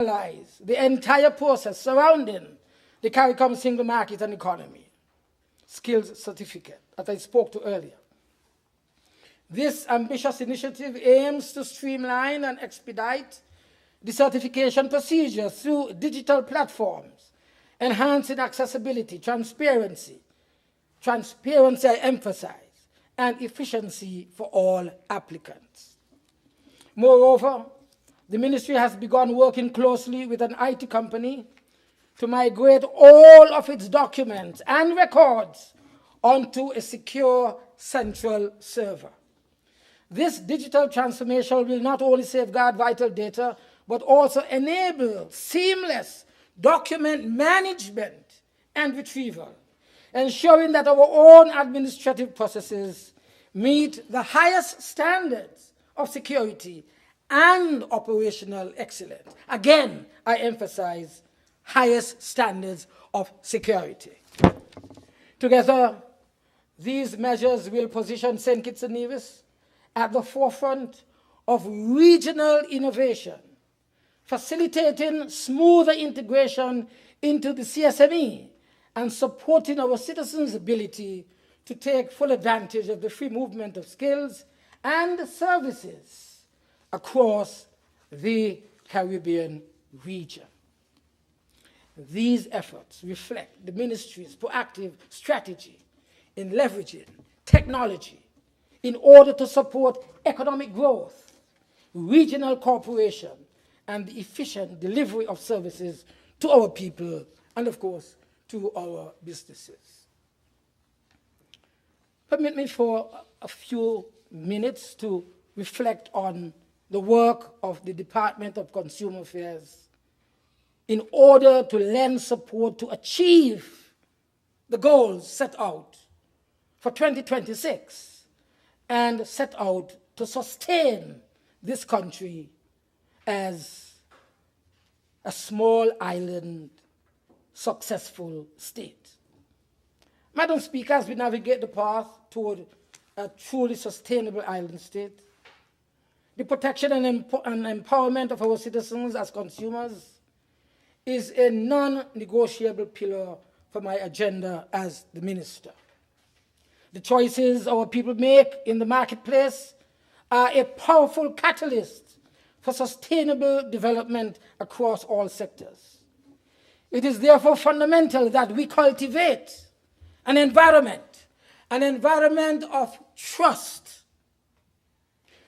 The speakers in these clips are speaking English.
the entire process surrounding the CARICOM single market and economy skills certificate that I spoke to earlier. This ambitious initiative aims to streamline and expedite the certification procedure through digital platforms, enhancing accessibility, transparency I emphasize, and efficiency for all applicants. Moreover, the ministry has begun working closely with an IT company to migrate all of its documents and records onto a secure central server. This digital transformation will not only safeguard vital data, but also enable seamless document management and retrieval, ensuring that our own administrative processes meet the highest standards of security and operational excellence. Again, I emphasize highest standards of security. Together, these measures will position St. Kitts and Nevis at the forefront of regional innovation, facilitating smoother integration into the CSME and supporting our citizens' ability to take full advantage of the free movement of skills and services across the Caribbean region. These efforts reflect the ministry's proactive strategy in leveraging technology in order to support economic growth, regional cooperation, and the efficient delivery of services to our people and, of course, to our businesses. Permit me for a few minutes to reflect on the work of the Department of Consumer Affairs in order to lend support to achieve the goals set out for 2026 and set out to sustain this country as a small island successful state. Madam Speaker, as we navigate the path toward a truly sustainable island state, the protection and empowerment of our citizens as consumers is a non-negotiable pillar for my agenda as the minister. The choices our people make in the marketplace are a powerful catalyst for sustainable development across all sectors. It is therefore fundamental that we cultivate an environment of trust,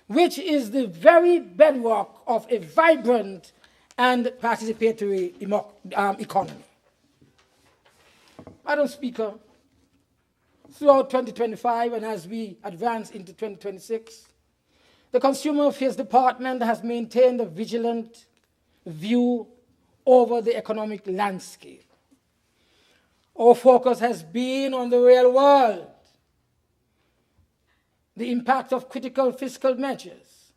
which is the very bedrock of a vibrant and participatory economy. Madam Speaker, throughout 2025 and as we advance into 2026, the Consumer Affairs Department has maintained a vigilant view over the economic landscape. Our focus has been on the real world, the impact of critical fiscal measures,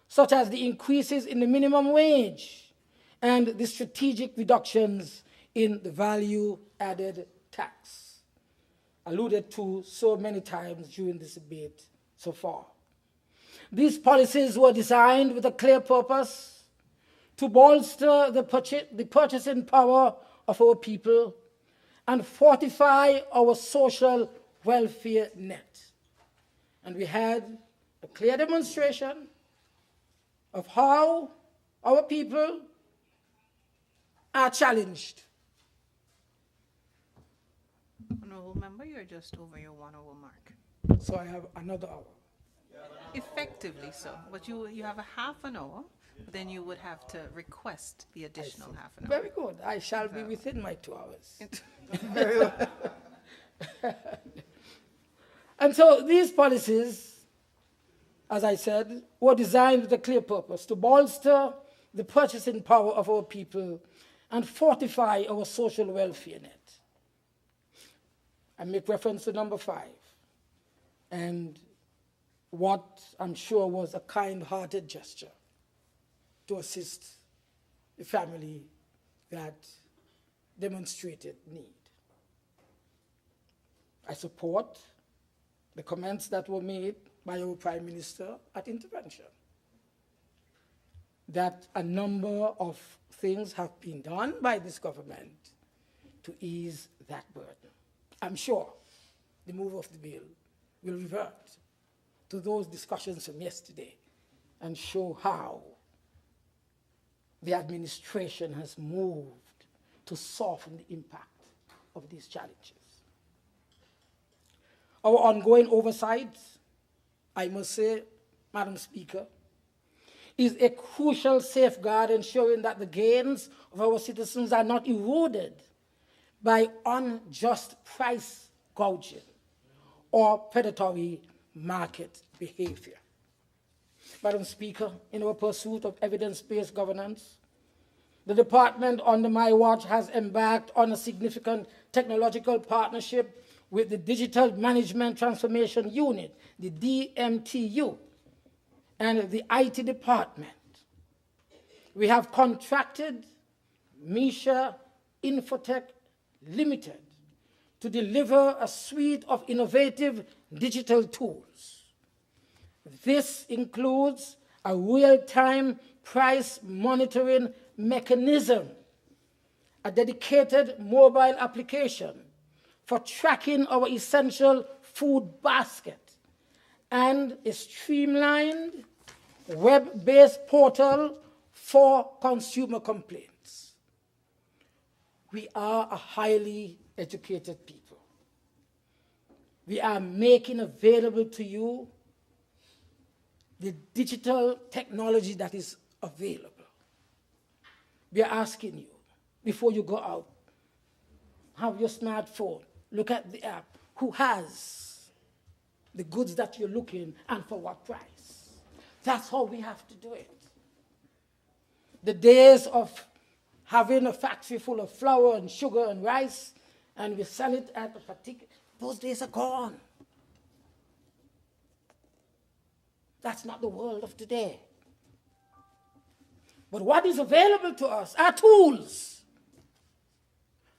such as the increases in the minimum wage and the strategic reductions in the value-added tax, alluded to so many times during this debate so far. These policies were designed with a clear purpose to bolster the purchasing power of our people and fortify our social welfare net. And we had a clear demonstration of how our people are challenged. Honourable Member, you're just over your 1 hour mark. So I have another hour. Effectively so, but you have a half an hour, but then you would have to request the additional half an hour. Very good. I shall be within my 2 hours. Very well. And so these policies, as I said, were designed with a clear purpose to bolster the purchasing power of our people and fortify our social welfare net. I make reference to number 5 and what I'm sure was a kind-hearted gesture to assist the family that demonstrated need. I support the comments that were made by our Prime Minister at intervention. that a number of things have been done by this government to ease that burden. I'm sure the move of the bill will revert to those discussions from yesterday and show how the administration has moved to soften the impact of these challenges. Our ongoing oversight, I must say, Madam Speaker, is a crucial safeguard ensuring that the gains of our citizens are not eroded by unjust price gouging or predatory market behavior. Madam Speaker, in our pursuit of evidence-based governance, the department under my watch has embarked on a significant technological partnership with the Digital Management Transformation Unit, the DMTU, and the IT department. We have contracted Misha Infotech Limited to deliver a suite of innovative digital tools. This includes a real-time price monitoring mechanism, a dedicated mobile application for tracking our essential food basket, and a streamlined web-based portal for consumer complaints. We are a highly educated people. We are making available to you the digital technology that is available. We are asking you, before you go out, have your smartphone, look at the app, who has the goods that you're looking and for what price. That's how we have to do it. The days of having a factory full of flour and sugar and rice and we sell it at a particular, those days are gone. That's not the world of today. But what is available to us are tools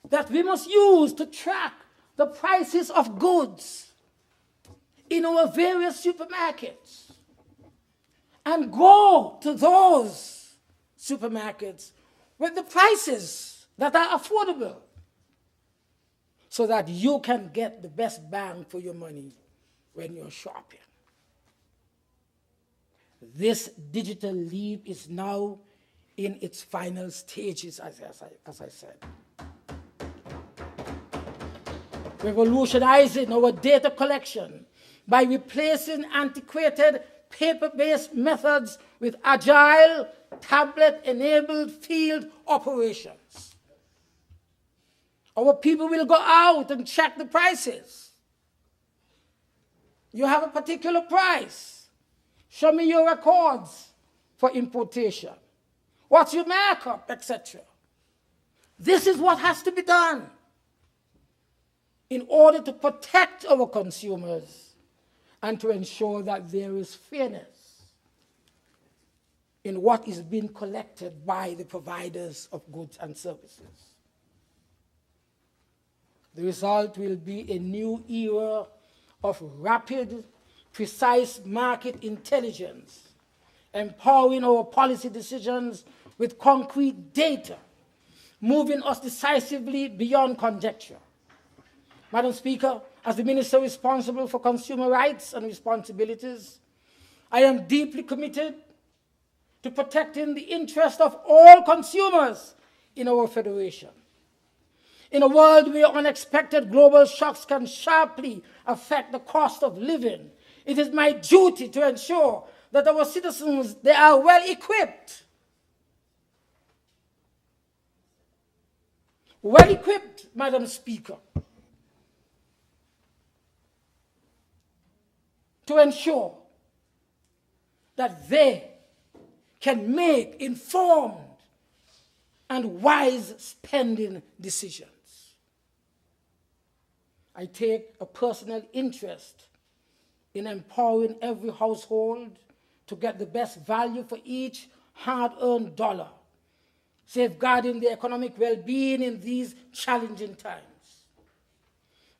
that we must use to track the prices of goods in our various supermarkets and go to those supermarkets with the prices that are affordable so that you can get the best bang for your money when you're shopping. This digital leap is now in its final stages, as I said. Revolutionizing our data collection by replacing antiquated paper-based methods with agile, tablet-enabled field operations. Our people will go out and check the prices. You have a particular price. Show me your records for importation. What's your markup, etc. This is what has to be done in order to protect our consumers and to ensure that there is fairness in what is being collected by the providers of goods and services. The result will be a new era of rapid, precise market intelligence, empowering our policy decisions with concrete data, moving us decisively beyond conjecture. Madam Speaker, as the Minister responsible for consumer rights and responsibilities, I am deeply committed to protecting the interest of all consumers in our Federation. In a world where unexpected global shocks can sharply affect the cost of living, it is my duty to ensure that our citizens, they are well equipped. Well equipped, Madam Speaker, to ensure that they can make informed and wise spending decisions. I take a personal interest in empowering every household to get the best value for each hard-earned dollar, safeguarding the economic well-being in these challenging times.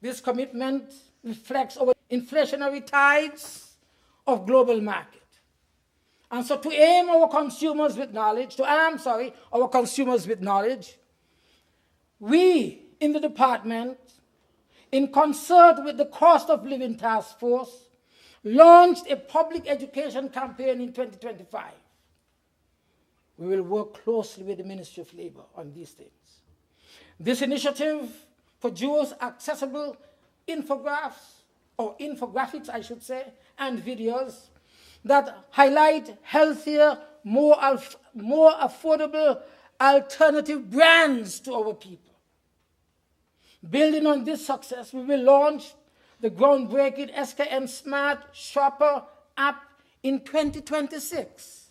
This commitment reflects our inflationary tides of global market, And so to arm our consumers with knowledge, we in the department, in concert with the Cost of Living Task Force, launched a public education campaign in 2025. We will work closely with the Ministry of Labor on these things. This initiative produced accessible infographics, I should say, and videos that highlight healthier, more affordable alternative brands to our people. Building on this success, we will launch the groundbreaking SKN Smart Shopper app in 2026,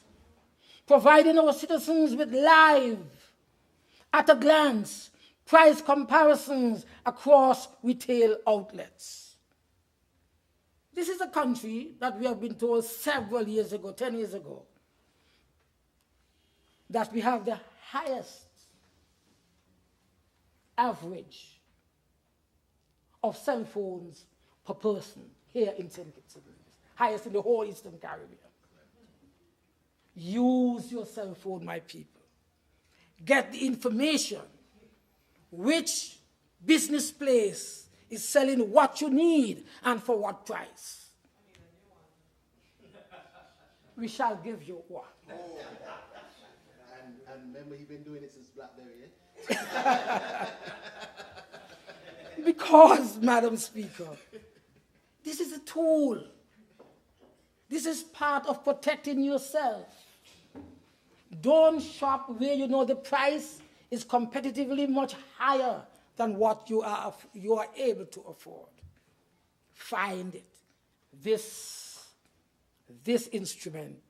providing our citizens with live, at-a-glance price comparisons across retail outlets. This is a country that we have been told several years ago, 10 years ago, that we have the highest average of cell phones per person here in St. Kitts and Nevis, highest in the whole Eastern Caribbean. Use your cell phone, my people. Get the information. Which business place is selling what you need and for what price? We shall give you one. Oh. And remember, he's been doing it since BlackBerry, eh? Because, Madam Speaker, this is a tool. This is part of protecting yourself. Don't shop where you know the price is competitively much higher than what you are able to afford. Find it. This instrument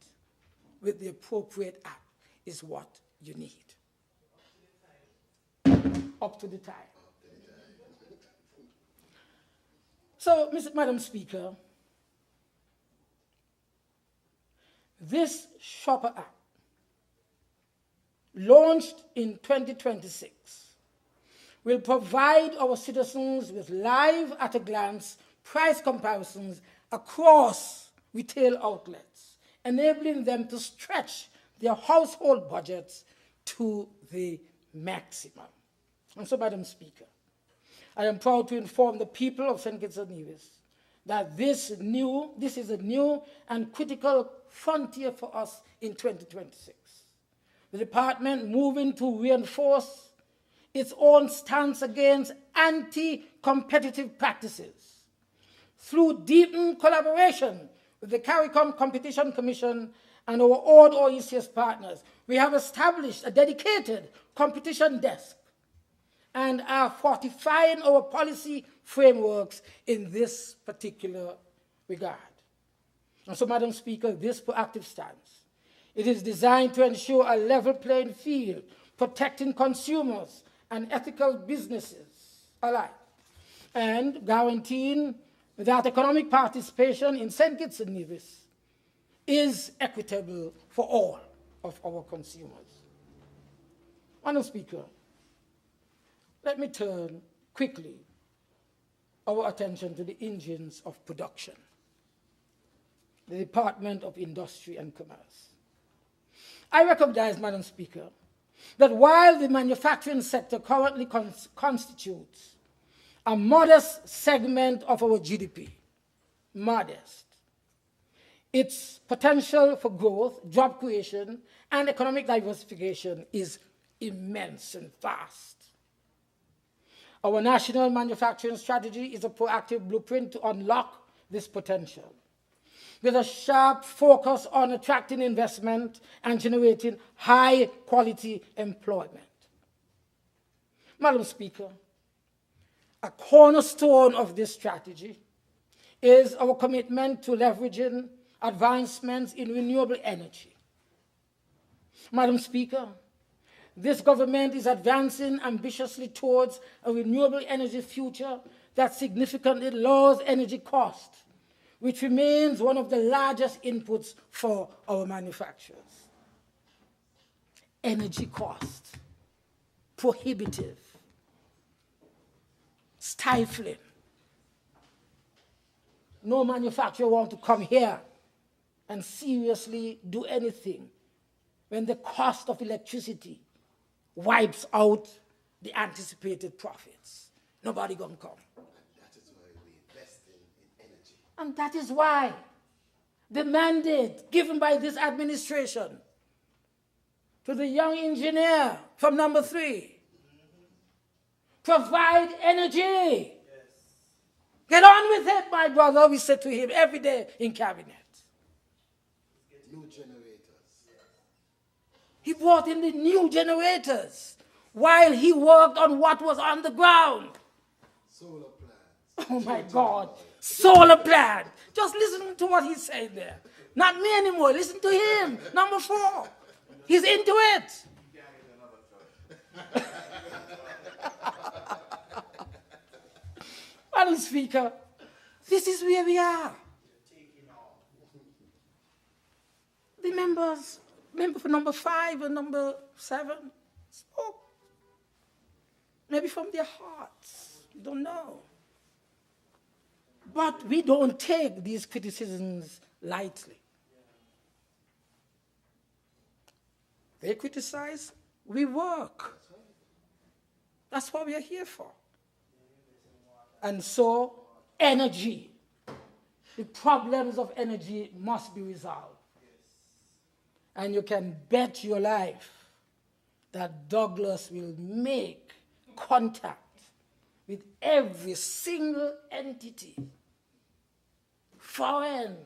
with the appropriate app is what you need. Up to the time. So, Madam Speaker, this shopper app, launched in 2026, will provide our citizens with live, at-a-glance price comparisons across retail outlets, enabling them to stretch their household budgets to the maximum. And so, Madam Speaker, I am proud to inform the people of St. Kitts and Nevis that this is a new and critical frontier for us in 2026. The department moving to reinforce its own stance against anti-competitive practices through deepened collaboration with the CARICOM Competition Commission and our own OECS partners. We have established a dedicated competition desk and are fortifying our policy frameworks in this particular regard. And so, Madam Speaker, this proactive stance, it is designed to ensure a level playing field, protecting consumers and ethical businesses alike, and guaranteeing that economic participation in St. Kitts and Nevis is equitable for all of our consumers. Madam Speaker, let me turn quickly our attention to the engines of production, the Department of Industry and Commerce. I recognize, Madam Speaker, that while the manufacturing sector currently constitutes a modest segment of our GDP, modest, its potential for growth, job creation, and economic diversification is immense and vast. Our national manufacturing strategy is a proactive blueprint to unlock this potential, with a sharp focus on attracting investment and generating high-quality employment. Madam Speaker, a cornerstone of this strategy is our commitment to leveraging advancements in renewable energy. Madam Speaker, this government is advancing ambitiously towards a renewable energy future that significantly lowers energy costs, which remains one of the largest inputs for our manufacturers. Energy cost, prohibitive, stifling. No manufacturer wants to come here and seriously do anything when the cost of electricity wipes out the anticipated profits. Nobody gonna come. That is why we invest in energy. And that is why the mandate given by this administration to the young engineer from number 3, provide energy. Get on with it, my brother, we said to him every day in cabinet. New generators. He brought in the new generators while he worked on what was on the ground. Solar plants. Oh my God, solar plant. Just listen to what he's saying there. Not me anymore, listen to him, number 4. He's into it. Madam Speaker, this is where we are. The member for number 5 and number 7 spoke. Maybe from their hearts, we don't know. But we don't take these criticisms lightly. They criticize, we work. That's what we are here for. And so, energy, the problems of energy must be resolved. And you can bet your life that Douglas will make contact with every single entity, foreign,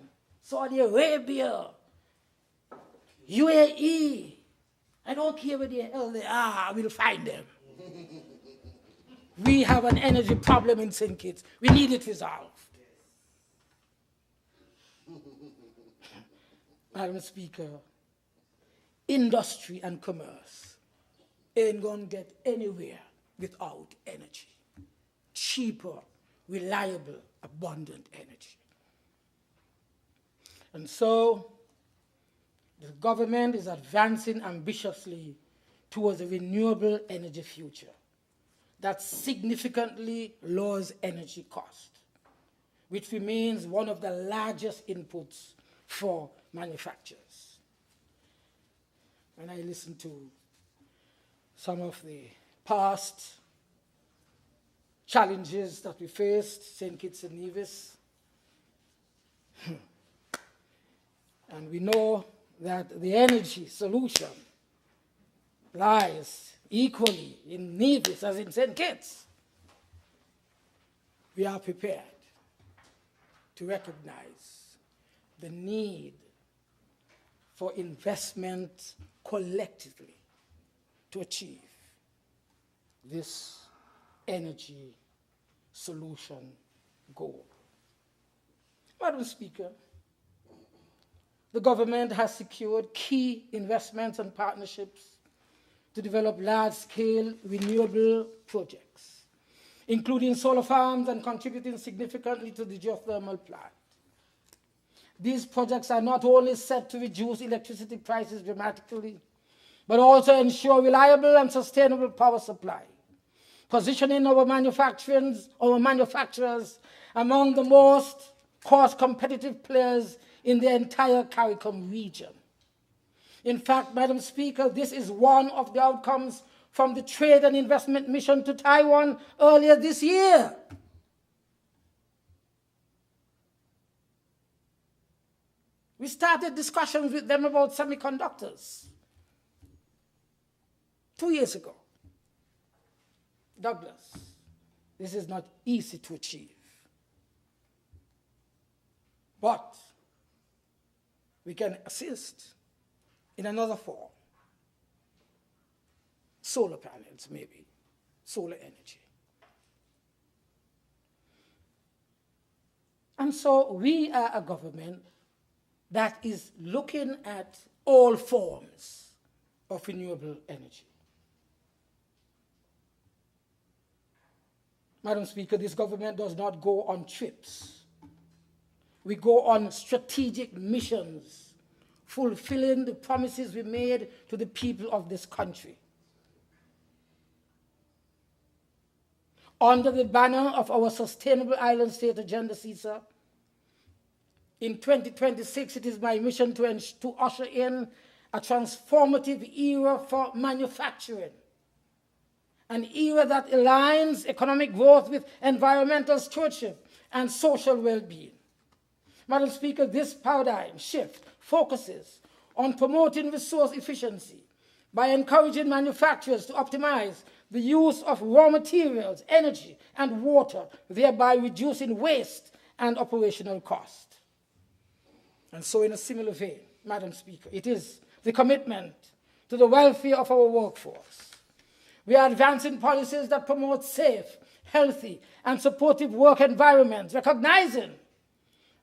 Saudi Arabia, UAE, I don't care where the hell they are, I will find them. We have an energy problem in St. Kitts. We need it resolved. Madam Speaker, industry and commerce ain't going to get anywhere without energy. Cheaper, reliable, abundant energy. And so, the government is advancing ambitiously towards a renewable energy future that significantly lowers energy cost, which remains one of the largest inputs for manufacturers. When I listen to some of the past challenges that we faced, St. Kitts and Nevis, and we know that the energy solution lies equally in Nevis as in St. Kitts. We are prepared to recognize the need for investment collectively to achieve this energy solution goal. Madam Speaker, the government has secured key investments and partnerships to develop large-scale renewable projects, including solar farms and contributing significantly to the geothermal plant. These projects are not only set to reduce electricity prices dramatically, but also ensure reliable and sustainable power supply, positioning our manufacturers among the most cost-competitive players in the entire CARICOM region. In fact, Madam Speaker, this is one of the outcomes from the Trade and Investment Mission to Taiwan earlier this year. We started discussions with them about semiconductors 2 years ago. Douglas, this is not easy to achieve. But we can assist in another form. Solar panels, maybe, solar energy. And so we are a government that is looking at all forms of renewable energy. Madam Speaker, this government does not go on trips. We go on strategic missions, fulfilling the promises we made to the people of this country. Under the banner of our Sustainable Island State Agenda, CISA, In 2026, it is my mission to usher in a transformative era for manufacturing, an era that aligns economic growth with environmental stewardship and social well-being. Madam Speaker, this paradigm shift focuses on promoting resource efficiency by encouraging manufacturers to optimize the use of raw materials, energy, and water, thereby reducing waste and operational cost. And so, in a similar vein, Madam Speaker, it is the commitment to the welfare of our workforce. We are advancing policies that promote safe, healthy, and supportive work environments, recognizing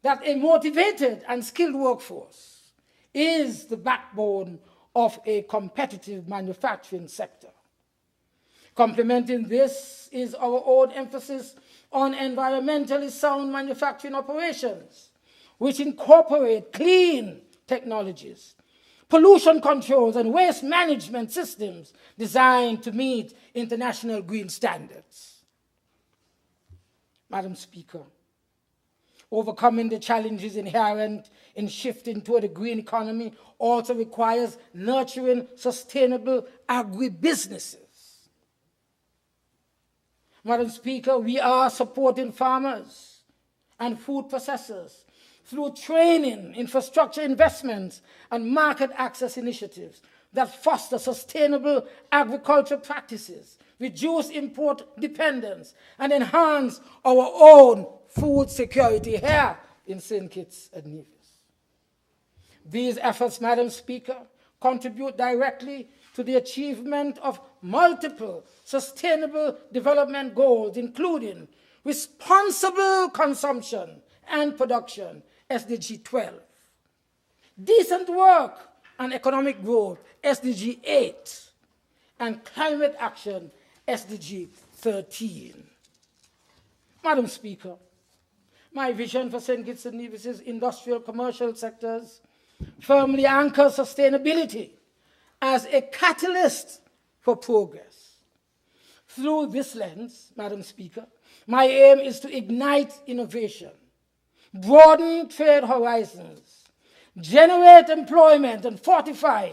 that a motivated and skilled workforce is the backbone of a competitive manufacturing sector. Complementing this is our own emphasis on environmentally sound manufacturing operations, which incorporate clean technologies, pollution controls, and waste management systems designed to meet international green standards. Madam Speaker, overcoming the challenges inherent in shifting toward a green economy also requires nurturing sustainable agribusinesses. Madam Speaker, we are supporting farmers and food processors through training, infrastructure investments, and market access initiatives that foster sustainable agriculture practices, reduce import dependence, and enhance our own food security here in St. Kitts and Nevis. These efforts, Madam Speaker, contribute directly to the achievement of multiple sustainable development goals, including responsible consumption and production, SDG 12, decent work and economic growth, SDG 8, and climate action, SDG 13. Madam Speaker, my vision for St. Kitts and Nevis' industrial commercial sectors firmly anchors sustainability as a catalyst for progress. Through this lens, Madam Speaker, my aim is to ignite innovation, broaden trade horizons, generate employment, and fortify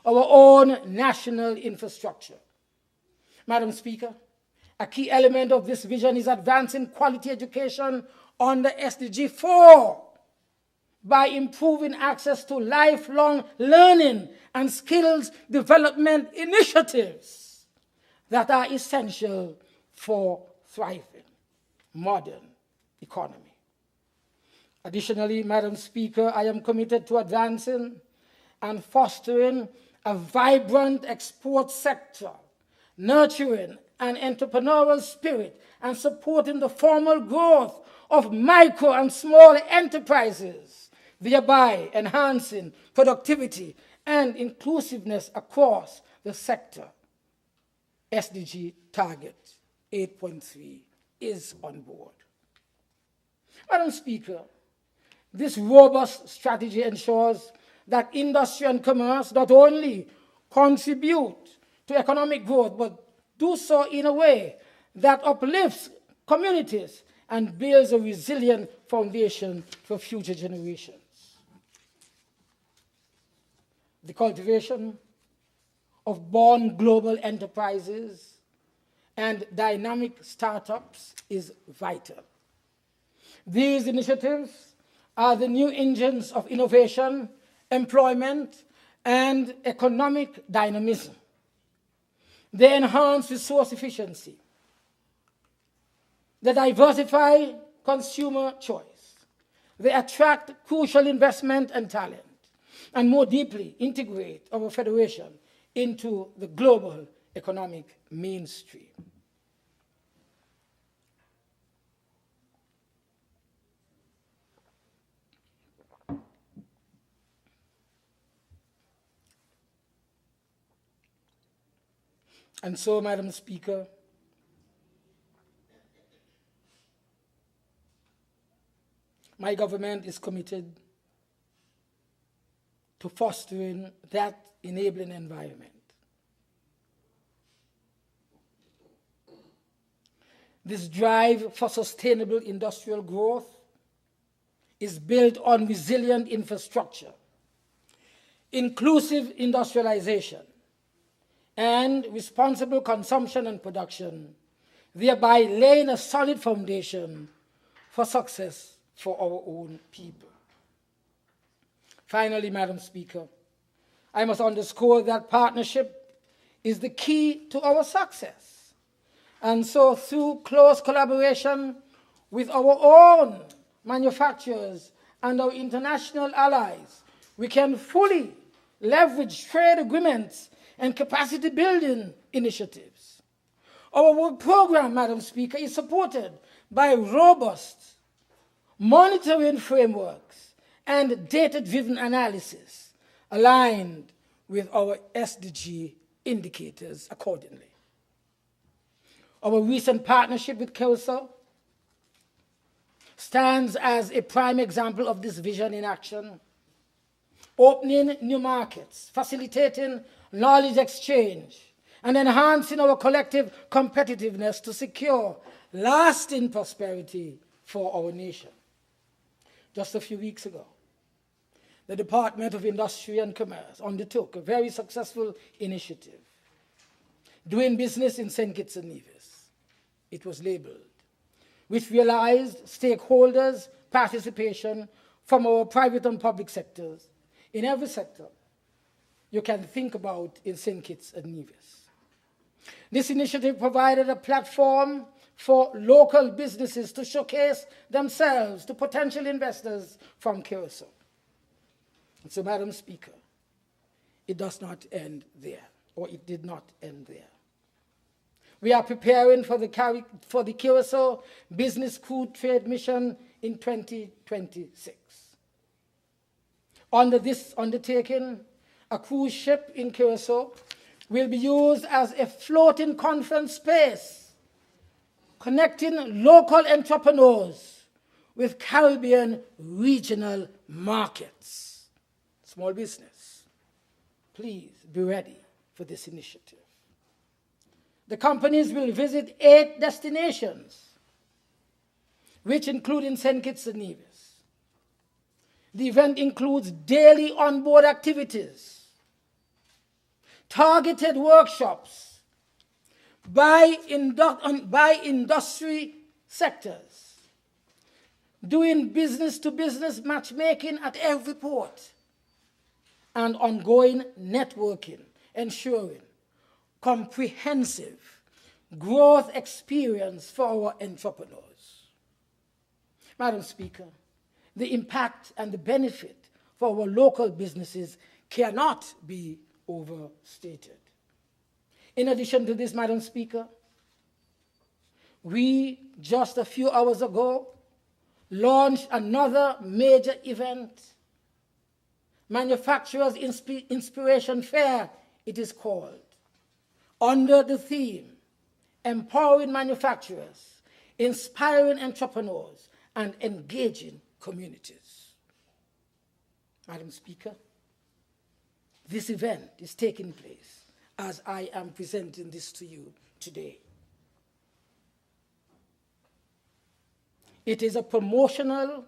our own national infrastructure. Madam Speaker, a key element of this vision is advancing quality education under SDG 4 by improving access to lifelong learning and skills development initiatives that are essential for thriving modern economy. Additionally, Madam Speaker, I am committed to advancing and fostering a vibrant export sector, nurturing an entrepreneurial spirit, and supporting the formal growth of micro and small enterprises, thereby enhancing productivity and inclusiveness across the sector. SDG target 8.3 is on board. Madam Speaker, this robust strategy ensures that industry and commerce not only contribute to economic growth, but do so in a way that uplifts communities and builds a resilient foundation for future generations. The cultivation of born global enterprises and dynamic startups is vital. These initiatives are the new engines of innovation, employment, and economic dynamism. They enhance resource efficiency. They diversify consumer choice. They attract crucial investment and talent, and more deeply integrate our federation into the global economic mainstream. And so, Madam Speaker, my government is committed to fostering that enabling environment. This drive for sustainable industrial growth is built on resilient infrastructure, inclusive industrialization, and responsible consumption and production, thereby laying a solid foundation for success for our own people. Finally, Madam Speaker, I must underscore that partnership is the key to our success. And so through close collaboration with our own manufacturers and our international allies, we can fully leverage trade agreements and capacity building initiatives. Our work program, Madam Speaker, is supported by robust monitoring frameworks and data-driven analysis aligned with our SDG indicators accordingly. Our recent partnership with Curacao stands as a prime example of this vision in action, opening new markets, facilitating knowledge exchange, and enhancing our collective competitiveness to secure lasting prosperity for our nation. Just a few weeks ago, the Department of Industry and Commerce undertook a very successful initiative, doing business in St. Kitts and Nevis. It was labeled, which realized stakeholders' participation from our private and public sectors in every sector you can think about in St. Kitts and Nevis. This initiative provided a platform for local businesses to showcase themselves to potential investors from Curacao. And so, Madam Speaker, it does not end there, or it did not end there. We are preparing for the Curacao Business Crude Trade Mission in 2026. Under this undertaking, a cruise ship in Curacao will be used as a floating conference space, connecting local entrepreneurs with Caribbean regional markets. Small business, please be ready for this initiative. The companies will visit 8 destinations, which include in St. Kitts and Nevis. The event includes daily onboard activities, targeted workshops by industry sectors, doing business-to-business matchmaking at every port, and ongoing networking, ensuring comprehensive growth experience for our entrepreneurs. Madam Speaker, the impact and the benefit for our local businesses cannot be overstated. In addition to this, Madam Speaker, we just a few hours ago launched another major event, Manufacturers Inspiration Fair, it is called, under the theme, Empowering Manufacturers, Inspiring Entrepreneurs, and Engaging Communities. Madam Speaker, this event is taking place as I am presenting this to you today. It is a promotional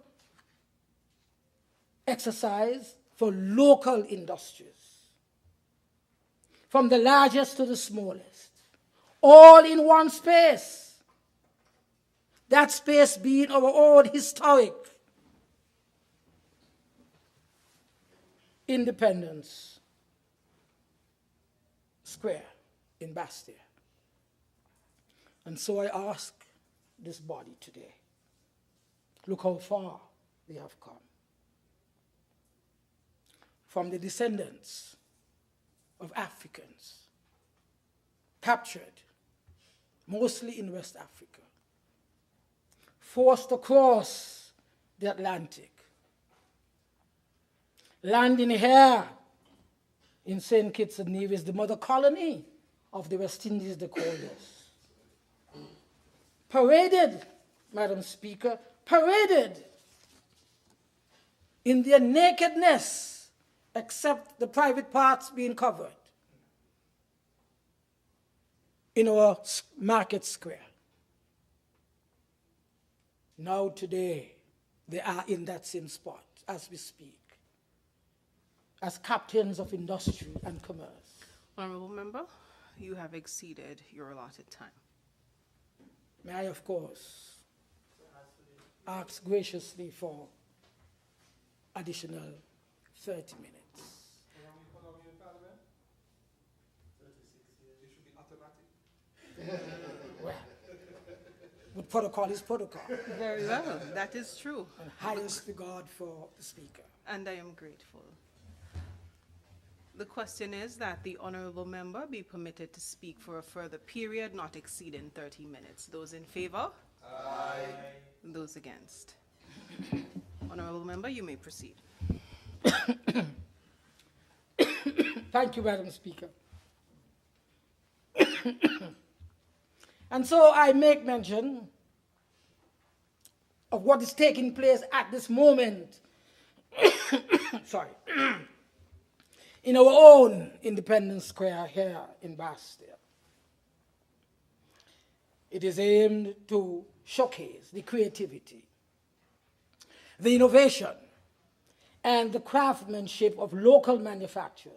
exercise for local industries, from the largest to the smallest, all in one space. That space being our own historic Independence Square in Bastia. And so I ask this body today, look how far they have come. From the descendants of Africans captured, mostly in West Africa, forced across the Atlantic, landing here in St. Kitts and Nevis, the mother colony of the West Indies, they call us. Paraded, Madam Speaker, paraded in their nakedness, except the private parts being covered, in our market square. Now today, they are in that same spot as we speak, as captains of industry and commerce. Honorable Member, you have exceeded your allotted time. May I, of course, ask graciously for additional 30 minutes. Well, but protocol is protocol. Very well, that is true. And highest regard for the Speaker. And I am grateful. The question is that the honorable member be permitted to speak for a further period not exceeding 30 minutes. Those in favor? Aye. Those against? Honorable member, you may proceed. Thank you, Madam Speaker. And so I make mention of what is taking place at this moment, sorry, in our own Independence Square here in Bastille. It is aimed to showcase the creativity, the innovation, and the craftsmanship of local manufacturers,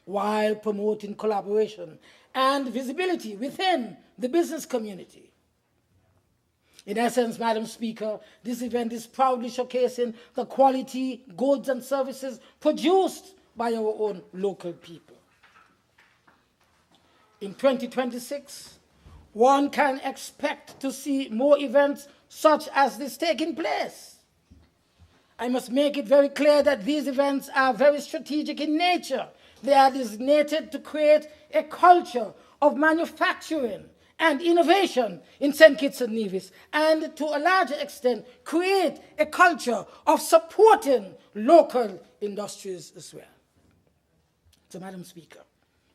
while promoting collaboration and visibility within the business community. In essence, Madam Speaker, this event is proudly showcasing the quality goods and services produced by our own local people. In 2026, one can expect to see more events such as this taking place. I must make it very clear that these events are very strategic in nature. They are designated to create a culture of manufacturing and innovation in St. Kitts and Nevis, and to a larger extent, create a culture of supporting local industries as well. So, Madam Speaker,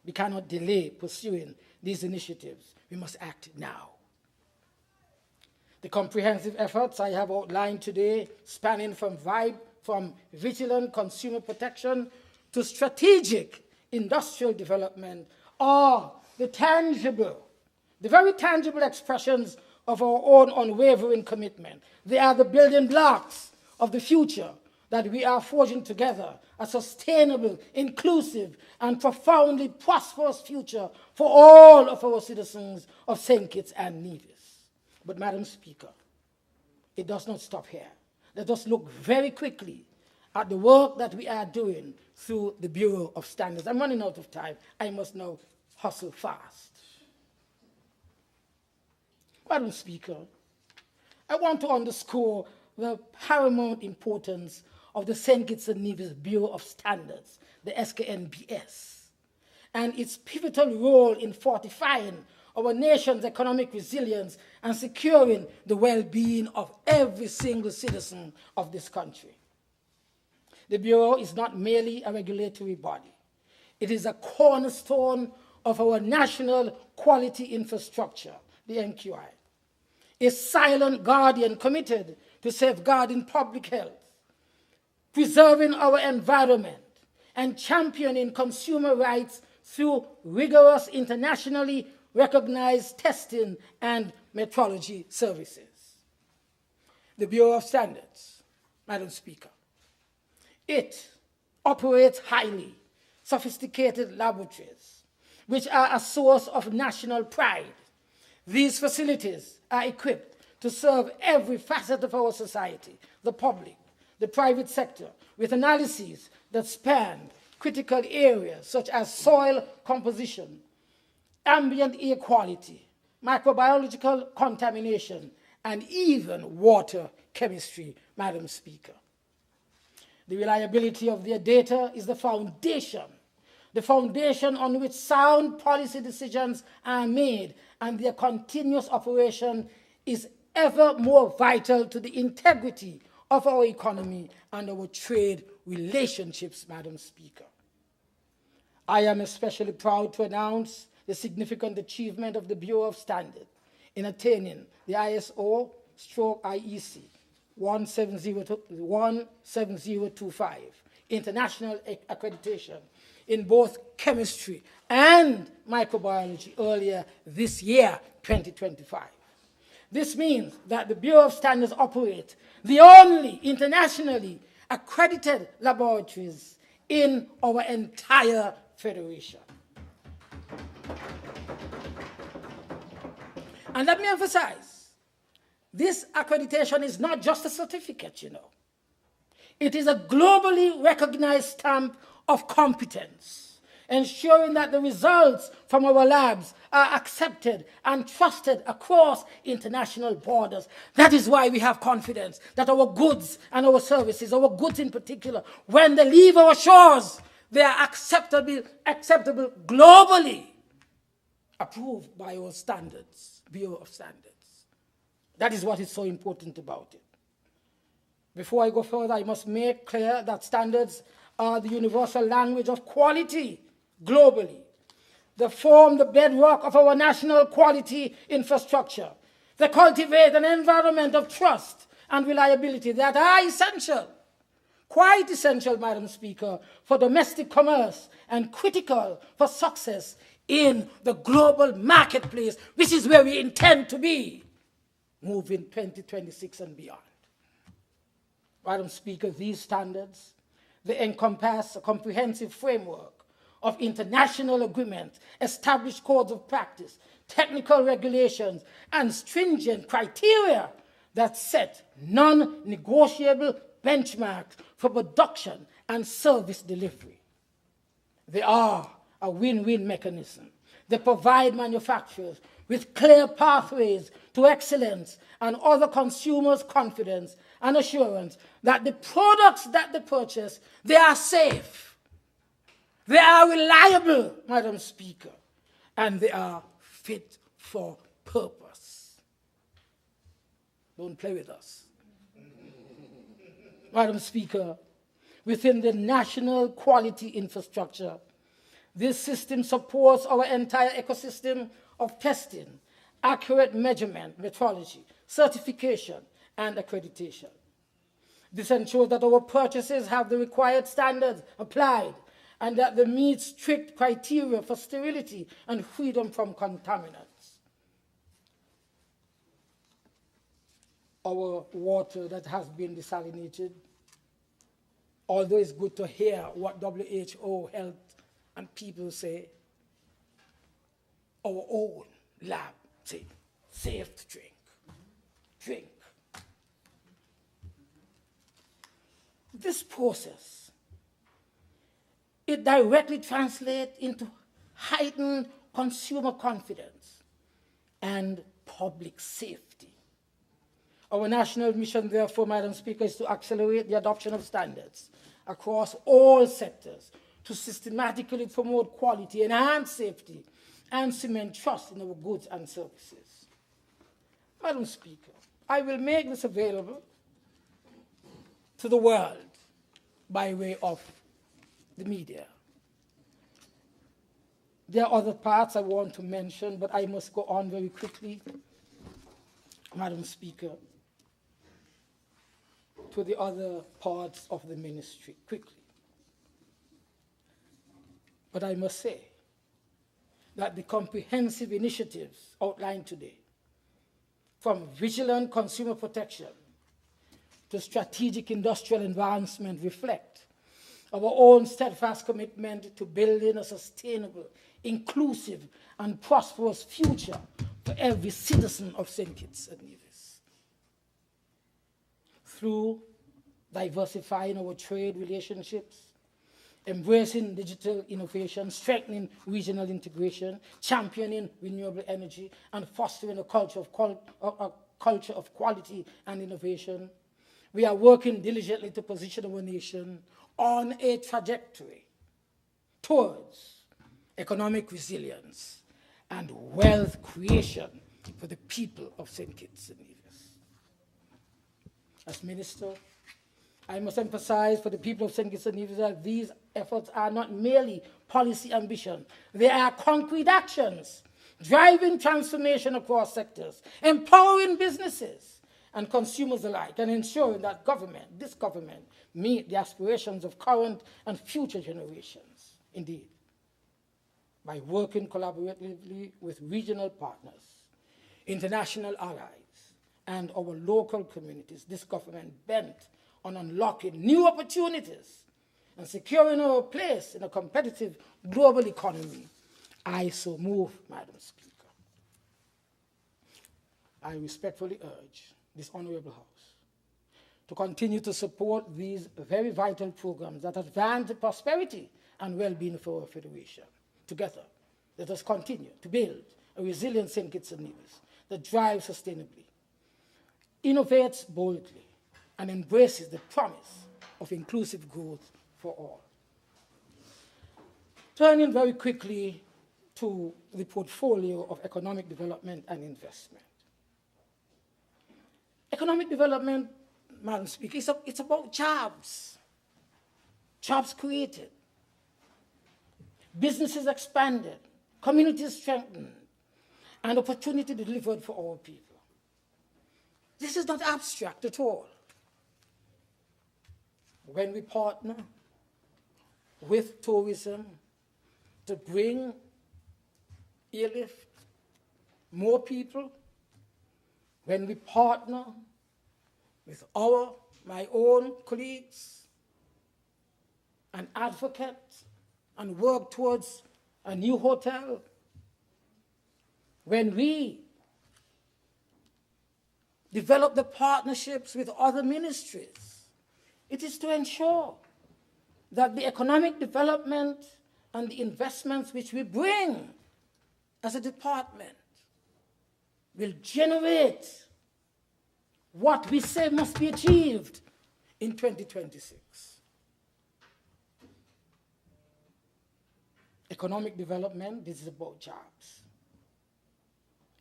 we cannot delay pursuing these initiatives. We must act now. The comprehensive efforts I have outlined today, spanning from vigilant consumer protection to strategic industrial development, are the very tangible expressions of our own unwavering commitment. They are the building blocks of the future that we are forging together, a sustainable, inclusive, and profoundly prosperous future for all of our citizens of St. Kitts and Nevis. But, Madam Speaker, it does not stop here. Let us look very quickly at the work that we are doing through the Bureau of Standards. I'm running out of time. I must now hustle fast. Madam Speaker, I want to underscore the paramount importance of the St. Kitts and Nevis Bureau of Standards, the SKNBS, and its pivotal role in fortifying our nation's economic resilience and securing the well-being of every single citizen of this country. The Bureau is not merely a regulatory body. It is a cornerstone of our national quality infrastructure, the NQI, a silent guardian committed to safeguarding public health, preserving our environment, and championing consumer rights through rigorous internationally recognized testing and metrology services. The Bureau of Standards, Madam Speaker, it operates highly sophisticated laboratories, which are a source of national pride. These facilities are equipped to serve every facet of our society, the public, the private sector, with analyses that span critical areas such as soil composition, ambient air quality, microbiological contamination, and even water chemistry, Madam Speaker. The reliability of their data is the foundation on which sound policy decisions are made, and their continuous operation is ever more vital to the integrity of our economy and our trade relationships, Madam Speaker. I am especially proud to announce the significant achievement of the Bureau of Standards in attaining the ISO/IEC 17025 international accreditation in both chemistry and microbiology earlier this year, 2025. This means that the Bureau of Standards operate the only internationally accredited laboratories in our entire federation. And let me emphasize, this accreditation is not just a certificate, you know. It is a globally recognized stamp of competence, ensuring that the results from our labs are accepted and trusted across international borders. That is why we have confidence that our goods and our services, our goods in particular, when they leave our shores, they are acceptable globally, approved by our standards, Bureau of Standards. That is what is so important about it. Before I go further, I must make clear that standards are the universal language of quality globally. They form the bedrock of our national quality infrastructure. They cultivate an environment of trust and reliability that are essential, quite essential, Madam Speaker, for domestic commerce and critical for success in the global marketplace, which is where we intend to be moving 2026 and beyond. Madam Speaker, these standards, they encompass a comprehensive framework of international agreement, established codes of practice, technical regulations, and stringent criteria that set non-negotiable benchmarks for production and service delivery. They are a win-win mechanism. They provide manufacturers with clear pathways to excellence and other consumers' confidence and assurance that the products that they purchase, they are safe, they are reliable, Madam Speaker, and they are fit for purpose. Don't play with us. Madam Speaker, within the national quality infrastructure, this system supports our entire ecosystem of testing, accurate measurement, metrology, certification, and accreditation. This ensures that our purchases have the required standards applied and that they meet strict criteria for sterility and freedom from contaminants. Our water that has been desalinated, although it's good to hear what WHO, health, and people say, our own lab say, safe to drink. Drink. This process, it directly translates into heightened consumer confidence and public safety. Our national mission, therefore, Madam Speaker, is to accelerate the adoption of standards across all sectors to systematically promote quality, enhance safety, and cement trust in our goods and services. Madam Speaker, I will make this available to the world by way of the media. There are other parts I want to mention, but I must go on very quickly, Madam Speaker, to the other parts of the ministry, quickly. But I must say that the comprehensive initiatives outlined today, from vigilant consumer protection to strategic industrial advancement, reflect our own steadfast commitment to building a sustainable, inclusive, and prosperous future for every citizen of St. Kitts and Nevis. Through diversifying our trade relationships, embracing digital innovation, strengthening regional integration, championing renewable energy, and fostering a culture of quality and innovation, we are working diligently to position our nation on a trajectory towards economic resilience and wealth creation for the people of St. Kitts and Nevis. As Minister, I must emphasize for the people of St. Kitts and Nevis that these efforts are not merely policy ambition. They are concrete actions, driving transformation across sectors, empowering businesses and consumers alike, and ensuring that this government, meet the aspirations of current and future generations. Indeed, by working collaboratively with regional partners, international allies, and our local communities, this government bent on unlocking new opportunities and securing our place in a competitive global economy, I so move, Madam Speaker. I respectfully urge this Honorable House to continue to support these very vital programs that advance the prosperity and well-being for our Federation. Together, let us continue to build a resilient St. Kitts and Nevis that drives sustainably, innovates boldly, and embraces the promise of inclusive growth for all. Turning very quickly to the portfolio of economic development and investment. Economic development, Madam Speaker, it's about jobs. Jobs created. Businesses expanded. Communities strengthened. And opportunity delivered for our people. This is not abstract at all. When we partner with tourism to bring airlift, more people, when we partner with my own colleagues and advocate and work towards a new hotel, when we develop the partnerships with other ministries, it is to ensure that the economic development and the investments which we bring as a department will generate what we say must be achieved in 2026. Economic development, this is about jobs.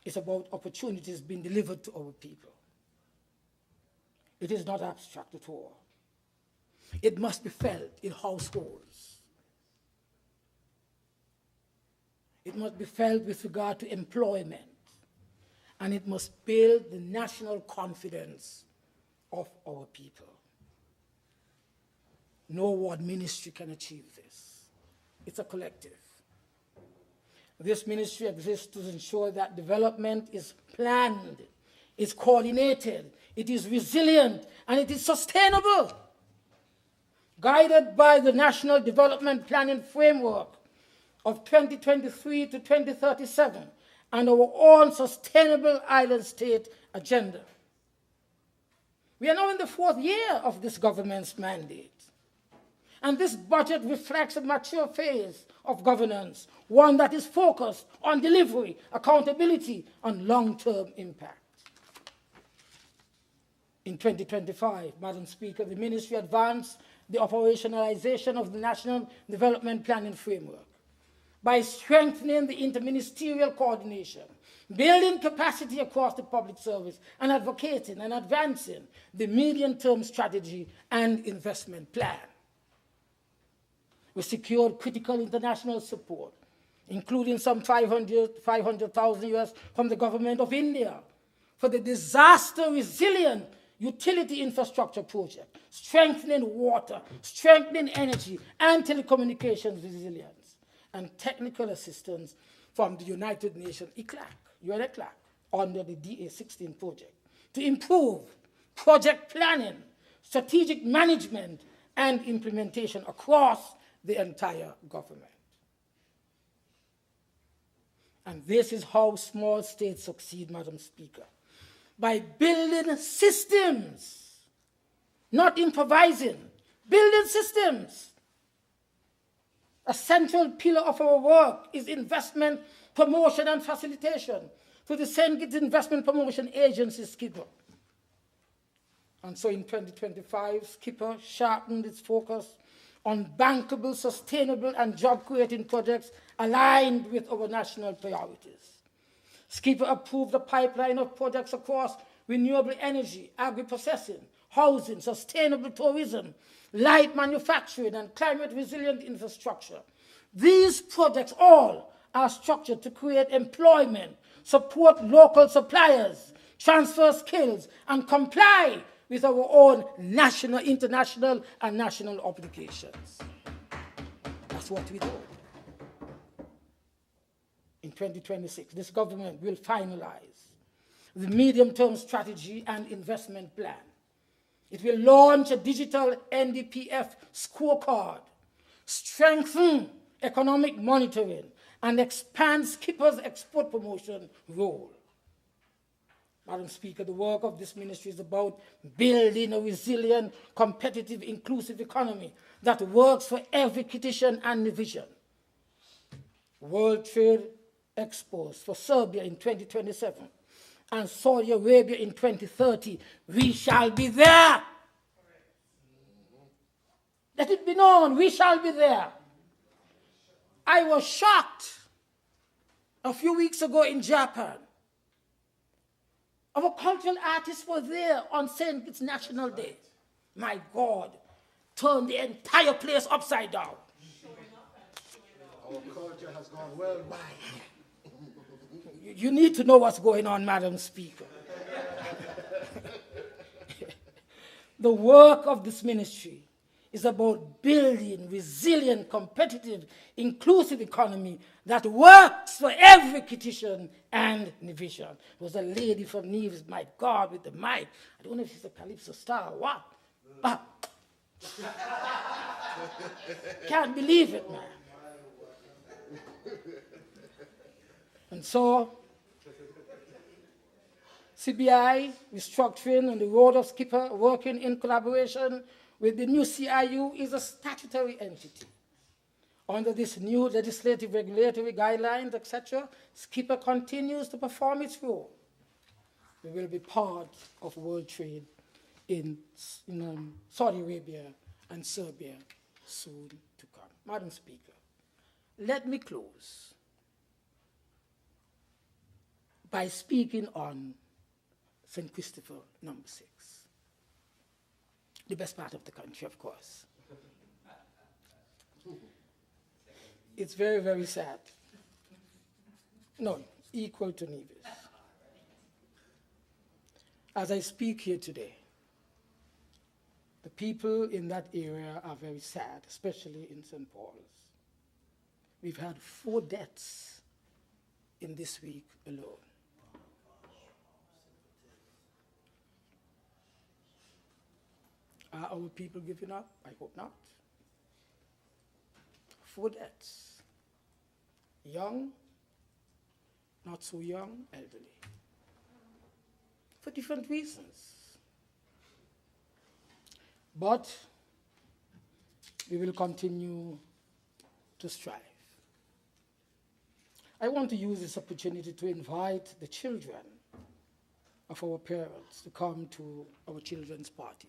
It's about opportunities being delivered to our people. It is not abstract at all. It must be felt in households. It must be felt with regard to employment. And it must build the national confidence of our people. No one ministry can achieve this. It's a collective. This ministry exists to ensure that development is planned, is coordinated, it is resilient, and it is sustainable. Guided by the National Development Planning Framework of 2023 to 2037, and our own sustainable island state agenda. We are now in the 4th year of this government's mandate. And this budget reflects a mature phase of governance, one that is focused on delivery, accountability, and long-term impact. In 2025, Madam Speaker, the Ministry advanced the operationalization of the National Development Planning Framework by strengthening the interministerial coordination, building capacity across the public service, and advocating and advancing the medium-term strategy and investment plan. We secured critical international support, including some 500,000 US from the government of India for the disaster-resilient utility infrastructure project, strengthening water, strengthening energy, and telecommunications resilience, and technical assistance from the United Nations UNECLAC, under the DA16 project, to improve project planning, strategic management, and implementation across the entire government. And this is how small states succeed, Madam Speaker, by building systems, not improvising, building systems. A central pillar of our work is investment, promotion, and facilitation through the St. Kitts Investment Promotion Agency, SKIPPA. And so in 2025, SKIPPA sharpened its focus on bankable, sustainable, and job-creating projects aligned with our national priorities. SKIPPA approved a pipeline of projects across renewable energy, agri-processing, housing, sustainable tourism, light manufacturing, and climate-resilient infrastructure. These projects all are structured to create employment, support local suppliers, transfer skills, and comply with our own national, international, and national obligations. That's what we do. In 2026, this government will finalize the medium-term strategy and investment plan. It will launch a digital NDPF scorecard, strengthen economic monitoring, and expand Skipper's export promotion role. Madam Speaker, the work of this ministry is about building a resilient, competitive, inclusive economy that works for every citizen and division. World Trade Expos for Serbia in 2027 and Saudi Arabia in 2030, we shall be there. Let it be known, we shall be there. I was shocked a few weeks ago in Japan. Our cultural artists were there on St. Kitts National Day. My God, turned the entire place upside down. Our culture has gone worldwide. You need to know what's going on, Madam Speaker. The work of this ministry is about building resilient, competitive, inclusive economy that works for every citizen and division. There was a lady from Nevis, my God, with the mic. I don't know if she's a Calypso star or what. Can't believe it, man. And so, CBI restructuring on the road of Skipper, working in collaboration with the new CIU, is a statutory entity. Under this new legislative regulatory guidelines, etc., Skipper continues to perform its role. We will be part of world trade in Saudi Arabia and Serbia soon to come. Madam Speaker, let me close by speaking on St. Christopher number 6. The best part of the country, of course. It's very, very sad. No, equal to Nevis. As I speak here today, the people in that area are very sad, especially in St. Paul's. We've had 4 deaths in this week alone. Are our people giving up? I hope not. 4 deaths. Young, not so young, elderly. For different reasons. But we will continue to strive. I want to use this opportunity to invite the children of our parents to come to our children's party.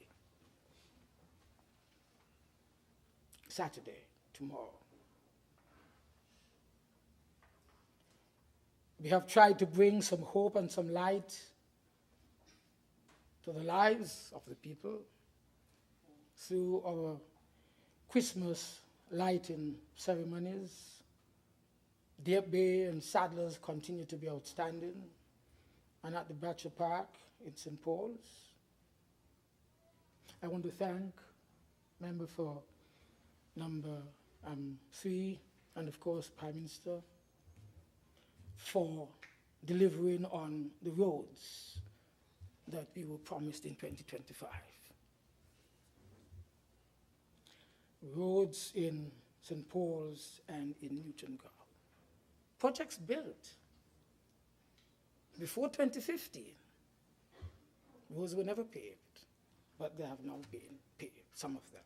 Saturday, tomorrow. We have tried to bring some hope and some light to the lives of the people through our Christmas lighting ceremonies. Deer Bay and Sadler's continue to be outstanding, and at the Bratcher Park in St. Paul's. I want to thank member for number 3, and of course Prime Minister, for delivering on the roads that we were promised in 2025. Roads in St. Paul's and in Newton Grove. Projects built before 2015. Roads were never paved, but they have now been paved, some of them.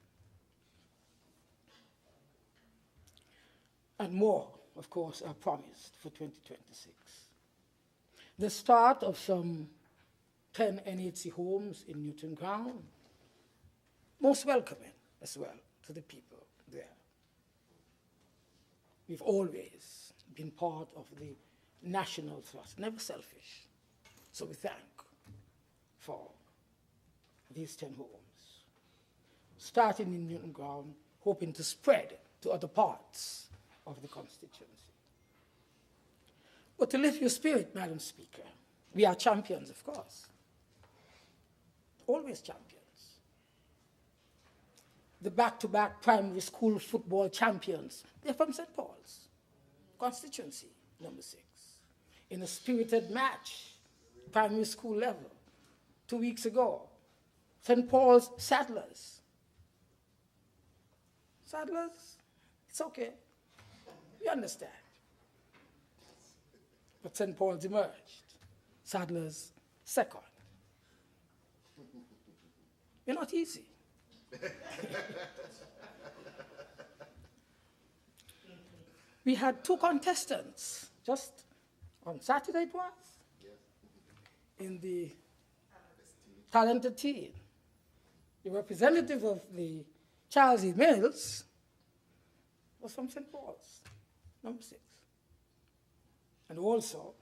And more, of course, are promised for 2026. The start of some 10 NHC homes in Newton Ground, most welcoming as well to the people there. We've always been part of the national thrust, never selfish. So we thank for these 10 homes. Starting in Newton Ground, hoping to spread to other parts of the constituency. But to lift your spirit, Madam Speaker, we are champions, of course. Always champions. The back-to-back primary school football champions, they're from St. Paul's, constituency number 6. In a spirited match primary school level 2 weeks ago. St. Paul's Sadlers. Sadlers, it's okay. We understand. But St. Paul's emerged. Sadlers second. You're not easy. We had 2 contestants just on Saturday it was, in the talented teen. The representative of the Charles E. Mills was from St. Paul's, number 6. And also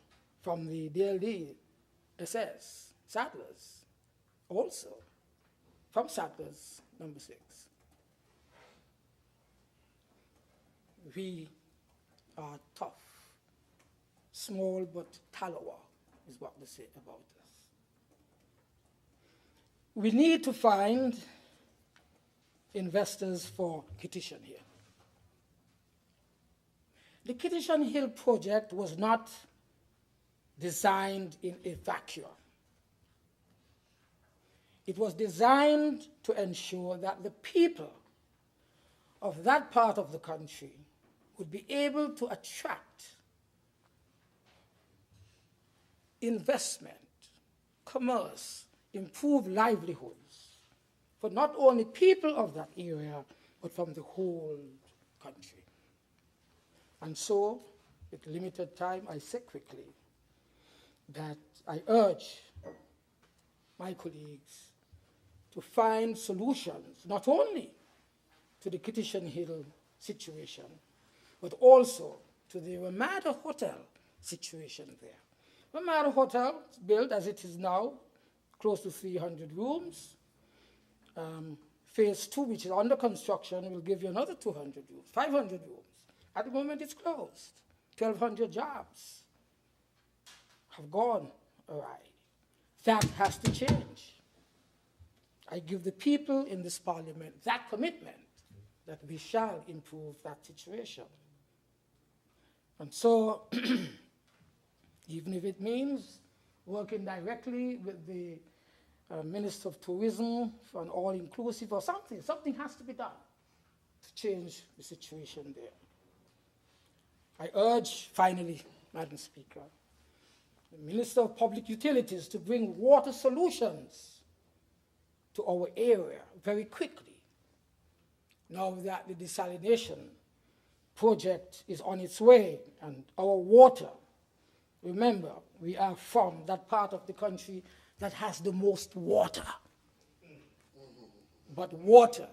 from the DLD SS, Sadlers, also from Sadlers, number 6. We are tough, small but tallow is what they say about us. We need to find investors for Kitishan Hill. The Kitishan Hill project was not designed in a vacuum. It was designed to ensure that the people of that part of the country would be able to attract investment, commerce, improve livelihoods for not only people of that area, but from the whole country. And so, with limited time, I say quickly that I urge my colleagues to find solutions, not only to the Kitishan Hill situation, but also to the Ramada Hotel situation there. Ramada Hotel is built as it is now, close to 300 rooms. Phase 2, which is under construction, will give you another 200 rooms, 500 rooms. At the moment, it's closed. 1,200 jobs have gone awry. That has to change. I give the people in this parliament that commitment that we shall improve that situation. And so, even if it means working directly with the Minister of Tourism for an all-inclusive or something, something has to be done to change the situation there. I urge, finally, Madam Speaker, the Minister of Public Utilities to bring water solutions to our area very quickly, now that the desalination project is on its way and our water, remember, we are from that part of the country that has the most water. But water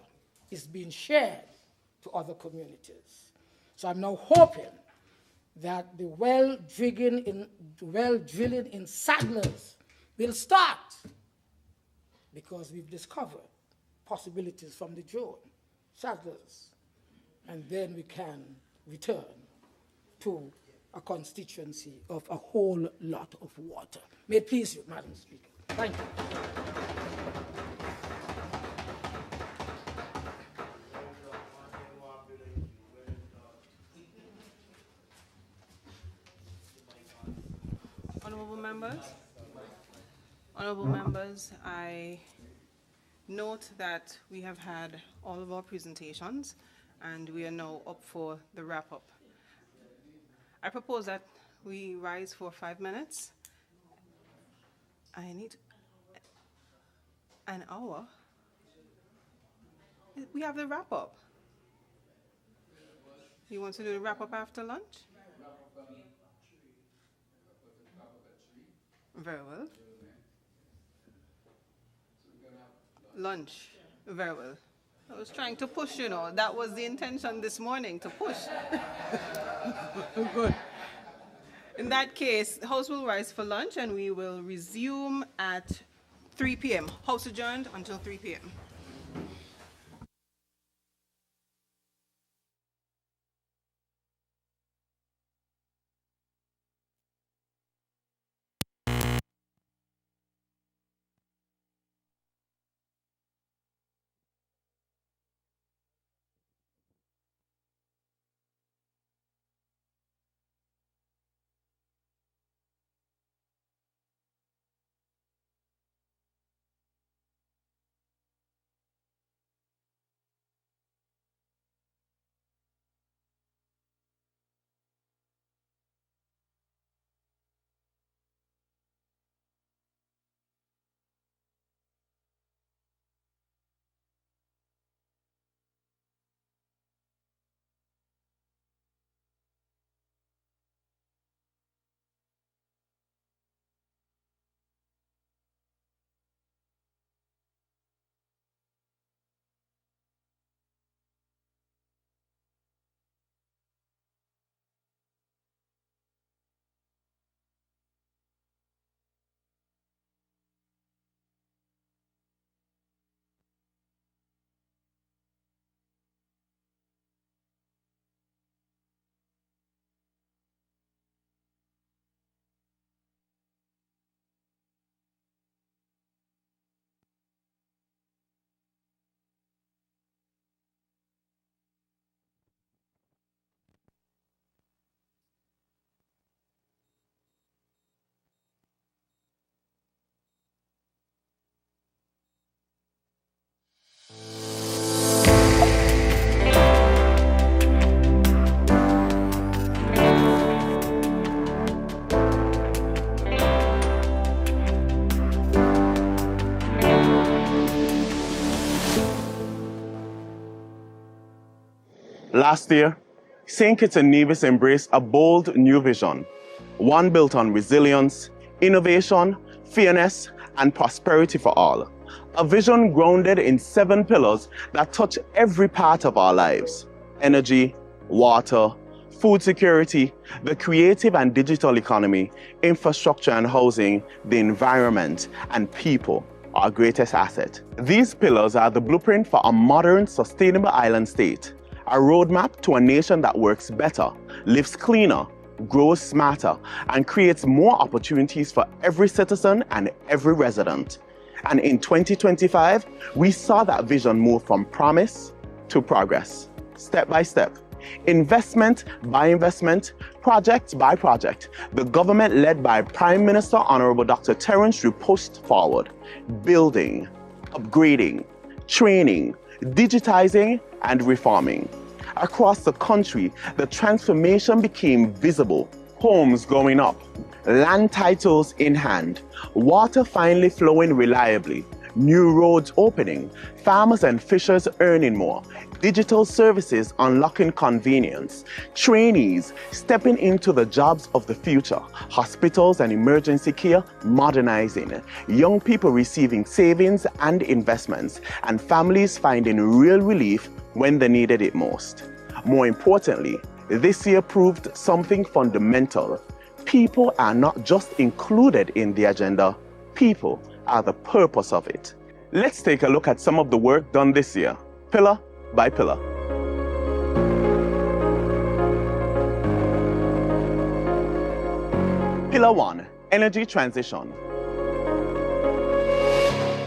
is being shared to other communities. So I'm now hoping that the well drilling in Sadlers will start, because we've discovered possibilities from the drone, Sadlers, and then we can return to a constituency of a whole lot of water. May it please you, Madam Speaker. Thank you. Honorable members, I note that we have had all of our presentations and we are now up for the wrap-up. I propose that we rise for 5 minutes. I need an hour. We have the wrap-up. You want to do the wrap-up after lunch? Very well. Lunch. Very well. I was trying to push, you know. That was the intention this morning, to push. Good. In that case, the House will rise for lunch and we will resume at 3 p.m. House adjourned until 3 p.m. Last year, St. Kitts and Nevis embraced a bold new vision, one built on resilience, innovation, fairness, and prosperity for all. A vision grounded in 7 pillars that touch every part of our lives: energy, water, food security, the creative and digital economy, infrastructure and housing, the environment, and people, our greatest asset. These pillars are the blueprint for a modern, sustainable island state, a roadmap to a nation that works better, lives cleaner, grows smarter, and creates more opportunities for every citizen and every resident. And in 2025, we saw that vision move from promise to progress, step by step. Investment by investment, project by project, the government led by Prime Minister Honorable Dr. Terence Ruo pushed forward, building, upgrading, training, digitizing, and reforming. Across the country, the transformation became visible. Homes going up, land titles in hand, water finally flowing reliably, new roads opening, farmers and fishers earning more, digital services unlocking convenience, trainees stepping into the jobs of the future, hospitals and emergency care modernizing, young people receiving savings and investments, and families finding real relief when they needed it most. More importantly, this year proved something fundamental. People are not just included in the agenda, people are the purpose of it. Let's take a look at some of the work done this year, pillar by pillar. Pillar 1, energy transition.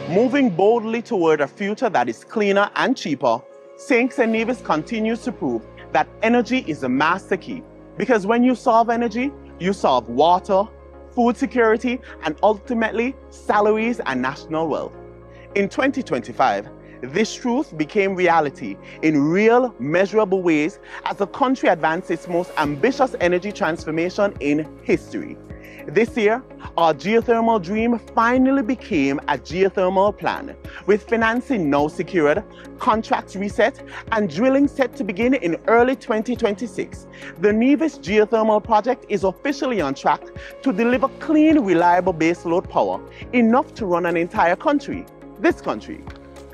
Moving boldly toward a future that is cleaner and cheaper, St. Kitts and Nevis continues to prove that energy is the master key. Because when you solve energy, you solve water, food security, and ultimately salaries and national wealth. In 2025, this truth became reality in real, measurable ways as the country advanced its most ambitious energy transformation in history. This year, our geothermal dream finally became a geothermal plan, with financing now secured, contracts reset, and drilling set to begin in early 2026. The Nevis Geothermal Project is officially on track to deliver clean, reliable baseload power, enough to run an entire country, this country.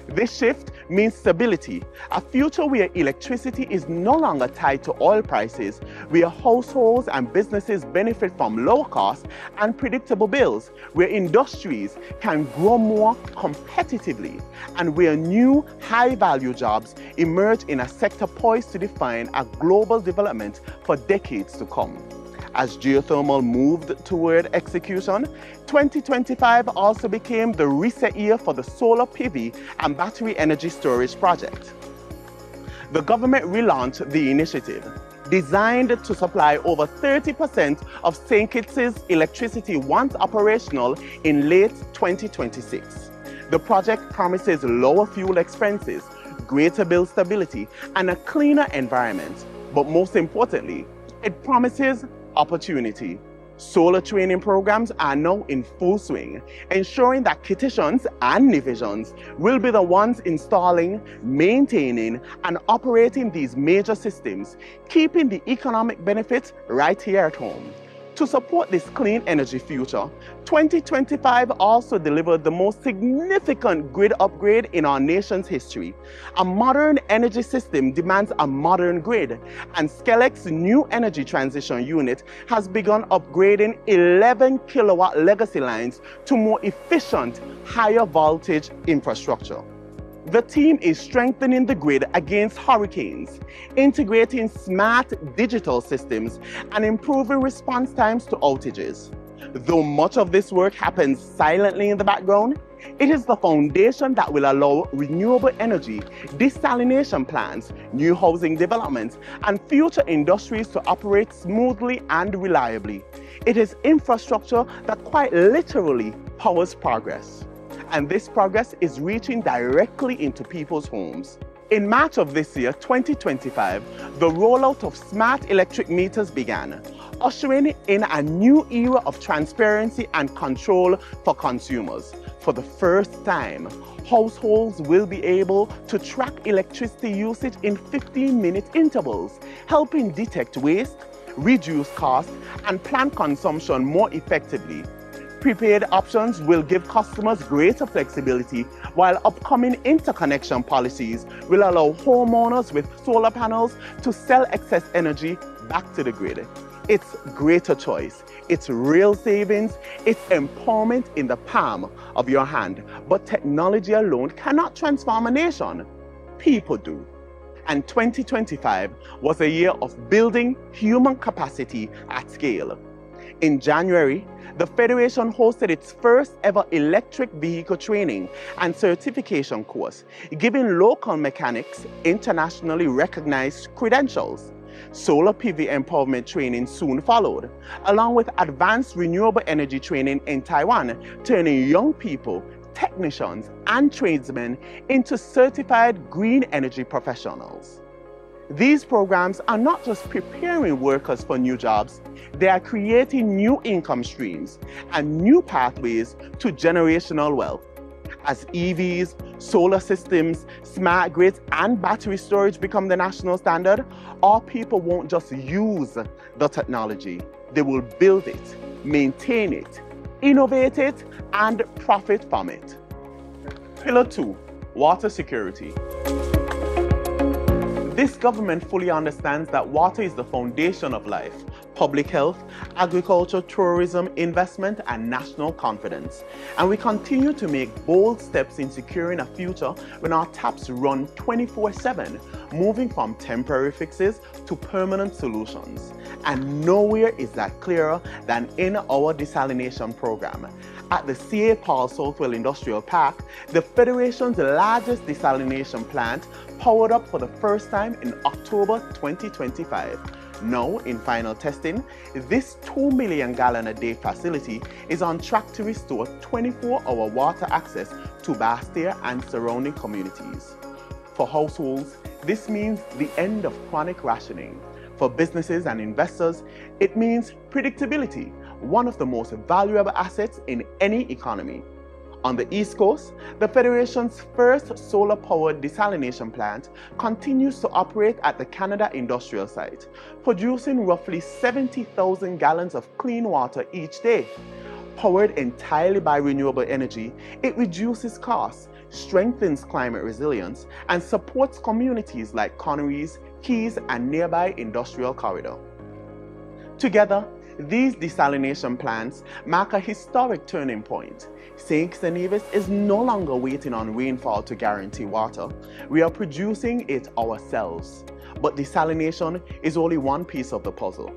This shift means stability, a future where electricity is no longer tied to oil prices, where households and businesses benefit from low cost and predictable bills, where industries can grow more competitively, and where new high-value jobs emerge in a sector poised to define a global development for decades to come. As geothermal moved toward execution, 2025 also became the reset year for the solar PV and battery energy storage project. The government relaunched the initiative, designed to supply over 30% of St. Kitts' electricity once operational in late 2026. The project promises lower fuel expenses, greater bill stability, and a cleaner environment. But most importantly, it promises opportunity. Solar training programs are now in full swing, ensuring that Kittitians and Nevisians will be the ones installing, maintaining, and operating these major systems, keeping the economic benefits right here at home. To support this clean energy future, 2025 also delivered the most significant grid upgrade in our nation's history. A modern energy system demands a modern grid, and Skelec's new energy transition unit has begun upgrading 11 kilowatt legacy lines to more efficient, higher voltage infrastructure. The team is strengthening the grid against hurricanes, integrating smart digital systems, and improving response times to outages. Though much of this work happens silently in the background, it is the foundation that will allow renewable energy, desalination plants, new housing developments, and future industries to operate smoothly and reliably. It is infrastructure that quite literally powers progress. And this progress is reaching directly into people's homes. In March of this year, 2025, the rollout of smart electric meters began. ushering in a new era of transparency and control for consumers. For the first time, households will be able to track electricity usage in 15-minute intervals, helping detect waste, reduce costs, and plan consumption more effectively. Prepaid options will give customers greater flexibility, while upcoming interconnection policies will allow homeowners with solar panels to sell excess energy back to the grid. It's greater choice, it's real savings, it's empowerment in the palm of your hand. But technology alone cannot transform a nation. People do. And 2025 was a year of building human capacity at scale. In January, the Federation hosted its first ever electric vehicle training and certification course, giving local mechanics internationally recognized credentials. Solar PV empowerment training soon followed, along with advanced renewable energy training in Taiwan, turning young people, technicians, and tradesmen into certified green energy professionals. These programs are not just preparing workers for new jobs, they are creating new income streams and new pathways to generational wealth. As EVs, solar systems, smart grids, and battery storage become the national standard, our people won't just use the technology, they will build it, maintain it, innovate it, and profit from it. Pillar 2, water security. This government fully understands that water is the foundation of life, public health, agriculture, tourism, investment, and national confidence. And we continue to make bold steps in securing a future when our taps run 24/7, moving from temporary fixes to permanent solutions. And nowhere is that clearer than in our desalination program. At the C.A. Paul Southwell Industrial Park, the Federation's largest desalination plant powered up for the first time in October 2025. Now, in final testing, this 2 million gallon a day facility is on track to restore 24-hour water access to Bastia and surrounding communities. For households, this means the end of chronic rationing. For businesses and investors, it means predictability, one of the most valuable assets in any economy. On the East Coast, the Federation's first solar-powered desalination plant continues to operate at the Canada Industrial Site, producing roughly 70,000 gallons of clean water each day. Powered entirely by renewable energy, it reduces costs, strengthens climate resilience, and supports communities like Connery's, Keys, and nearby industrial corridor. Together, these desalination plants mark a historic turning point. St. Kitts and Nevis is no longer waiting on rainfall to guarantee water. We are producing it ourselves. But desalination is only one piece of the puzzle.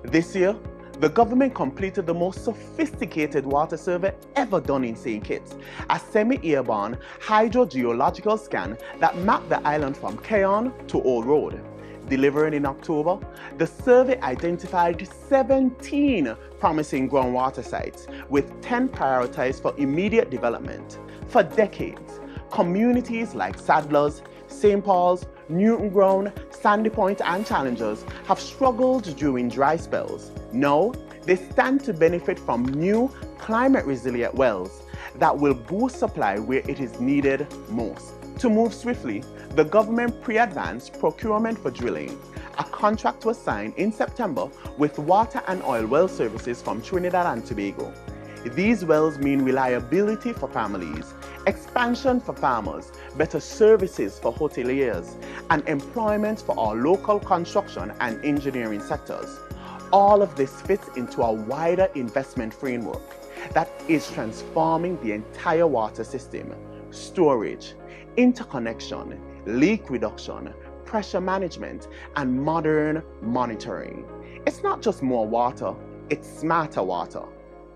This year, the government completed the most sophisticated water survey ever done in St. Kitts, a semi-airborne hydrogeological scan that mapped the island from Keon to Old Road. Delivered in October, the survey identified 17 promising groundwater sites, with 10 prioritized for immediate development. For decades, communities like Sadlers, St. Paul's, Newton Ground, Sandy Point, and Challengers have struggled during dry spells. Now, they stand to benefit from new climate-resilient wells that will boost supply where it is needed most. To move swiftly, the government pre-advanced procurement for drilling. A contract was signed in September with water and oil well services from Trinidad and Tobago. These wells mean reliability for families, expansion for farmers, better services for hoteliers, and employment for our local construction and engineering sectors. All of this fits into a wider investment framework that is transforming the entire water system: storage, interconnection, leak reduction, pressure management, and modern monitoring. It's not just more water, it's smarter water.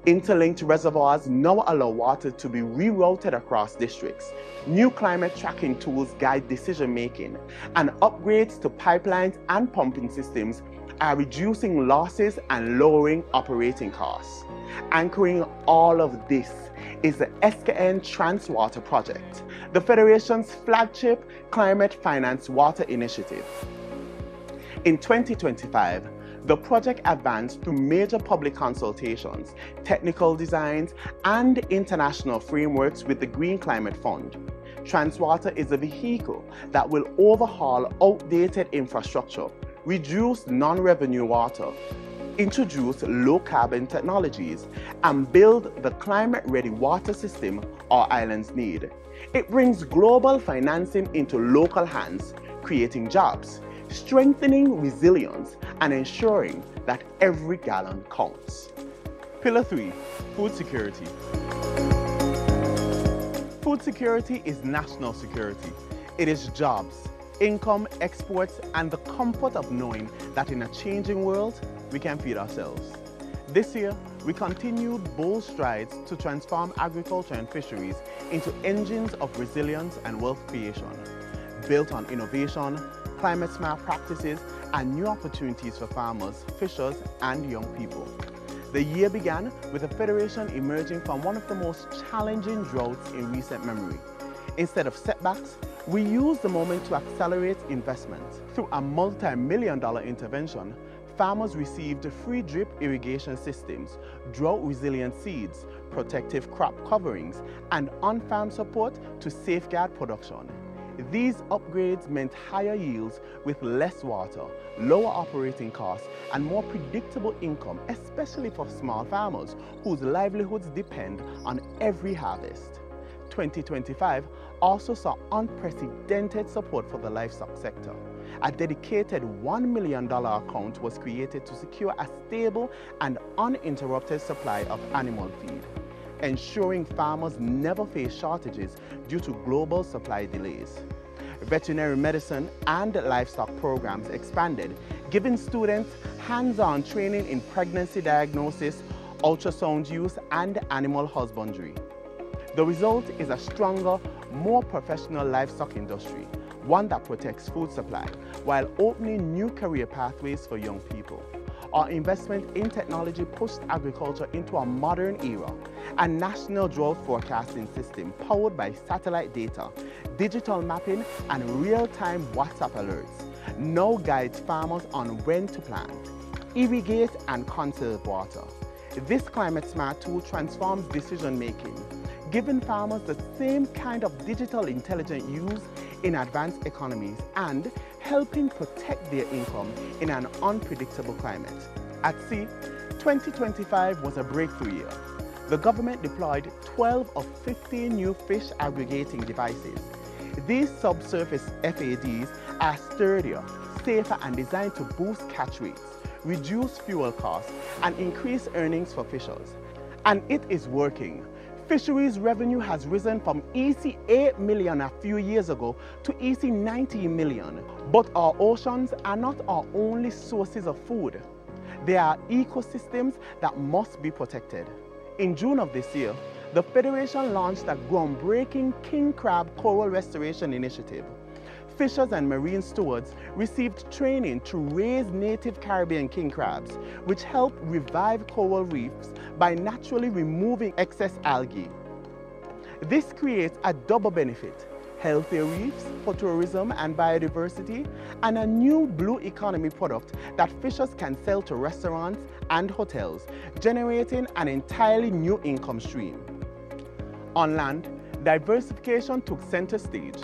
Interlinked reservoirs now allow water to be rerouted across districts. New climate tracking tools guide decision making, and upgrades to pipelines and pumping systems are reducing losses and lowering operating costs. Anchoring all of this is the SKN Transwater Project, the Federation's flagship climate finance water initiative. In 2025, The project advanced through major public consultations, technical designs, and international frameworks with the Green Climate Fund. Transwater is a vehicle that will overhaul outdated infrastructure, reduce non-revenue water, introduce low-carbon technologies, and build the climate-ready water system our islands need. It brings global financing into local hands, creating jobs, strengthening resilience, and ensuring that every gallon counts. Pillar 3, food security. Food security is national security. It is jobs, income, exports, and the comfort of knowing that in a changing world, we can feed ourselves. This year, we continued bold strides to transform agriculture and fisheries into engines of resilience and wealth creation, built on innovation, climate-smart practices, and new opportunities for farmers, fishers, and young people. The year began with the Federation emerging from one of the most challenging droughts in recent memory. Instead of setbacks, we used the moment to accelerate investment. Through a multi-million-dollar intervention, farmers received free drip irrigation systems, drought-resilient seeds, protective crop coverings, and on-farm support to safeguard production. These upgrades meant higher yields with less water, lower operating costs, and more predictable income, especially for small farmers whose livelihoods depend on every harvest. 2025 also saw unprecedented support for the livestock sector. A dedicated $1 million account was created to secure a stable and uninterrupted supply of animal feed, ensuring farmers never face shortages due to global supply delays. Veterinary medicine and livestock programs expanded, giving students hands-on training in pregnancy diagnosis, ultrasound use, and animal husbandry. The result is a stronger, more professional livestock industry, one that protects food supply while opening new career pathways for young people. Our investment in technology pushed agriculture into a modern era. A national drought forecasting system powered by satellite data, digital mapping, and real-time WhatsApp alerts now guides farmers on when to plant, irrigate, and conserve water. This climate-smart tool transforms decision-making, giving farmers the same kind of digital intelligence used in advanced economies and helping protect their income in an unpredictable climate. At sea, 2025 was a breakthrough year. The government deployed 12 of 15 new fish aggregating devices. These subsurface FADs are sturdier, safer, and designed to boost catch rates, reduce fuel costs, and increase earnings for fishers. And it is working. Fisheries revenue has risen from EC 8 million a few years ago to EC 90 million. But our oceans are not our only sources of food. They are ecosystems that must be protected. In June of this year, the Federation launched a groundbreaking king crab coral restoration initiative. Fishers and marine stewards received training to raise native Caribbean king crabs, which help revive coral reefs by naturally removing excess algae. This creates a double benefit: healthier reefs for tourism and biodiversity, and a new blue economy product that fishers can sell to restaurants and hotels, generating an entirely new income stream. On land, diversification took center stage.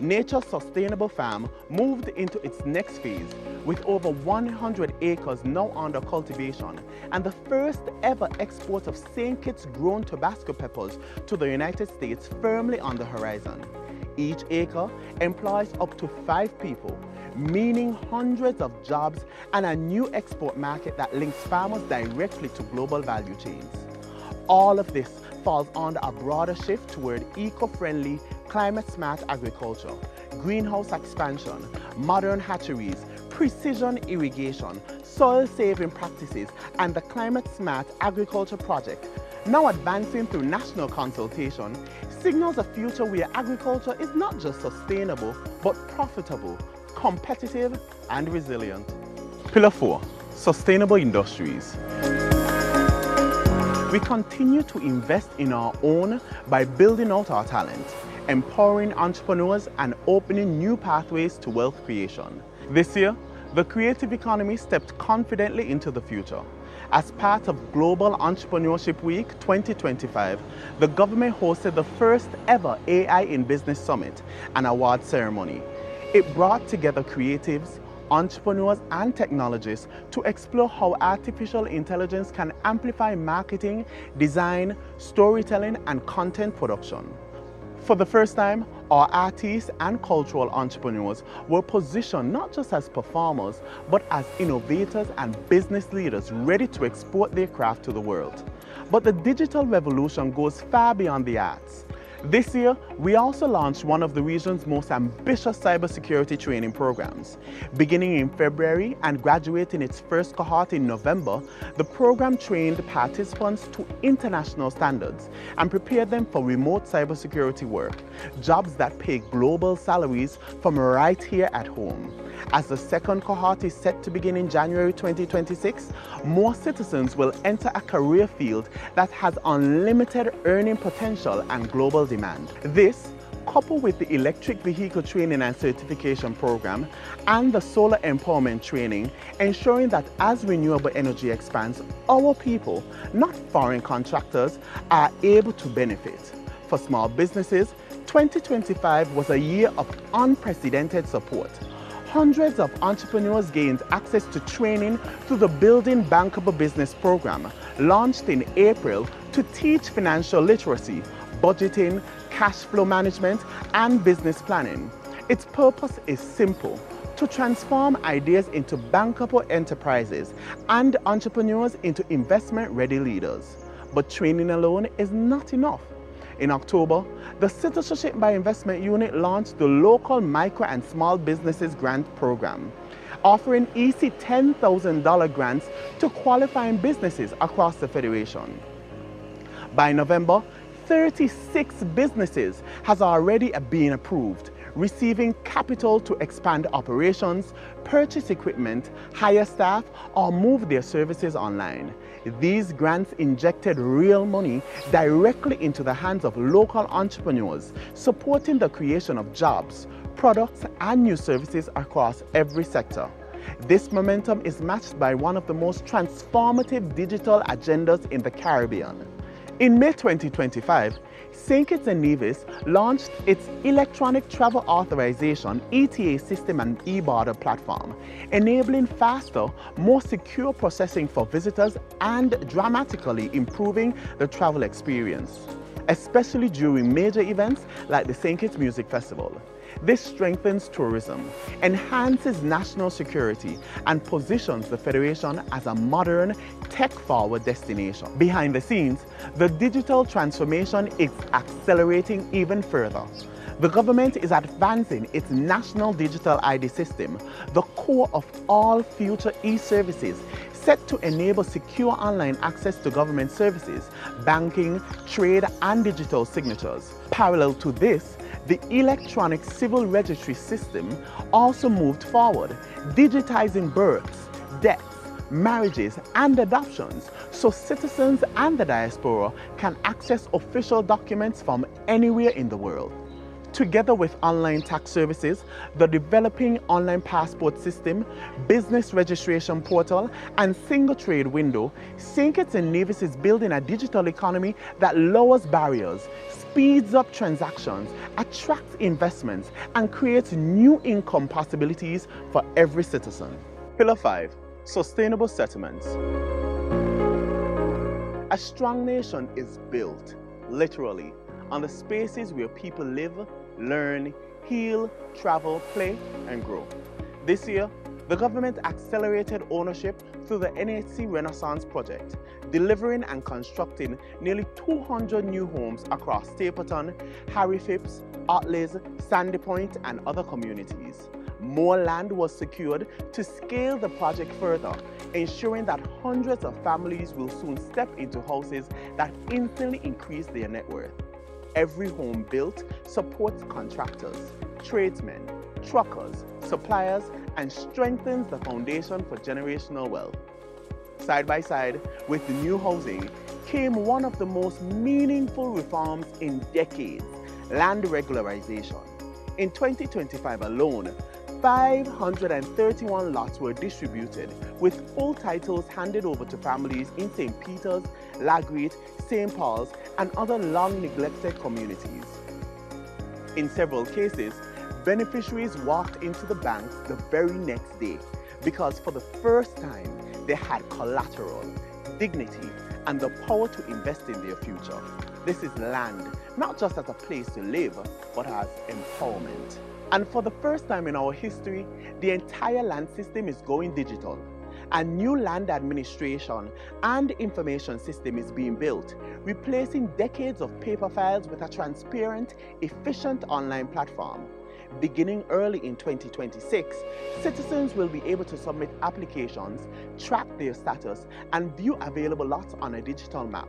Nature's Sustainable Farm moved into its next phase with over 100 acres now under cultivation and the first ever export of St. Kitts grown Tabasco peppers to the United States firmly on the horizon. Each acre employs up to 5 people, meaning hundreds of jobs and a new export market that links farmers directly to global value chains. All of this falls under a broader shift toward eco-friendly, climate-smart agriculture, greenhouse expansion, modern hatcheries, precision irrigation, soil-saving practices, and the Climate-Smart Agriculture Project, now advancing through national consultation, signals a future where agriculture is not just sustainable, but profitable, competitive, and resilient. Pillar 4, Sustainable Industries. We continue to invest in our own by building out our talent, empowering entrepreneurs, and opening new pathways to wealth creation. This year, the creative economy stepped confidently into the future. As part of Global Entrepreneurship Week 2025, the government hosted the first ever AI in Business Summit and award ceremony. It brought together creatives, entrepreneurs, and technologists to explore how artificial intelligence can amplify marketing, design, storytelling, and content production. For the first time, our artists and cultural entrepreneurs were positioned not just as performers, but as innovators and business leaders ready to export their craft to the world. But the digital revolution goes far beyond the arts. This year, we also launched one of the region's most ambitious cybersecurity training programs. Beginning in February and graduating its first cohort in November, the program trained participants to international standards and prepared them for remote cybersecurity work, jobs that pay global salaries from right here at home. As the second cohort is set to begin in January 2026, more citizens will enter a career field that has unlimited earning potential and global demand. This, coupled with the electric vehicle training and certification program and the solar empowerment training, ensuring that as renewable energy expands, our people, not foreign contractors, are able to benefit. For small businesses, 2025 was a year of unprecedented support. Hundreds of entrepreneurs gained access to training through the Building Bankable Business program, launched in April to teach financial literacy, budgeting, cash flow management, and business planning. Its purpose is simple: to transform ideas into bankable enterprises and entrepreneurs into investment-ready leaders. But training alone is not enough. In October, the Citizenship by Investment Unit launched the local micro and small businesses grant program, offering easy $10,000 grants to qualifying businesses across the Federation. By November, 36 businesses has already been approved, receiving capital to expand operations, purchase equipment, hire staff, or move their services online. These grants injected real money directly into the hands of local entrepreneurs, supporting the creation of jobs, products, and new services across every sector. This momentum is matched by one of the most transformative digital agendas in the Caribbean. In May 2025, St. Kitts and Nevis launched its Electronic Travel Authorization ETA system and e-border platform, enabling faster, more secure processing for visitors and dramatically improving the travel experience, especially during major events like the St. Kitts Music Festival. This strengthens tourism, enhances national security, and positions the Federation as a modern, tech-forward destination. Behind the scenes, the digital transformation is accelerating even further. The government is advancing its national digital ID system, the core of all future e-services, set to enable secure online access to government services, banking, trade, and digital signatures. Parallel to this, the electronic civil registry system also moved forward, digitizing births, deaths, marriages, and adoptions so citizens and the diaspora can access official documents from anywhere in the world. Together with online tax services, the developing online passport system, business registration portal, and single trade window, St. Kitts and Nevis is building a digital economy that lowers barriers, speeds up transactions, attracts investments, and creates new income possibilities for every citizen. Pillar 5. Sustainable settlements. A strong nation is built, literally, on the spaces where people live, learn, heal, travel, play, and grow. This year, the government accelerated ownership through the NHC Renaissance Project, delivering and constructing nearly 200 new homes across Stapleton, Harry Phipps, Otleys, Sandy Point, and other communities. More land was secured to scale the project further, ensuring that hundreds of families will soon step into houses that instantly increase their net worth. Every home built supports contractors, tradesmen, truckers, suppliers, and strengthens the foundation for generational wealth. Side by side with the new housing came one of the most meaningful reforms in decades: land regularization. In 2025 alone, 531 lots were distributed, with full titles handed over to families in St. Peter's, Lagreet, St. Paul's, and other long-neglected communities. In several cases, beneficiaries walked into the banks the very next day because for the first time they had collateral, dignity, and the power to invest in their future. This is land, not just as a place to live, but as empowerment. And for the first time in our history, the entire land system is going digital. A new land administration and information system is being built, replacing decades of paper files with a transparent, efficient online platform. Beginning early in 2026, citizens will be able to submit applications, track their status, and view available lots on a digital map.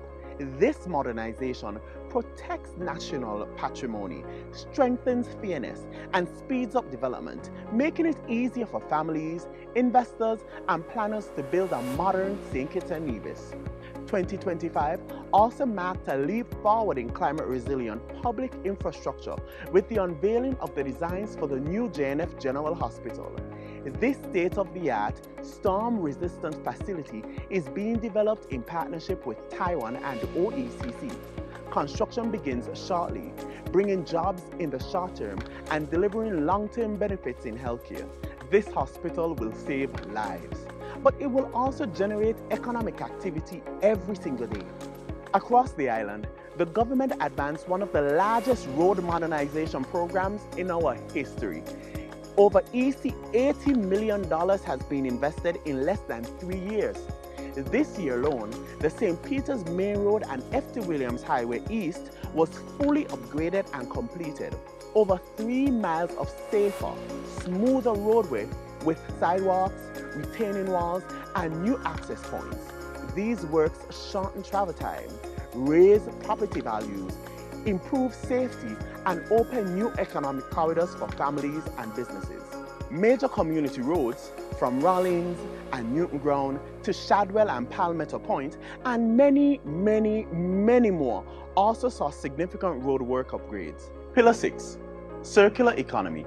This modernization protects national patrimony, strengthens fairness, and speeds up development, making it easier for families, investors, and planners to build a modern St. Kitts and Nevis. 2025 also marked a leap forward in climate-resilient public infrastructure with the unveiling of the designs for the new JNF General Hospital. This state-of-the-art, storm-resistant facility is being developed in partnership with Taiwan and OECC. Construction begins shortly, bringing jobs in the short term and delivering long-term benefits in healthcare. This hospital will save lives, but it will also generate economic activity every single day. Across the island, the government advanced one of the largest road modernization programs in our history. Over $80 million has been invested in less than 3 years. This year alone, the St. Peter's Main Road and F.T. Williams Highway East was fully upgraded and completed. Over 3 miles of safer, smoother roadway with sidewalks, retaining walls, and new access points. These works shorten travel time, raise property values, improve safety, and open new economic corridors for families and businesses. Major community roads from Rawlins and Newton Ground to Shadwell and Palmetto Point, and many more also saw significant road work upgrades. Pillar 6, circular economy.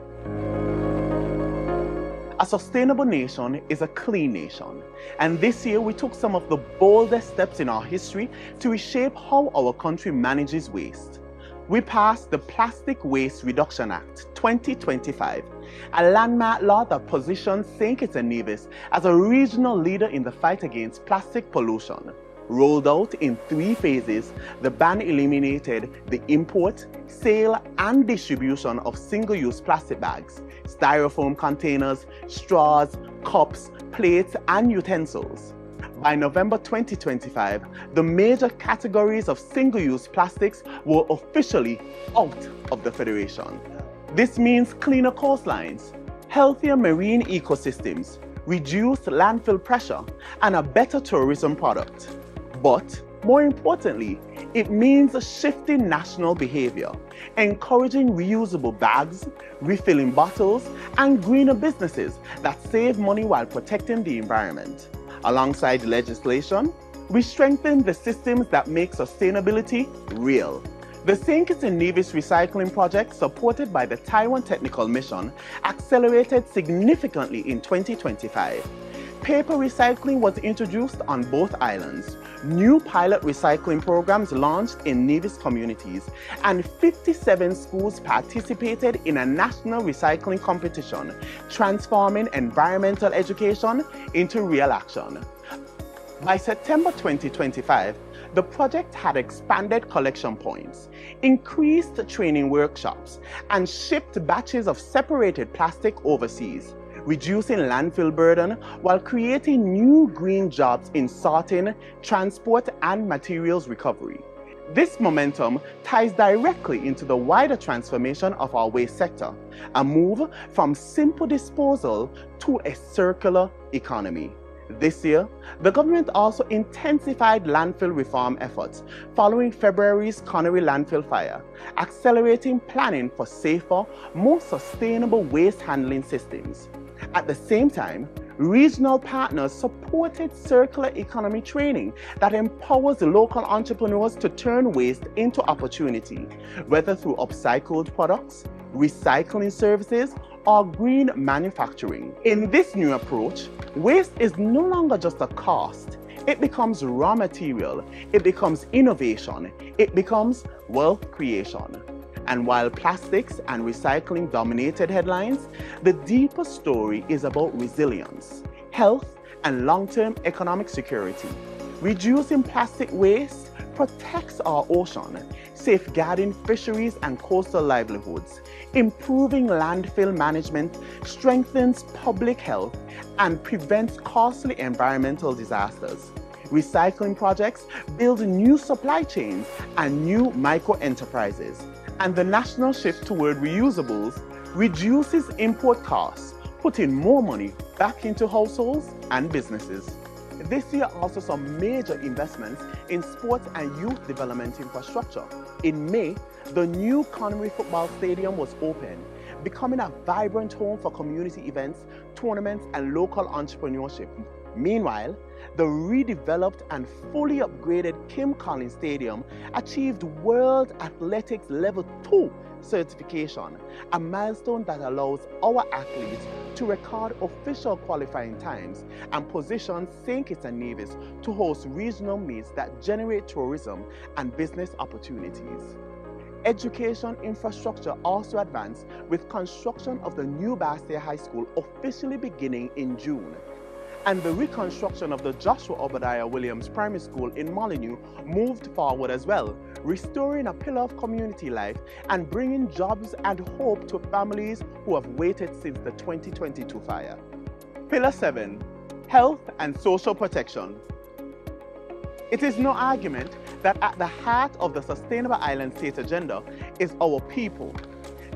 A sustainable nation is a clean nation, and this year we took some of the boldest steps in our history to reshape how our country manages waste. We passed the Plastic Waste Reduction Act 2025, a landmark law that positions St. Kitts and Nevis as a regional leader in the fight against plastic pollution. Rolled out in 3 phases, the ban eliminated the import, sale, and distribution of single-use plastic bags, styrofoam containers, straws, cups, plates, and utensils. By November 2025, the major categories of single-use plastics were officially out of the Federation. This means cleaner coastlines, healthier marine ecosystems, reduced landfill pressure, and a better tourism product. But more importantly, it means shifting national behavior, encouraging reusable bags, refilling bottles, and greener businesses that save money while protecting the environment. Alongside legislation, we strengthen the systems that make sustainability real. The St. Kitts and Nevis Recycling Project, supported by the Taiwan Technical Mission, accelerated significantly in 2025. Paper recycling was introduced on both islands. New pilot recycling programs launched in Nevis communities, and 57 schools participated in a national recycling competition, transforming environmental education into real action. By September 2025, the project had expanded collection points, increased training workshops, and shipped batches of separated plastic overseas, reducing landfill burden while creating new green jobs in sorting, transport, and materials recovery. This momentum ties directly into the wider transformation of our waste sector, a move from simple disposal to a circular economy. This year, the government also intensified landfill reform efforts following February's Connery landfill fire, accelerating planning for safer, more sustainable waste handling systems. At the same time, regional partners supported circular economy training that empowers local entrepreneurs to turn waste into opportunity, whether through upcycled products, recycling services, or green manufacturing. In this new approach, waste is no longer just a cost. It becomes raw material, it becomes innovation, it becomes wealth creation. And while plastics and recycling dominated headlines, the deeper story is about resilience, health, and long-term economic security. Reducing plastic waste protects our ocean, safeguarding fisheries and coastal livelihoods, improving landfill management, strengthens public health, and prevents costly environmental disasters. Recycling projects build new supply chains and new micro-enterprises. And the national shift toward reusables reduces import costs, putting more money back into households and businesses. This year also saw major investments in sports and youth development infrastructure. In May, the new Connery Football Stadium was opened, becoming a vibrant home for community events, tournaments, and local entrepreneurship. Meanwhile, the redeveloped and fully upgraded Kim Collins Stadium achieved World Athletics Level 2 certification, a milestone that allows our athletes to record official qualifying times and positions St. Kitts and Nevis to host regional meets that generate tourism and business opportunities. Education infrastructure also advanced with construction of the new Bastia High School officially beginning in June. And the reconstruction of the Joshua Obadiah Williams Primary School in Molyneux moved forward as well, restoring a pillar of community life and bringing jobs and hope to families who have waited since the 2022 fire. Pillar 7, Health and Social Protection. It is no argument that at the heart of the Sustainable Island State agenda is our people.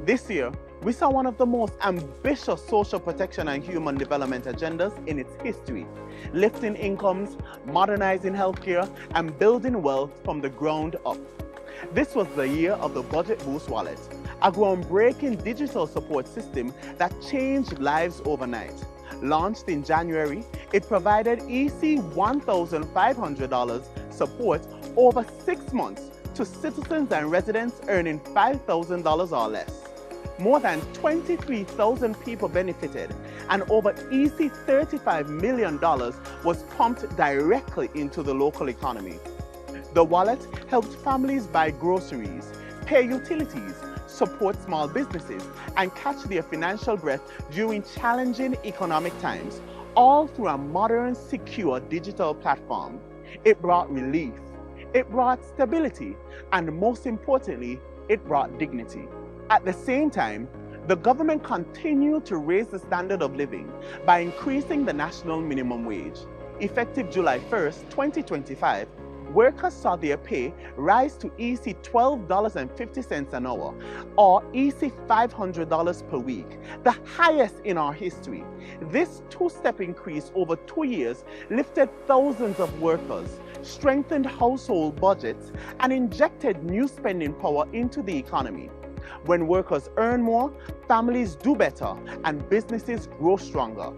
This year, we saw one of the most ambitious social protection and human development agendas in its history, lifting incomes, modernizing healthcare, and building wealth from the ground up. This was the year of the Budget Boost Wallet, a groundbreaking digital support system that changed lives overnight. Launched in January, it provided EC $1,500 support over 6 months to citizens and residents earning $5,000 or less. More than 23,000 people benefited, and over EC $35 million was pumped directly into the local economy. The wallet helped families buy groceries, pay utilities, support small businesses, and catch their financial breath during challenging economic times, all through a modern, secure digital platform. It brought relief, it brought stability, and most importantly, it brought dignity. At the same time, the government continued to raise the standard of living by increasing the national minimum wage. Effective July 1st, 2025, workers saw their pay rise to EC $12.50 an hour, or EC $500 per week, the highest in our history. This two-step increase over 2 years lifted thousands of workers, strengthened household budgets, and injected new spending power into the economy. When workers earn more, families do better, and businesses grow stronger.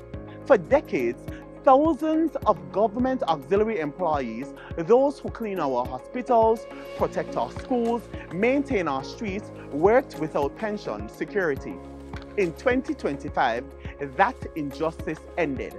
For decades, thousands of government auxiliary employees, those who clean our hospitals, protect our schools, maintain our streets, worked without pension security. In 2025, that injustice ended.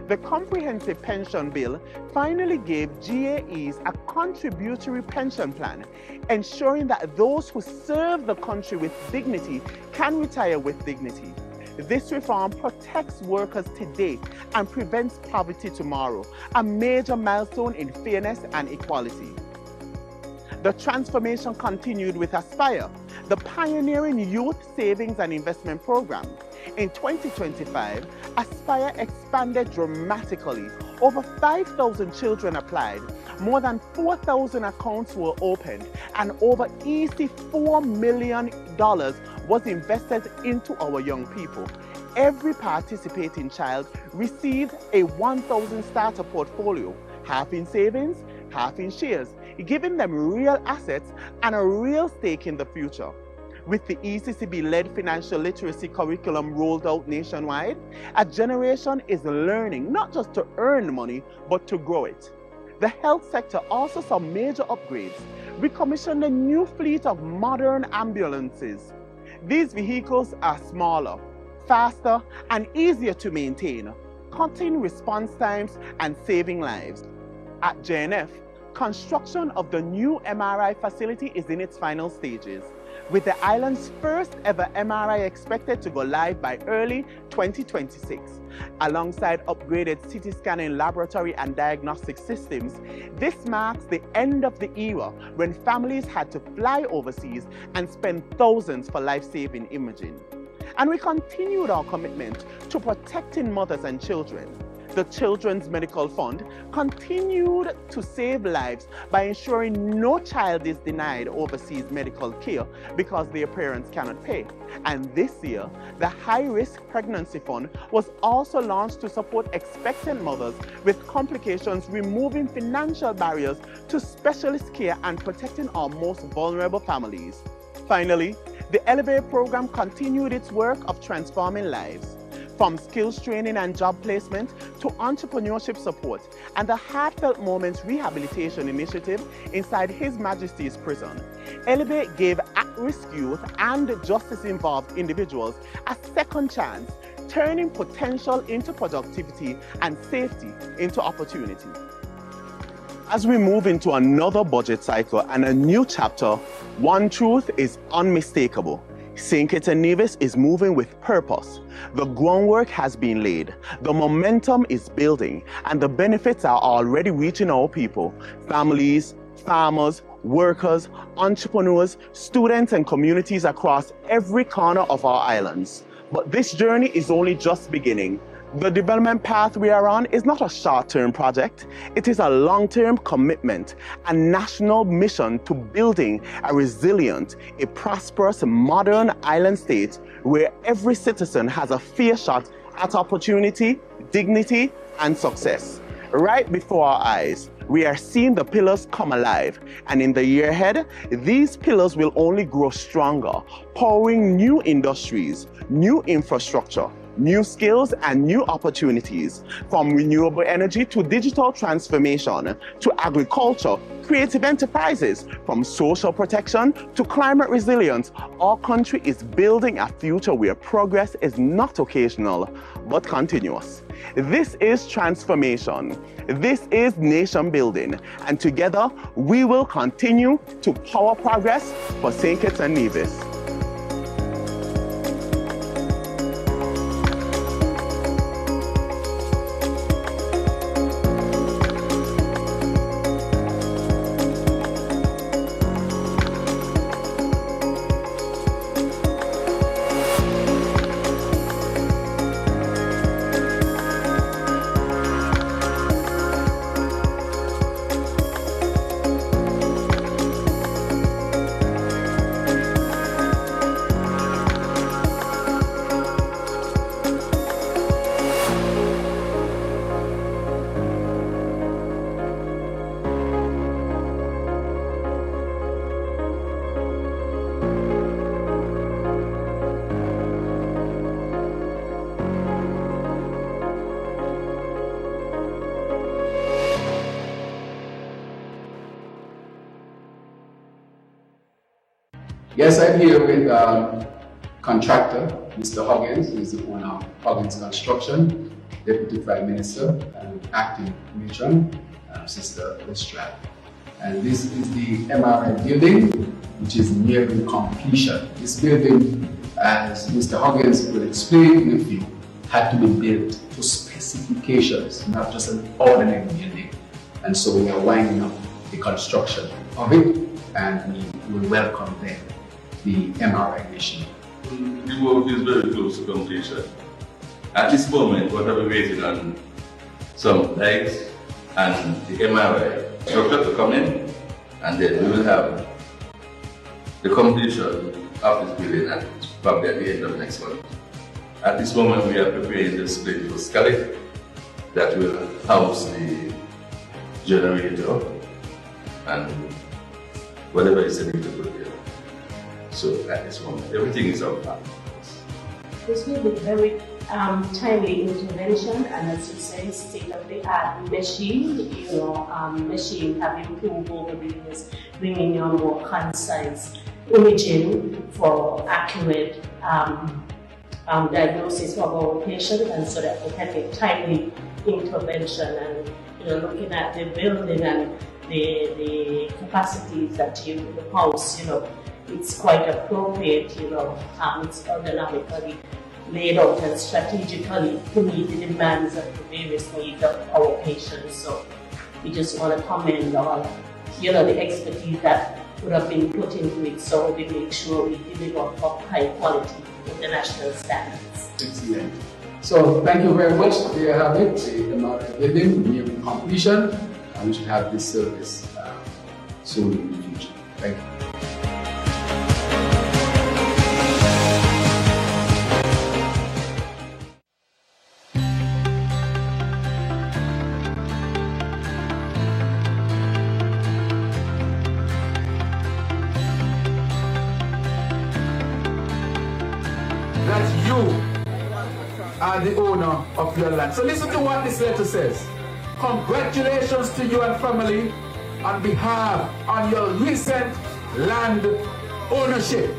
The Comprehensive Pension Bill finally gave GAEs a contributory pension plan, ensuring that those who serve the country with dignity can retire with dignity. This reform protects workers today and prevents poverty tomorrow, a major milestone in fairness and equality. The transformation continued with Aspire, the pioneering youth savings and investment program. In 2025, Aspire expanded dramatically. Over 5,000 children applied, more than 4,000 accounts were opened, and over EC $4 million was invested into our young people. Every participating child received a 1,000 starter portfolio, half in savings, half in shares, giving them real assets and a real stake in the future. With the ECCB-led financial literacy curriculum rolled out nationwide, a generation is learning not just to earn money, but to grow it. The health sector also saw major upgrades. We commissioned a new fleet of modern ambulances. These vehicles are smaller, faster, and easier to maintain, cutting response times and saving lives. At JNF, construction of the new MRI facility is in its final stages, with the island's first ever MRI expected to go live by early 2026. Alongside upgraded CT scanning laboratory and diagnostic systems, this marks the end of the era when families had to fly overseas and spend thousands for life-saving imaging. And we continued our commitment to protecting mothers and children. The Children's Medical Fund continued to save lives by ensuring no child is denied overseas medical care because their parents cannot pay. And this year, the High Risk Pregnancy Fund was also launched to support expectant mothers with complications, removing financial barriers to specialist care and protecting our most vulnerable families. Finally, the Elevate program continued its work of transforming lives. From skills training and job placement to entrepreneurship support and the Heartfelt Moments Rehabilitation Initiative inside His Majesty's Prison, Elevate gave at-risk youth and justice-involved individuals a second chance, turning potential into productivity and safety into opportunity. As we move into another budget cycle and a new chapter, one truth is unmistakable. St. Kitts and Nevis is moving with purpose. The groundwork has been laid, the momentum is building, and the benefits are already reaching our people, families, farmers, workers, entrepreneurs, students, and communities across every corner of our islands. But this journey is only just beginning. The development path we are on is not a short-term project. It is a long-term commitment, a national mission to building a resilient, a prosperous, modern island state where every citizen has a fair shot at opportunity, dignity, and success. Right before our eyes, we are seeing the pillars come alive, and in the year ahead, these pillars will only grow stronger, powering new industries, new infrastructure, new skills and new opportunities, from renewable energy to digital transformation, to agriculture, creative enterprises, from social protection to climate resilience. Our country is building a future where progress is not occasional, but continuous. This is transformation. This is nation building. And together, we will continue to power progress for St. Kitts and Nevis. Yes, I'm here with contractor, Mr. Huggins, who is the owner of Huggins Construction, Deputy Prime Minister, and acting matron, Sister Lestrade. And this is the MRI building, which is nearing completion. This building, as Mr. Huggins will explain in a few, had to be built to specifications, not just an ordinary building. And so we are winding up the construction of it, and we will welcome them, the MRI machine. The work is very close to completion. At this moment, what are we waiting on? Some legs and the MRI structure to come in, and then we will have the completion of this building at probably at the end of next month. At this moment, we are preparing the split for Scully that will house the generator and whatever is needed to put there. So at this moment, everything is on plan. This will be very timely intervention, and as you say, state-of-the-art machine. Machine have improved over the years, bringing on more concise imaging for accurate diagnosis of our patients, and so that we can get timely intervention. And looking at the building and the capacities that you in the house, it's quite appropriate. It's ergonomically laid out and strategically to meet the demands of the various needs of our patients. So we just want to commend on, the expertise that would have been put into it, so we make sure we deliver of high quality international standards. Excellent. So thank you very much. There you have it. The MRI building nearing completion, and we should have this service soon in the future. Thank you. That you are the owner of your land. So listen to what this letter says. Congratulations to you and family on behalf on your recent land ownership.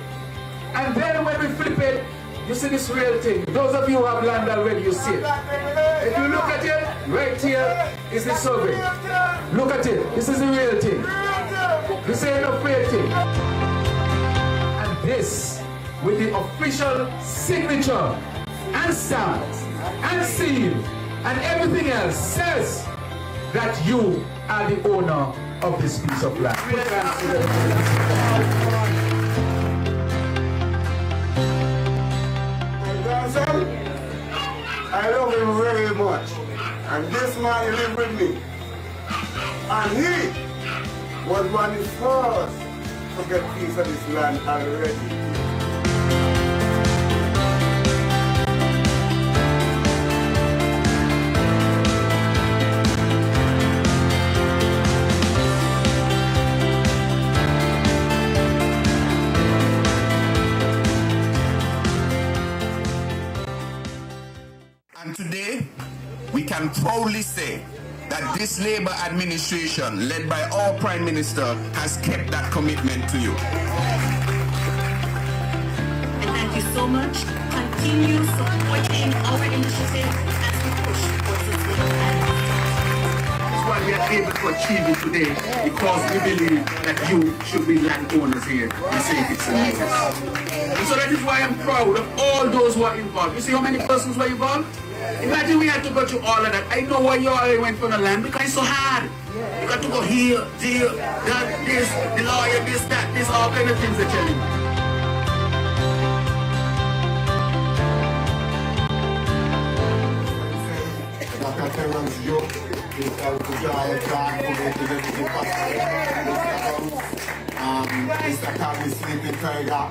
And then when we flip it, you see this real thing. Those of you who have land already, you see it. If you look at it, right here is the survey. Look at it. This is the real thing. This ain't no fake thing. And this, with the official signature and stamp and seal and everything else, says that you are the owner of this piece of land. I love him very much, and this man lived with me, and he was one of the first to get a piece of this land already. And today, we can proudly say that this Labour administration, led by our Prime Minister, has kept that commitment to you. And thank you so much. Continue supporting our initiative as we push towards sustainable. That's why we are able to achieve it today, because we believe that you should be landowners here in St. Kitts and Nevis. And so that is why I'm proud of all those who are involved. You see how many persons were involved? Imagine we had to go through all of that. I know why you already went for the land, because it's so hard. You got to go here, there, that, this, the lawyer, this, that, this, all kind of things they're telling you. Mr. Carly Sleeping Tiger,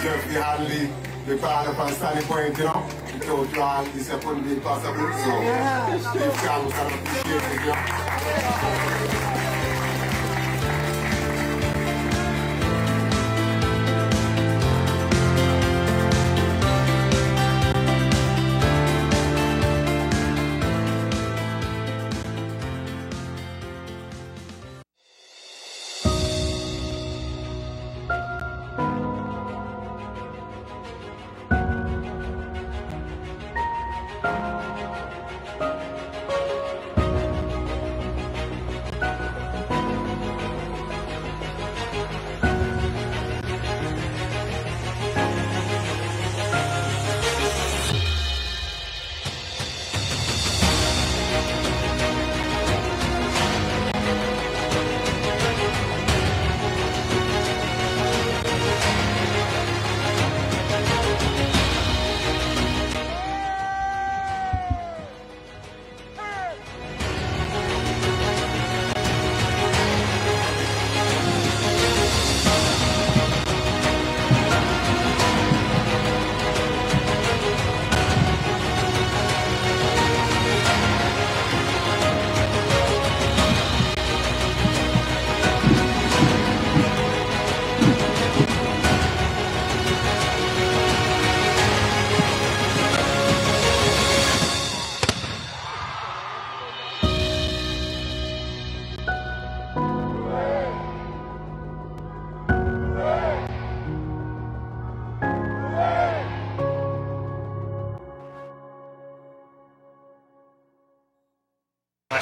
Jeffrey Hadley, the father from Stanley Point, he told you all this couldn't be possible, so if Carlos can appreciate it,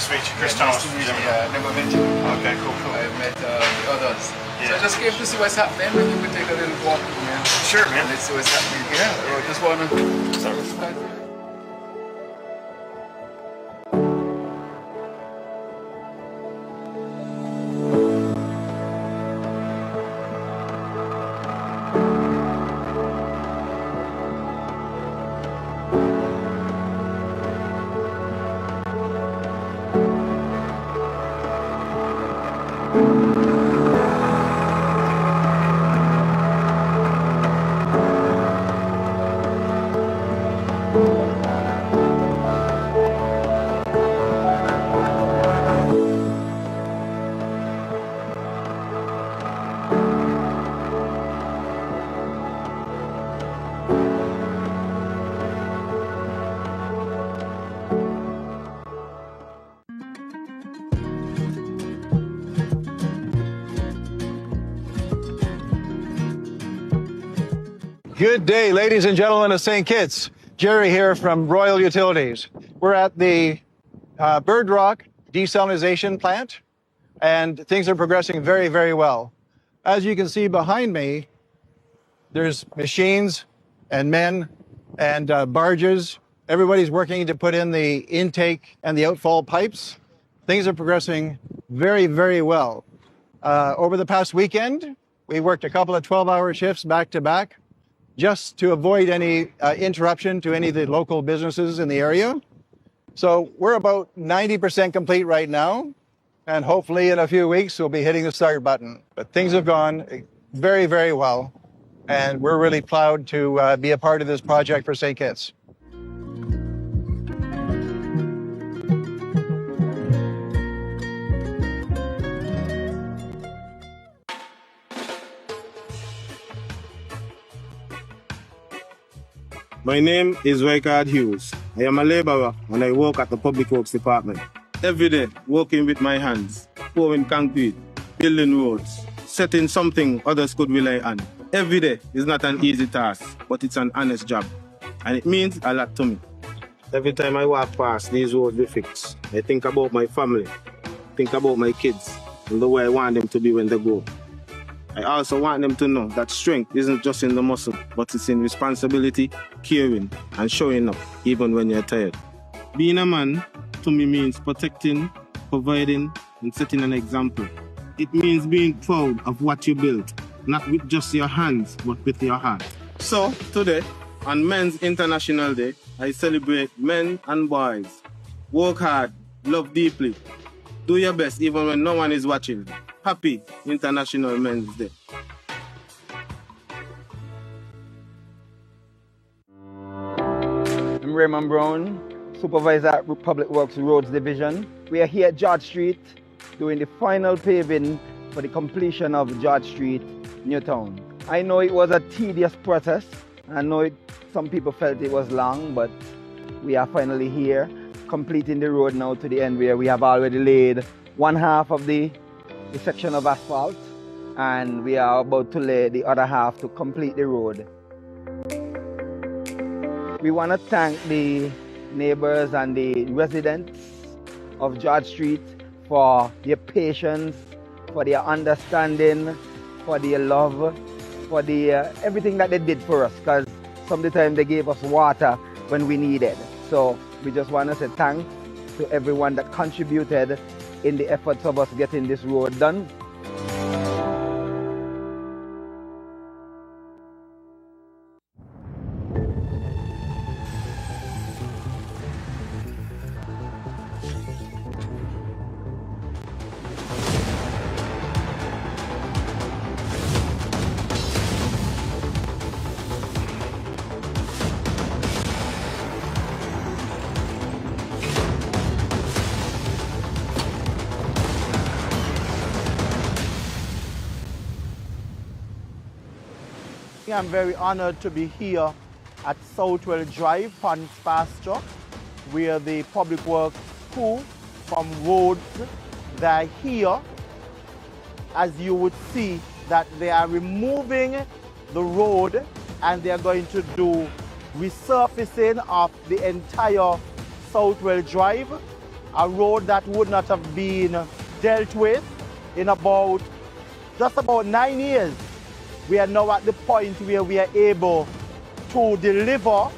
Nice to meet you, Chris Thomas. Nice to meet you. Never met you. Okay, cool. I've met the others. Yeah. So I just came to see what's happening. Maybe we take a little walk, man. Sure, man. Let's see what's happening. Yeah, I just want to start. Good day, ladies and gentlemen of St. Kitts. Jerry here from Royal Utilities. We're at the Bird Rock desalination plant, and things are progressing very, very well. As you can see behind me, there's machines and men and barges. Everybody's working to put in the intake and the outfall pipes. Things are progressing very, very well. Over the past weekend, we worked a couple of 12-hour shifts back to back, just to avoid any interruption to any of the local businesses in the area. So we're about 90% complete right now, and hopefully in a few weeks we'll be hitting the start button. But things have gone very, very well, and we're really proud to be a part of this project for St. Kitts. My name is Wykard Hughes. I am a labourer and I work at the Public Works Department. Every day, working with my hands, pouring concrete, building roads, setting something others could rely on. Every day is not an easy task, but it's an honest job. And it means a lot to me. Every time I walk past these roads we fix, I think about my family, think about my kids, and the way I want them to be when they grow. I also want them to know that strength isn't just in the muscle, but it's in responsibility, caring, and showing up even when you're tired. Being a man, to me, means protecting, providing, and setting an example. It means being proud of what you built, not with just your hands, but with your heart. So, today, on Men's International Day, I celebrate men and boys. Work hard, love deeply, do your best even when no one is watching. Happy International Men's Day. I'm Raymond Brown, Supervisor at Public Works Roads Division. We are here at George Street doing the final paving for the completion of George Street, Newtown. I know it was a tedious process. I know some people felt it was long, but we are finally here, completing the road now to the end where we have already laid one half of the section of asphalt, and we are about to lay the other half to complete the road. We want to thank the neighbors and the residents of George Street for their patience, for their understanding, for their love, for everything that they did for us, because some of the time they gave us water when we needed. So we just want to say thanks to everyone that contributed in the efforts of us getting this road done. I'm very honored to be here at Southwell Drive, Ponds Pasture, where the Public Works crew from roads, they're here. As you would see that they are removing the road and they're going to do resurfacing of the entire Southwell Drive. a road that would not have been dealt with in just about 9 years. We are now at the point where we are able to deliver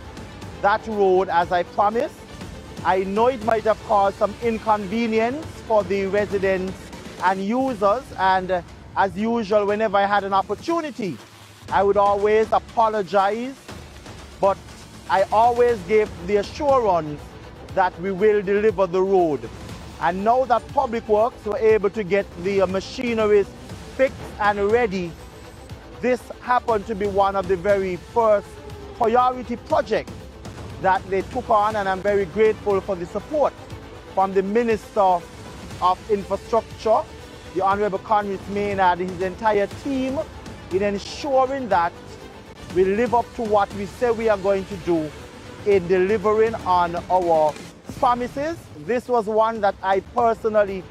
that road as I promised. I know it might have caused some inconvenience for the residents and users, and as usual, whenever I had an opportunity, I would always apologize, but I always gave the assurance that we will deliver the road. And now that Public Works were able to get the machineries fixed and ready, this happened to be one of the very first priority projects that they took on, and I'm very grateful for the support from the Minister of Infrastructure, the Honorable Conris Maynard, and his entire team in ensuring that we live up to what we say we are going to do in delivering on our promises. This was one that I personally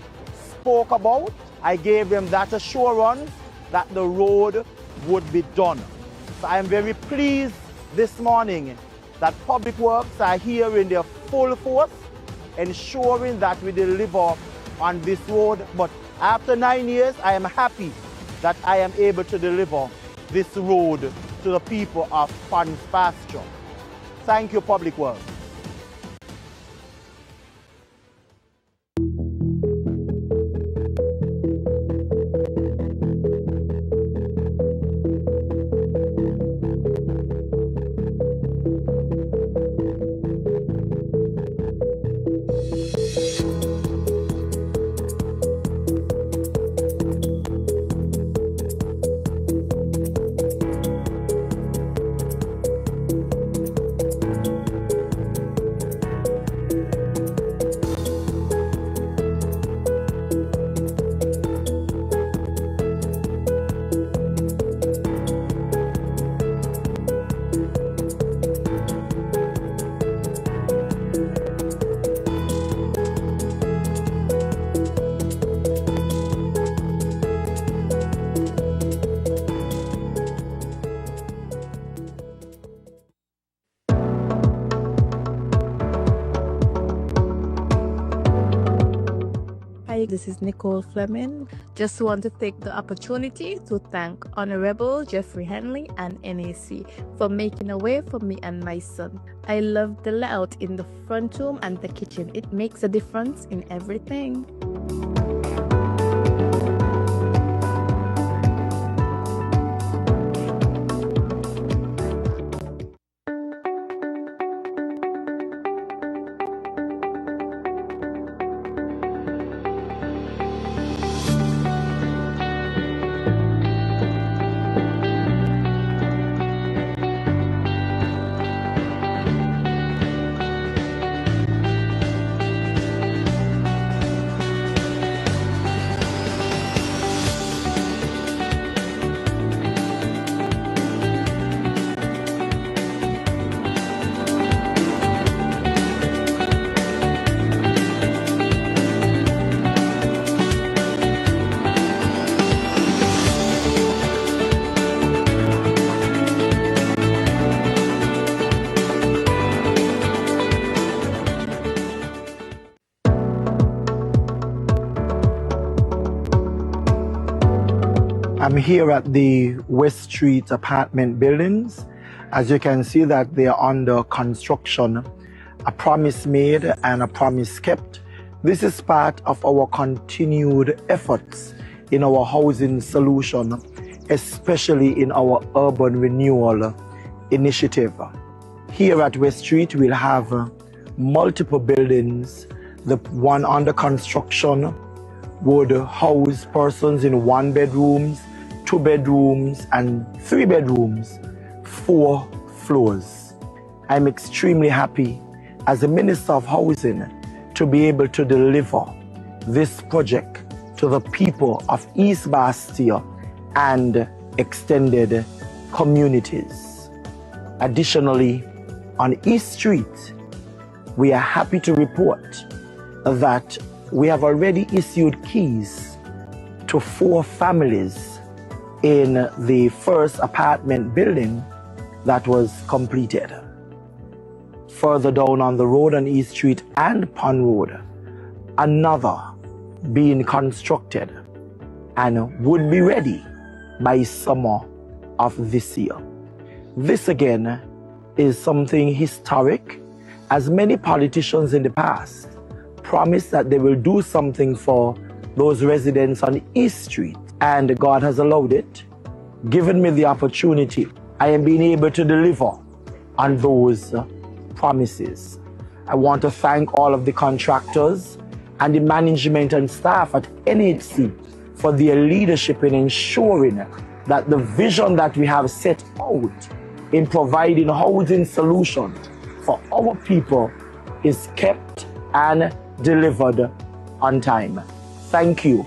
spoke about. I gave them that assurance that the road would be done. So I am very pleased this morning that Public Works are here in their full force, ensuring that we deliver on this road. But after 9 years, I am happy that I am able to deliver this road to the people of Pons Pasture. Thank you, Public Works. Hi, this is Nicole Fleming. Just want to take the opportunity to thank Honorable Jeffrey Henley and NAC for making a way for me and my son. I love the layout in the front room and the kitchen. It makes a difference in everything. I'm here at the West Street apartment buildings. As you can see that they are under construction. A promise made and a promise kept. This is part of our continued efforts in our housing solution, especially in our urban renewal initiative. Here at West Street, we'll have multiple buildings. The one under construction would house persons in 1 bedrooms, 2 bedrooms, and 3 bedrooms, 4 floors. I'm extremely happy as a Minister of Housing to be able to deliver this project to the people of East Bastia and extended communities. Additionally, on East Street, we are happy to report that we have already issued keys to 4 families in the first apartment building that was completed. Further down on the road on East Street and Pond Road, another being constructed and would be ready by summer of this year. This again is something historic, as many politicians in the past promised that they will do something for those residents on East Street, and God has allowed it, given me the opportunity. I am being able to deliver on those promises. I want to thank all of the contractors and the management and staff at NHC for their leadership in ensuring that the vision that we have set out in providing housing solutions for our people is kept and delivered on time. Thank you.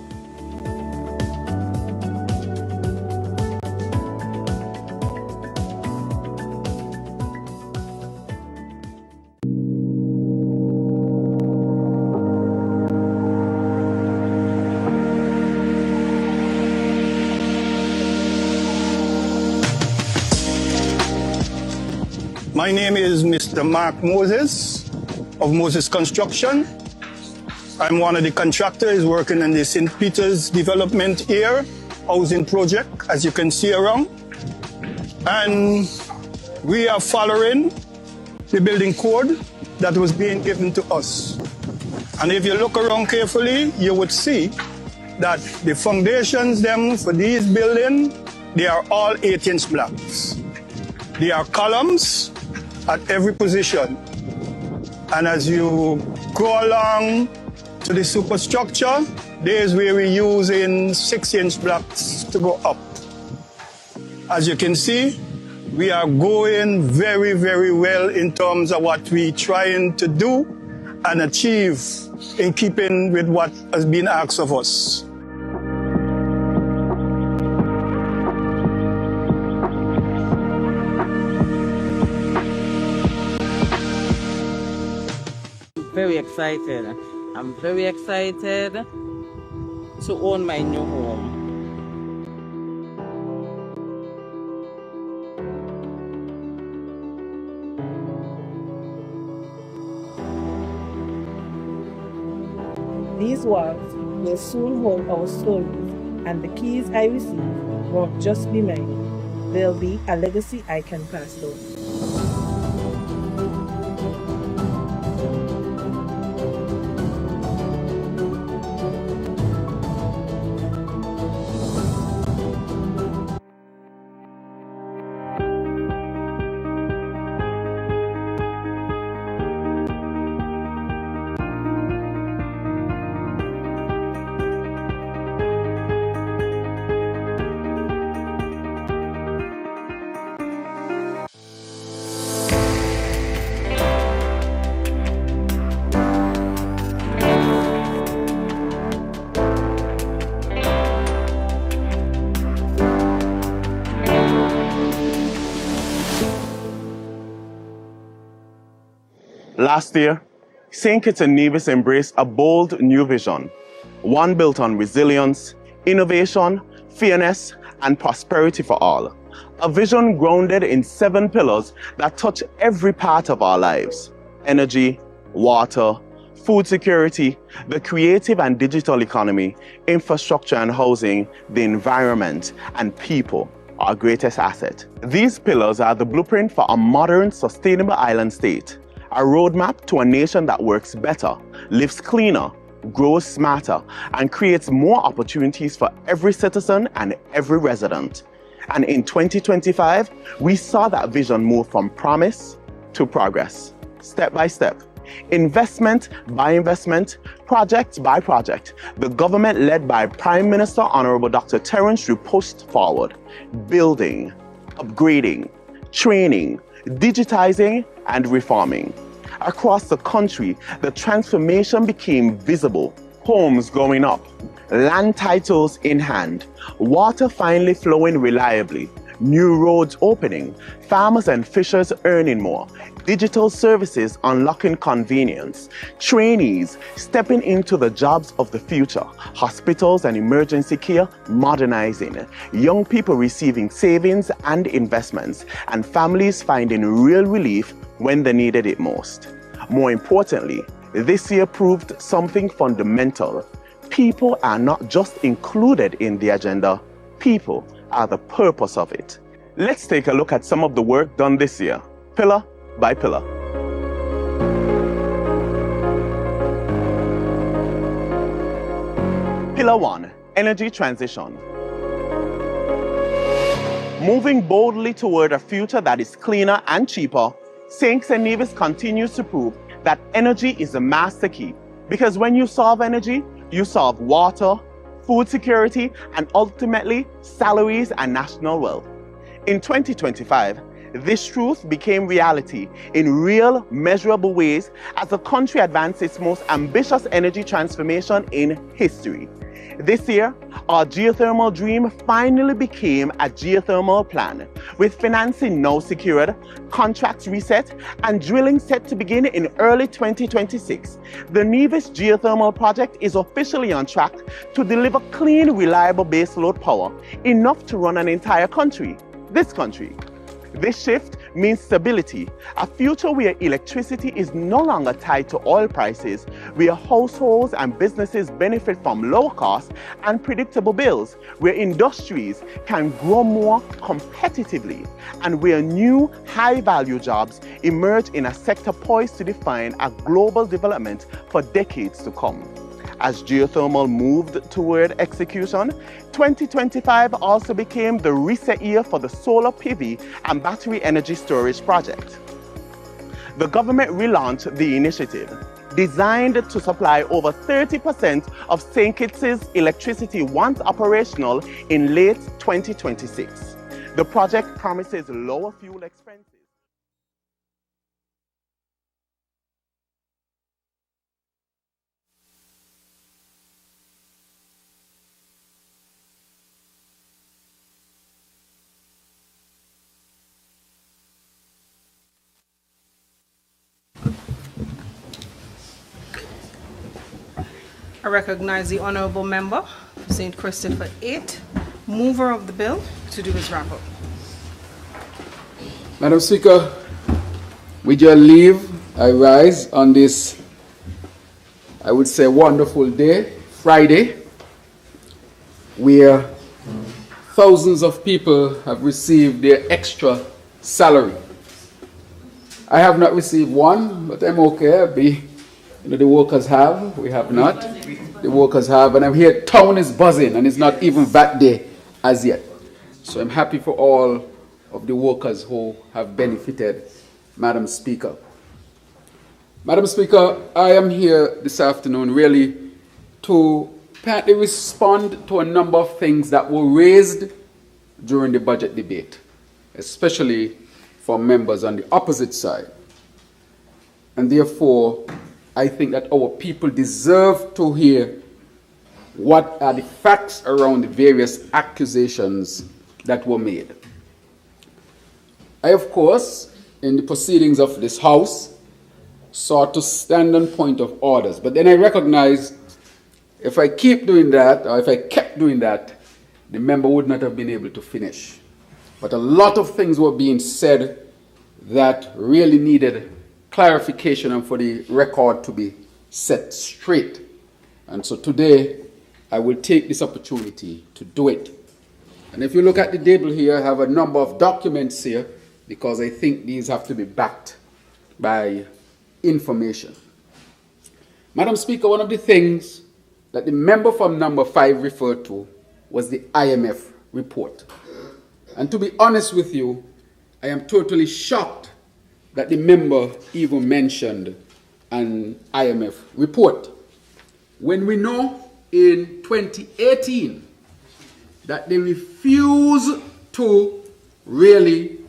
My name is Mr. Mark Moses of Moses Construction. I'm one of the contractors working on the St. Peter's development here, housing project, as you can see around. And we are following the building code that was being given to us. And if you look around carefully, you would see that the foundations them for these buildings, they are all 8-inch blocks. They are columns at every position. And as you go along to the superstructure, there's where we're using 6-inch blocks to go up. As you can see, we are going very, very well in terms of what we're trying to do and achieve in keeping with what has been asked of us. Very excited. I'm very excited to own my new home. These walls will soon hold our stories, and the keys I receive won't just be mine. They'll be a legacy I can pass down. Last year, St. Kitts and Nevis embraced a bold new vision, one built on resilience, innovation, fairness, and prosperity for all. A vision grounded in 7 pillars that touch every part of our lives: energy, water, food security, the creative and digital economy, infrastructure and housing, the environment, and people, our greatest asset. These pillars are the blueprint for a modern, sustainable island state, a roadmap to a nation that works better, lives cleaner, grows smarter, and creates more opportunities for every citizen and every resident. And in 2025, we saw that vision move from promise to progress, step by step. Investment by investment, project by project, the government led by Prime Minister Honorable Dr. Terence Drew pushed forward, building, upgrading, training, digitizing, and reforming. Across the country, the transformation became visible. Homes going up, land titles in hand, water finally flowing reliably, new roads opening, farmers and fishers earning more, digital services unlocking convenience, trainees stepping into the jobs of the future, hospitals and emergency care modernizing, young people receiving savings and investments, and families finding real relief when they needed it most. More importantly, This year proved something fundamental. People are not just included in the agenda, people are the purpose of it. Let's take a look at some of the work done this year, pillar by pillar. Pillar 1, energy transition. Moving boldly toward a future that is cleaner and cheaper, St. Nevis continues to prove that energy is a master key. Because when you solve energy, you solve water, food security, and ultimately salaries and national wealth. In 2025, this truth became reality in real, measurable ways as the country advanced its most ambitious energy transformation in history. This year, our geothermal dream finally became a geothermal plan, with financing now secured, contracts reset, and drilling set to begin in early 2026. The Nevis Geothermal Project is officially on track to deliver clean, reliable baseload power, enough to run an entire country, this country. This shift means stability, a future where electricity is no longer tied to oil prices, where households and businesses benefit from low cost and predictable bills, where industries can grow more competitively, and where new high-value jobs emerge in a sector poised to define a global development for decades to come. As geothermal moved toward execution, 2025 also became the reset year for the solar PV and battery energy storage project. The government relaunched the initiative, designed to supply over 30% of St. Kitts' electricity once operational in late 2026. The project promises lower fuel expenses. I recognize the Honourable Member for St. Christopher 8, mover of the bill, to do his wrap-up. Madam Speaker, with your leave, I rise on this, I would say, wonderful day, Friday, where thousands of people have received their extra salary. I have not received one, but I'm okay. The workers have, we have not. The workers have, and I'm here, town is buzzing, and it's not even that day as yet. So I'm happy for all of the workers who have benefited, Madam Speaker. Madam Speaker, I am here this afternoon really to partly respond to a number of things that were raised during the budget debate, especially from members on the opposite side. And therefore, I think that our people deserve to hear what are the facts around the various accusations that were made. I, of course, in the proceedings of this House, sought to stand on point of orders. But then I recognized if I keep doing that, or if I kept doing that, the member would not have been able to finish. But a lot of things were being said that really needed clarification and for the record to be set straight. And so today, I will take this opportunity to do it. And if you look at the table here, I have a number of documents here because I think these have to be backed by information. Madam Speaker, one of the things that the member from number 5 referred to was the IMF report. And to be honest with you, I am totally shocked that the member even mentioned an IMF report, when we know in 2018 that they refused to really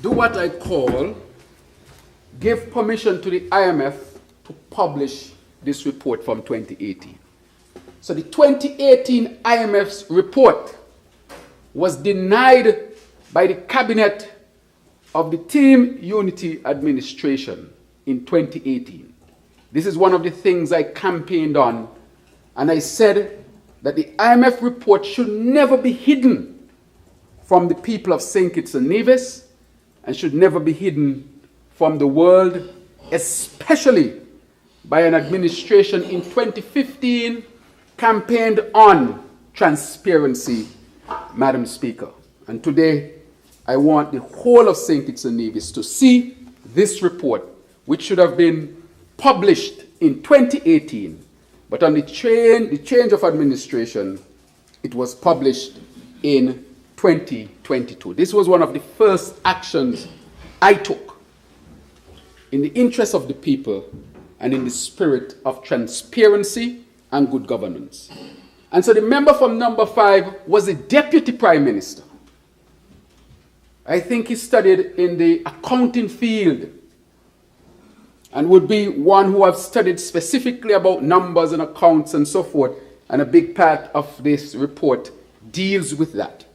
do what I call give permission to the IMF to publish this report from 2018. So the 2018 IMF's report was denied by the cabinet of the Team Unity administration in 2018. This is one of the things I campaigned on, and I said that the IMF report should never be hidden from the people of St. Kitts and Nevis and should never be hidden from the world especially by an administration in 2015 campaigned on transparency, Madam Speaker. And today, I want the whole of St. Kitts and Nevis to see this report, which should have been published in 2018, but on the change of administration, it was published in 2022. This was one of the first actions I took in the interest of the people and in the spirit of transparency and good governance. And so the member from number 5 was the Deputy Prime Minister. I think he studied in the accounting field and would be one who have studied specifically about numbers and accounts and so forth, and a big part of this report deals with that.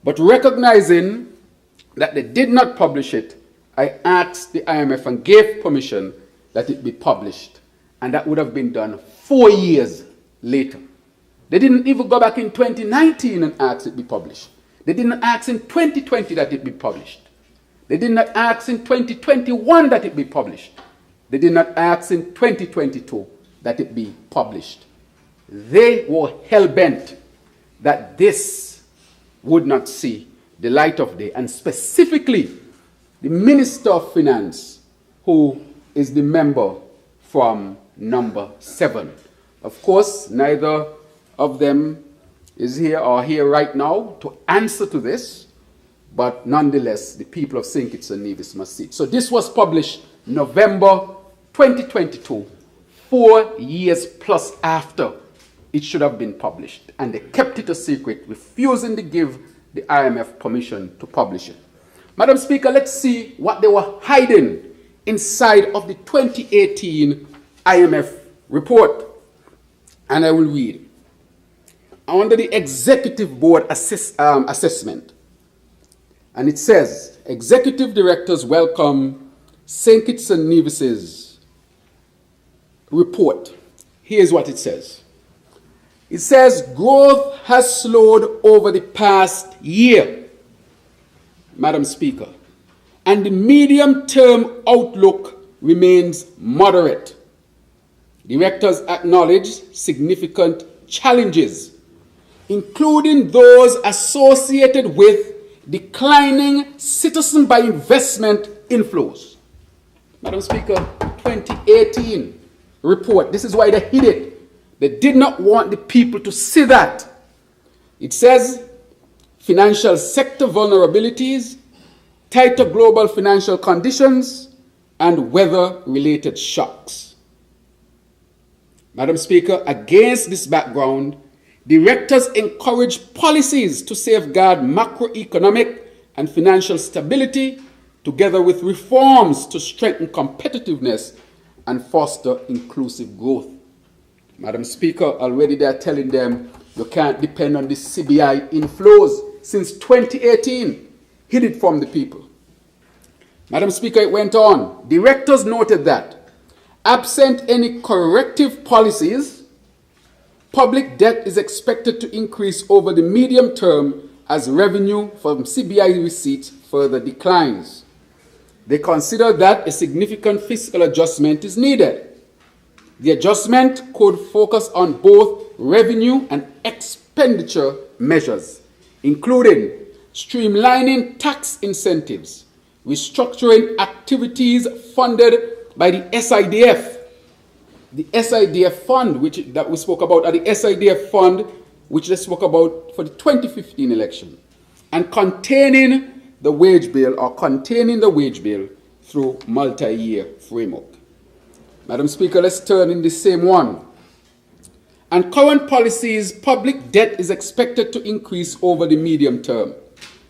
But recognizing that they did not publish it, I asked the IMF and gave permission that it be published, and that would have been done 4 years later. They didn't even go back in 2019 and ask it be published. They didn't ask in 2020 that it be published. They did not ask in 2021 that it be published. They did not ask in 2022 that it be published. They were hell-bent that this would not see the light of day, and specifically the Minister of Finance, who is the member from number 7. Of course, neither of them is here or here right now to answer to this, but nonetheless, the people of St. Kitts and Nevis must see it. So this was published November 2022, 4 years plus after it should have been published. And they kept it a secret, refusing to give the IMF permission to publish it. Madam Speaker, let's see what they were hiding inside of the 2018 IMF report. And I will read. Under the Executive Board assessment, and it says, Executive Directors welcome St. Kitts and Nevis's report. Here's what it says. It says, growth has slowed over the past year, Madam Speaker, and the medium-term outlook remains moderate. Directors acknowledge significant challenges, including those associated with declining citizen by investment inflows. Madam Speaker, 2018 report, this is why they hid it. They did not want the people to see that. It says, financial sector vulnerabilities, tighter global financial conditions, and weather-related shocks. Madam Speaker, against this background, directors encourage policies to safeguard macroeconomic and financial stability, together with reforms to strengthen competitiveness and foster inclusive growth. Madam Speaker, already they are telling them you can't depend on the CBI inflows since 2018, hid it from the people. Madam Speaker, it went on. Directors noted that, absent any corrective policies, public debt is expected to increase over the medium term as revenue from CBI receipts further declines. They consider that a significant fiscal adjustment is needed. The adjustment could focus on both revenue and expenditure measures, including streamlining tax incentives, restructuring activities funded by the SIDF. The SIDF fund, that we spoke about, the SIDF fund, which they spoke about for the 2015 election, and containing the wage bill through multi-year framework. Madam Speaker, let's turn in the same one. And current policies, public debt is expected to increase over the medium term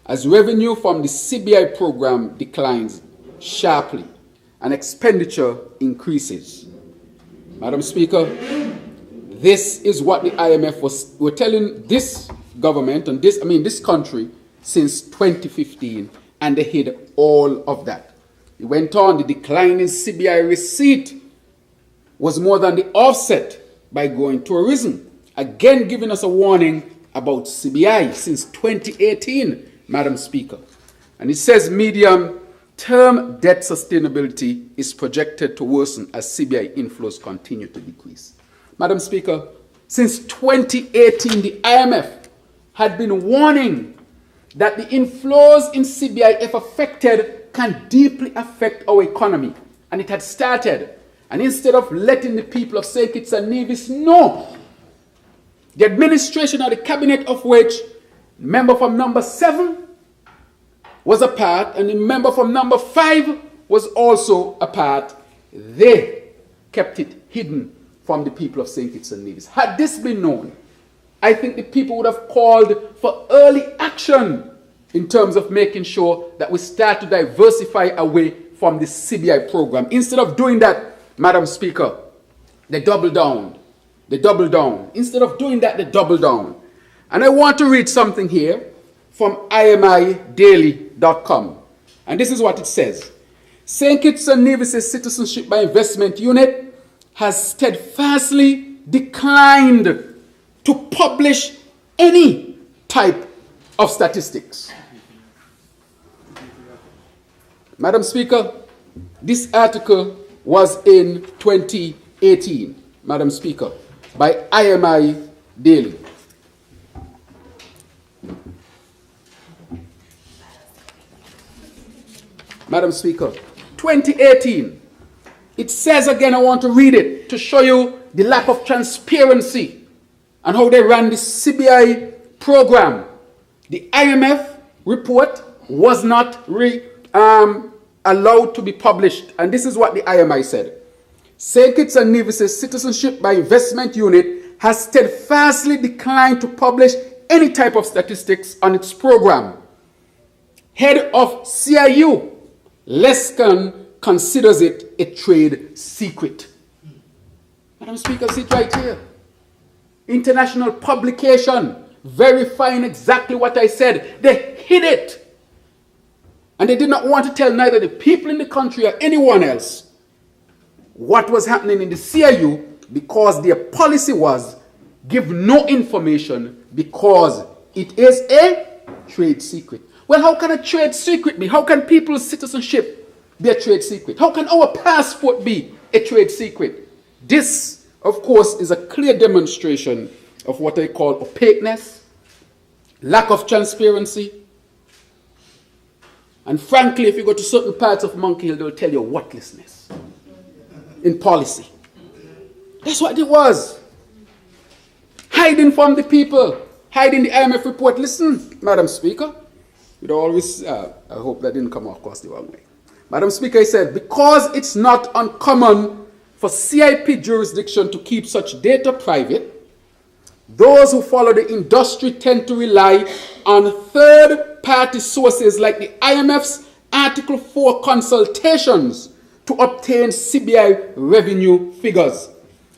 as revenue from the CBI program declines sharply and expenditure increases. Madam Speaker, this is what the IMF were telling this government and this country since 2015, and they hid all of that. It went on, the decline in CBI receipt was more than the offset by growing tourism, again giving us a warning about CBI since 2018, Madam Speaker. And it says medium term debt sustainability is projected to worsen as CBI inflows continue to decrease. Madam Speaker, since 2018, the IMF had been warning that the inflows in CBI, if affected, can deeply affect our economy. And it had started. And instead of letting the people of St. Kitts and Nevis know, the administration or the cabinet of which member from number 7 was a part, and the member from number 5 was also a part, they kept it hidden from the people of St. Kitts and Nevis. Had this been known, I think the people would have called for early action in terms of making sure that we start to diversify away from the CBI program. Instead of doing that, Madam Speaker, they double down. They double down. Instead of doing that, they double down. And I want to read something here from IMIdaily.com. And this is what it says. St. Kitts and Nevis' Citizenship by Investment Unit has steadfastly declined to publish any type of statistics. Madam Speaker, this article was in 2018, Madam Speaker, by IMI Daily. Madam Speaker, 2018. It says again, I want to read it to show you the lack of transparency and how they ran the CBI program. The IMF report was not allowed to be published. And this is what the IMI said. St. Kitts and Nevis' Citizenship by Investment Unit has steadfastly declined to publish any type of statistics on its program. Head of CIU, Lescan, considers it a trade secret. Madam Speaker, see it right here. International publication verifying exactly what I said. They hid it. And they did not want to tell neither the people in the country or anyone else what was happening in the CIU because their policy was give no information because it is a trade secret. Well, how can a trade secret be? How can people's citizenship be a trade secret? How can our passport be a trade secret? This, of course, is a clear demonstration of what I call opaqueness, lack of transparency, and frankly, if you go to certain parts of Monkey Hill, they'll tell you worthlessness in policy. That's what it was. Hiding from the people, hiding the IMF report. Listen, Madam Speaker, you'd always, I hope that didn't come across the wrong way. Madam Speaker, I said, because it's not uncommon for CIP jurisdiction to keep such data private, those who follow the industry tend to rely on third-party sources like the IMF's Article 4 consultations to obtain CBI revenue figures.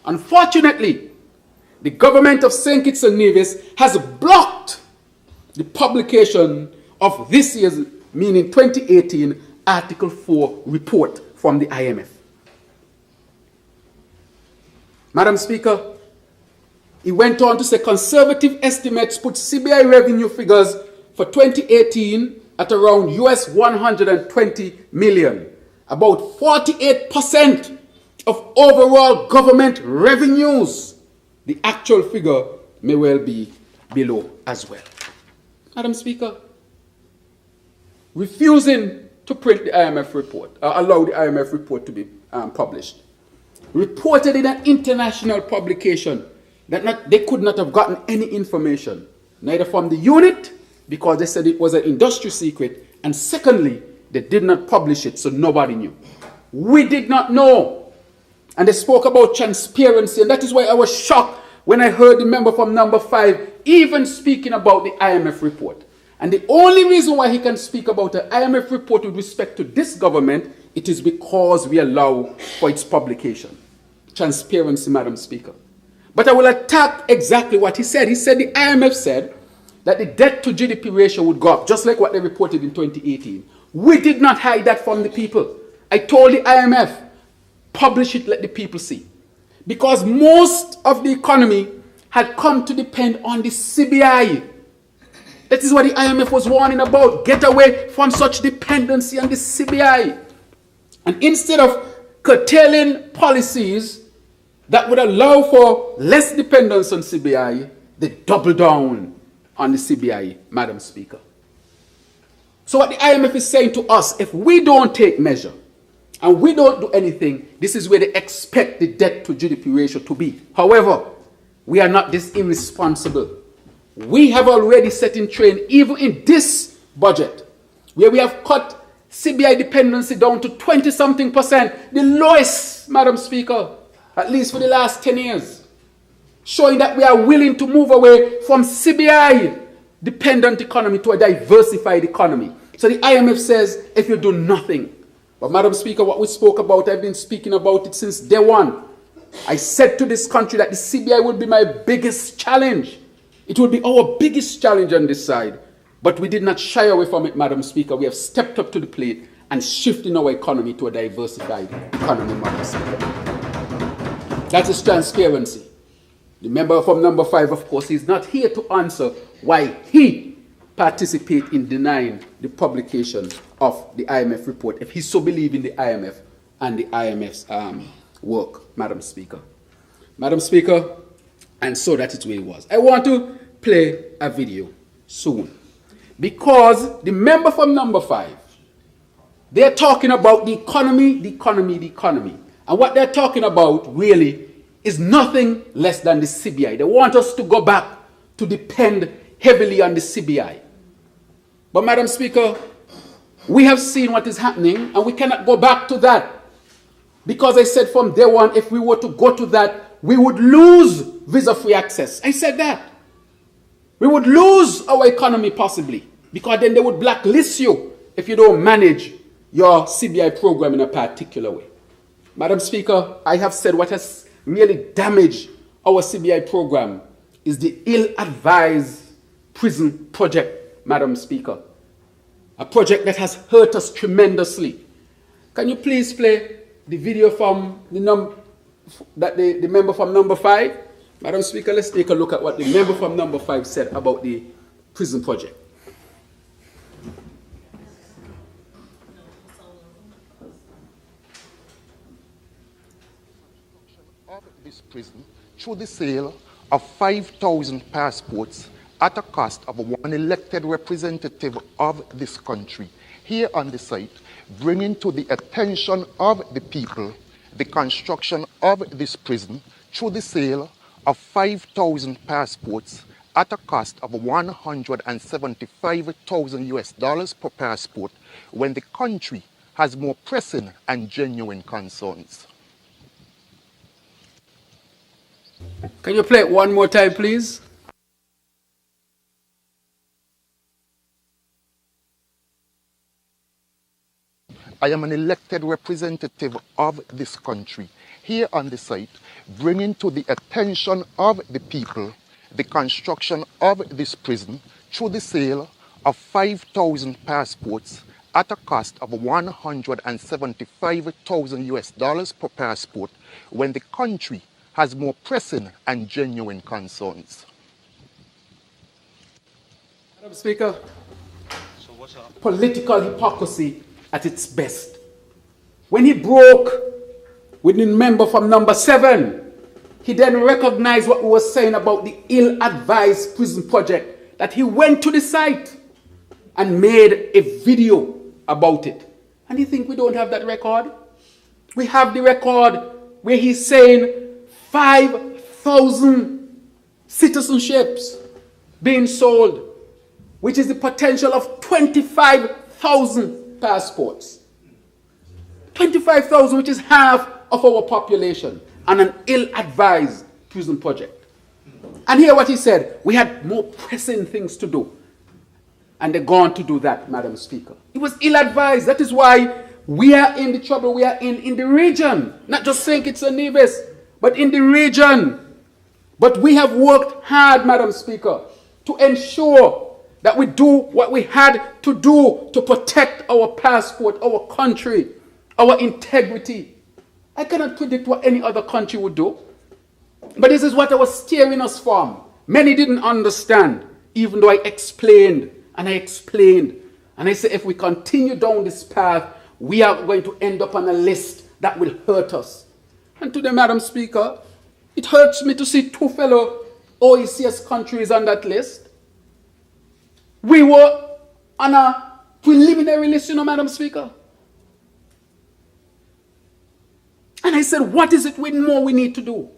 Unfortunately, the government of St. Kitts and Nevis has blocked the publication of this year's, meaning 2018, Article 4 report from the IMF. Madam Speaker, he went on to say conservative estimates put CBI revenue figures for 2018 at around US 120 million, about 48% of overall government revenues. The actual figure may well be below as well. Madam Speaker, refusing to print the IMF report, allow the IMF report to be published, reported in an international publication that they could not have gotten any information, neither from the unit, because they said it was an industry secret, and secondly, they did not publish it, so nobody knew. We did not know. And they spoke about transparency, and that is why I was shocked when I heard the member from number 5 even speaking about the IMF report. And the only reason why he can speak about the IMF report with respect to this government, it is because we allow for its publication. Transparency, Madam Speaker. But I will attack exactly what he said. He said the IMF said that the debt to GDP ratio would go up, just like what they reported in 2018. We did not hide that from the people. I told the IMF, publish it, let the people see. Because most of the economy had come to depend on the CBI. That is what the IMF was warning about. Get away from such dependency on the CBI. And instead of curtailing policies that would allow for less dependence on CBI, they double down on the CBI, Madam Speaker. So what the IMF is saying to us, if we don't take measure and we don't do anything, this is where they expect the debt to GDP ratio to be. However, we are not this irresponsible. We have already set in train, even in this budget, where we have cut CBI dependency down to 20-something%, the lowest, Madam Speaker, at least for the last 10 years, showing that we are willing to move away from CBI-dependent economy to a diversified economy. So the IMF says, if you do nothing, but Madam Speaker, what we spoke about, I've been speaking about it since day one. I said to this country that the CBI would be my biggest challenge. It would be our biggest challenge on this side. But we did not shy away from it, Madam Speaker. We have stepped up to the plate and shifting our economy to a diversified economy, Madam Speaker. That is transparency. The member from number 5, of course, is not here to answer why he participates in denying the publication of the IMF report, if he so believes in the IMF and the IMF's work, Madam Speaker. Madam Speaker, and so that is where it was. I want to play a video soon, because the member from number 5, they're talking about the economy, the economy, the economy. And what they're talking about really is nothing less than the CBI. They want us to go back to depend heavily on the CBI. But Madam Speaker, we have seen what is happening and we cannot go back to that. Because I said from day one, if we were to go to that, we would lose visa-free access. I said that. We would lose our economy possibly, because then they would blacklist you if you don't manage your CBI program in a particular way. Madam Speaker, I have said what has really damaged our CBI program is the ill-advised prison project, Madam Speaker. A project that has hurt us tremendously. Can you please play the video from the member from number 5? Madam Speaker, let's take a look at what the member from number 5 said about the prison project. Of this prison through the sale of 5,000 passports at a cost of one elected representative of this country here on the site, bringing to the attention of the people the construction of this prison through the sale of 5,000 passports at a cost of $175,000 per passport, when the country has more pressing and genuine concerns. Can you play it one more time, please? I am an elected representative of this country here on the site, bringing to the attention of the people the construction of this prison through the sale of 5,000 passports at a cost of $175,000 per passport, when the country has more pressing and genuine concerns. Madam Speaker, political hypocrisy at its best. When he broke with the member from number 7, he then recognized what we were saying about the ill-advised prison project, that he went to the site and made a video about it. And you think we don't have that record? We have the record where he's saying 5,000 citizenships being sold, which is the potential of 25,000 passports. 25,000, which is half of our population, and an ill-advised prison project. And hear what he said: we had more pressing things to do. And they're going to do that, Madam Speaker. It was ill-advised. That is why we are in the trouble we are in the region. Not just St. Kitts and Nevis, but in the region. But we have worked hard, Madam Speaker, to ensure that we do what we had to do to protect our passport, our country, our integrity. I cannot predict what any other country would do. But this is what I was steering us from. Many didn't understand. even though I explained and I explained. And I said, if we continue down this path, we are going to end up on a list that will hurt us. And today, Madam Speaker, it hurts me to see 2 fellow OECS countries on that list. We were on a preliminary list, Madam Speaker. And I said, what is it more we need to do?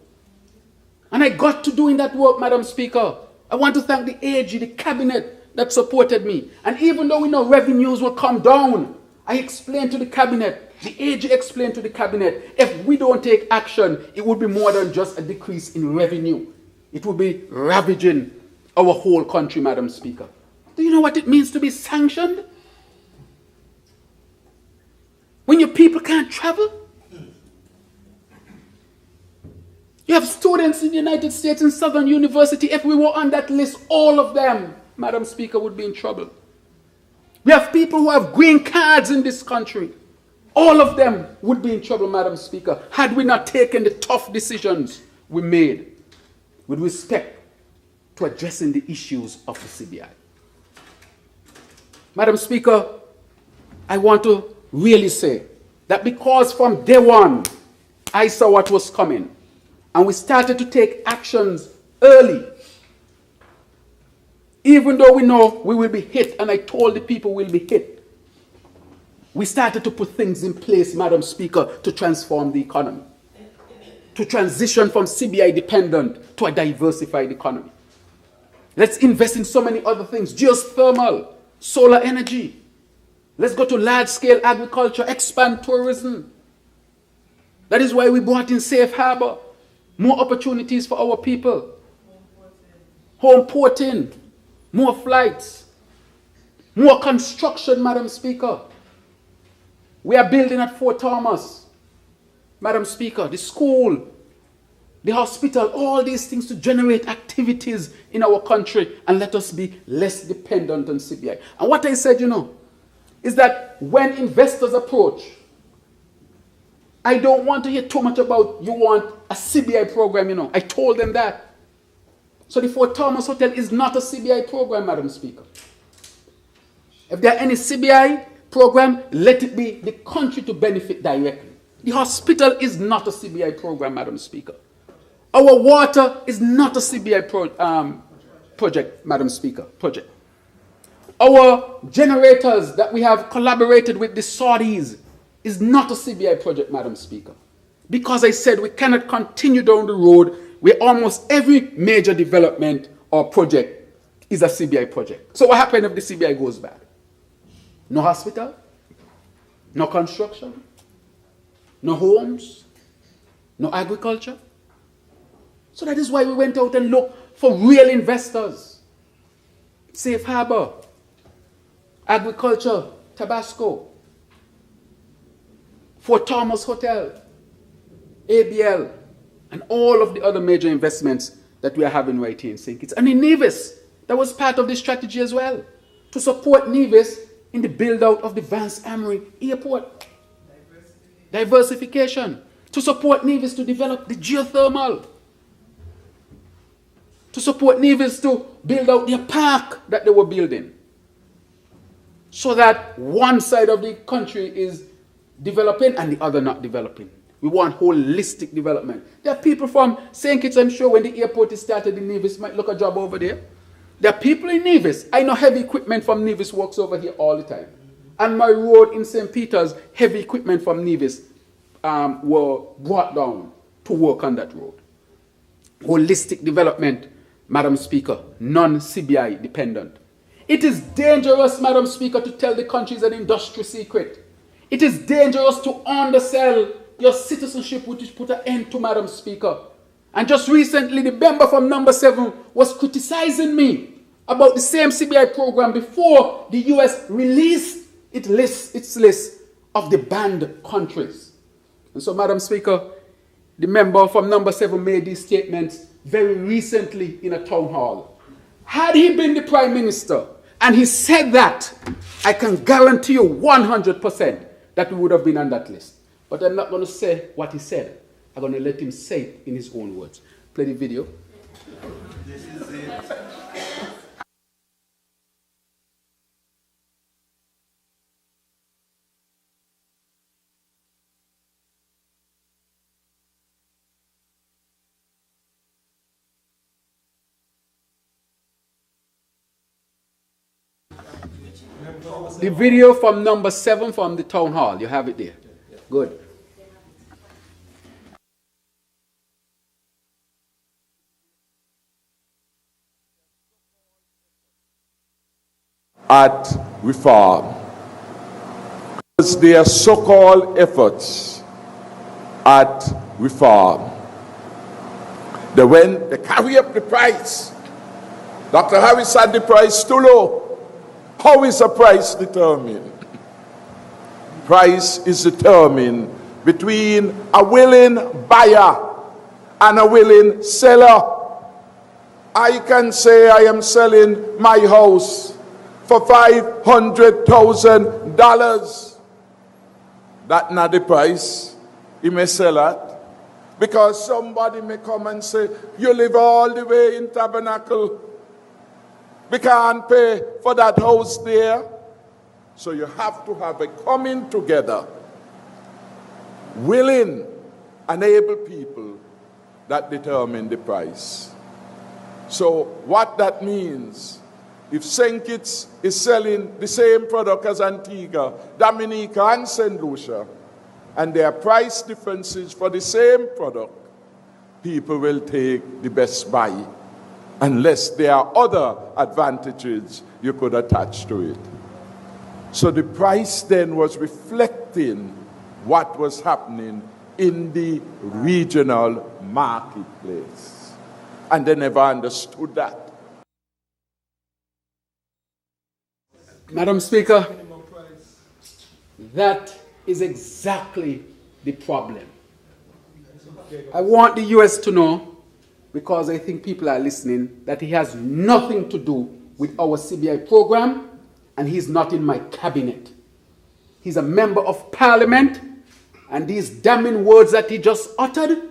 And I got to doing that work, Madam Speaker. I want to thank the AG, the cabinet that supported me. And even though we know revenues will come down, I explained to the cabinet, the AG explained to the cabinet, if we don't take action, it would be more than just a decrease in revenue. It will be ravaging our whole country, Madam Speaker. Do you know what it means to be sanctioned? When your people can't travel? You have students in the United States in Southern University. If we were on that list, all of them, Madam Speaker, would be in trouble. We have people who have green cards in this country. All of them would be in trouble, Madam Speaker, had we not taken the tough decisions we made with respect to addressing the issues of the CBI. Madam Speaker, I want to really say that because from day one, I saw what was coming, and we started to take actions early, even though we know we will be hit, and I told the people we'll be hit, we started to put things in place, Madam Speaker, to transform the economy, to transition from CBI dependent to a diversified economy. Let's invest in so many other things, geothermal, solar energy. Let's go to large-scale agriculture, expand tourism. That is why we brought in Safe Harbor, more opportunities for our people. Home porting, more flights, more construction, Madam Speaker. We are building at Fort Thomas, Madam Speaker, the school, the hospital, all these things to generate activities in our country and let us be less dependent on CBI. And what I said, is that when investors approach, I don't want to hear too much about you want a CBI program, I told them that. So the Fort Thomas Hotel is not a CBI program, Madam Speaker. If there are any CBI program, let it be the country to benefit directly. The hospital is not a CBI program, Madam Speaker. Our water is not a CBI project, Madam Speaker, project. Our generators that we have collaborated with the Saudis is not a CBI project, Madam Speaker. Because I said we cannot continue down the road where almost every major development or project is a CBI project. So what happens if the CBI goes bad? No hospital, no construction, no homes, no agriculture. So that is why we went out and looked for real investors. Safe Harbor, agriculture, Tabasco, Fort Thomas Hotel, ABL, and all of the other major investments that we are having right here in St. Kitts. And in Nevis, that was part of the strategy as well, to support Nevis in the build-out of the Vance Amory Airport. Diversification. To support Nevis to develop the geothermal. To support Nevis to build out their park that they were building. So that one side of the country is developing and the other not developing. We want holistic development. There are people from St. Kitts, I'm sure when the airport is started in Nevis, might look a job over there. There are people in Nevis. I know heavy equipment from Nevis works over here all the time. And my road in St. Peter's, heavy equipment from Nevis were brought down to work on that road. Holistic development, Madam Speaker, non-CBI dependent. It is dangerous, Madam Speaker, to tell the country it's an industry secret. It is dangerous to undersell your citizenship, which put an end to, Madam Speaker. And just recently, the member from number 7 was criticizing me about the same CBI program before the US released its list of the banned countries. And so, Madam Speaker, the member from number 7 made these statements very recently in a town hall. Had he been the Prime Minister and he said that, I can guarantee you 100% that we would have been on that list. But I'm not going to say what he said. I'm going to let him say it in his own words. Play the video. This is it. The video from number 7 from the town hall. You have it there. Good. At reform. Because their so-called efforts at reform, they carry up the price. Dr. Harris said the price too low. How is a price determined? Price is determined between a willing buyer and a willing seller. I can say I am selling my house for $500,000. That's not the price he may sell at. Because somebody may come and say, you live all the way in Tabernacle. We can't pay for that house there. So you have to have a coming together, willing and able people that determine the price. So what that means, if St. Kitts is selling the same product as Antigua, Dominica, and St. Lucia, and there are price differences for the same product, people will take the best buy, unless there are other advantages you could attach to it. So the price then was reflecting what was happening in the regional marketplace. And they never understood that. Madam Speaker, that is exactly the problem. I want the U.S. to know, because I think people are listening, that he has nothing to do with our CBI program, and he's not in my cabinet. He's a member of parliament, and these damning words that he just uttered,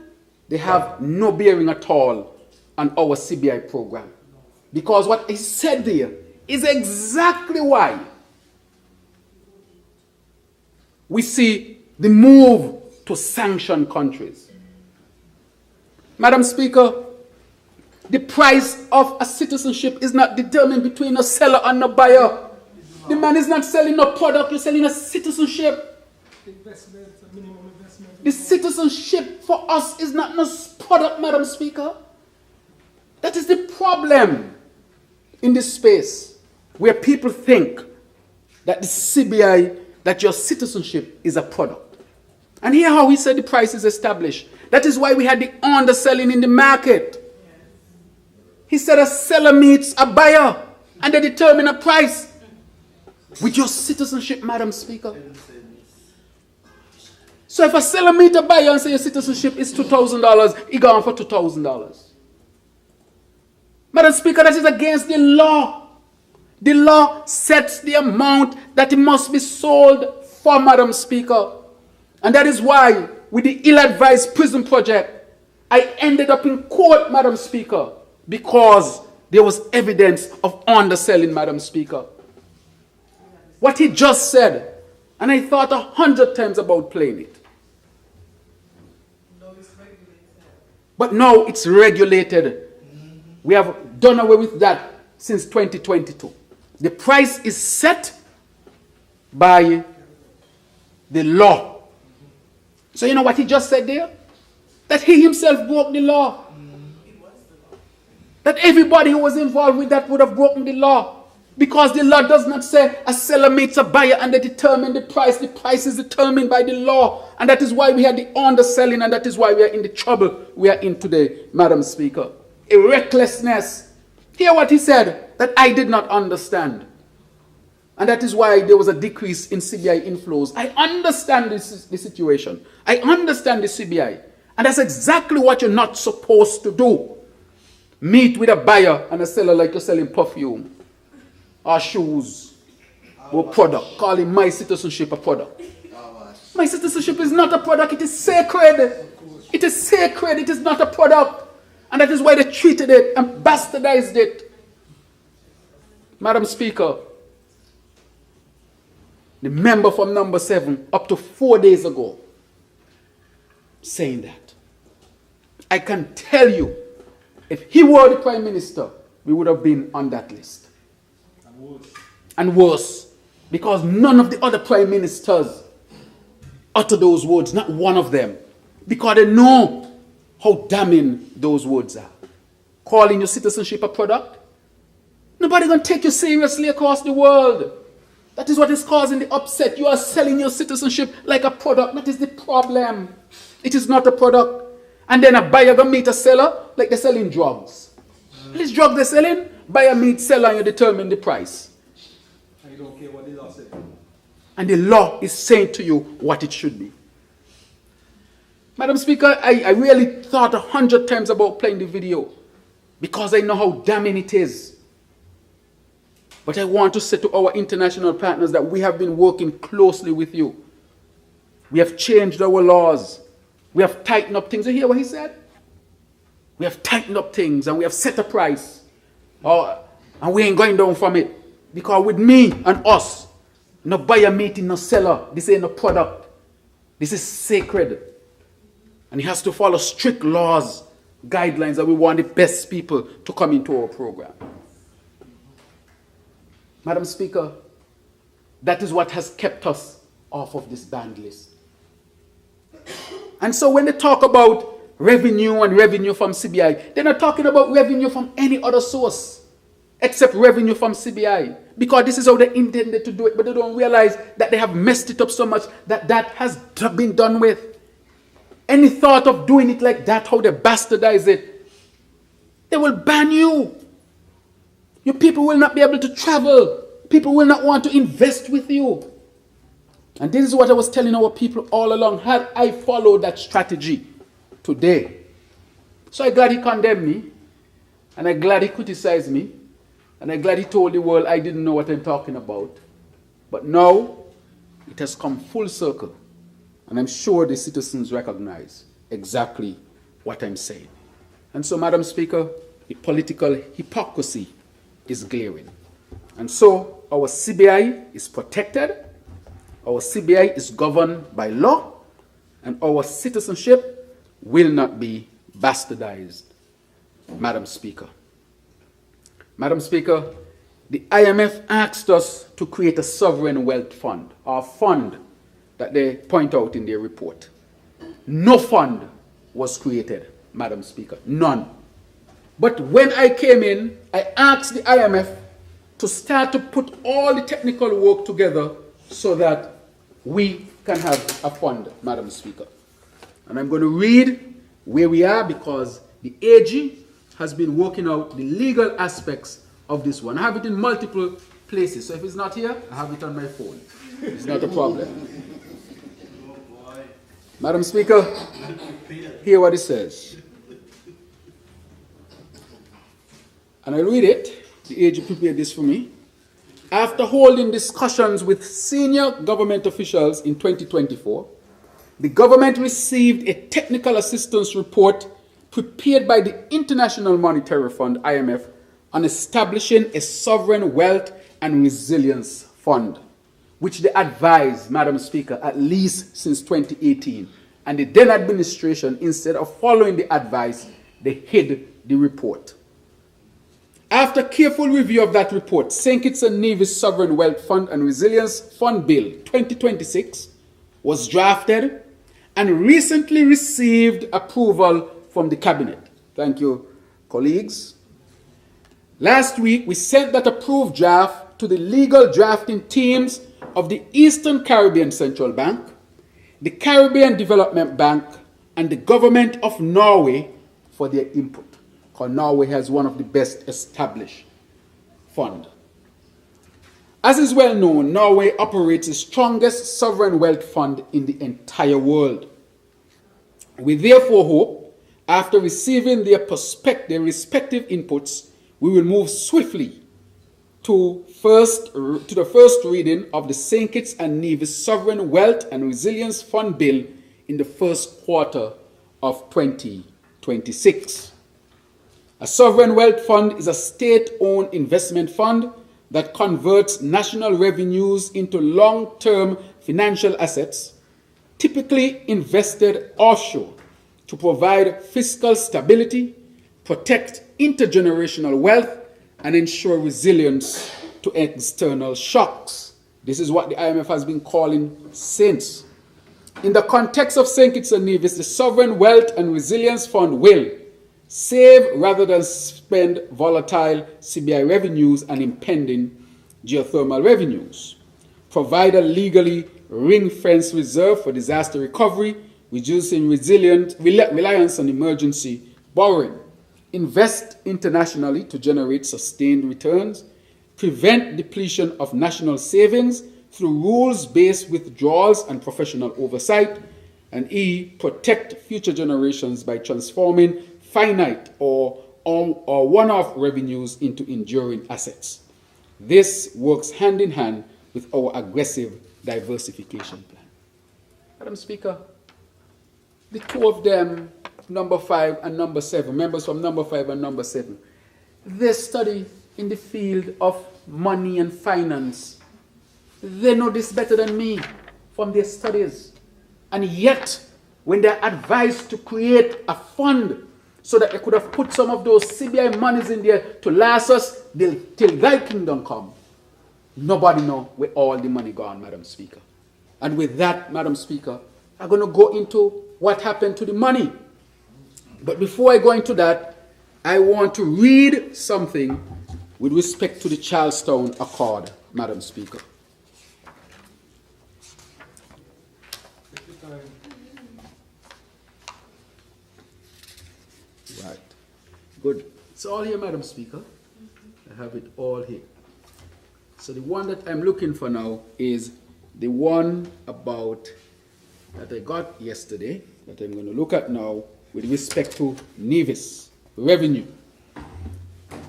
they have no bearing at all on our CBI program. Because what he said there is exactly why we see the move to sanction countries. Madam Speaker, the price of a citizenship is not determined between a seller and a buyer. The man is not selling a product, you're selling a citizenship. The citizenship for us is not a product, Madam Speaker. That is the problem in this space, where people think that the CBI, that your citizenship is a product. And here how he said the price is established. That is why we had the underselling in the market. He said a seller meets a buyer and they determine a price. With your citizenship, Madam Speaker. So if a seller meets a buyer and say your citizenship is $2,000, he gone for $2,000. Madam Speaker, that is against the law. The law sets the amount that it must be sold for, Madam Speaker. And that is why, with the ill-advised prison project, I ended up in court, Madam Speaker, because there was evidence of underselling, Madam Speaker. What he just said, and I thought 100 times about playing it. But now it's regulated. We have done away with that since 2022. The price is set by the law. So you know what he just said there? That he himself broke the law. That everybody who was involved with that would have broken the law. Because the law does not say a seller meets a buyer and they determine the price. The price is determined by the law. And that is why we had the underselling, and that is why we are in the trouble we are in today, Madam Speaker. A recklessness. Hear what he said that I did not understand. And that is why there was a decrease in CBI inflows. I understand the situation. I understand the CBI. And that's exactly what you're not supposed to do. Meet with a buyer and a seller like you're selling perfume or shoes or product. Calling my citizenship a product. My citizenship is not a product. It is sacred. It is sacred. It is not a product. And that is why they treated it and bastardized it. Madam Speaker, the member from number 7 up to 4 days ago saying that. I can tell you, if he were the Prime Minister, we would have been on that list. and worse, because none of the other prime ministers utter those words, not one of them, because they know how damning those words are. Calling your citizenship a product? Nobody gonna take you seriously across the world. That is what is causing the upset. You are selling your citizenship like a product. That is the problem. It is not a product. And then a buyer gonna meet a seller like they're selling drugs. This drug they're selling, buyer meets seller and you determine the price. And you don't care what the law says. And the law is saying to you what it should be. Madam Speaker, I really thought 100 times about playing the video because I know how damning it is. But I want to say to our international partners that we have been working closely with you. We have changed our laws. We have tightened up things. You hear what he said? We have tightened up things and we have set a price. And we ain't going down from it. Because with me and us, no buyer meeting, no seller. This ain't a product. This is sacred. And he has to follow strict laws, guidelines, that we want the best people to come into our program. Madam Speaker, that is what has kept us off of this banned list. And so when they talk about revenue and revenue from CBI, they're not talking about revenue from any other source except revenue from CBI. Because this is how they intended to do it, but they don't realize that they have messed it up so much that that has been done with. Any thought of doing it like that, how they bastardize it, they will ban you. Your people will not be able to travel. People will not want to invest with you. And this is what I was telling our people all along. Had I followed that strategy today. So I'm glad he condemned me. And I'm glad he criticized me. And I'm glad he told the world I didn't know what I'm talking about. But now, it has come full circle. And I'm sure the citizens recognize exactly what I'm saying. And so, Madam Speaker, the political hypocrisy is glaring. And so, our CBI is protected. Our CBI is governed by law. And our citizenship will not be bastardized, Madam Speaker. Madam Speaker, the IMF asked us to create a sovereign wealth fund, or fund that they point out in their report. No fund was created, Madam Speaker, none. But when I came in, I asked the IMF to start to put all the technical work together so that we can have a fund, Madam Speaker. And I'm going to read where we are because the AG has been working out the legal aspects of this one. I have it in multiple places, so if it's not here, I have it on my phone. It's not a problem. Madam Speaker, hear what it says. And I read it. The AG prepared this for me. After holding discussions with senior government officials in 2024, the government received a technical assistance report prepared by the International Monetary Fund, IMF, on establishing a sovereign wealth and resilience fund, which they advised, Madam Speaker, at least since 2018. And the then administration, instead of following the advice, they hid the report. After careful review of that report, St. Kitts and Nevis Sovereign Wealth Fund and Resilience Fund Bill 2026 was drafted and recently received approval from the Cabinet. Thank you, colleagues. Last week, we sent that approved draft to the legal drafting teams of the Eastern Caribbean Central Bank, the Caribbean Development Bank, and the government of Norway for their input. Because Norway has one of the best established funds. As is well known, Norway operates the strongest sovereign wealth fund in the entire world. We therefore hope, after receiving their respective inputs, we will move swiftly to the first reading of the St. Kitts and Nevis Sovereign Wealth and Resilience Fund Bill in the first quarter of 2026. A sovereign wealth fund is a state-owned investment fund that converts national revenues into long-term financial assets, typically invested offshore, to provide fiscal stability, protect intergenerational wealth, and ensure resilience to external shocks. This is what the IMF has been calling since. In the context of St. Kitts and Nevis, the Sovereign Wealth and Resilience Fund will save rather than spend volatile CBI revenues and impending geothermal revenues, provide a legally ring-fenced reserve for disaster recovery, reducing reliance on emergency borrowing, invest internationally to generate sustained returns, prevent depletion of national savings through rules-based withdrawals and professional oversight, and E, protect future generations by transforming finite or one-off revenues into enduring assets. This works hand in hand with our aggressive diversification plan. Madam Speaker, the two of them, number 5 and number 7, members from number 5 and number 7, they study in the field of money and finance. They know this better than me from their studies. And yet, when they're advised to create a fund so that they could have put some of those CBI monies in there to last us till thy kingdom come, nobody knows where all the money gone, Madam Speaker. And with that, Madam Speaker, I'm going to go into what happened to the money. But before I go into that, I want to read something with respect to the Charlestown Accord, Madam Speaker. Right. Good. It's all here, Madam Speaker. I have it all here. So the one that I'm looking for now is the one about that I got yesterday, that I'm going to look at now with respect to Nevis revenue.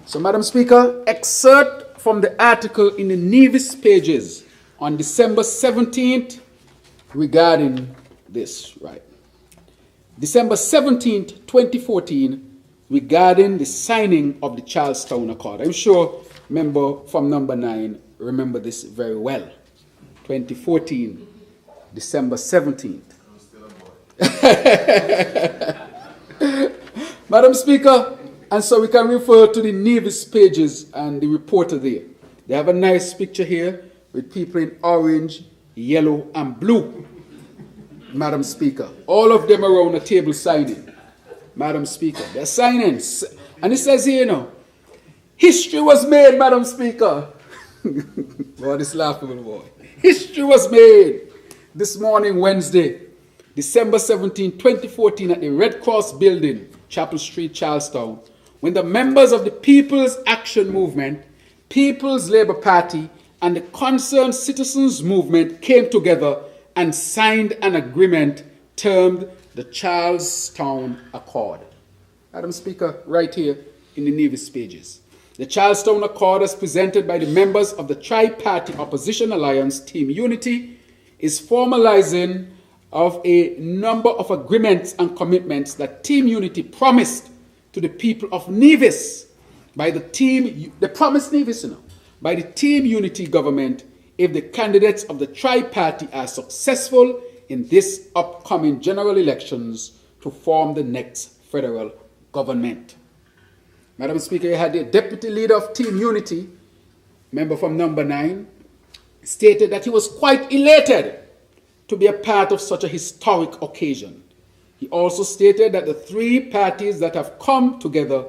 So, Madam Speaker, excerpt from the article in the Nevis pages on December 17th regarding this, right? December 17th, 2014, regarding the signing of the Charlestown Accord. I'm sure member from number 9 remember this very well. 2014, December 17th. Madam Speaker, and so we can refer to the Nevis pages and the reporter there. They have a nice picture here with people in orange, yellow, and blue. Madam Speaker, all of them around the table signing. Madam Speaker, they're signing. And it says here, you know, history was made, Madam Speaker. Boy, this laughable boy. History was made this morning, Wednesday, December 17, 2014, at the Red Cross Building, Chapel Street, Charlestown, when the members of the People's Action Movement, People's Labour Party, and the Concerned Citizens Movement came together and signed an agreement termed the Charlestown Accord. Madam Speaker, right here in the Nevis pages. The Charlestown Accord, as presented by the members of the Tri-Party Opposition Alliance, Team Unity, is formalizing of a number of agreements and commitments that Team Unity promised to the people of Nevis by the Team, they promised Nevis, you know, by the Team Unity government if the candidates of the Tri-Party are successful in this upcoming general elections to form the next federal government. Madam Speaker, you had the deputy leader of Team Unity, member from number 9, stated that he was quite elated to be a part of such a historic occasion. He also stated that the three parties that have come together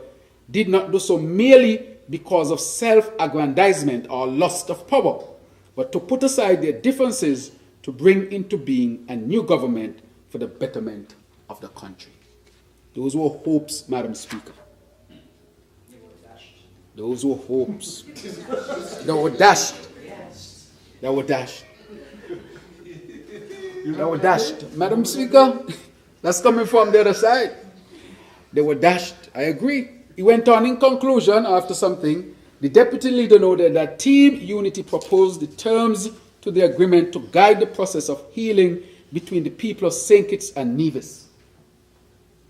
did not do so merely because of self-aggrandizement or lust of power, but to put aside their differences to bring into being a new government for the betterment of the country. Those were hopes, Madam Speaker. Those were hopes. They were dashed. They were dashed. They were dashed. Madam Speaker, that's coming from the other side. They were dashed. I agree. He went on in conclusion after something. The deputy leader noted that Team Unity proposed the terms to the agreement to guide the process of healing between the people of St. Kitts and Nevis.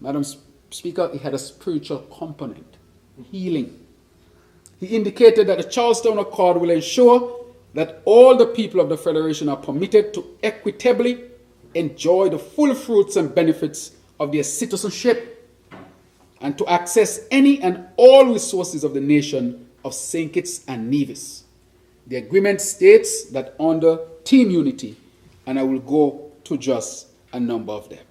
Madam Speaker, it had a spiritual component, healing. He indicated that the Charlestown Accord will ensure that all the people of the Federation are permitted to equitably enjoy the full fruits and benefits of their citizenship and to access any and all resources of the nation of St. Kitts and Nevis. The agreement states that under Team Unity, and I will go to just a number of them.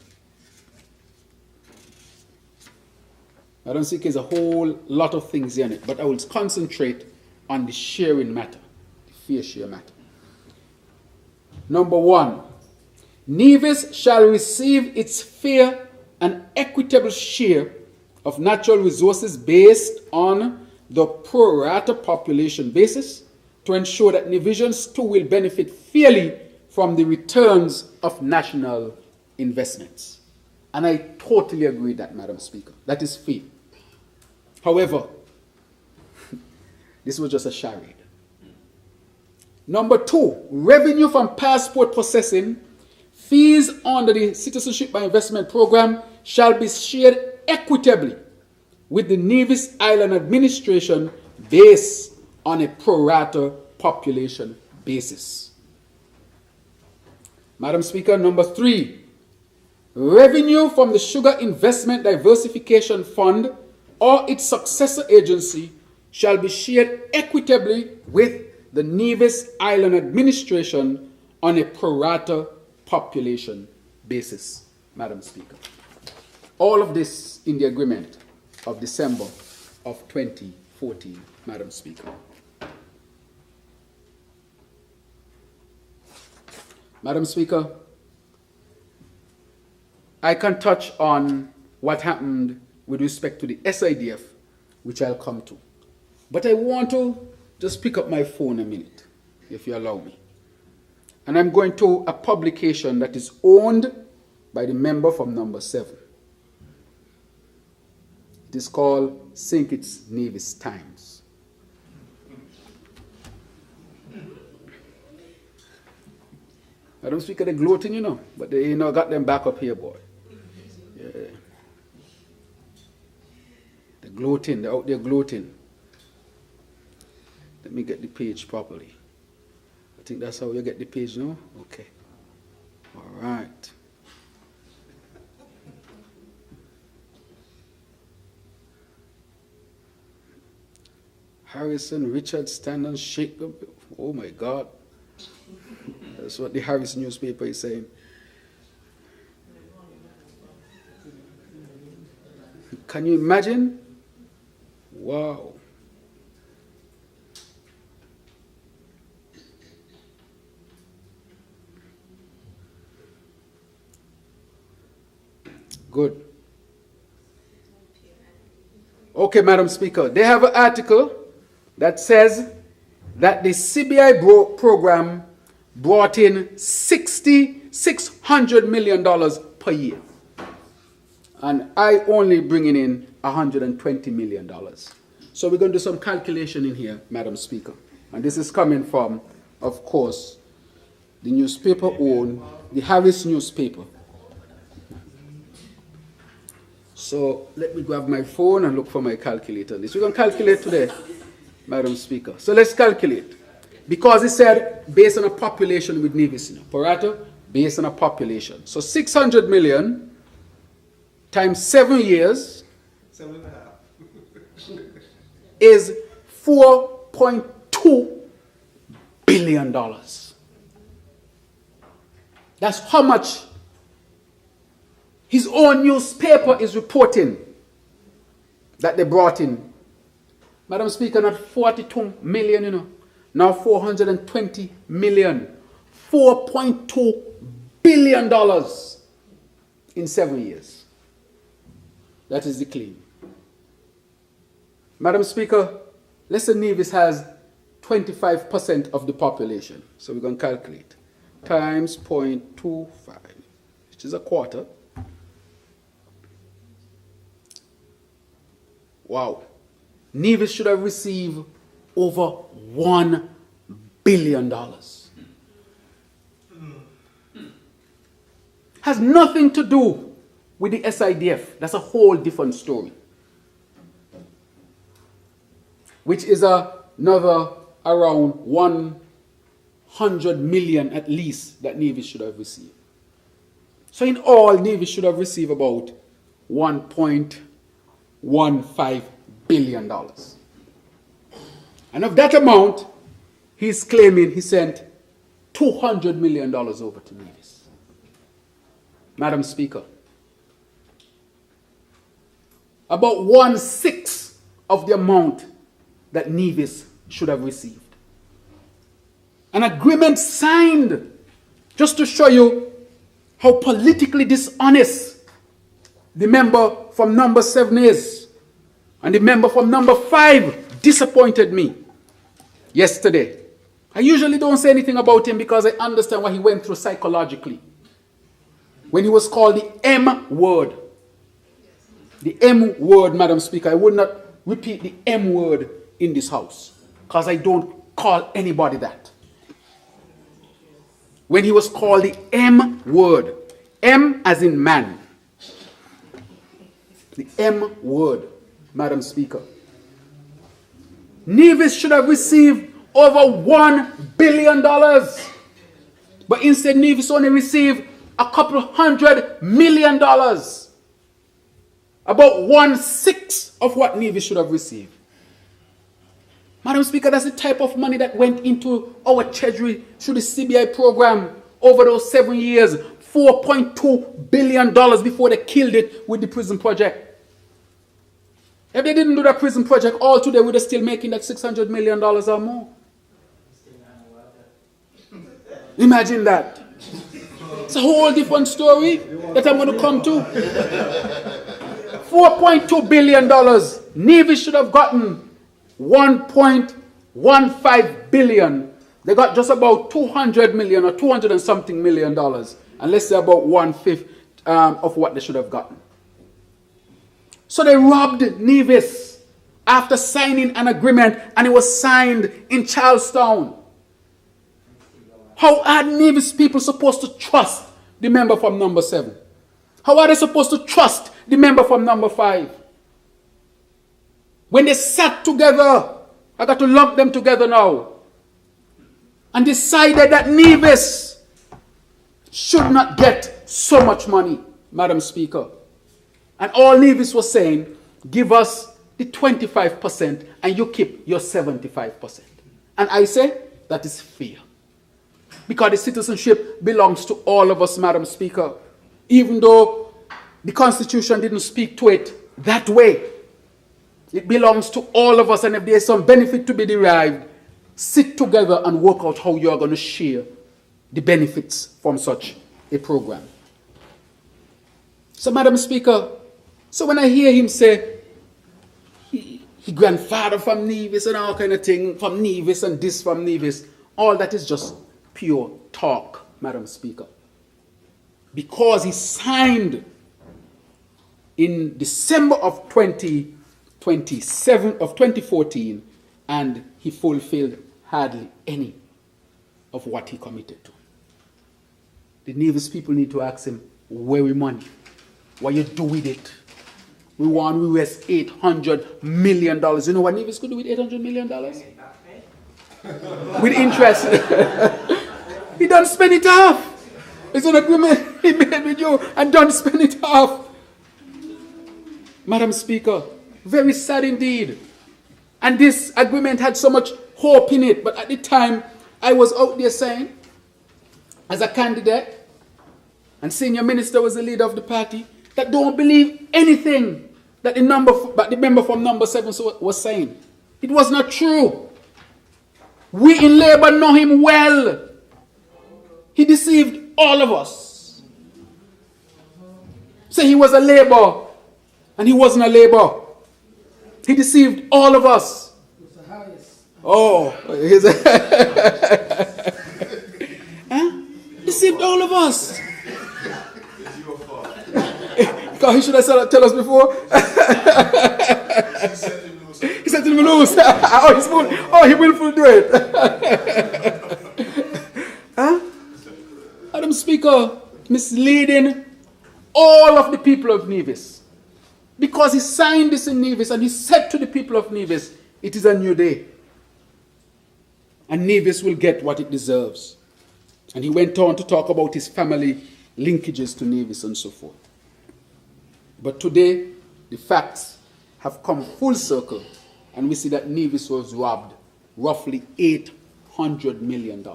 Madam Speaker, there's a whole lot of things in it, but I will concentrate on the sharing matter, the fair share matter. Number 1, Nevis shall receive its fair and equitable share of natural resources based on the pro rata population basis to ensure that Nevisians too will benefit fairly from the returns of national investments. And I totally agree with that, Madam Speaker. That is fair. However, this was just a charade. Number 2, revenue from passport processing, fees under the Citizenship by Investment Program shall be shared equitably with the Nevis Island Administration based on a pro rata population basis. Madam Speaker, number 3, revenue from the Sugar Investment Diversification Fund or its successor agency shall be shared equitably with the Nevis Island Administration on a pro rata population basis, Madam Speaker. All of this in the agreement of December of 2014, Madam Speaker. Madam Speaker, I can touch on what happened with respect to the SIDF, which I'll come to. But I want to just pick up my phone a minute, if you allow me. And I'm going to a publication that is owned by the member from number 7. It is called St. Kitts Nevis Times. Madam Speaker, they're gloating, you know, but they got them back up here, boy. Yeah. They're gloating, they're out there gloating. Let me get the page properly. I think that's how you get the page now? Okay. All right. Harrison, Richard, Stanton, shake them. Oh my God. That's what the Harris newspaper is saying. Can you imagine? Wow. Good. Okay, Madam Speaker. They have an article that says that the CBI program brought in $600 million per year. And I only bringing in $120 million. So we're going to do some calculation in here, Madam Speaker. And this is coming from, of course, the newspaper owned, the Harris newspaper. So let me grab my phone and look for my calculator. We're going to calculate today, Madam Speaker. So let's calculate. Because it said based on a population with Nevis, pro rata, based on a population. So 600 million times 7 years 7.5 is $4.2 billion. That's how much his own newspaper is reporting that they brought in. Madam Speaker, not 42 million, you know. Now 420 million. $4.2 billion in 7 years. That is the claim. Madam Speaker, Lesser Nevis has 25% of the population. So we're going to calculate. Times 0.25, which is a quarter. Wow. Nevis should have received over $1 billion. Has nothing to do with the SIDF. That's a whole different story. Which is another around 100 million at least that Nevis should have received. So in all, Nevis should have received about $1.15 billion. And of that amount, he's claiming he sent $200 million over to Nevis. Madam Speaker, about 1/6 of the amount that Nevis should have received. An agreement signed just to show you how politically dishonest the member from number 7 is. And the member from number 5 disappointed me yesterday. I usually don't say anything about him because I understand what he went through psychologically. When he was called the M word. The M word, Madam Speaker. I would not repeat the M word in this house because I don't call anybody that. When he was called the M word. M as in man. The M word, Madam Speaker. Nevis should have received over $1 billion. But instead, Nevis only received a couple $100 million. About 1/6 of what Nevis should have received. Madam Speaker, that's the type of money that went into our treasury through the CBI program over those 7 years. $4.2 billion before they killed it with the prison project. If they didn't do that prison project, all today we'd have still making that $600 million or more. Imagine that. It's a whole different story that I'm going to come to. $4.2 billion. Nevis should have gotten $1.15 billion. They got just about $200 million or $200 and something million. And let's say about 1/5 of what they should have gotten. So they robbed Nevis after signing an agreement, and it was signed in Charlestown. How are Nevis people supposed to trust the member from number 7? How are they supposed to trust the member from number 5? When they sat together, I got to lump them together now, and decided that Nevis should not get so much money, Madam Speaker. And all Nevis was saying, give us the 25% and you keep your 75%. And I say, that is fair. Because the citizenship belongs to all of us, Madam Speaker. Even though the Constitution didn't speak to it that way. It belongs to all of us, and if there's some benefit to be derived, sit together and work out how you are going to share the benefits from such a program. So, Madam Speaker, so when I hear him say, he grandfather from Nevis and all kind of thing, from Nevis and this from Nevis, all that is just pure talk, Madam Speaker. Because he signed in December of 2014, and he fulfilled hardly any of what he committed to. The Nevis people need to ask him, where we money? What you do with it? We waste $800 million. You know what Nevis could do with $800 million? With interest. He don't spend it off. It's an agreement he made with you, and don't spend it off. Madam Speaker, very sad indeed. And this agreement had so much hope in it, but at the time I was out there saying, as a candidate, and senior minister was the leader of the party, that don't believe anything that the member from number 7 was saying. It was not true. We in Labour know him well. He deceived all of us. Say he was a Labour, and he wasn't a Labour. He deceived all of us. Oh, he's deceived all of us. God, he should have tell us before. He said to him loose. Oh, he will do it. Madam Speaker, misleading all of the people of Nevis. Because he signed this in Nevis and he said to the people of Nevis, it is a new day. And Nevis will get what it deserves. And he went on to talk about his family linkages to Nevis and so forth. But today, the facts have come full circle, and we see that Nevis was robbed roughly $600 million.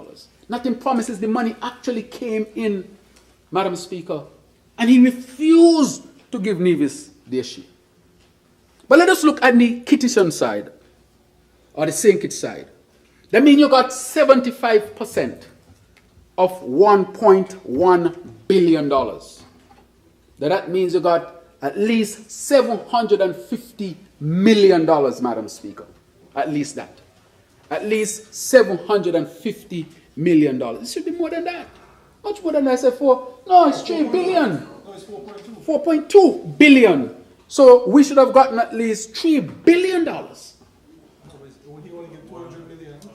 Nothing promises the money actually came in, Madam Speaker, and he refused to give Nevis their share. But let us look at the Kittison side, or the St. Kitts side. That means you got 75% of $1.1 billion. That means you got at least $750 million, Madam Speaker. At least that. At least $750 million. It should be more than that. Much more than that. I said no, it's 3 billion. No, it's 4.2. 4.2 billion. So we should have gotten at least $3 billion.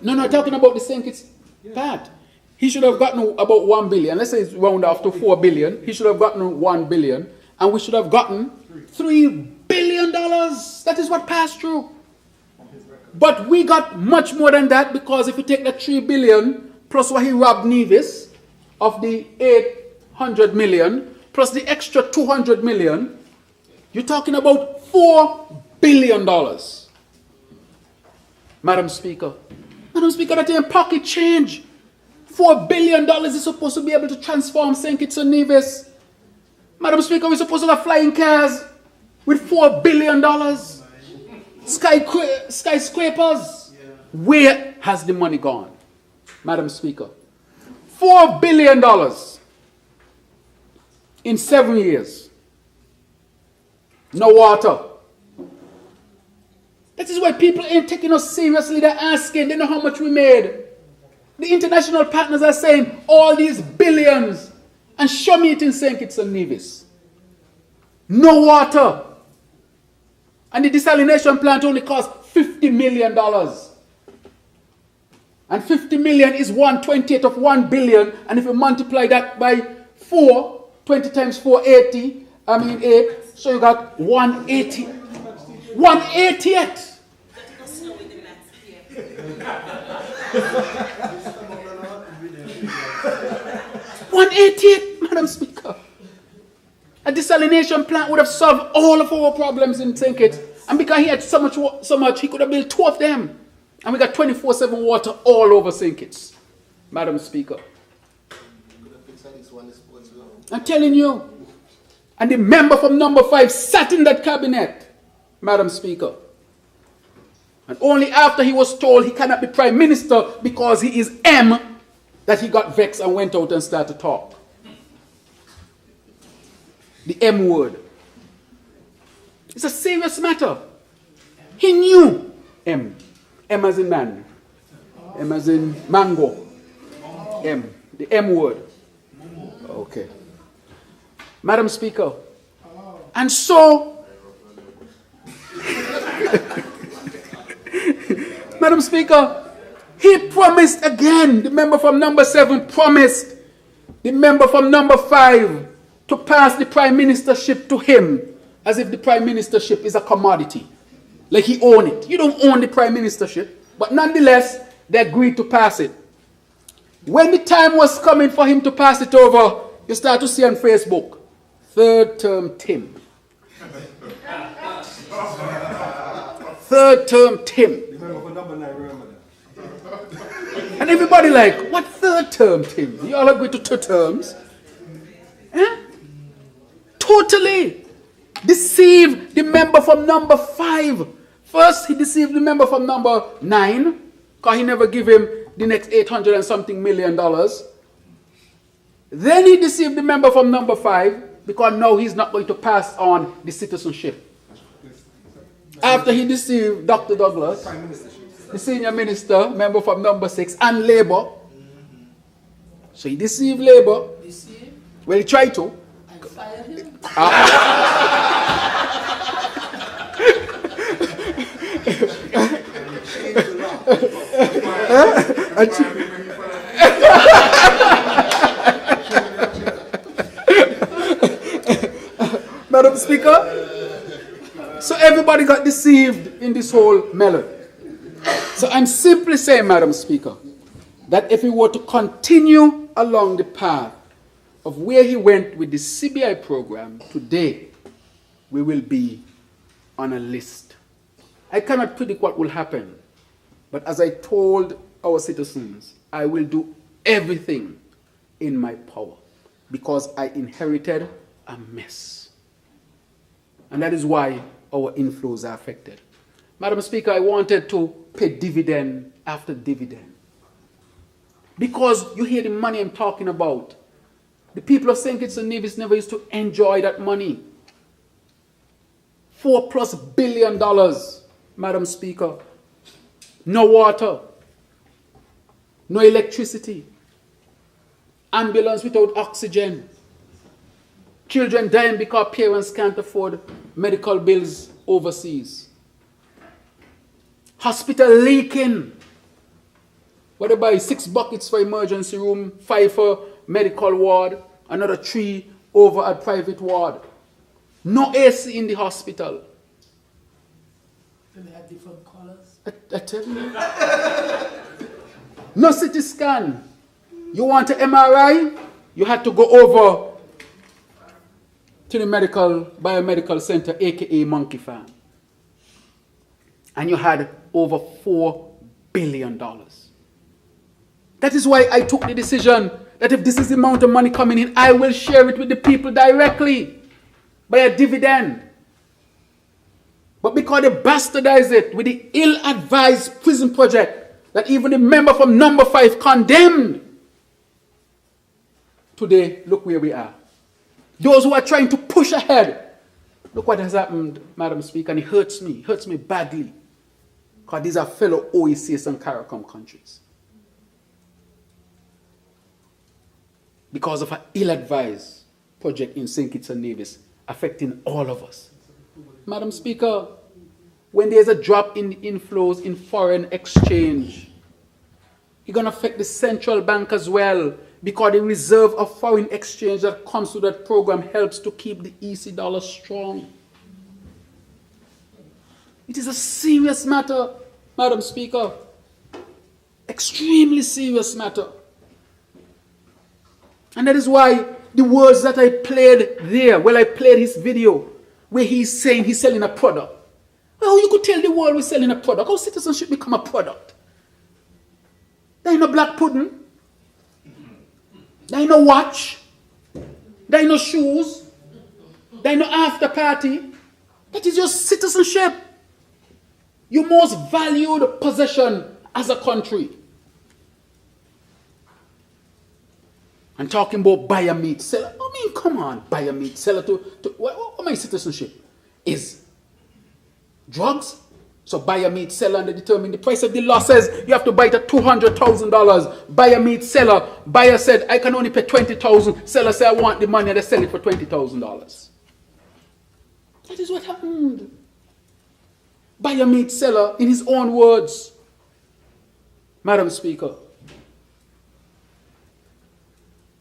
No, talking about the St. Kitts part. He should have gotten about 1 billion. Let's say it's round off to 4 billion. He should have gotten 1 billion. And we should have gotten $3 billion. That is what passed through. But we got much more than that, because if you take the 3 billion plus what he robbed Nevis of the 800 million plus the extra 200 million, you're talking about $4 billion. Madam Speaker, that ain't pocket change. $4 billion is supposed to be able to transform St. Kitts and Nevis. Madam Speaker, we're supposed to have flying cars with $4 billion. Skyscrapers. Where has the money gone? Madam Speaker, $4 billion in 7 years. No water. That is why people ain't taking us seriously. They're asking, they know how much we made. The international partners are saying all these billions, and show me it in St. Kitts and Nevis. No water. And the desalination plant only costs $50 million. And 50 million is 1/28 of 1 billion. And if you multiply that by 4, 20 times 4, 80, 8, so you got 180. 188. 188, Madam Speaker. A desalination plant would have solved all of our problems in St. Kitts. And because he had so much, he could have built 2 of them. And we got 24/7 water all over St. Kitts, Madam Speaker. I'm telling you. And the member from number 5 sat in that cabinet, Madam Speaker. And only after he was told he cannot be Prime Minister because he is M, that he got vexed and went out and started to talk. The M word. It's a serious matter. He knew M. M as in man. M as in mango. M. The M word. Okay. Madam Speaker. And so, Madam Speaker, he promised again, the member from number 7 promised the member from number 5 to pass the prime ministership to him as if the prime ministership is a commodity. Like he owned it. You don't own the prime ministership, but nonetheless, they agreed to pass it. When the time was coming for him to pass it over, you start to see on Facebook, 3rd term Tim. 3rd term Tim. And everybody like, what 3rd term Tim? You all agree to 2 terms? Eh? Totally deceived the member from number 5. First, he deceived the member from number 9, because he never gave him the next 800 and something million dollars. Then he deceived the member from number 5, because now he's not going to pass on the citizenship. After he deceived Dr. Douglas, the senior minister, member from number 6, and Labour. So he deceived Labour. Well, he tried to. Madam Speaker, so everybody got deceived in this whole melody. So I'm simply saying, Madam Speaker, that if we were to continue along the path of where he went with the CBI program today, we will be on a list. I cannot predict what will happen, but as I told our citizens, I will do everything in my power because I inherited a mess. And that is why our inflows are affected. Madam Speaker, I wanted to pay dividend after dividend. Because you hear the money I'm talking about. The people of St. Kitts and Nevis never used to enjoy that money. $4+ billion, Madam Speaker. No water. No electricity. Ambulance without oxygen. Children dying because parents can't afford medical bills overseas. Hospital leaking. What they buy 6 buckets for emergency room, 5 for medical ward, another 3 over at private ward. No AC in the hospital. And they have different colors. I tell you. No CT scan. You want an MRI? You had to go over to the biomedical center, aka Monkey Farm. And you had over $4 billion. That is why I took the decision that if this is the amount of money coming in, I will share it with the people directly by a dividend. But because they bastardized it with the ill-advised prison project that even the member from number 5 condemned, today, look where we are. Those who are trying to push ahead, look what has happened, Madam Speaker, and it hurts me badly. Because these are fellow OECS and CARICOM countries. Because of an ill-advised project in St. Kitts and Nevis affecting all of us. Madam Speaker, when there's a drop in the inflows in foreign exchange, it's going to affect the central bank as well, because the reserve of foreign exchange that comes to that program helps to keep the EC dollar strong. It is a serious matter, Madam Speaker. Extremely serious matter. And that is why the words that I played there, well, I played his video where he's saying he's selling a product. Well, you could tell the world we're selling a product. How citizenship become a product? There ain't no black pudding. There ain't no watch. There ain't no shoes. There ain't no after party. That is your citizenship. Your most valued possession as a country. And talking about buy a meat seller. I mean, come on, buy a meat seller what my citizenship is? Drugs? So buy a meat seller and they determine the price. Of the law says you have to buy it at $200,000. Buy a meat seller. Buyer said, I can only pay $20,000. Seller said, I want the money, and they sell it for $20,000. That is what happened. Buy a meat seller, in his own words. Madam Speaker,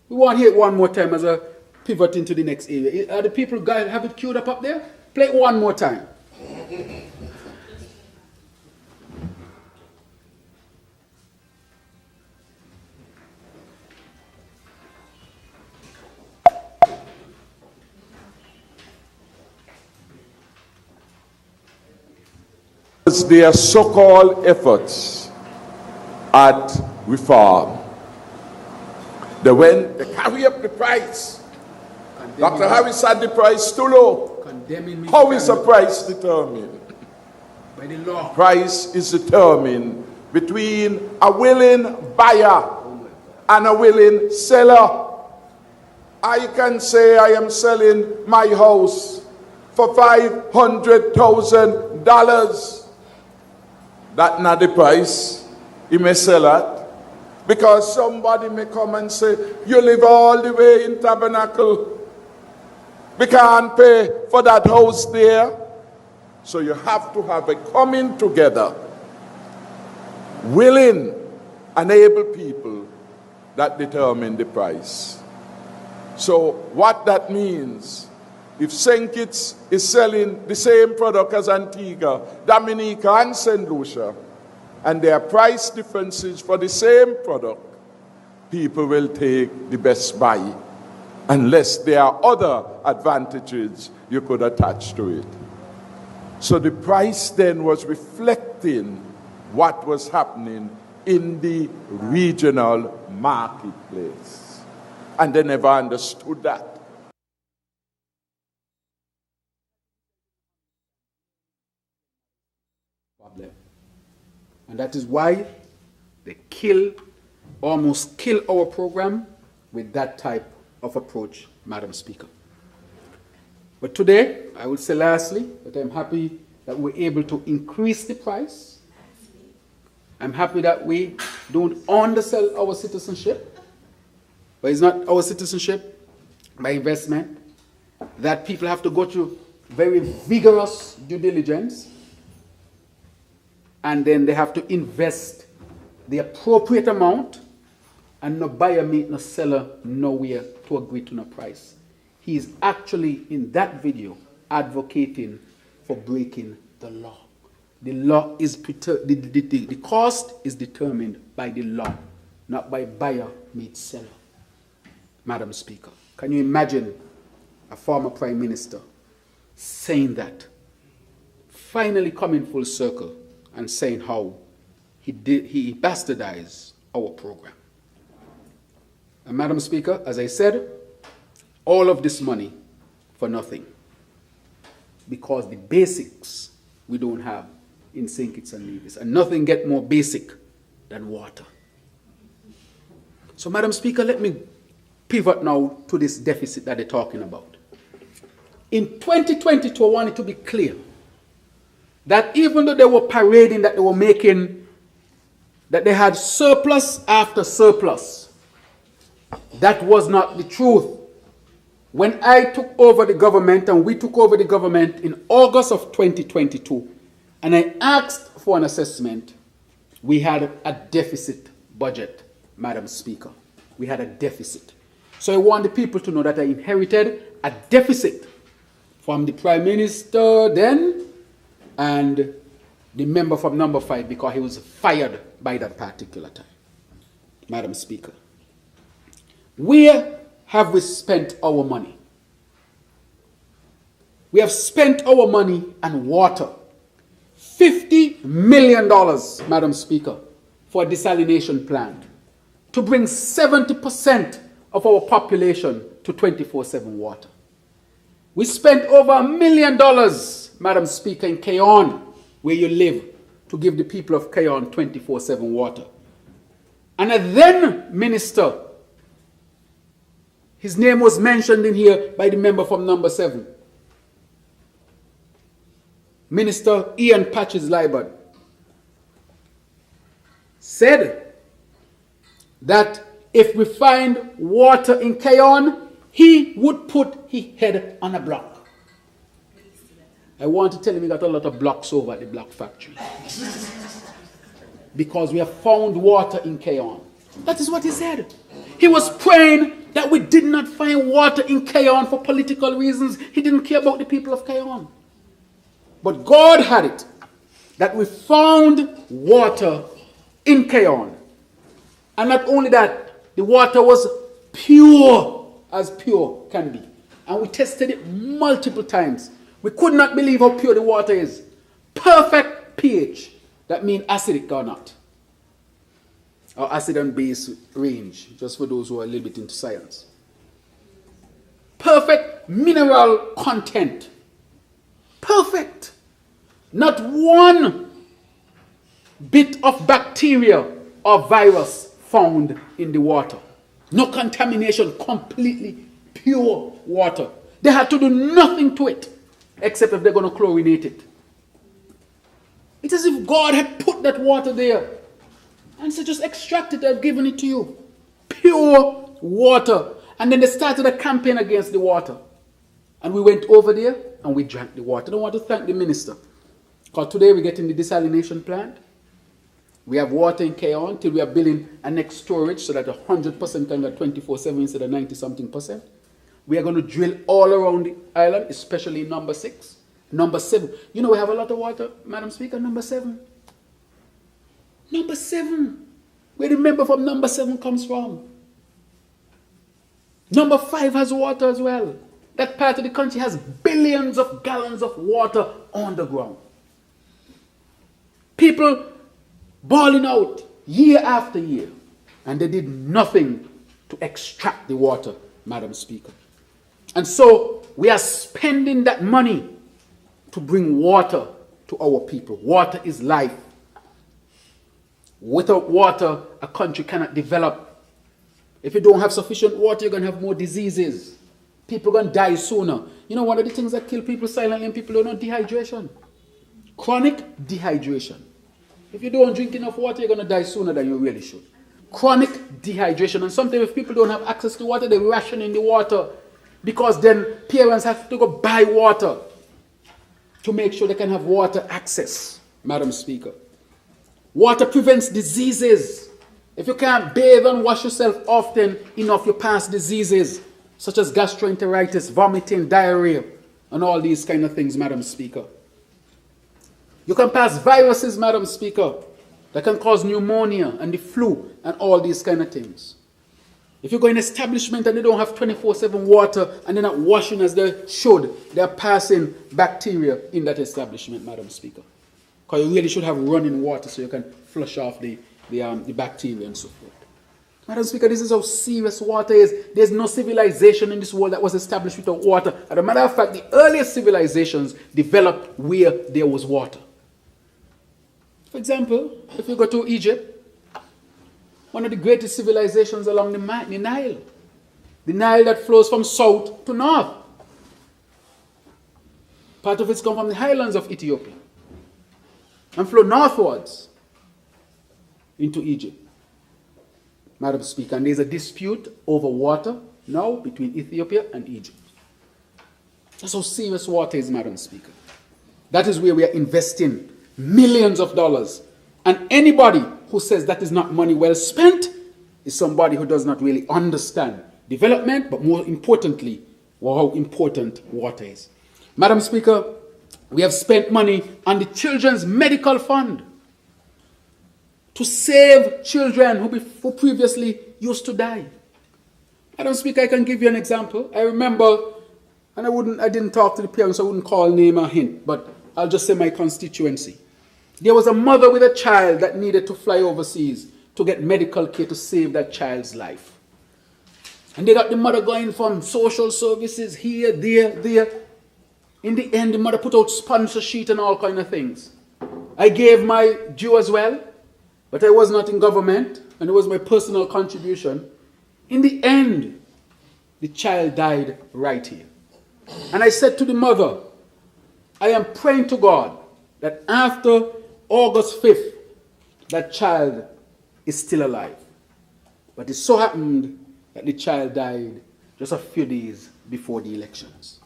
we want to hear it one more time as a pivot into the next area. Are the people have it queued up there? Play it one more time. Their so-called efforts at reform. They carry up the price. Dr. Harris said the price too low. How is the price determined? By the law. Price is determined between a willing buyer and a willing seller. I can say I am selling my house for $500,000. That's not the price he may sell at. Because somebody may come and say, you live all the way in Tabernacle. We can't pay for that house there. So you have to have a coming together, willing and able people that determine the price. So what that means, if St. Kitts is selling the same product as Antigua, Dominica, and St. Lucia, and there are price differences for the same product, people will take the best buy, unless there are other advantages you could attach to it. So the price then was reflecting what was happening in the regional marketplace. And they never understood that. And that is why they almost kill our program with that type of approach, Madam Speaker. But today, I would say lastly, that I'm happy that we're able to increase the price. I'm happy that we don't undersell our citizenship, but it's not our citizenship by investment, that people have to go through very vigorous due diligence, and then they have to invest the appropriate amount, and no buyer meet no seller nowhere to agree to no price. He is actually in that video advocating for breaking the law. The law is the cost is determined by the law, not by buyer meet seller. Madam Speaker, can you imagine a former Prime Minister saying that, finally coming full circle and saying how he bastardized our program? And Madam Speaker, as I said, all of this money for nothing, because the basics we don't have in St. Kitts and Nevis, and nothing get more basic than water. So Madam Speaker, let me pivot now to this deficit that they're talking about. In 2022, I want it to be clear that even though they were parading that they were making, that they had surplus after surplus, that was not the truth. When I took over the government, and we took over the government in August of 2022, and I asked for an assessment, we had a deficit budget, Madam Speaker. We had a deficit. So I want the people to know that I inherited a deficit from the Prime Minister then and the member from number 5, because he was fired by that particular time. Madam Speaker, where have we spent our money? We have spent our money on water. $50 million, Madam Speaker, for a desalination plant to bring 70% of our population to 24/7 water. We spent over $1 million, Madam Speaker, in Kayon, where you live, to give the people of Kayon 24/7 water. And a then minister, his name was mentioned in here by the member from number 7, Minister Ian Patches-Liebert, said that if we find water in Kayon, he would put his head on a block. I want to tell him he got a lot of blocks over at the block factory. Because we have found water in Kayon. That is what he said. He was praying that we did not find water in Kayon for political reasons. He didn't care about the people of Kayon. But God had it, that we found water in Kayon. And not only that, the water was pure as pure can be. And we tested it multiple times. We could not believe how pure the water is. Perfect pH. That means acidic or not. Or acid and base range, just for those who are a little bit into science. Perfect mineral content. Perfect. Not one bit of bacteria or virus found in the water. No contamination, completely pure water. They had to do nothing to it, except if they're going to chlorinate it. It's as if God had put that water there and said, just extract it, I've given it to you. Pure water. And then they started a campaign against the water. And we went over there and we drank the water. I want to thank the minister. Because today we're getting the desalination plant. We have water in Kayon till we are building a next storage so that 100% can get 24/7 instead of 90-something%. We are going to drill all around the island, especially number 6. Number 7. You know we have a lot of water, Madam Speaker, number 7. Number 7. Where the member from number 7 comes from. Number 5 has water as well. That part of the country has billions of gallons of water on the ground. People bawling out, year after year, and they did nothing to extract the water, Madam Speaker. And so we are spending that money to bring water to our people. Water is life. Without water, a country cannot develop. If you don't have sufficient water, you're going to have more diseases. People are going to die sooner. You know, one of the things that kill people silently and people don't know, dehydration. Chronic dehydration. If you don't drink enough water, you're going to die sooner than you really should. Chronic dehydration. And sometimes if people don't have access to water, they ration in the water. Because then parents have to go buy water to make sure they can have water access, Madam Speaker. Water prevents diseases. If you can't bathe and wash yourself often enough, you pass diseases such as gastroenteritis, vomiting, diarrhea, and all these kind of things, Madam Speaker. You can pass viruses, Madam Speaker, that can cause pneumonia and the flu and all these kind of things. If you go in an establishment and they don't have 24/7 water and they're not washing as they should, they're passing bacteria in that establishment, Madam Speaker. Because you really should have running water so you can flush off the bacteria and so forth. Madam Speaker, this is how serious water is. There's no civilization in this world that was established without water. As a matter of fact, the earliest civilizations developed where there was water. For example, if you go to Egypt, one of the greatest civilizations along the Nile. The Nile that flows from south to north. Part of it's come from the highlands of Ethiopia and flow northwards into Egypt. Madam Speaker, and there's a dispute over water now between Ethiopia and Egypt. That's how serious water is, Madam Speaker. That is where we are investing millions of dollars. And anybody who says that is not money well spent is somebody who does not really understand development, but more importantly, how important water is. Madam Speaker, we have spent money on the Children's Medical Fund to save children who previously used to die. Madam Speaker, I can give you an example. I remember, and I didn't talk to the parents, so I wouldn't call name or hint, but I'll just say my constituency. There was a mother with a child that needed to fly overseas to get medical care to save that child's life. And they got the mother going from social services here, there. In the end, the mother put out sponsor sheet and all kind of things. I gave my due as well, but I was not in government, and it was my personal contribution. In the end, the child died right here. And I said to the mother, I am praying to God that after August 5th, that child is still alive. But it so happened that the child died just a few days before the elections.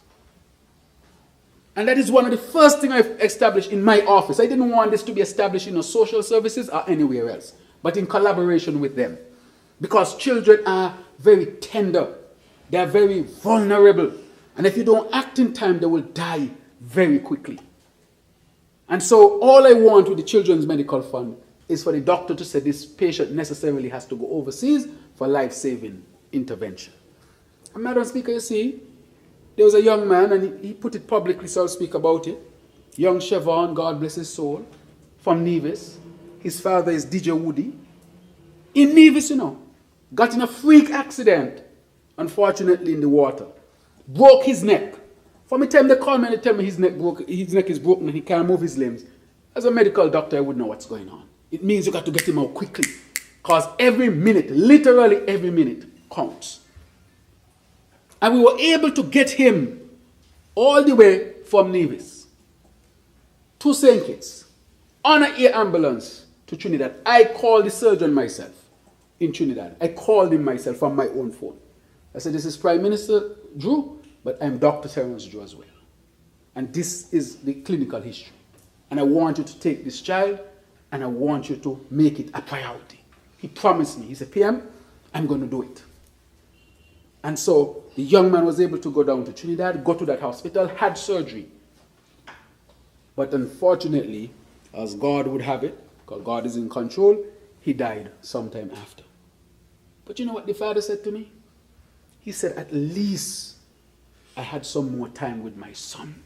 And that is one of the first things I've established in my office. I didn't want this to be established in social services or anywhere else, but in collaboration with them. Because children are very tender. They are very vulnerable. And if you don't act in time, they will die very quickly. And so all I want with the Children's Medical Fund is for the doctor to say this patient necessarily has to go overseas for life-saving intervention. And Madam Speaker, you see, there was a young man, and he put it publicly, so I'll speak about it. Young Chevron, God bless his soul, from Nevis. His father is DJ Woody. In Nevis, you know, got in a freak accident, unfortunately in the water. Broke his neck. From the time they called me and they tell me his neck is broken and he can't move his limbs. As a medical doctor, I would know what's going on. It means you got to get him out quickly. Because every minute, literally every minute, counts. And we were able to get him all the way from Nevis to St. Kitts on an air ambulance to Trinidad. I called the surgeon myself in Trinidad. I called him myself from my own phone. I said, this is Prime Minister Drew, but I'm Dr. Terence Drew as well. And this is the clinical history. And I want you to take this child and I want you to make it a priority. He promised me. He said, PM, I'm going to do it. And so the young man was able to go down to Trinidad, go to that hospital, had surgery. But unfortunately, as God would have it, because God is in control, he died sometime after. But you know what the father said to me? He said, at least I had some more time with my son.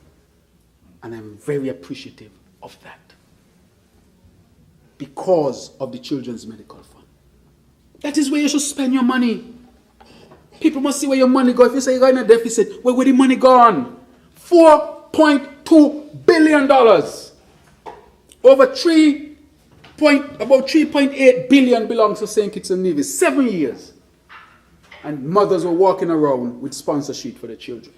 And I'm very appreciative of that. because of the Children's Medical Fund. That is where you should spend your money. People must see where your money goes. If you say you're in a deficit, where the money gone? $4.2 billion. About 3.8 billion belongs to St. Kitts and Nevis. 7 years. And mothers were walking around with sponsorship for the children.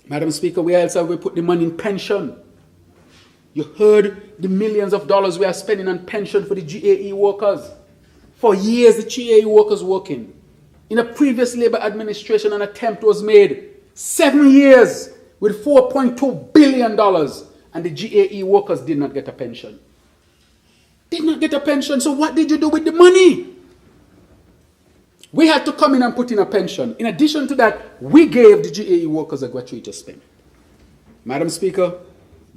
Madam Speaker, where else have we put the money in pension? You heard the millions of dollars we are spending on pension for the GAE workers. For years, the GAE workers working. In a previous Labour administration, an attempt was made. 7 years with $4.2 billion. And the GAE workers did not get a pension. Did not get a pension. So what did you do with the money? We had to come in and put in a pension. In addition to that, we gave the GAE workers a gratuitous spend. Madam Speaker,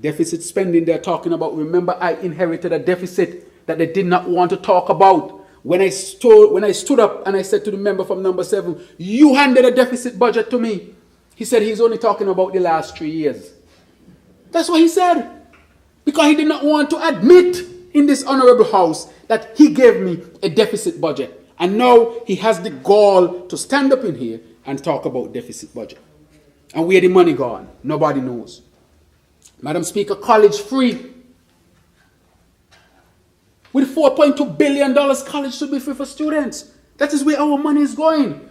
deficit spending they're talking about. Remember, I inherited a deficit that they did not want to talk about. When I stood up and I said to the member from number 7, you handed a deficit budget to me. He said he's only talking about the last 3 years. That's what he said. Because he did not want to admit in this honorable house that he gave me a deficit budget. And now he has the gall to stand up in here and talk about deficit budget. And where the money gone? Nobody knows. Madam Speaker, college free. With $4.2 billion, college should be free for students. That is where our money is going.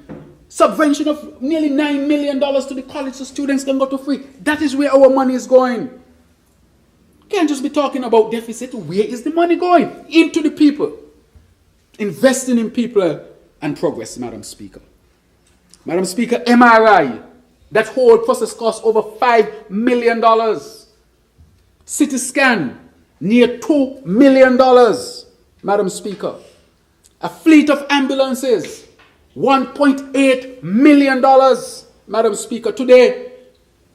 Subvention of nearly $9 million to the college so students can go to free. That is where our money is going. Can't just be talking about deficit. Where is the money going? Into the people. Investing in people and progress, Madam Speaker. Madam Speaker, MRI. That whole process costs over $5 million. CT scan. Near $2 million, Madam Speaker. A fleet of ambulances, $1.8 million, Madam Speaker. Today,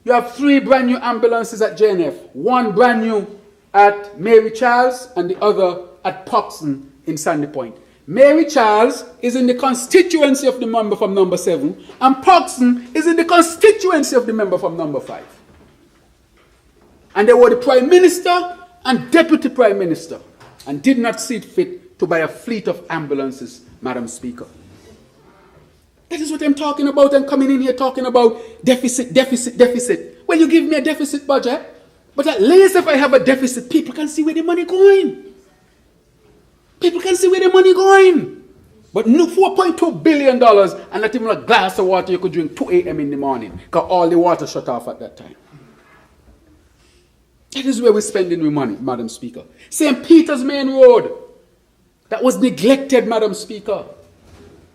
you have 3 brand new ambulances at JNF. 1 brand new at Mary Charles and the other at Poxon in Sandy Point. Mary Charles is in the constituency of the member from number 7, and Poxon is in the constituency of the member from number 5. And they were the Prime Minister and Deputy Prime Minister, and did not see it fit to buy a fleet of ambulances, Madam Speaker. That is what I'm talking about. I'm coming in here talking about deficit, deficit, deficit. Well, you give me a deficit budget, but at least if I have a deficit, people can see where the money going. People can see where the money going. But no, $4.2 billion and not even a glass of water you could drink 2 a.m. in the morning, because all the water shut off at that time. That is where we're spending the money, Madam Speaker. St. Peter's Main Road, that was neglected, Madam Speaker.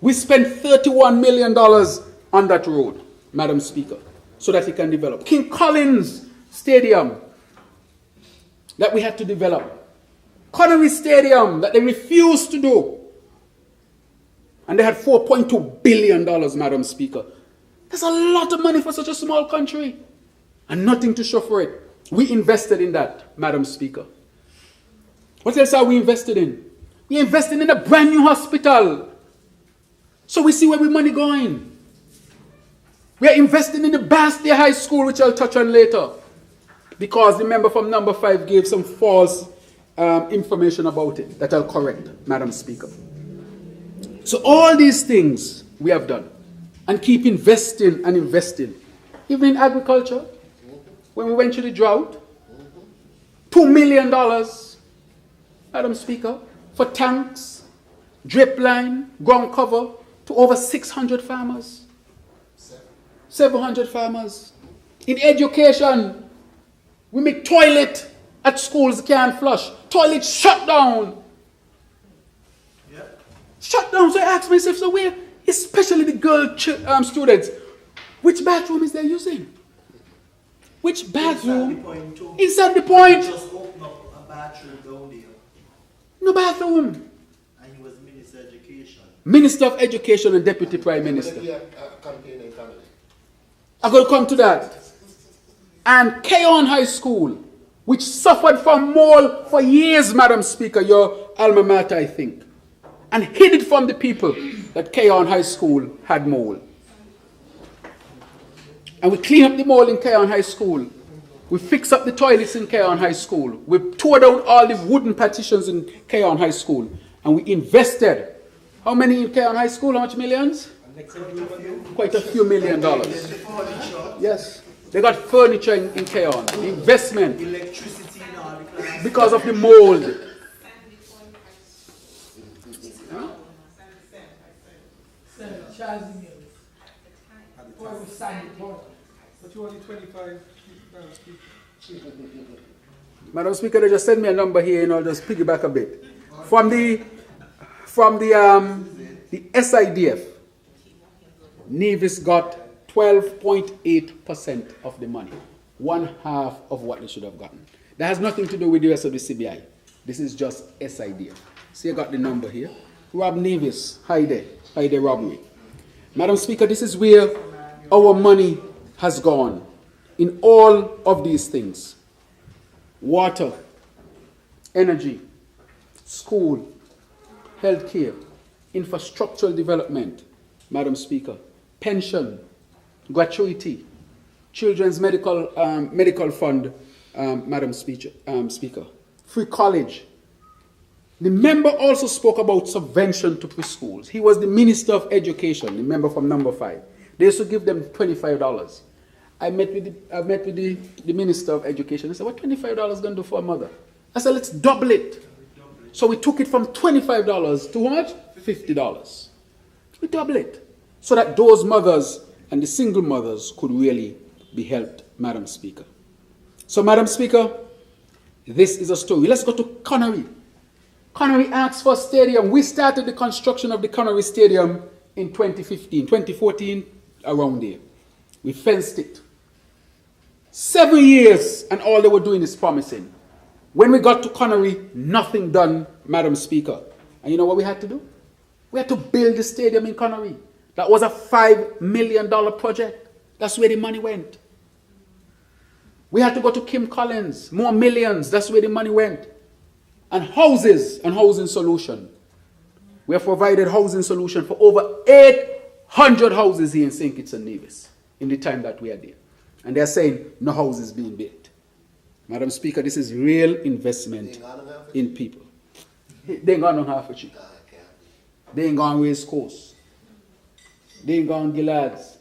We spent $31 million on that road, Madam Speaker, so that it can develop. King Collins Stadium, that we had to develop. Connery Stadium, that they refused to do. And they had $4.2 billion, Madam Speaker. That's a lot of money for such a small country. And nothing to show for it. We invested in that, Madam Speaker. What else are we invested in? We invested in a brand new hospital. So we see where the money going. We are investing in the Bastia High School, which I'll touch on later. Because the member from number 5 gave some false information about it that I'll correct, Madam Speaker. So all these things we have done. And keep investing and investing. Even in agriculture. When we went through the drought, $2 million, Madam Speaker, for tanks, drip line, ground cover, to over 600 farmers. 700 farmers. In education, we make toilet at schools can't flush. Toilet shut down. Shut down. So I asked myself, so where, especially the girl students, which bathroom is they using? Which bathroom? Inside the point. Just open up a bathroom down there. No bathroom. And he was Minister of Education. Minister of Education and Deputy Prime Minister. I'm going to come to that. And Keon High School, which suffered from mold for years, Madam Speaker, your alma mater, I think, and hid it from the people that Keon High School had mold. And we clean up the mold in Keon High School. We fixed up the toilets in Keon High School. We tore down all the wooden partitions in Keon High School. And we invested. How many in Keon High School? How much millions? Quite a few $1 million. Yes. They got furniture in Keon. The investment. Electricity in all the classes. Because of the mold. Charles Mills. Or with Sandy Porter. But you only 25 Madam Speaker, they just send me a number here and I'll just piggyback a bit. From the SIDF, Nevis got 12.8% of the money. 1/2 of what they should have gotten. That has nothing to do with the rest of the CBI. This is just SIDF. See, I got the number here. Rob Nevis, hi there, Rob me. Madam Speaker, this is where our money has gone in all of these things. Water, energy, school, healthcare, infrastructural development, Madam Speaker, pension, gratuity, children's medical fund, Madam Speaker, free college. The member also spoke about subvention to preschools. He was the Minister of Education, the member from number 5. They used to give them $25. I met with the Minister of Education. I said, what $25 going to do for a mother? I said, let's double it. So we took it from $25 to how much? $50. We double it. So that those mothers and the single mothers could really be helped, Madam Speaker. So, Madam Speaker, this is a story. Let's go to Connery. Connery asked for a stadium. We started the construction of the Connery Stadium in 2015, 2014, around there. We fenced it. 7 years, and all they were doing is promising. When we got to Connery, nothing done, Madam Speaker. And you know what we had to do? We had to build the stadium in Connery. That was a $5 million project. That's where the money went. We had to go to Kim Collins, more millions. That's where the money went. And houses and housing solution. We have provided housing solution for over 800 houses here in St. Kitts and Nevis in the time that we are there. And they're saying no houses being built. Madam Speaker, this is real investment in people. They ain't gone on Hertfordshire. They ain't gone Race Course. They ain't gone Gillards.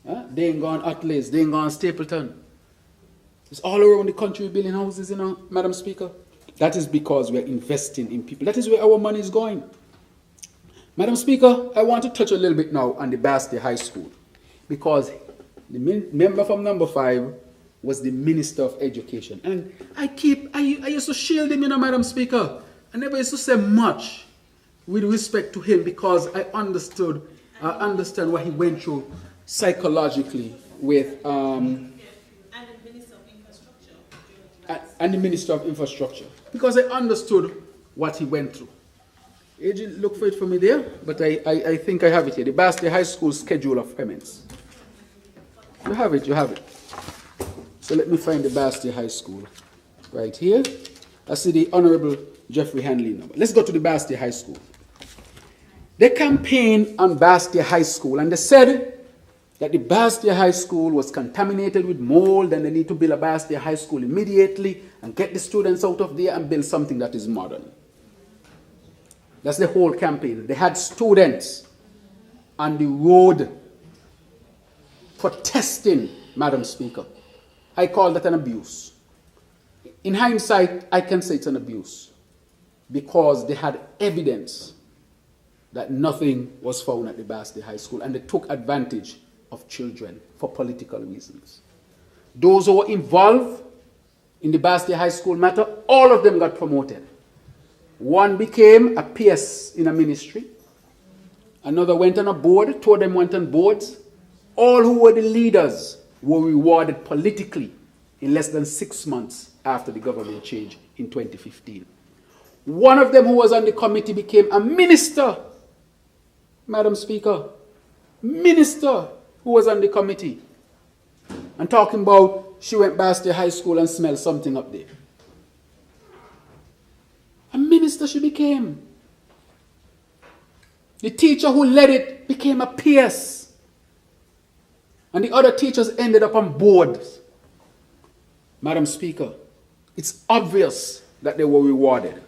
They ain't gone Atlas. They ain't gone Stapleton. It's all around the country building houses, you know, Madam Speaker. That is because we're investing in people. That is where our money is going. Madam Speaker, I want to touch a little bit now on the Basti High School. Because the member from number 5 was the Minister of Education. And I used to shield him, you know, Madam Speaker. I never used to say much with respect to him because I understand what he went through psychologically with and the Minister of Infrastructure. Because I understood what he went through. Agent, look for it for me there, but I think I have it here. The Basti High School schedule of payments. You have it. So let me find the Basti High School. Right here. I see the Honorable Jeffrey Hanley number. Let's go to the Basti High School. They campaigned on Basti High School and they said that the Basti High School was contaminated with mold and they need to build a Basti High School immediately and get the students out of there and build something that is modern. That's the whole campaign. They had students on the road protesting, Madam Speaker. I call that an abuse. In hindsight, I can say it's an abuse because they had evidence that nothing was found at the Basti High School and they took advantage of children for political reasons. Those who were involved in the Basti High School matter, all of them got promoted. One became a PS in a ministry. Another went on a board, 2 of them went on boards. All who were the leaders were rewarded politically in less than 6 months after the government change in 2015. One of them who was on the committee became a minister, Madam Speaker. Minister who was on the committee. And talking about she went past the high school and smelled something up there. A minister she became. The teacher who led it became a PS. And the other teachers ended up on boards Madam Speaker, it's obvious that they were rewarded.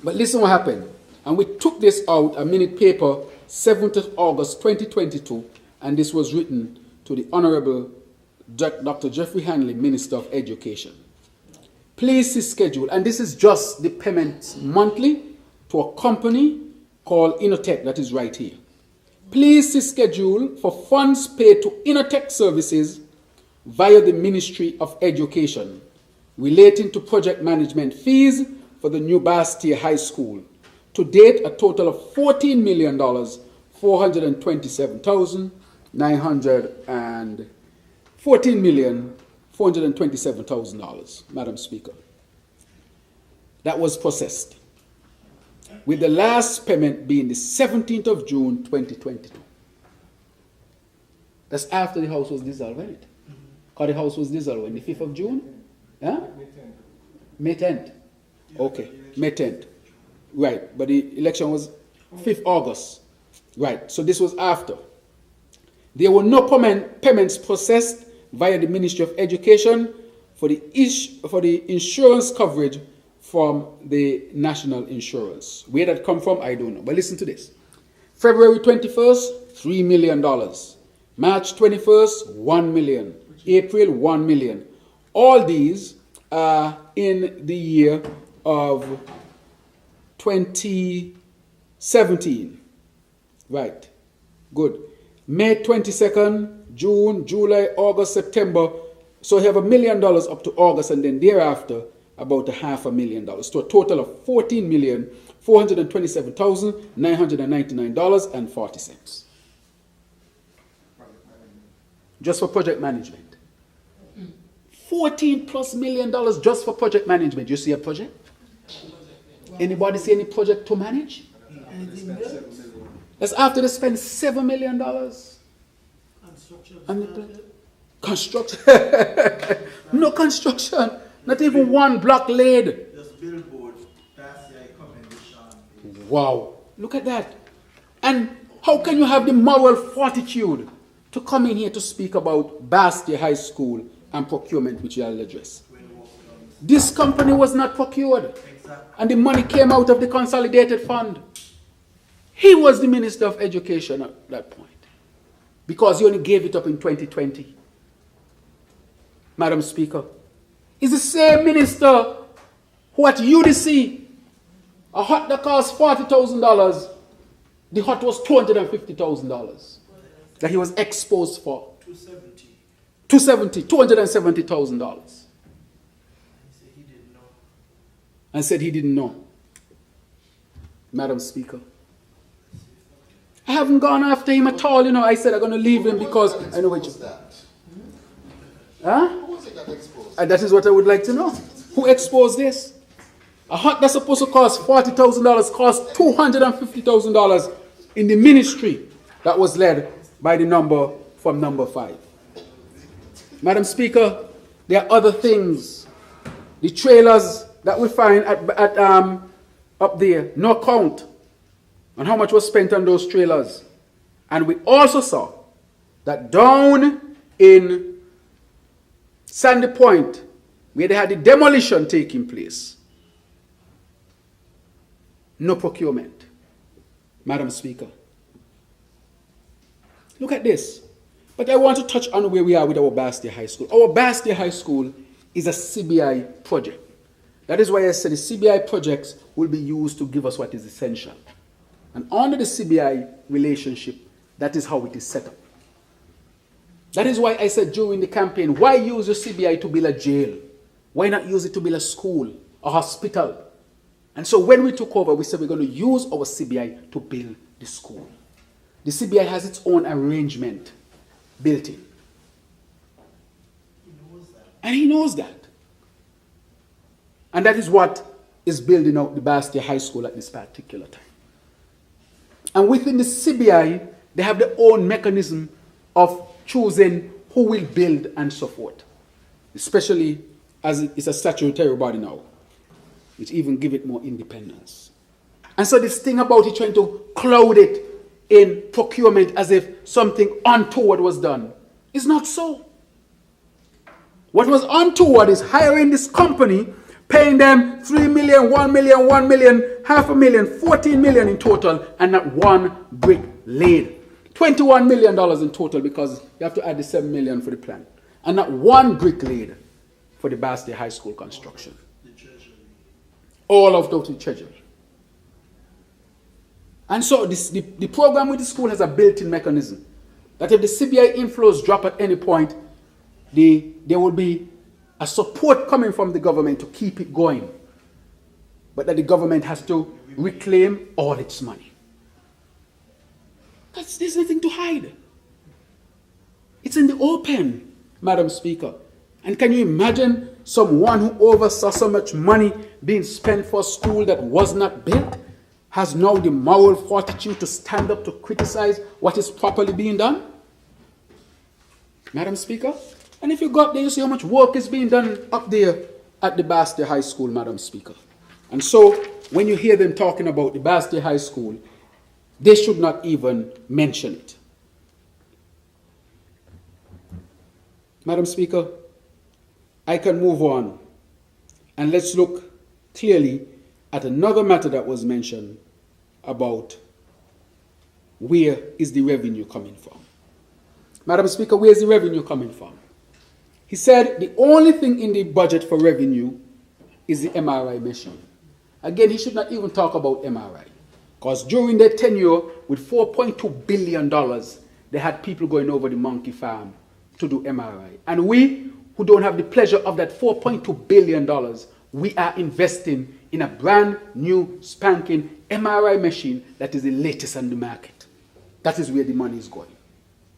But listen what happened. And we took this out, a minute paper, 7th of August 2022, and this was written to the Honorable Dr. Jeffrey Hanley, Minister of Education. Please see schedule, and this is just the payment monthly to a company called Innotech that is right here. Please see schedule for funds paid to Innotech Services via the Ministry of Education relating to project management fees for the new Bastia High School. To date, a total of $14,427,000, Madam Speaker. That was processed, with the last payment being the 17th of June 2022. That's after the house was dissolved, isn't it? Because the house was dissolved on the 5th of June? Huh? May 10th. Okay, May 10th. Right, but the election was 5th August. Right, so this was after. There were no payments processed via the Ministry of Education for the insurance coverage from the national insurance. Where that come from, I don't know. But listen to this. February 21st, $3 million. March 21st, $1 million. April, $1 million. All these are in the year of 2017. Right. Good. May 22nd, June, July, August, September. So you have $1 million up to August, and then thereafter about $500,000. To a total of $14,427,999.40. Just for project management. $14+ million just for project management. You see a project? Anybody see any project to manage? That's after they spend $7 million. Construction. No construction. Not even one block laid. Wow. Look at that. And how can you have the moral fortitude to come in here to speak about Bastia High School and procurement, which you will address? This company was not procured. And the money came out of the consolidated fund. He was the Minister of Education at that point, because he only gave it up in 2020. Madam Speaker, is the same minister who at UDC, a hut that cost $40,000, the hut was $250,000 that he was exposed for. $270,000. And said he didn't know. Madam Speaker, I haven't gone after him at all. You know, I said I'm going to leave him because I know what you... Huh? Who was it that exposed? And that is what I would like to know. Who exposed this? A hut that's supposed to cost $40,000 cost $250,000 in the ministry that was led by the number from number 5. Madam Speaker, there are other things. The trailers that we find up there, no count on how much was spent on those trailers. And we also saw that down in Sandy Point, where they had the demolition taking place, no procurement. Madam Speaker, look at this. But I want to touch on where we are with our Bastia High School. Our Bastia High School is a CBI project. That is why I said the CBI projects will be used to give us what is essential. And under the CBI relationship, that is how it is set up. That is why I said during the campaign, why use the CBI to build a jail? Why not use it to build a school, a hospital? And so when we took over, we said we're going to use our CBI to build the school. The CBI has its own arrangement built in. And he knows that. And that is what is building out the Bastia High School at this particular time. And within the CBI, they have their own mechanism of choosing who will build and so forth. Especially as it's a statutory body now, which even give it more independence. And so this thing about it trying to cloud it in procurement as if something untoward was done is not so. What was untoward is hiring this company, paying them 3 million, 1 million, 1 million, half a million, 14 million in total, and not one brick laid. $21 million in total because you have to add the 7 million for the plan. And not one brick laid for the Bass Day High School construction. All of those to treasury. And so the program with the school has a built-in mechanism that if the CBI inflows drop at any point, there will be a support coming from the government to keep it going. But that the government has to reclaim all its money. There's nothing to hide. It's in the open, Madam Speaker. And can you imagine someone who oversaw so much money being spent for a school that was not built has now the moral fortitude to stand up to criticize what is properly being done? Madam Speaker? And if you go up there, you see how much work is being done up there at the Bass Day High School, Madam Speaker. And so, when you hear them talking about the Bass Day High School, they should not even mention it. Madam Speaker, I can move on. And let's look clearly at another matter that was mentioned about where is the revenue coming from. Madam Speaker, where is the revenue coming from? He said the only thing in the budget for revenue is the MRI machine. Again, he should not even talk about MRI. Because during their tenure with $4.2 billion, they had people going over the monkey farm to do MRI. And we, who don't have the pleasure of that $4.2 billion, we are investing in a brand new spanking MRI machine that is the latest on the market. That is where the money is going.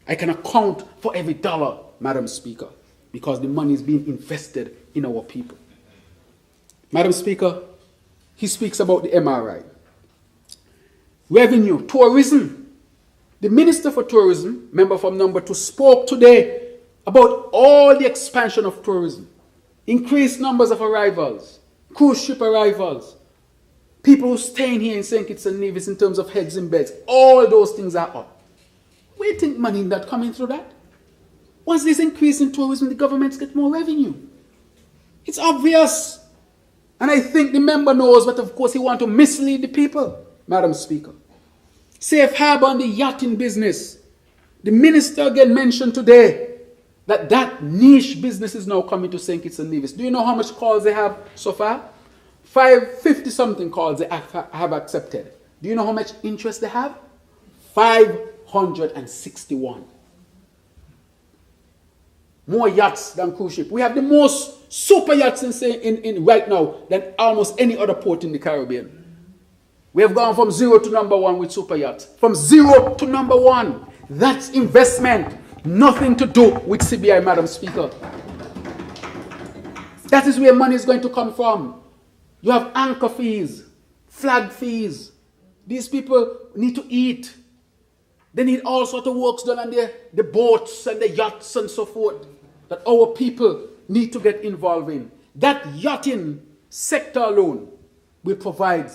I can account for every dollar, Madam Speaker, because the money is being invested in our people. Madam Speaker, he speaks about the MRI. Revenue, tourism. The Minister for Tourism, member from number 2, spoke today about all the expansion of tourism. Increased numbers of arrivals, cruise ship arrivals, people who staying here in St. Kitts and Nevis in terms of heads in beds. All those things are up. Where do you think money not coming through that? Once there's increase in tourism, the governments get more revenue. It's obvious. And I think the member knows, but of course he wants to mislead the people, Madam Speaker. Safe harbor on the yachting business. The minister again mentioned today that niche business is now coming to St. Kitts and Nevis. Do you know how much calls they have so far? 550 something calls they have accepted. Do you know how much interest they have? 561. More yachts than cruise ship. We have the most super yachts in right now than almost any other port in the Caribbean. We have gone from 0 to number 1 with super yachts. From 0 to number 1. That's investment. Nothing to do with CBI, Madam Speaker. That is where money is going to come from. You have anchor fees, flag fees. These people need to eat. They need all sorts of works done on the boats and the yachts and so forth that our people need to get involved in. That yachting sector alone will provide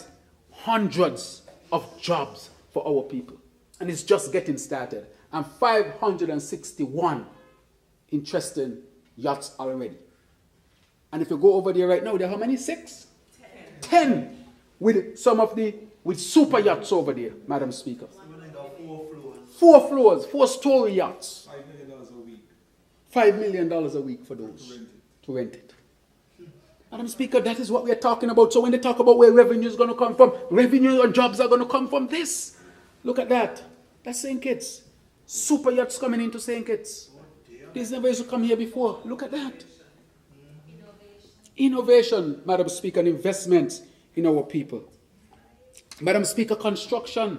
hundreds of jobs for our people. And it's just getting started. And 561 interesting yachts already. And if you go over there right now, there are how many? 6? 10. With super yachts over there, Madam Speaker. 4 floors, 4-story yachts. $5 million a week. $5 million a week for those to rent it. Madam Speaker, that is what we are talking about. So when they talk about where revenue is going to come from, revenue and jobs are going to come from this. Look at that. That's St. Kitts. Super yachts coming into St. Kitts. These never used to come here before. Look at that. Innovation, Madam Speaker, and investments in our people. Madam Speaker, construction.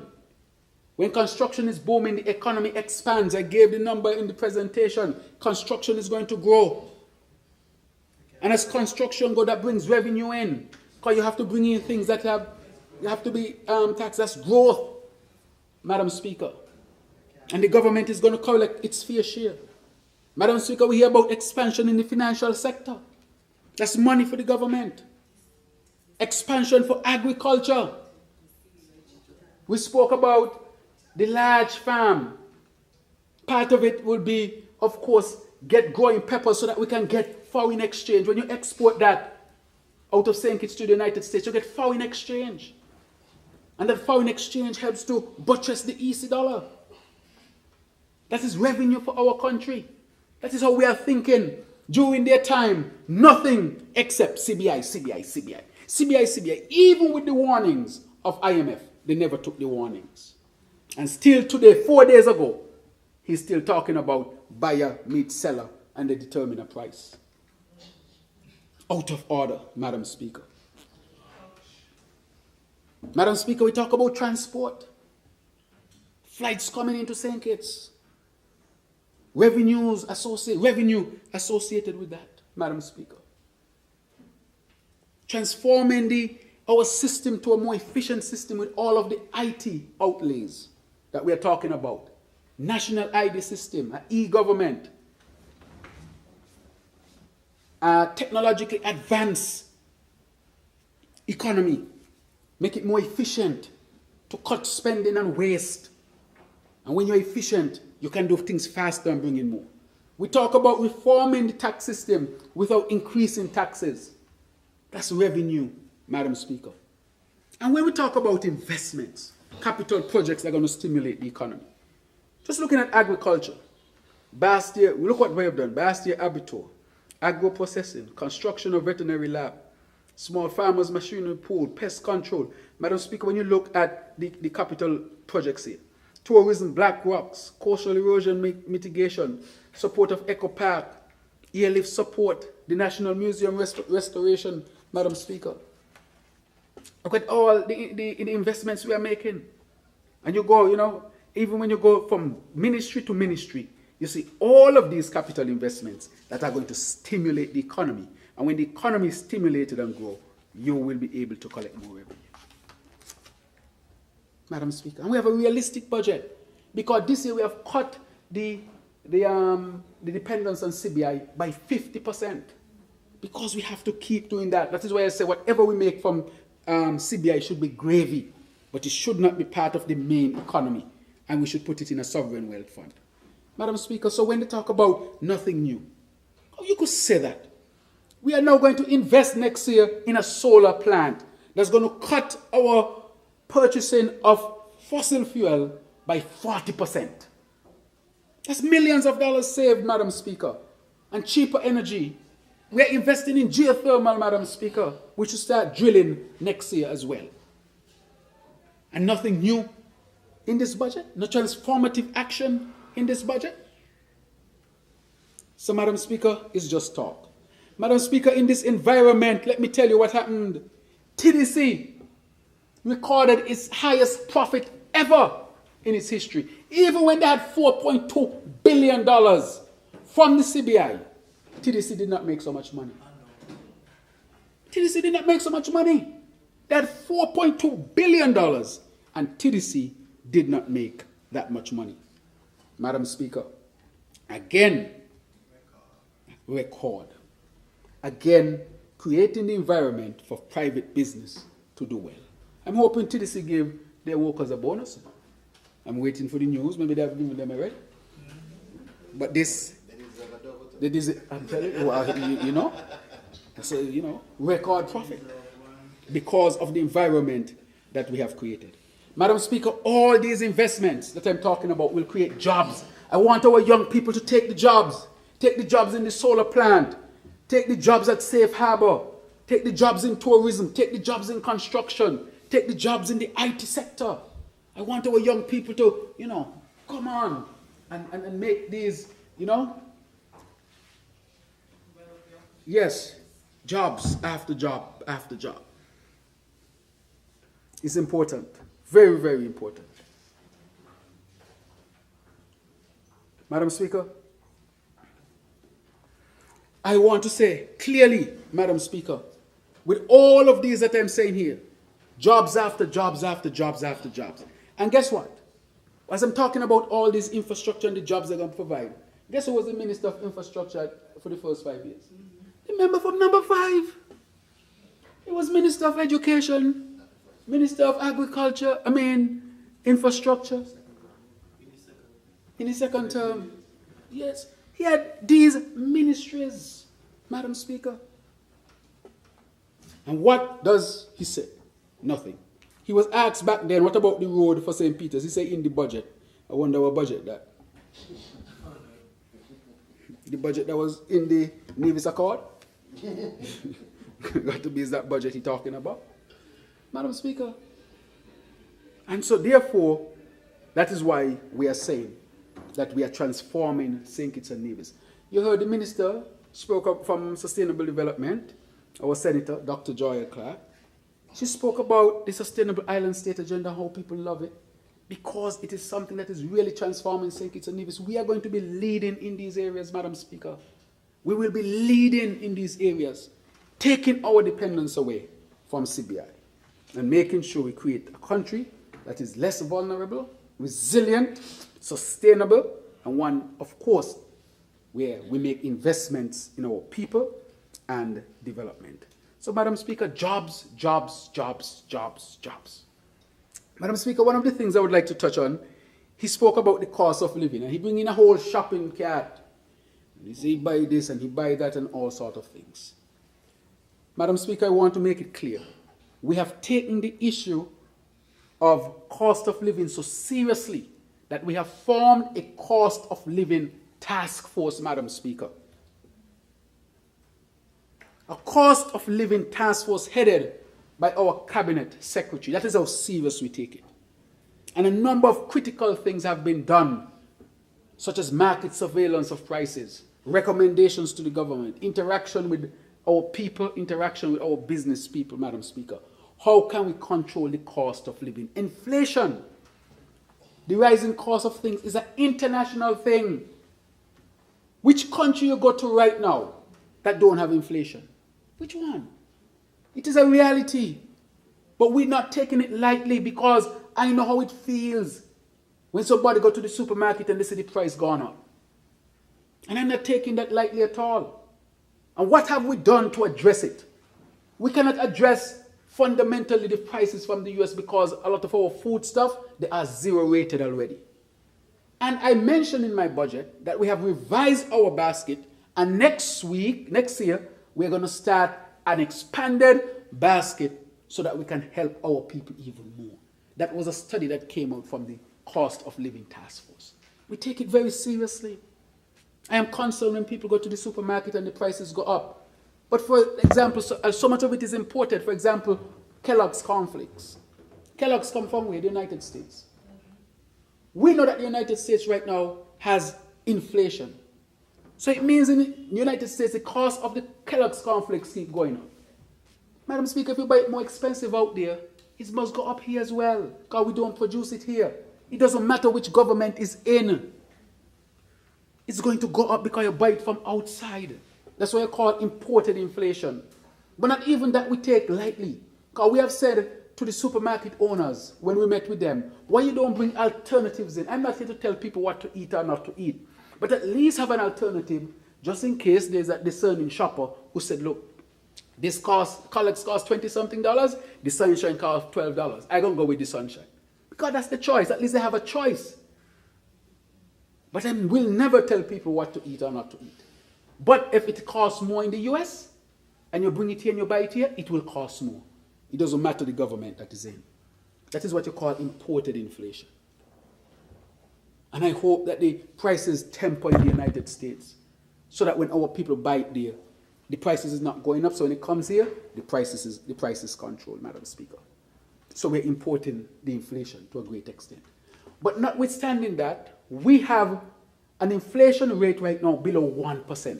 When construction is booming, the economy expands. I gave the number in the presentation. Construction is going to grow. And as construction goes, that brings revenue in. Because you have to bring in things that have to be taxed. That's growth, Madam Speaker. And the government is going to collect its fair share. Madam Speaker, we hear about expansion in the financial sector. That's money for the government. Expansion for agriculture. We spoke about the large farm. Part of it will be, of course, get growing peppers so that we can get foreign exchange. When you export that out of St. Kitts to the United States, you get foreign exchange. And that foreign exchange helps to buttress the EC dollar. That is revenue for our country. That is how we are thinking during their time. Nothing except CBI, CBI, CBI. CBI, CBI. Even with the warnings of IMF, they never took the warnings. And still today, 4 days ago, he's still talking about buyer meets seller and they determine a price. Out of order, Madam Speaker. Madam Speaker, we talk about transport. Flights coming into St. Kitts. Revenue associated with that, Madam Speaker. Transforming our system to a more efficient system with all of the IT outlays that we are talking about. National ID system, e-government, technologically advanced economy. Make it more efficient to cut spending and waste. And when you're efficient, you can do things faster and bring in more. We talk about reforming the tax system without increasing taxes. That's revenue, Madam Speaker. And when we talk about investments, capital projects that are going to stimulate the economy. Just looking at agriculture. Bastia, look what we have done. Bastia Abattoir, agro-processing, construction of veterinary lab, small farmers machinery pool, pest control. Madam Speaker, when you look at the capital projects here, tourism, Black Rocks, coastal erosion mitigation, support of Eco Park, airlift support, the National Museum restoration, Madam Speaker. Look at all the investments we are making. And you go, even when you go from ministry to ministry, you see all of these capital investments that are going to stimulate the economy. And when the economy is stimulated and grow, you will be able to collect more revenue. Madam Speaker, and we have a realistic budget because this year we have cut the dependence on CBI by 50% because we have to keep doing that. That is why I say whatever we make from CBI should be gravy, but it should not be part of the main economy, and we should put it in a sovereign wealth fund. Madam Speaker, so when they talk about nothing new, how you could say that? We are now going to invest next year in a solar plant that's going to cut our purchasing of fossil fuel by 40%. That's millions of dollars saved, Madam Speaker, and cheaper energy. We are investing in geothermal, Madam Speaker, which will start drilling next year as well. And nothing new in this budget, no transformative action in this budget. So, Madam Speaker, it's just talk. Madam Speaker, in this environment, let me tell you what happened. TDC recorded its highest profit ever in its history. Even when they had $4.2 billion from the CBI, TDC did not make so much money. TDC did not make so much money. They had $4.2 billion and TDC did not make that much money. Madam Speaker, again, record. Again, creating the environment for private business to do well. I'm hoping TDC give their workers a bonus. I'm waiting for the news. Maybe they have given them already. But this, I'm telling you, so, record profit because of the environment that we have created. Madam Speaker, all these investments that I'm talking about will create jobs. I want our young people to take the jobs. Take the jobs in the solar plant. Take the jobs at Safe Harbor. Take the jobs in tourism. Take the jobs in construction. Take the jobs in the IT sector. I want our young people to, come on and make these, yes, jobs after job after job. It's important. Very, very important. Madam Speaker, I want to say clearly, Madam Speaker, with all of these that I'm saying here, jobs after jobs after jobs after jobs. And guess what? As I'm talking about all this infrastructure and the jobs they're going to provide, guess who was the Minister of Infrastructure for the first 5 years? Remember from number 5? He was Minister of Education, Minister of Agriculture, Infrastructure. In his second term. Yes. He had these ministries, Madam Speaker. And what does he say? Nothing. He was asked back then, what about the road for St. Peter's? He said, in the budget. I wonder what budget that. The budget that was in the Nevis Accord? Got to be is that budget he's talking about. Madam Speaker. And so therefore, that is why we are saying that we are transforming St. Kitts and Nevis. You heard the minister spoke up from Sustainable Development, our Senator, Dr. Joya Clark. She spoke about the Sustainable Island State Agenda, how people love it, because it is something that is really transforming St. Kitts and Nevis. We are going to be leading in these areas, Madam Speaker. We will be leading in these areas, taking our dependence away from CBI and making sure we create a country that is less vulnerable, resilient, sustainable, and one, of course, where we make investments in our people and development. So, Madam Speaker, jobs, jobs, jobs, jobs, jobs. Madam Speaker, one of the things I would like to touch on, he spoke about the cost of living, and he bring in a whole shopping cart. He say he buy this and he buy that and all sort of things. Madam Speaker, I want to make it clear. We have taken the issue of cost of living so seriously that we have formed a cost of living task force, Madam Speaker. A cost of living task force headed by our cabinet secretary. That is how serious we take it. And a number of critical things have been done, such as market surveillance of prices, recommendations to the government, interaction with our people, interaction with our business people, Madam Speaker. How can we control the cost of living? Inflation, the rising cost of things, is an international thing. Which country you go to right now that don't have inflation? Which one? It is a reality. But we're not taking it lightly, because I know how it feels when somebody go to the supermarket and they see the price gone up. And I'm not taking that lightly at all. And what have we done to address it? We cannot address fundamentally the prices from the US because a lot of our food stuff, they are zero rated already. And I mentioned in my budget that we have revised our basket, and next year, we're going to start an expanded basket so that we can help our people even more. That was a study that came out from the Cost of Living Task Force. We take it very seriously. I am concerned when people go to the supermarket and the prices go up. But for example, so much of it is imported. For example, Kellogg's cornflakes. Kellogg's come from where? The United States. We know that the United States right now has inflation. So it means in the United States, the cost of the Kellogg's cornflakes keep going up. Madam Speaker, if you buy it more expensive out there, it must go up here as well, because we don't produce it here. It doesn't matter which government is in. It's going to go up because you buy it from outside. That's why I call it imported inflation. But not even that we take lightly. Because we have said to the supermarket owners when we met with them, why you don't bring alternatives in? I'm not here to tell people what to eat or not to eat. But at least have an alternative, just in case there's a discerning shopper who said, look, this Kellogg's cost $20-something, the Sunshine costs $12. I'm going to go with the Sunshine. Because that's the choice. At least they have a choice. But I will never tell people what to eat or not to eat. But if it costs more in the US, and you bring it here and you buy it here, it will cost more. It doesn't matter the government that is in. That is what you call imported inflation. And I hope that the prices temper in the United States, so that when our people buy it there, the prices is not going up. So when it comes here, the price is controlled, Madam Speaker. So we're importing the inflation to a great extent. But notwithstanding that, we have an inflation rate right now below 1%.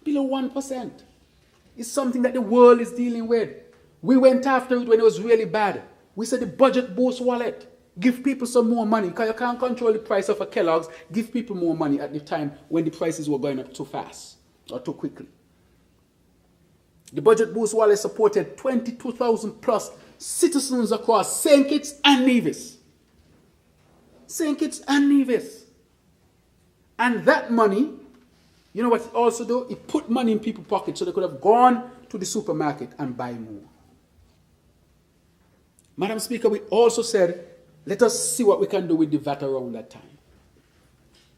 Below 1%. It's something that the world is dealing with. We went after it when it was really bad. We said the budget boost wallet. Give people some more money, because you can't control the price of a Kellogg's. Give people more money at the time when the prices were going up too fast or too quickly. The budget boost wallet supported 22,000 plus citizens across St. Kitts and Nevis. St. Kitts and Nevis. And that money, you know what it also do? It put money in people's pockets so they could have gone to the supermarket and buy more. Madam Speaker, we also said, let us see what we can do with the VAT around that time.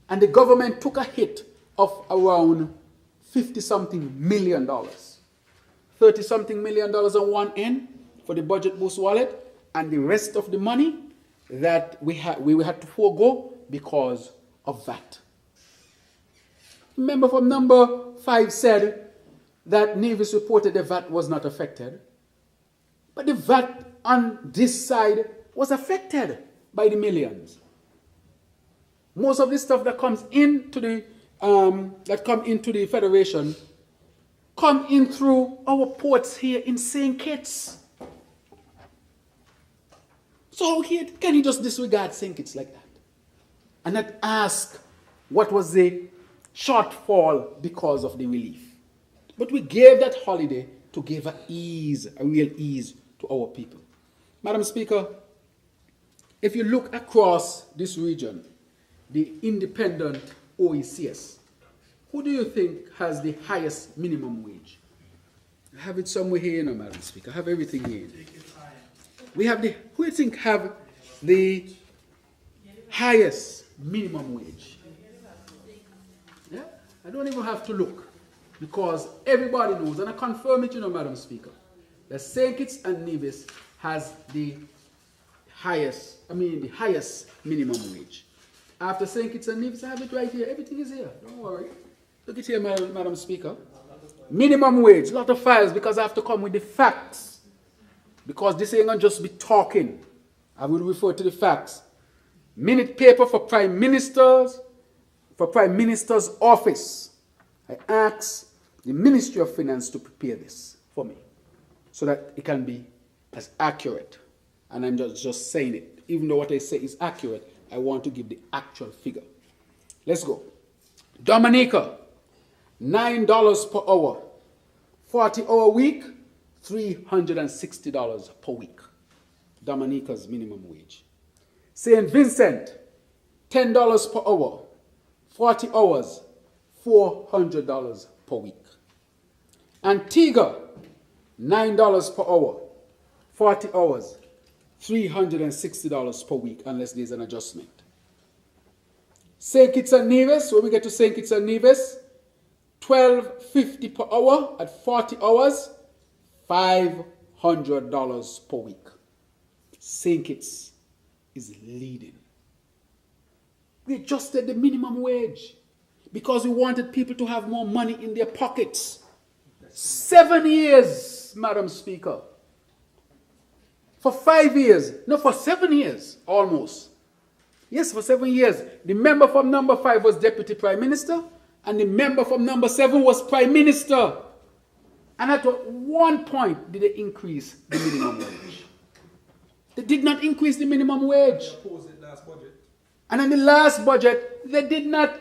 And the government took a hit of around $50-something million. $30-something million on one end for the budget boost wallet, and the rest of the money that we had to forego because of that. Remember from number 5 said that Nevis reported the VAT was not affected. But the VAT on this side was affected by the millions. Most of the stuff that comes into the Federation come in through our ports here in St. Kitts. So can he just disregard St. Kitts like that? And not ask what was the shortfall because of the relief. But we gave that holiday to give a real ease to our people. Madam Speaker, if you look across this region, the independent OECS, who do you think has the highest minimum wage? I have it somewhere here, Madam Speaker. I have everything here. We have who do you think have the highest minimum wage? Yeah, I don't even have to look, because everybody knows, and I confirm it, Madam Speaker, that St. Kitts and Nevis has the highest minimum wage. After St. Kitts and Nevis, I have it right here. Everything is here. Don't worry. Look at here, Madam Speaker. Minimum wage, a lot of files, because I have to come with the facts. Because this ain't gonna just be talking. I will refer to the facts. Minute paper for Prime Minister's office. I asked the Ministry of Finance to prepare this for me, so that it can be as accurate. And I'm just saying it. Even though what I say is accurate, I want to give the actual figure. Let's go. Dominica, $9 per hour. 40-hour week, $360 per week. Dominica's minimum wage. St. Vincent, $10 per hour. 40 hours, $400 per week. Antigua, $9 per hour. 40 hours, $360 per week, unless there's an adjustment. St. Kitts and Nevis, when we get to St. Kitts and Nevis, $12.50 per hour at 40 hours, $500 per week. St. Kitts is leading. We adjusted the minimum wage because we wanted people to have more money in their pockets. 7 years, Madam Speaker. For 5 years, no, for 7 years, almost. Yes, for 7 years. The member from number 5 was Deputy Prime Minister, and the member from number 7 was Prime Minister. And at one point, did they increase the minimum wage? They did not increase the minimum wage. They opposed it last budget. And in the last budget, they did not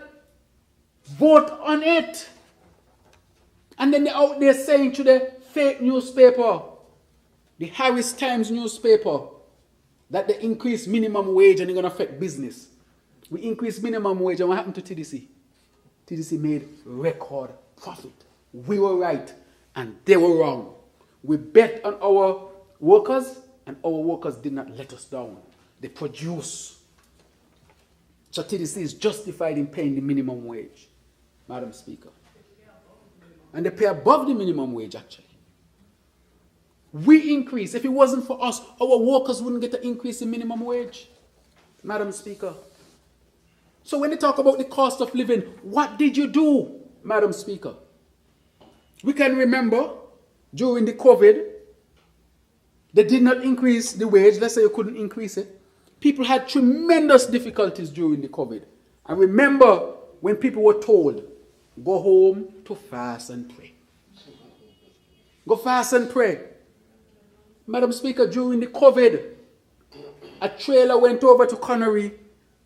vote on it. And then they're out there saying to the fake newspaper, the Harris Times newspaper, that they increase minimum wage and they're going to affect business. We increased minimum wage, and what happened to TDC? TDC made record profit. We were right and they were wrong. We bet on our workers, and our workers did not let us down. They produce. So TDC is justified in paying the minimum wage, Madam Speaker. And they pay above the minimum wage, actually. We increase. If it wasn't for us, our workers wouldn't get an increase in minimum wage, Madam Speaker. So when they talk about the cost of living, what did you do, Madam Speaker? We can remember during the COVID, they did not increase the wage. Let's say you couldn't increase it. People had tremendous difficulties during the COVID. I remember when people were told, go home to fast and pray. Go fast and pray. Madam Speaker, during the COVID, a trailer went over to Connery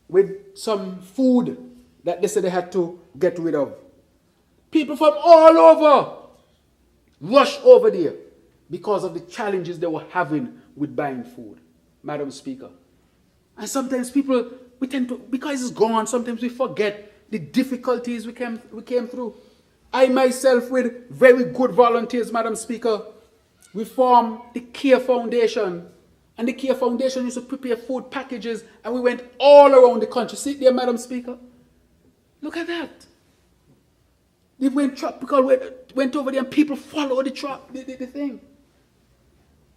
with some food that they said they had to get rid of. People from all over rushed over there because of the challenges they were having with buying food, Madam Speaker. And sometimes people, we tend to, because it's gone, sometimes we forget the difficulties we came through. I myself, with very good volunteers, Madam Speaker, we formed the CARE Foundation. And the CARE Foundation used to prepare food packages, and we went all around the country. See it there, Madam Speaker? Look at that. They went tropical, went over there and people followed the thing.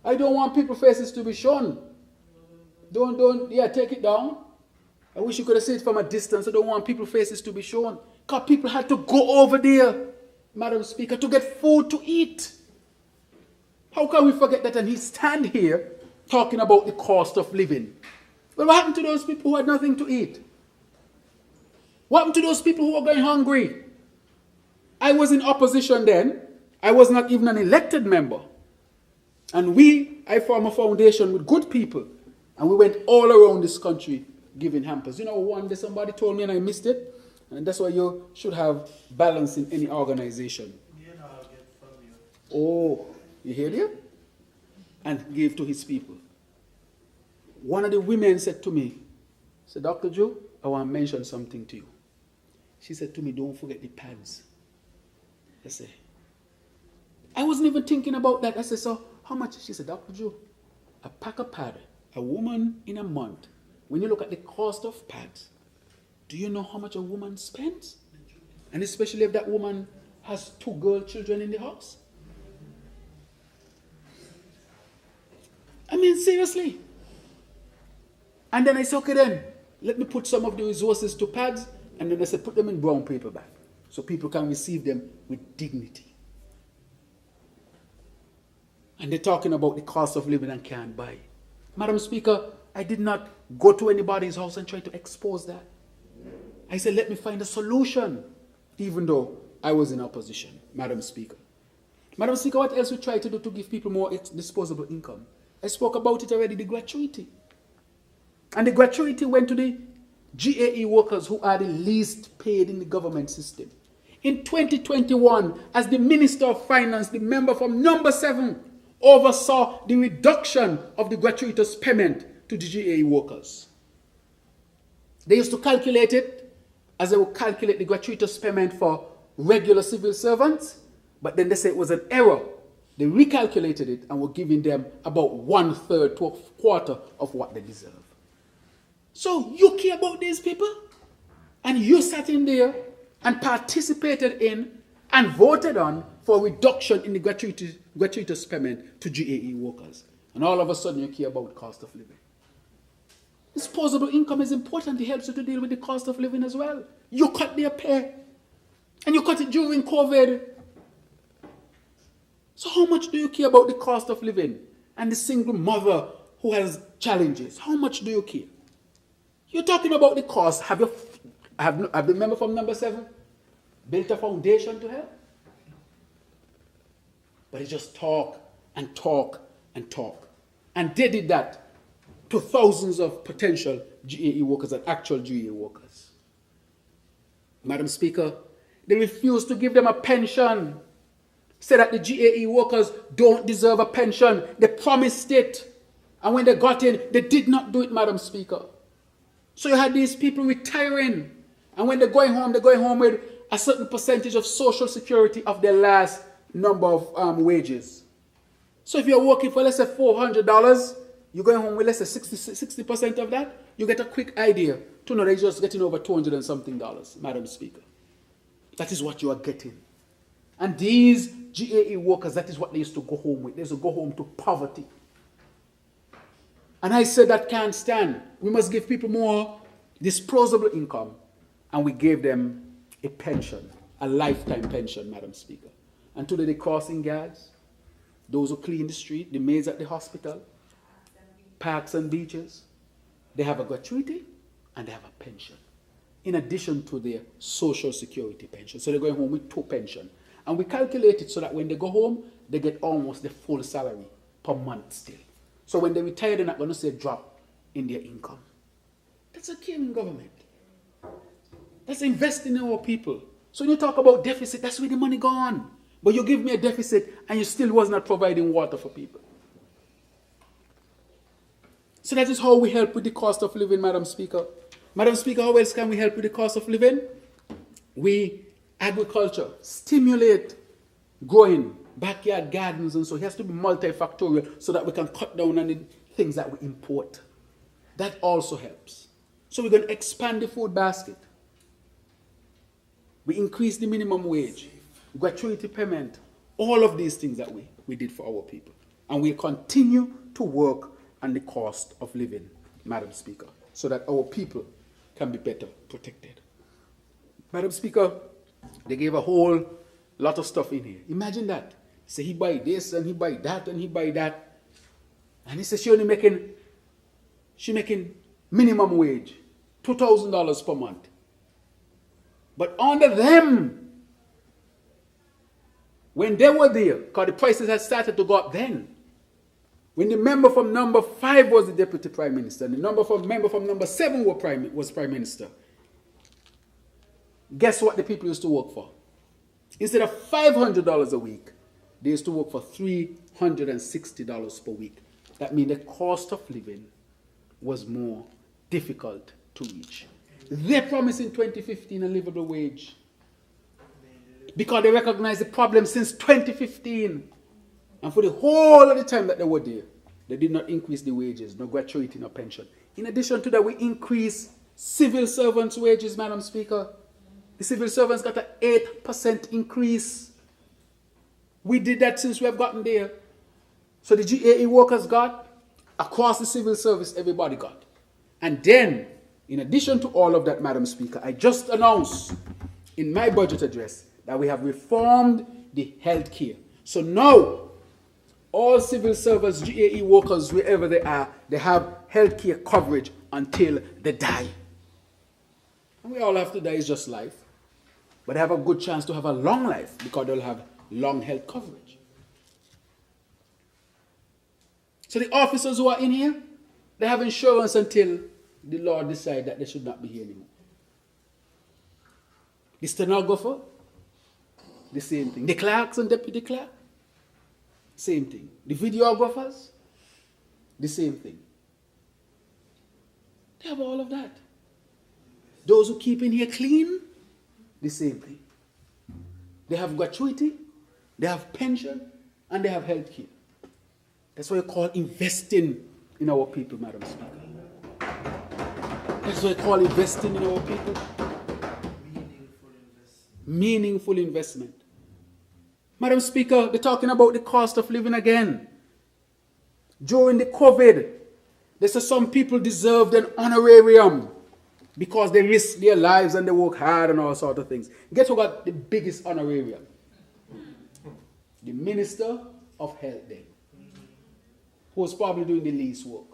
I don't want people's faces to be shown. Take it down. I wish you could have seen it from a distance. I don't want people's faces to be shown. Because people had to go over there, Madam Speaker, to get food to eat. How can we forget that? And he stand here talking about the cost of living. Well, what happened to those people who had nothing to eat? What happened to those people who were going hungry? I was in opposition then. I was not even an elected member. And I formed a foundation with good people. And we went all around this country giving hampers. You know, one day somebody told me and I missed it. And that's why you should have balance in any organization. Oh, you hear there? And gave to his people. One of the women said to me, said, Dr. Joe, I want to mention something to you. She said to me, don't forget the pads. I said, I wasn't even thinking about that. I said, so how much? She said, Dr. Joe, a pack of pad, a woman in a month, when you look at the cost of pads, do you know how much a woman spends? And especially if that woman has 2 girl children in the house. I mean, seriously. And then I said, okay then, let me put some of the resources to pads, and then I said, put them in brown paper bag, so people can receive them with dignity. And they're talking about the cost of living and can't buy. Madam Speaker, I did not go to anybody's house and try to expose that. I said, let me find a solution, even though I was in opposition, Madam Speaker. Madam Speaker, what else we try to do to give people more disposable income? I spoke about it already, the gratuity. And the gratuity went to the GAE workers who are the least paid in the government system. In 2021, as the Minister of Finance, the member from number 7, oversaw the reduction of the gratuitous payment to the GAE workers. They used to calculate it as they would calculate the gratuitous payment for regular civil servants, but then they said it was an error. They recalculated it and were giving them about 1/3 to 1/4 of what they deserve. So you care about these people? And you sat in there and participated in and voted on for a reduction in the gratuitous payment to GAE workers. And all of a sudden you care about cost of living. Disposable income is important. It helps you to deal with the cost of living as well. You cut their pay. And you cut it during COVID. So how much do you care about the cost of living? And the single mother who has challenges. How much do you care? You're talking about the cost. Have the member from number 7 built a foundation to help? But he just talk and talk and talk. And they did that to thousands of potential GAE workers and actual GAE workers. Madam Speaker, they refused to give them a pension. Said that the GAE workers don't deserve a pension. They promised it. And when they got in, they did not do it, Madam Speaker. So you had these people retiring. And when they're going home with a certain percentage of Social Security of their last number of wages. So if you're working for, let's say, $400, you're going home with, let's say, 60% of that, you get a quick idea to know that you're just getting over $200 and something, Madam Speaker. That is what you are getting. And these GAE workers, that is what they used to go home with. They used to go home to poverty. And I said that can't stand. We must give people more disposable income. And we gave them a pension, a lifetime pension, Madam Speaker. And today the crossing guards, those who clean the street, the maids at the hospital, parks and beaches, they have a gratuity and they have a pension, in addition to their Social Security pension. So they're going home with 2 pensions. And we calculate it so that when they go home, they get almost the full salary per month still. So when they retire, they're not going to see a drop in their income. That's a caring government. That's investing in our people. So when you talk about deficit, that's where the money gone. But you give me a deficit and you still was not providing water for people. So that is how we help with the cost of living, Madam Speaker. Madam Speaker, how else can we help with the cost of living? Agriculture, stimulate growing, backyard gardens, and so it has to be multifactorial so that we can cut down on the things that we import. That also helps. So we're going to expand the food basket. We increased the minimum wage, gratuity payment, all of these things that we did for our people. And we continue to work on the cost of living, Madam Speaker, so that our people can be better protected. Madam Speaker, they gave a whole lot of stuff in here. Imagine that. Say he buy this and he buy that and he buy that. And he says she making minimum wage, $2,000 per month. But under them, when they were there, because the prices had started to go up then, when the member from number 5 was the deputy prime minister, and the member from number 7 was prime minister, guess what the people used to work for? Instead of $500 a week, they used to work for $360 per week. That means the cost of living was more difficult to reach. They promised in 2015 a livable wage because they recognized the problem since 2015. And for the whole of the time that they were there, they did not increase the wages, no gratuity, no pension. In addition to that, we increased civil servants' wages, Madam Speaker. The civil servants got an 8% increase. We did that since we have gotten there. So the GAE workers got, across the civil service, everybody got. And then, in addition to all of that, Madam Speaker, I just announced in my budget address that we have reformed the health care. So now, all civil servants, GAE workers, wherever they are, they have health care coverage until they die. And we all have to die, it's just life. But they have a good chance to have a long life because they'll have long health coverage. So the officers who are in here, they have insurance until the law decides that they should not be here anymore. The stenographer, the same thing. The clerks and deputy clerk, same thing. The videographers, the same thing. They have all of that. Those who keep in here clean, the same thing. They have gratuity, they have pension, and they have health care. That's what we call investing in our people, Madam Speaker. That's what we call investing in our people. Meaningful investment. Madam Speaker, they're talking about the cost of living again. During the COVID, they said some people deserved an honorarium because they risk their lives and they work hard and all sorts of things. Guess who got the biggest honorarium? The Minister of Health then, who was probably doing the least work.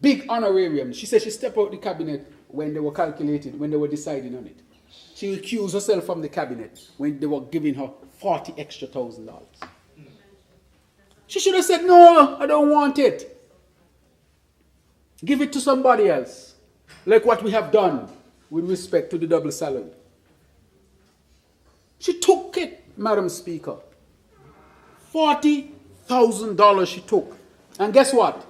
Big honorarium. She said she stepped out the cabinet when they were calculating, when they were deciding on it. She recused herself from the cabinet when they were giving her $40,000 extra. She should have said, no, I don't want it. Give it to somebody else. Like what we have done with respect to the double salary. She took it, Madam Speaker. $40,000 she took. And guess what?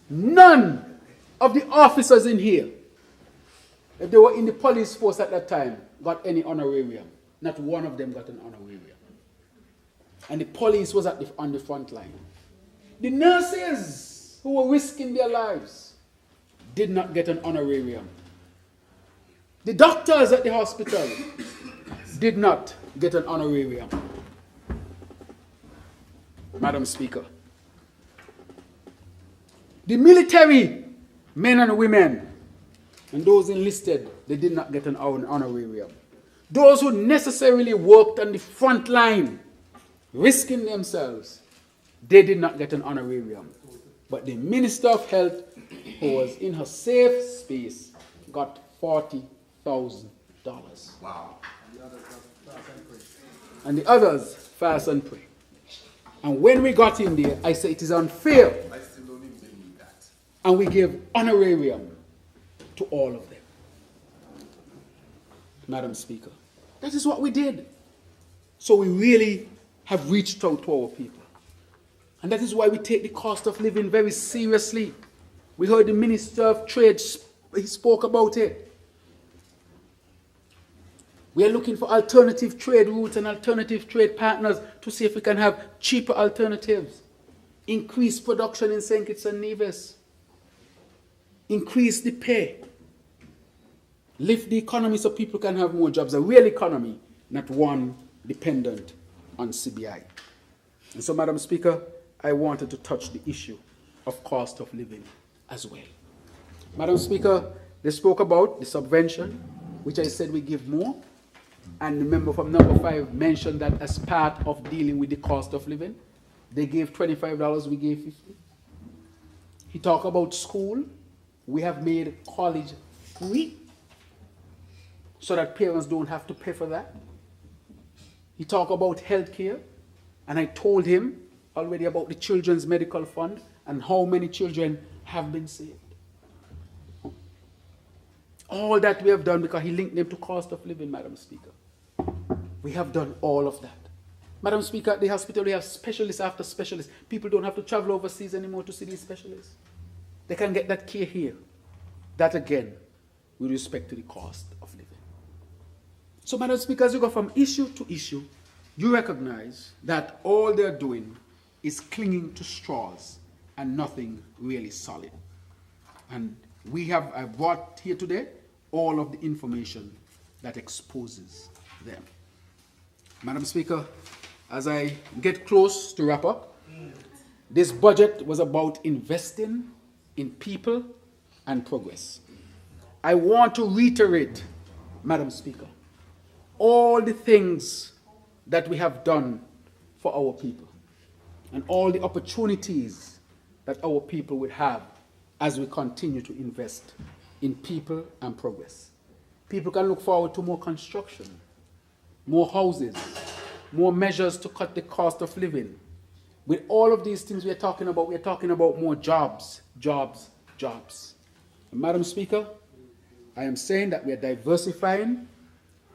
None of the officers in here, if they were in the police force at that time, got any honorarium. Not one of them got an honorarium. And the police was on the front line. The nurses who were risking their lives did not get an honorarium. The doctors at the hospital did not get an honorarium. Madam Speaker. The military men and women and those enlisted, they did not get an honorarium. Those who necessarily worked on the front line, risking themselves, they did not get an honorarium. But the Minister of Health, who was in her safe space, got $40,000. Wow. And the others fast and pray. And when we got in there, I said it is unfair. I still don't even believe that. And we gave honorarium to all of them. Madam Speaker, that is what we did. So we really have reached out to our people. And that is why we take the cost of living very seriously. We heard the Minister of Trade, he spoke about it. We are looking for alternative trade routes and alternative trade partners to see if we can have cheaper alternatives. Increase production in St. Kitts and Nevis. Increase the pay. lift the economy so people can have more jobs, a real economy, not one dependent on CBI. And so, Madam Speaker, I wanted to touch the issue of cost of living as well. Madam Speaker, they spoke about the subvention, which I said we give more, and the member from number 5 mentioned that as part of dealing with the cost of living, they gave $25, we gave $50. He talked about school. We have made college free so that parents don't have to pay for that. He talked about health care, and I told him already about the Children's Medical Fund and how many children have been saved. All that we have done because he linked them to cost of living, Madam Speaker. We have done all of that. Madam Speaker, at the hospital we have specialists after specialists. People don't have to travel overseas anymore to see these specialists. They can get that care here. That again, with respect to the cost of living. So, Madam Speaker, as you go from issue to issue, you recognize that all they're doing is clinging to straws and nothing really solid. And I brought here today all of the information that exposes them. Madam Speaker, as I get close to wrap up, this budget was about investing in people and progress. I want to reiterate, Madam Speaker, all the things that we have done for our people and all the opportunities that our people would have as we continue to invest in people and progress. People can look forward to more construction, more houses, more measures to cut the cost of living. With all of these things we're talking about more jobs, jobs, jobs. And Madam Speaker, I am saying that we are diversifying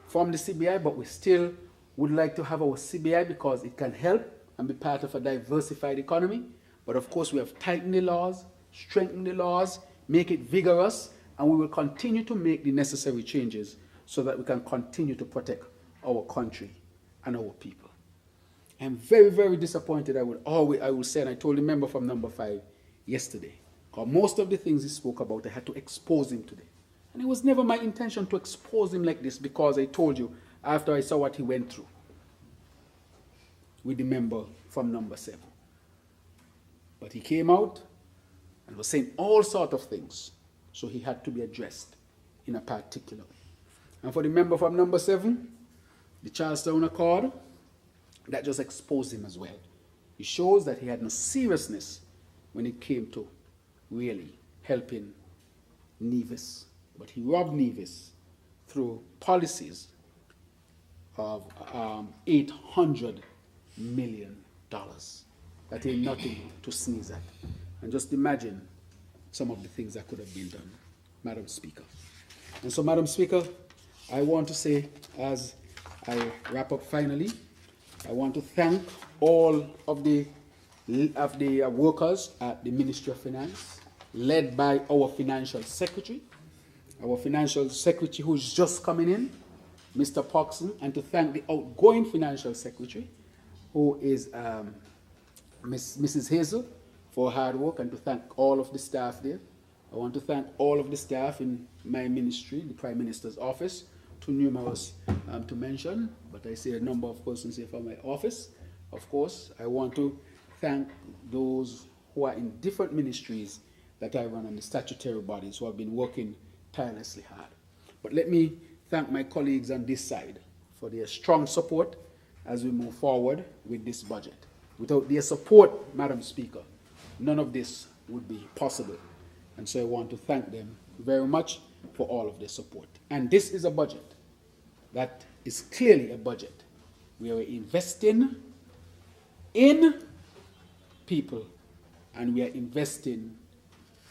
from the CBI, but we still would like to have our CBI because it can help and be part of a diversified economy. But of course, we have tightened the laws, strengthened the laws, make it vigorous, and we will continue to make the necessary changes so that we can continue to protect our country and our people. I'm very, very disappointed, I will say, and I told the member from number 5 yesterday, because most of the things he spoke about, I had to expose him today. And it was never my intention to expose him like this, because I told you, after I saw what he went through with the member from number 7. But he came out and was saying all sorts of things, so he had to be addressed in a particular way. And for the member from number 7, the Charlestown Accord, that just exposed him as well. It shows that he had no seriousness when it came to really helping Nevis. But he robbed Nevis through policies of $800 million. That ain't nothing to sneeze at. And just imagine some of the things that could have been done, Madam Speaker. And so, Madam Speaker, I want to say, as I wrap up finally, I want to thank all of the workers at the Ministry of Finance, led by our Financial Secretary who's just coming in, Mr. Poxon, and to thank the outgoing Financial Secretary, who is Mrs. Hazel, for hard work, and to thank all of the staff there. I want to thank all of the staff in my ministry, the Prime Minister's office, too numerous to mention, but I see a number of persons here from my office. Of course, I want to thank those who are in different ministries that I run and the statutory bodies who have been working tirelessly hard. But let me thank my colleagues on this side for their strong support as we move forward with this budget. Without their support, Madam Speaker, none of this would be possible. And so I want to thank them very much for all of their support. And this is a budget that is clearly a budget where we're investing in people and we are investing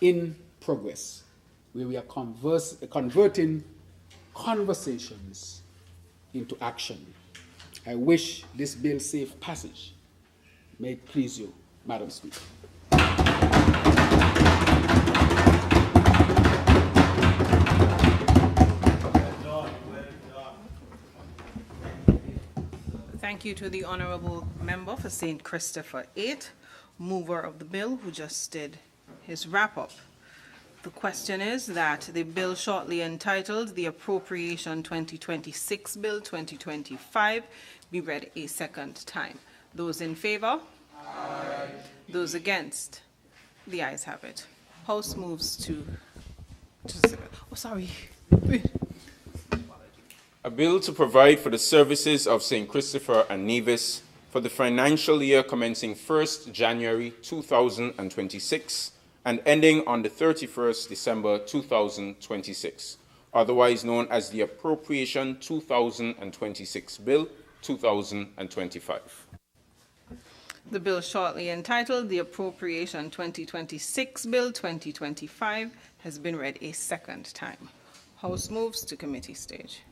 in progress, where we are converting conversations into action. I wish this bill safe passage. May it please you, Madam Speaker. Thank you to the Honourable Member for St. Christopher 8, mover of the bill, who just did his wrap-up. The question is that the bill shortly entitled the Appropriation 2026 Bill 2025 be read a second time. Those in favor? Aye. Those against? The ayes have it. House moves to oh, sorry. A bill to provide for the services of St. Christopher and Nevis for the financial year commencing 1st January 2026 and ending on the 31st December 2026, otherwise known as the Appropriation 2026 Bill 2025. The bill shortly entitled the Appropriation 2026 Bill 2025 has been read a second time. House moves to committee stage.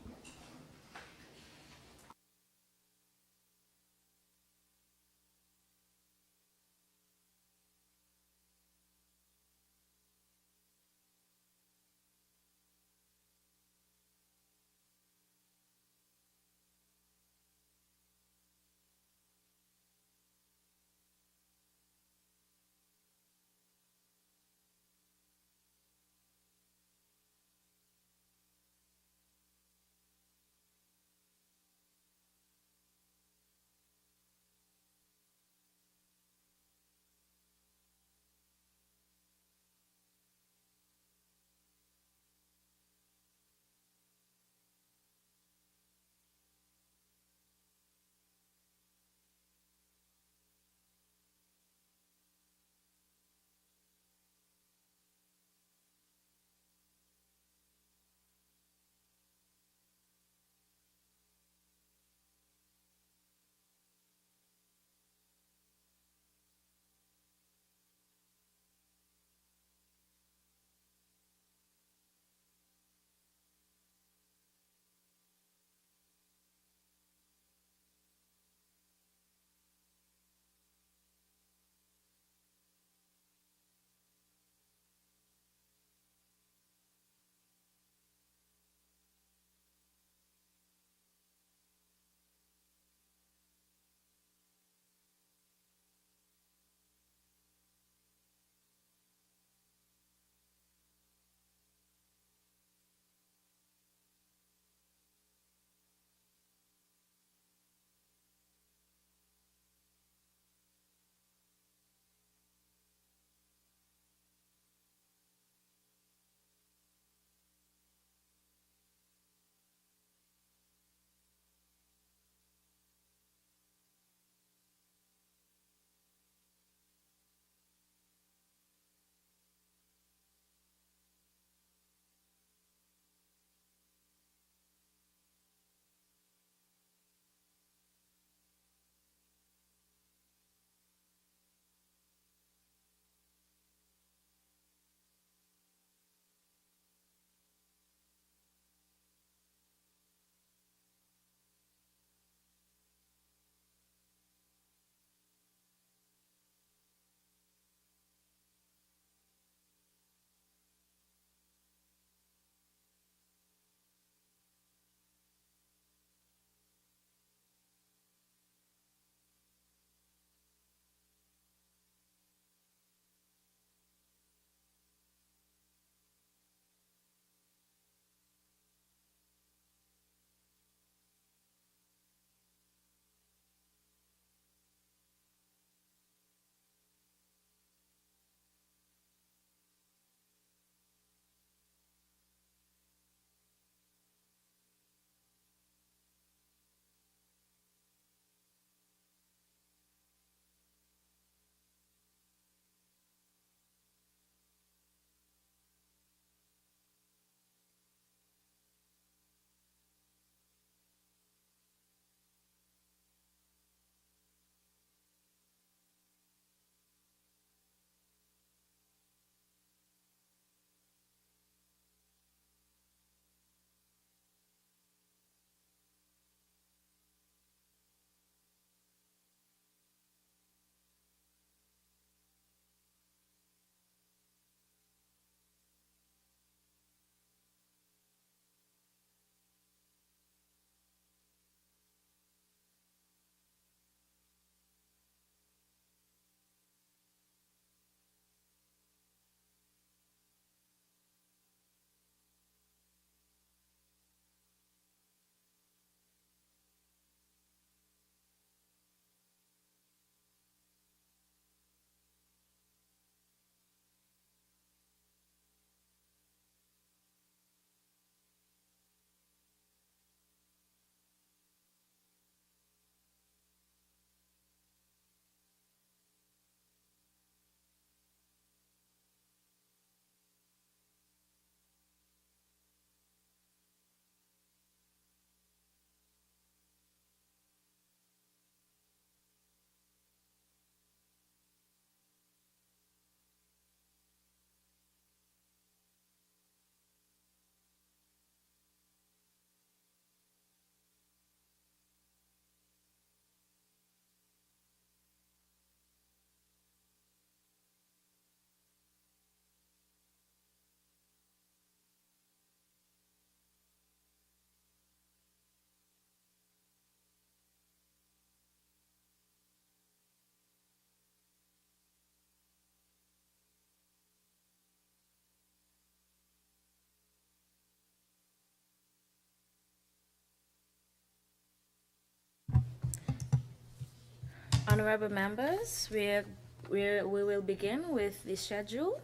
Honorable members, we will begin with the schedule.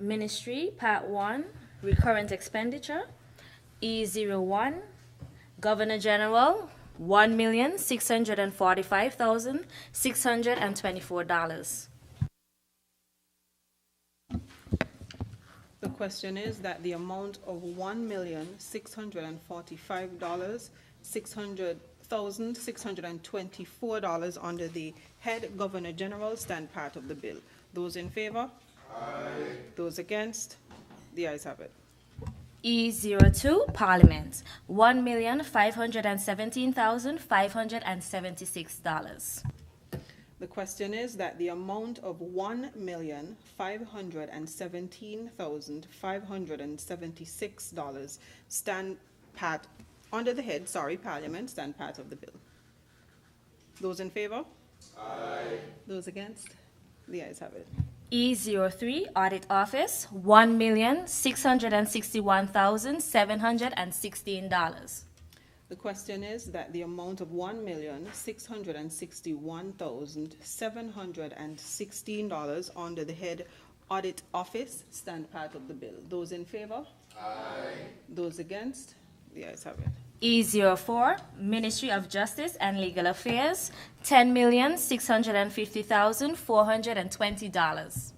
Ministry, Part 1, Recurrent Expenditure, E01, Governor General, $1,645,624. The question is that the amount of $1,645,624 under the head Governor General stand part of the bill. Those in favor? Aye. Those against? The ayes have it. E02, Parliament, $1,517,576. The question is that the amount of $1,517,576 stand part under the head, Parliament, stand part of the bill. Those in favor? Aye. Those against? The ayes have it. E03, Audit Office, $1,661,716. The question is that the amount of $1,661,716 under the head Audit Office stand part of the bill. Those in favor? Aye. Those against? The ayes have it. E04, Ministry of Justice and Legal Affairs, $10,650,420.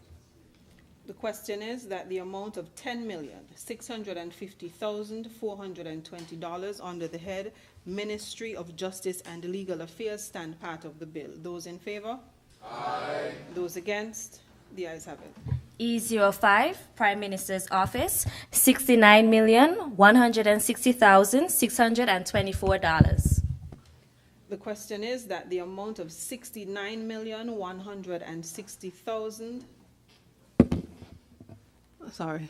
The question is that the amount of $10,650,420 under the head Ministry of Justice and Legal Affairs stand part of the bill. Those in favor? Aye. Those against? The ayes have it. E05, Prime Minister's Office, $69,160,624. The question is that the amount of $69,160,000. Sorry,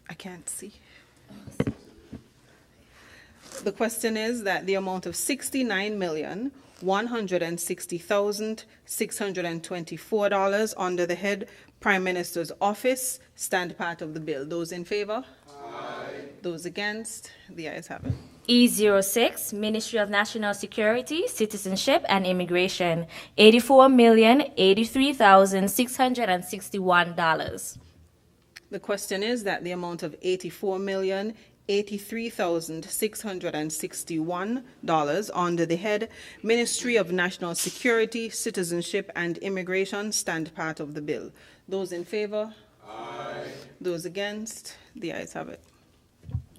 I can't see. The question is that the amount of $69,160,624 under the head Prime Minister's Office stand part of the bill. Those in favor? Aye. Those against? The ayes have it. E06, Ministry of National Security, Citizenship and Immigration, $84,083,661. The question is that the amount of $84,083,661 under the head Ministry of National Security, Citizenship and Immigration stand part of the bill. Those in favor? Aye. Those against? The ayes have it.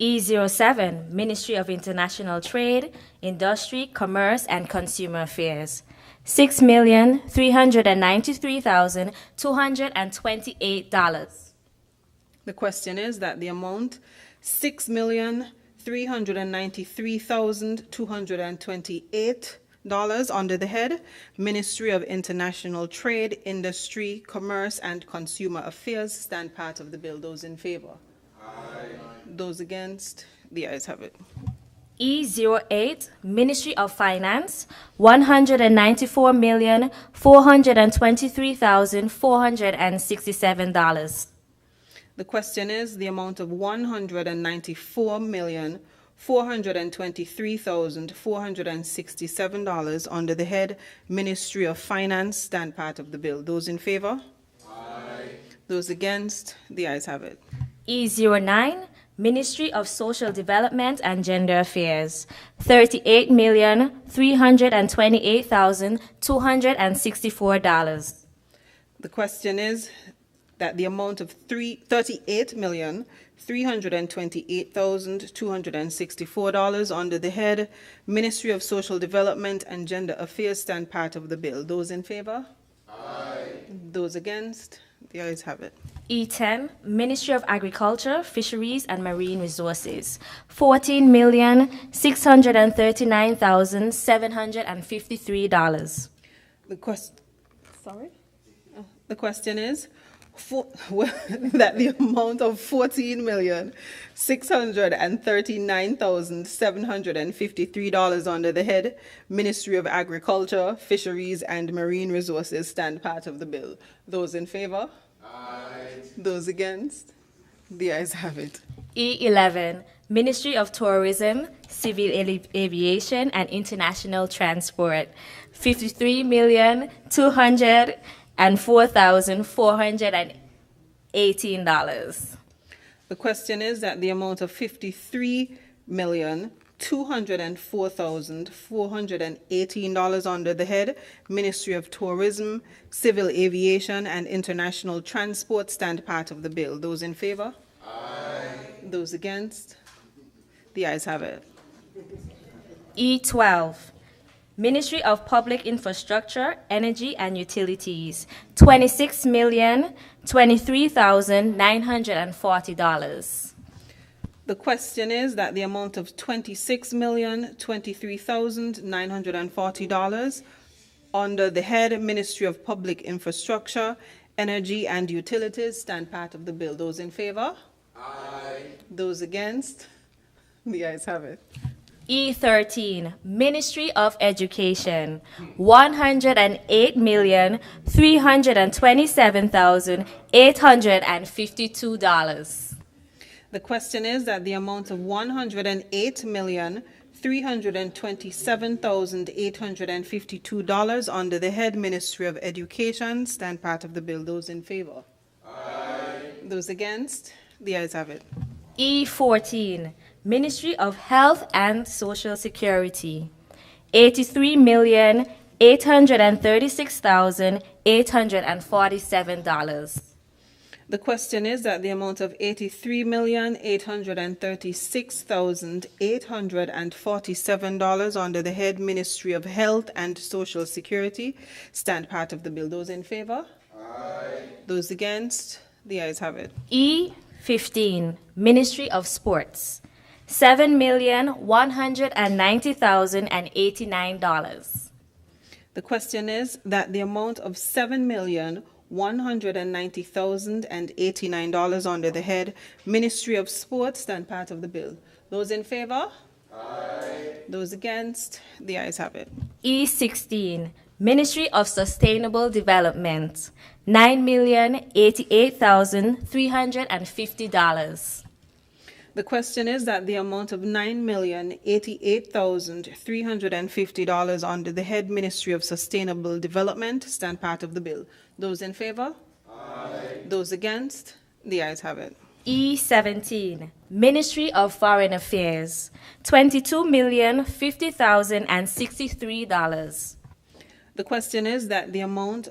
E07, Ministry of International Trade, Industry, Commerce and Consumer Affairs, $6,393,228. The question is that the amount $6,393,228 under the head Ministry of International Trade, Industry, Commerce and Consumer Affairs stand part of the bill. Those in favor? Aye. Those against? The ayes have it. E08, Ministry of Finance, $194,423,467. The question is the amount of $194,423,467 under the head Ministry of Finance stand part of the bill. Those in favor? Aye. Those against? The ayes have it. E09, Ministry of Social Development and Gender Affairs, $38,328,264. The question is that the amount of $38,328,264 under the head Ministry of Social Development and Gender Affairs stand part of the bill. Those in favor? Aye. Those against? The ayes have it. E10, Ministry of Agriculture, Fisheries and Marine Resources, $14,639,753. The question is that the amount of $14,639,753 under the head Ministry of Agriculture, Fisheries and Marine Resources stand part of the bill. Those in favor? Aye. Those against? The ayes have it. E11, Ministry of Tourism, Civil Aviation, and International Transport, $53,204,418. The question is that the amount of $53,204,418 under the head Ministry of Tourism, Civil Aviation, and International Transport stand part of the bill. Those in favor? Aye. Those against? The ayes have it. E12, Ministry of Public Infrastructure, Energy and Utilities, $26,023,940. The question is that the amount of $26,023,940 under the head Ministry of Public Infrastructure, Energy and Utilities stand part of the bill. Those in favor? Aye. Those against? The ayes have it. E13, Ministry of Education, $108,327,852. The question is that the amount of $108,327,852 under the head Ministry of Education stand part of the bill. Those in favor? Aye. Those against? The ayes have it. E14, Ministry of Health and Social Security, $83,836,847. The question is that the amount of $83,836,847 under the head Ministry of Health and Social Security stand part of the bill. Those in favor? Aye. Those against? The ayes have it. E15, Ministry of Sports, $7,190,089. The question is that the amount of $7,190,089 under the head Ministry of Sports stand part of the bill. Those in favor? Aye. Those against? The ayes have it. E16, Ministry of Sustainable Development, $9,088,350. The question is that the amount of $9,088,350 under the head Ministry of Sustainable Development stand part of the bill. Those in favor? Aye. Those against? The ayes have it. E17, Ministry of Foreign Affairs, $22,050,063. The question is that the amount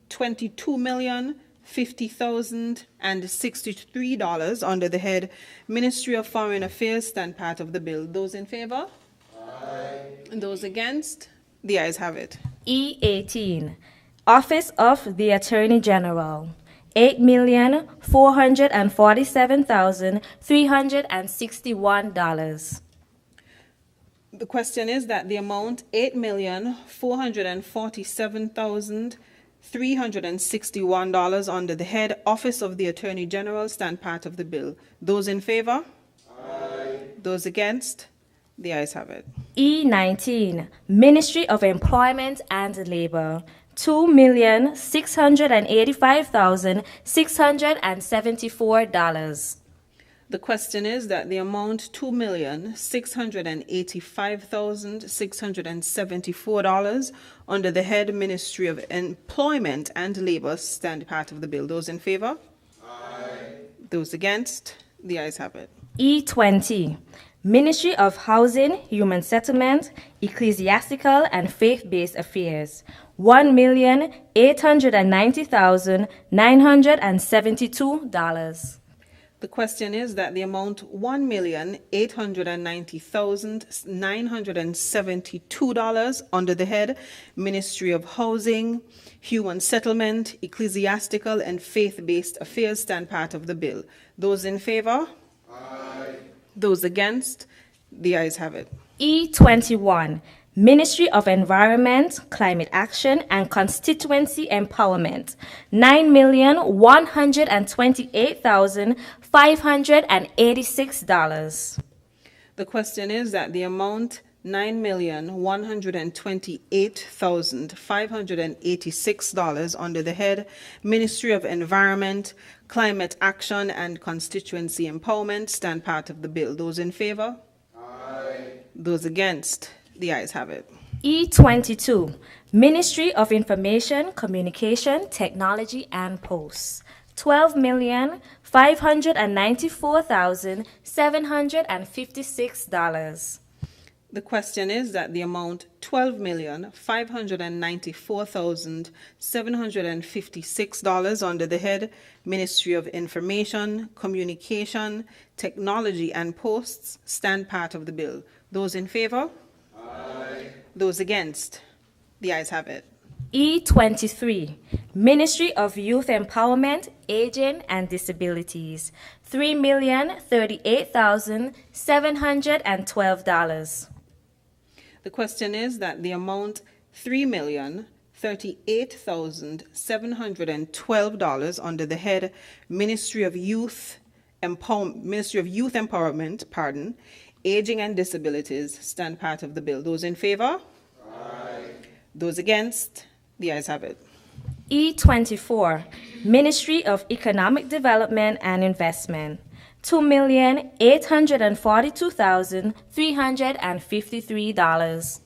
$22,050,063 under the head Ministry of Foreign Affairs stand part of the bill. Those in favor? Aye. Those against? The ayes have it. E18, Office of the Attorney General, $8,447,361. The question is that the amount $8,447,361 under the head Office of the Attorney General stand part of the bill. Those in favor? Aye. Those against? The ayes have it. E19, Ministry of Employment and Labor, $2,685,674. The question is that the amount $2,685,674 under the head Ministry of Employment and Labor stand part of the bill. Those in favor? Aye. Those against? The ayes have it. E20, Ministry of Housing, Human Settlement, Ecclesiastical and Faith-Based Affairs, $1,890,972. The question is that the amount $1,890,972 under the head Ministry of Housing, Human Settlement, Ecclesiastical and Faith-Based Affairs stand part of the bill. Those in favor? Aye. Those against? The ayes have it. E21, Ministry of Environment, Climate Action and Constituency Empowerment, $9,128,586. The question is that the amount $9,128,586 under the head Ministry of Environment, Climate Action and Constituency Empowerment stand part of the bill. Those in favor? Aye. Those against? The ayes have it. E22, Ministry of Information, Communication, Technology and Posts, $12,594,756. The question is that the amount $12,594,756 under the head Ministry of Information, Communication, Technology and Posts stand part of the bill. Those in favor? Aye. Those against? The ayes have it. E23, Ministry of Youth Empowerment, Aging and Disabilities, $3,038,712. The question is that the amount $3,038,712 under the head Ministry of Youth Empowerment, Aging and Disabilities stand part of the bill. Those in favor? Aye. Those against? The ayes have it. E24, Ministry of Economic Development and Investment, $2,842,353.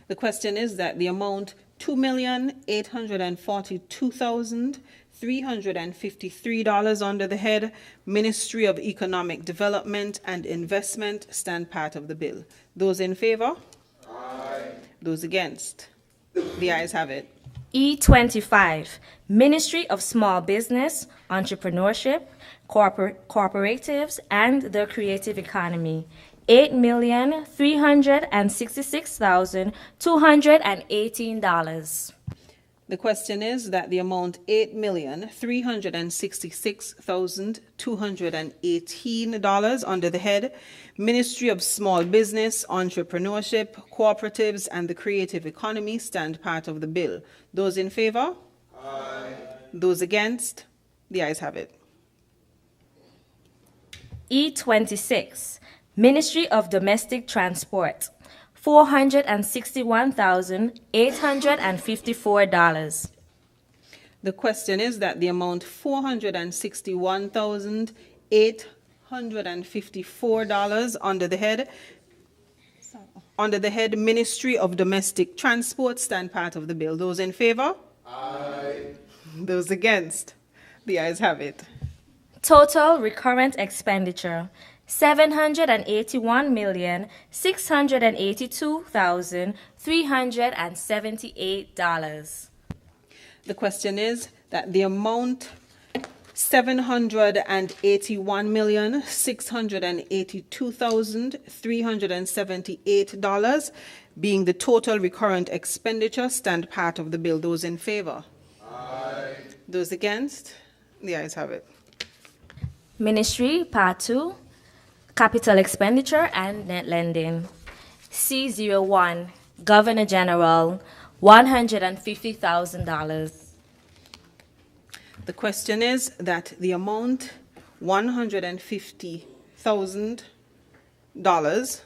The question is that the amount $2,842,353 under the head Ministry of Economic Development and Investment stand part of the bill. Those in favor? Aye. Those against? The ayes have it. E25, Ministry of Small Business, Entrepreneurship, Cooperatives, and the Creative Economy, $8,366,218. The question is that the amount $8,366,218 under the head Ministry of Small Business, Entrepreneurship, Cooperatives, and the Creative Economy stand part of the bill. Those in favor? Aye. Those against? The ayes have it. E26, Ministry of Domestic Transport, $461,854. The question is that the amount $461,854 under the head Ministry of Domestic Transport stand part of the bill. Those in favor? Aye. Those against? The ayes have it. Total recurrent expenditure, $781,682,378. The question is that the amount $781,682,378 being the total recurrent expenditure stand part of the bill. Those in favor? Aye. Those against? The ayes have it. Ministry, Part 2, Capital Expenditure and Net Lending. C01, Governor General, $150,000. The question is that the amount $150,000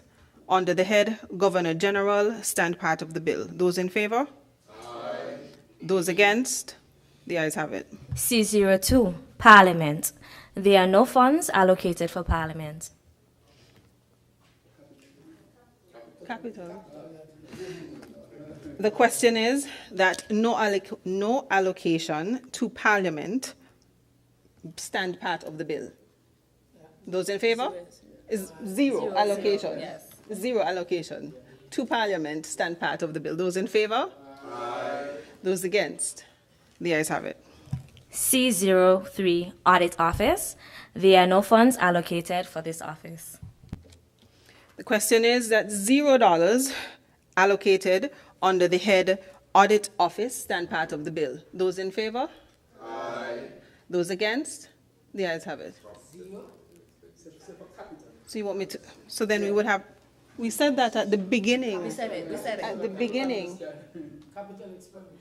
under the head Governor General stand part of the bill. Those in favor? Aye. Those against? The ayes have it. C02, Parliament. There are no funds allocated for Parliament. Capital. The question is that no allocation to Parliament stand part of the bill. Those in favor? Is zero allocation. Yes. Zero allocation to Parliament stand part of the bill. Those in favor? Aye. Those against? The ayes have it. C03, Audit Office. There are no funds allocated for this office. The question is that $0 allocated under the head Audit Office stand part of the bill. Those in favor? Aye. Those against? The ayes have it. So you want me to? So then we would have. We said that at the beginning. We said it. At the beginning. Capital expenditure.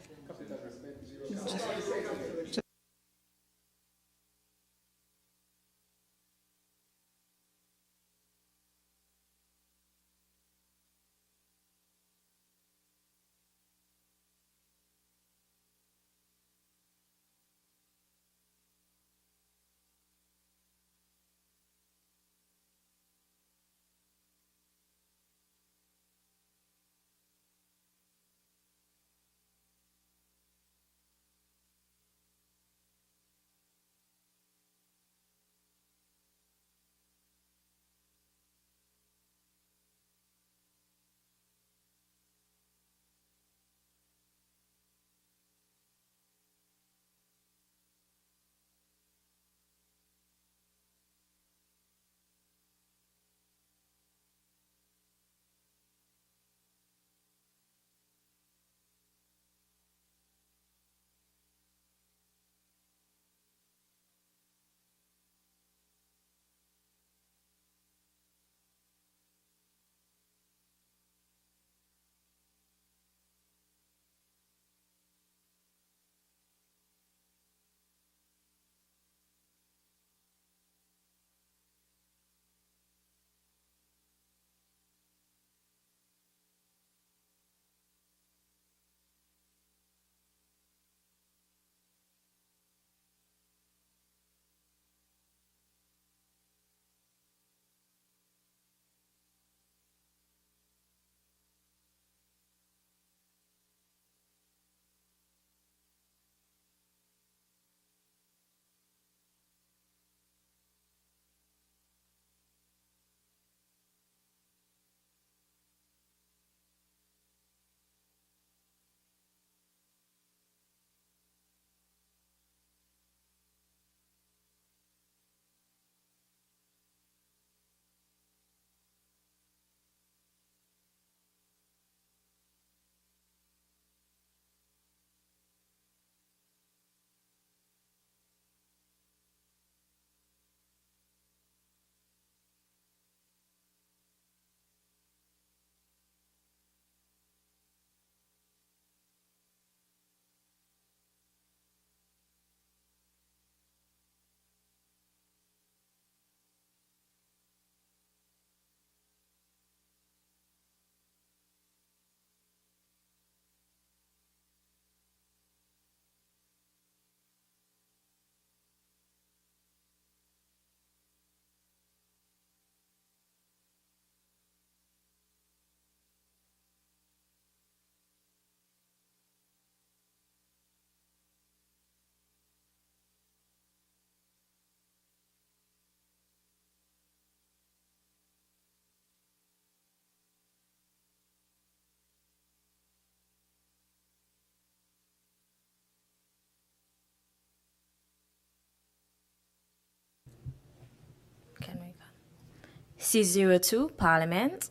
C02, Parliament.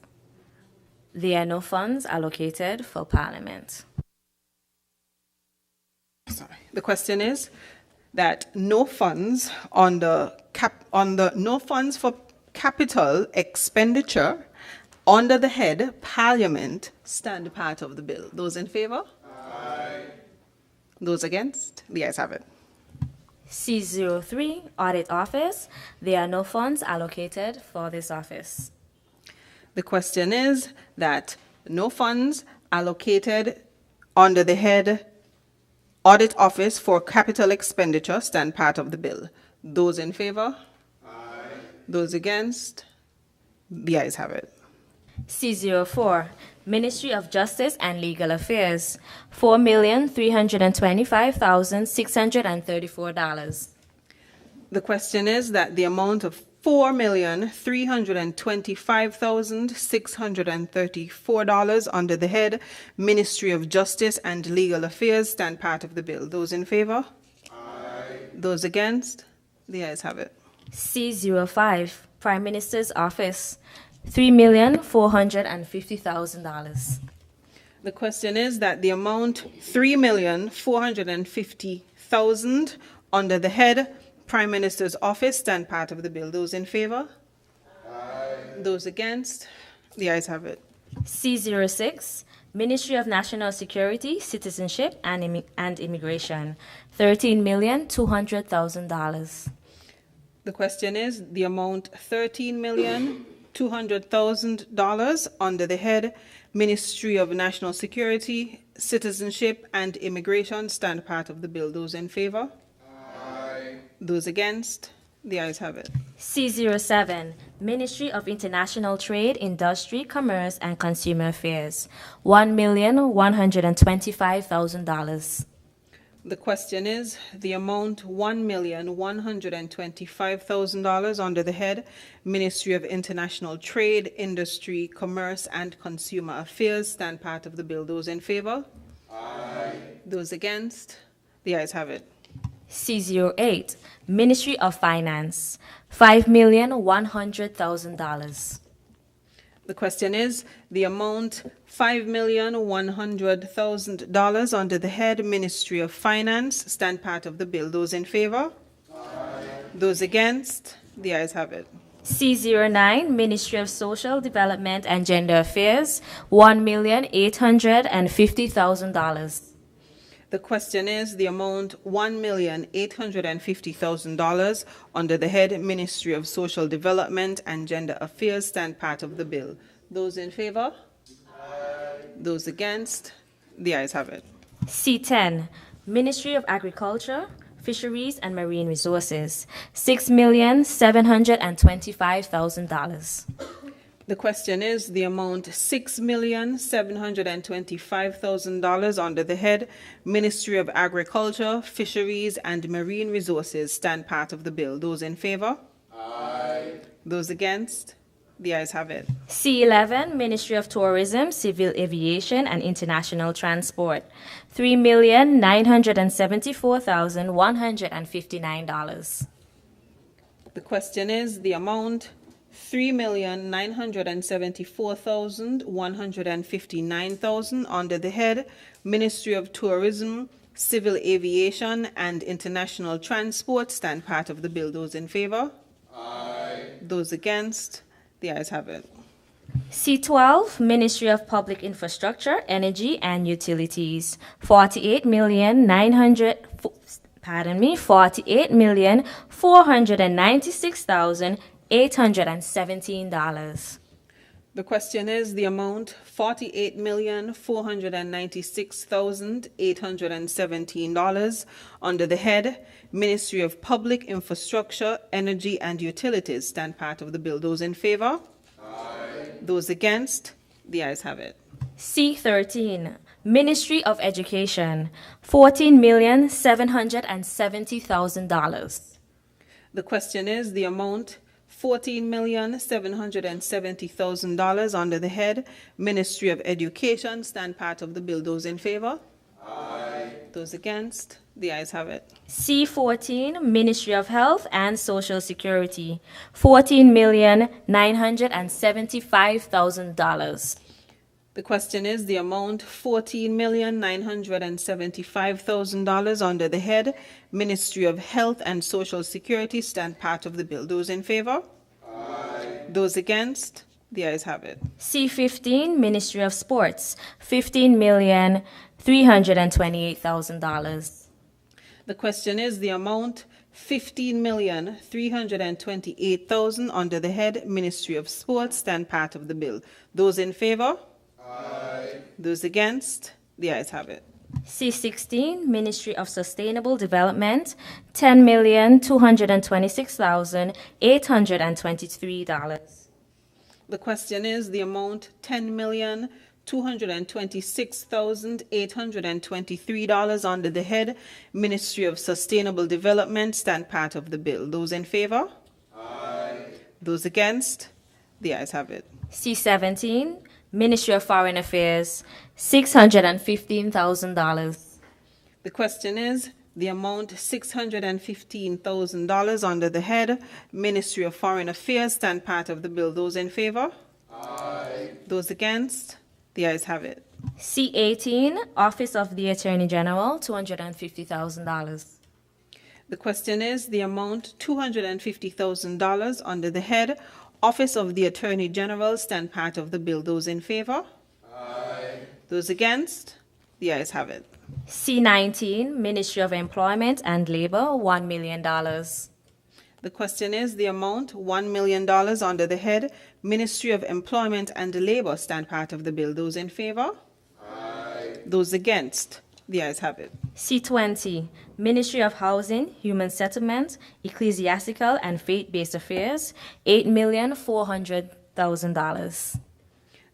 There are no funds allocated for Parliament. The question is that no funds on the no funds for capital expenditure under the head Parliament stand part of the bill. Those in favor? Aye. Those against? The ayes have it. C03, Audit Office. There are no funds allocated for this office. The question is that no funds allocated under the head Audit Office for capital expenditure stand part of the bill. Those in favor? Aye. Those against? The ayes have it. C04, Ministry of Justice and Legal Affairs, $4,325,634. The question is that the amount of $4,325,634 under the head Ministry of Justice and Legal Affairs stand part of the bill. Those in favor? Aye. Those against? The ayes have it. C05, Prime Minister's Office, $3,450,000. The question is that the amount $3,450,000 under the head Prime Minister's Office stand part of the bill. Those in favor? Aye. Those against? The ayes have it. C06, Ministry of National Security, Citizenship and Immigration, $13,200,000. The question is the amount $13,200,000 under the head Ministry of National Security, Citizenship and Immigration stand part of the bill. Those in favor? Aye. Those against? The ayes have it. C07, Ministry of International Trade, Industry, Commerce and Consumer Affairs, $1,125,000. The question is the amount $1,125,000 under the head Ministry of International Trade, Industry, Commerce and Consumer Affairs stand part of the bill. Those in favor? Aye. Those against? The ayes have it. C08, Ministry of Finance, $5,100,000. The question is the amount $5,100,000 under the head Ministry of Finance stand part of the bill. Those in favor? Aye. Those against? The ayes have it. C09, Ministry of Social Development and Gender Affairs, $1,850,000. The question is the amount $1,850,000 under the head Ministry of Social Development and Gender Affairs stand part of the bill. Those in favor? Aye. Those against? The ayes have it. C10, Ministry of Agriculture, Fisheries and Marine Resources, $6,725,000. The question is the amount $6,725,000 under the head Ministry of Agriculture, Fisheries and Marine Resources stand part of the bill. Those in favor? Aye. Those against? The ayes have it. C11, Ministry of Tourism, Civil Aviation and International Transport, $3,974,159. The question is the amount $3,974,159 under the head Ministry of Tourism, Civil Aviation and International Transport stand part of the bill. Those in favor? Aye. Those against? The ayes have it. C12, Ministry of Public Infrastructure, Energy and Utilities, $48,496,817. The question is the amount $48,496,817 under the head Ministry of Public Infrastructure, Energy and Utilities stand part of the bill. Those in favor? Aye. Those against? The ayes have it. C13, Ministry of Education, $14,770,000. The question is the amount $14,770,000 under the head Ministry of Education stand part of the bill. Those in favor? Aye. Those against? The ayes have it. C14, Ministry of Health and Social Security, $14,975,000. The question is the amount $14,975,000 under the head Ministry of Health and Social Security stand part of the bill. Those in favor? Aye. Those against? The ayes have it. C15, Ministry of Sports, $15,328,000. The question is the amount $15,328,000 under the head Ministry of Sports stand part of the bill. Those in favor? Aye. Those against? The ayes have it. C16, Ministry of Sustainable Development, $10,226,823. The question is the amount $10,226,823 under the head Ministry of Sustainable Development stand part of the bill. Those in favor? Aye. Those against? The ayes have it. C17, Ministry of Foreign Affairs, $615,000. The question is the amount $615,000 under the head Ministry of Foreign Affairs stand part of the bill. Those in favor? Aye. Those against? The ayes have it. C18, Office of the Attorney General, $250,000. The question is the amount $250,000 under the head Office of the Attorney General stand part of the bill. Those in favor? Aye. Those against? The ayes have it. C19, Ministry of Employment and Labor, $1 million. The question is the amount $1 million under the head Ministry of Employment and Labor stand part of the bill. Those in favor? Aye. Those against? The ayes have it. C20, Ministry of Housing, Human Settlement, Ecclesiastical and Faith-Based Affairs, $8,400,000.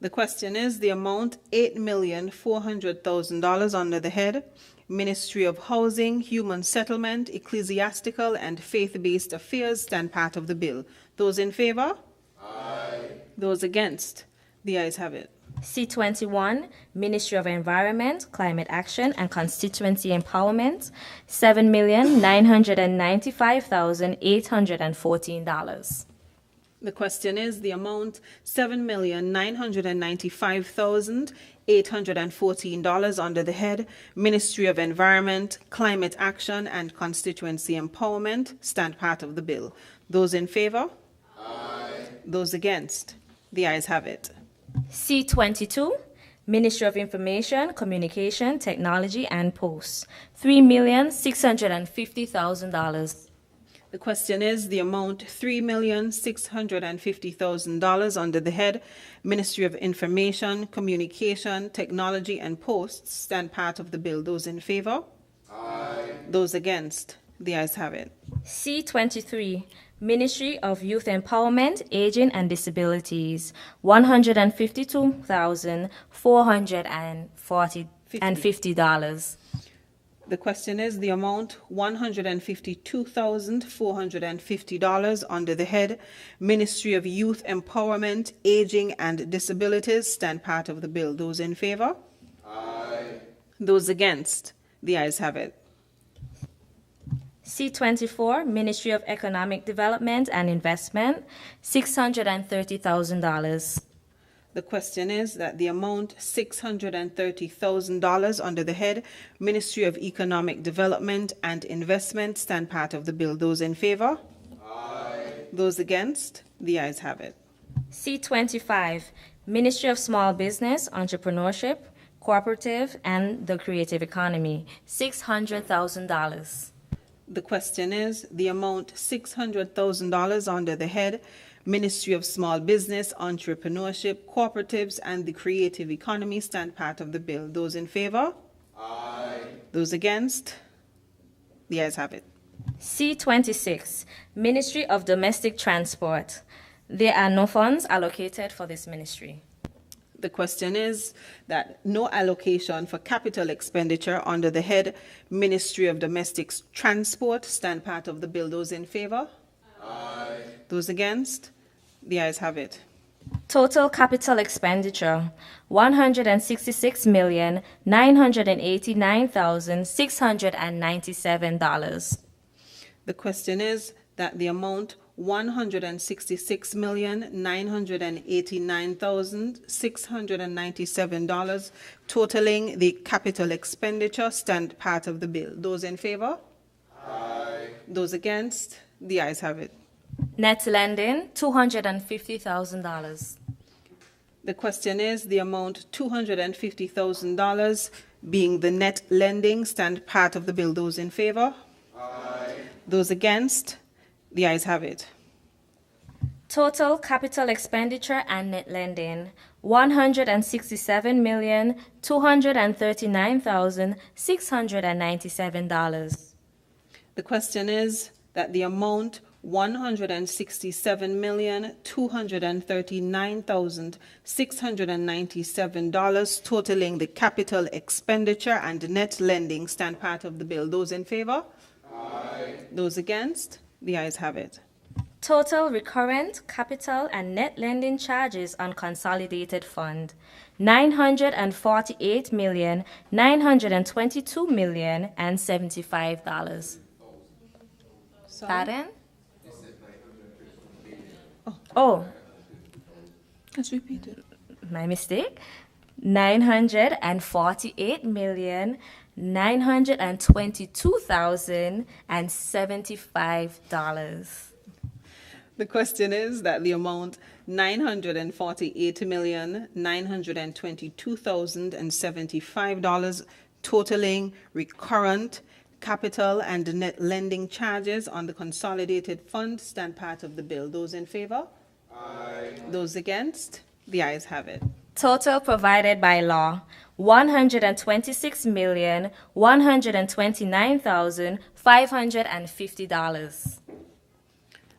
The question is the amount $8,400,000 under the head Ministry of Housing, Human Settlement, Ecclesiastical and Faith-Based Affairs stand part of the bill. Those in favor? Aye. Those against? The ayes have it. C21, Ministry of Environment, Climate Action and Constituency Empowerment, $7,995,814. The question is the amount $7,995,814 under the head Ministry of Environment, Climate Action and Constituency Empowerment stand part of the bill. Those in favor? Aye. Those against? The ayes have it. C22, Ministry of Information, Communication, Technology and Posts, $3,650,000. The question is the amount $3,650,000 under the head Ministry of Information, Communication, Technology and Posts stand part of the bill. Those in favor? Aye. Those against? The ayes have it. C23, Ministry of Youth Empowerment, Aging and Disabilities, $152,450. The question is the amount $152,450 under the head Ministry of Youth Empowerment, Aging and Disabilities stand part of the bill. Those in favor? Aye. Those against? The ayes have it. C24, Ministry of Economic Development and Investment, $630,000. The question is that the amount $630,000 under the head Ministry of Economic Development and Investment stand part of the bill. Those in favor? Aye. Those against? The ayes have it. C25, Ministry of Small Business, Entrepreneurship, Cooperative and the Creative Economy, $600,000. The question is the amount $600,000 under the head Ministry of Small Business, Entrepreneurship, Cooperatives and the Creative Economy stand part of the bill. Those in favor? Aye. Those against? The ayes have it. C26, Ministry of Domestic Transport. There are no funds allocated for this ministry. The question is that no allocation for capital expenditure under the head Ministry of Domestic Transport stand part of the bill. Those in favor? Aye. Those against? The ayes have it. Total capital expenditure, $166,989,697. The question is that the amount $166,989,697, totaling the capital expenditure, stand part of the bill. Those in favor? Aye. Those against? The ayes have it. Net lending, $250,000. The question is the amount $250,000 being the net lending, stand part of the bill. Those in favor? Aye. Those against? The ayes have it. Total capital expenditure and net lending, $167,239,697. The question is that the amount $167,239,697, totaling the capital expenditure and net lending, stand part of the bill. Those in favor? Aye. Those against? The ayes have it. Total recurrent capital and net lending charges on consolidated fund, $948,922,075. Pardon? Oh. Let's repeat it. My mistake. $948,922,075. The question is that the amount $948,922,075, totaling recurrent capital and net lending charges on the consolidated fund, stand part of the bill. Those in favor? Aye. Those against? The ayes have it. Total provided by law, $126,129,550.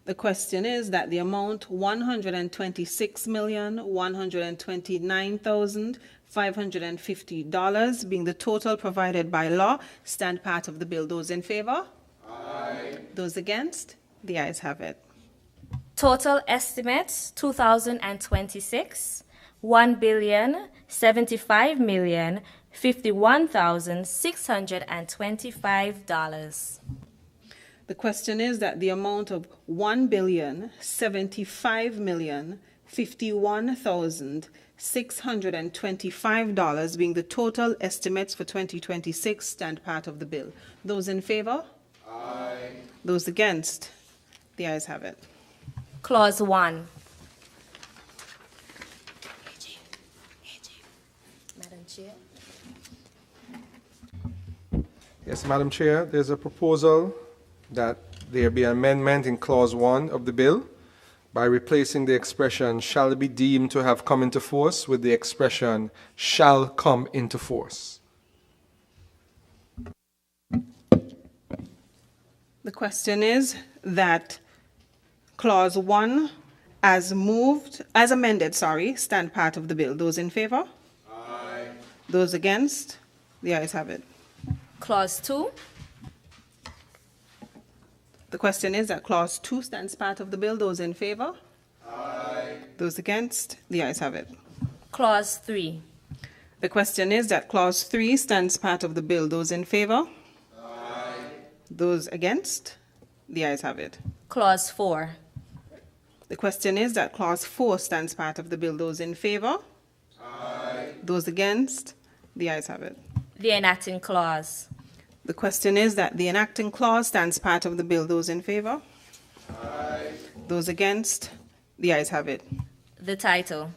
The question is that the amount $126,129,550, being the total provided by law, stand part of the bill. Those in favor? Aye. Those against? The ayes have it. Total estimates 2026, $1,075,051,625. The question is that the amount of $1,075,051,625, being the total estimates for 2026, stand part of the bill. Those in favor? Aye. Those against? The ayes have it. Clause 1. Madam Chair. Yes, Madam Chair, there's a proposal that there be an amendment in Clause 1 of the bill by replacing the expression "shall be deemed to have come into force" with the expression "shall come into force." The question is that Clause 1, as amended, stand part of the bill. Those in favor? Aye. Those against? The ayes have it. Clause 2. The question is that Clause 2 stands part of the bill. Those in favor? Aye. Those against? The ayes have it. Clause 3. The question is that Clause 3 stands part of the bill. Those in favor? Aye. Those against? The ayes have it. Clause 4. The question is that Clause 4 stands part of the bill. Those in favor? Aye. Those against? The ayes have it. The enacting clause. The question is that the enacting clause stands part of the bill. Those in favor? Aye. Those against? The ayes have it. The title.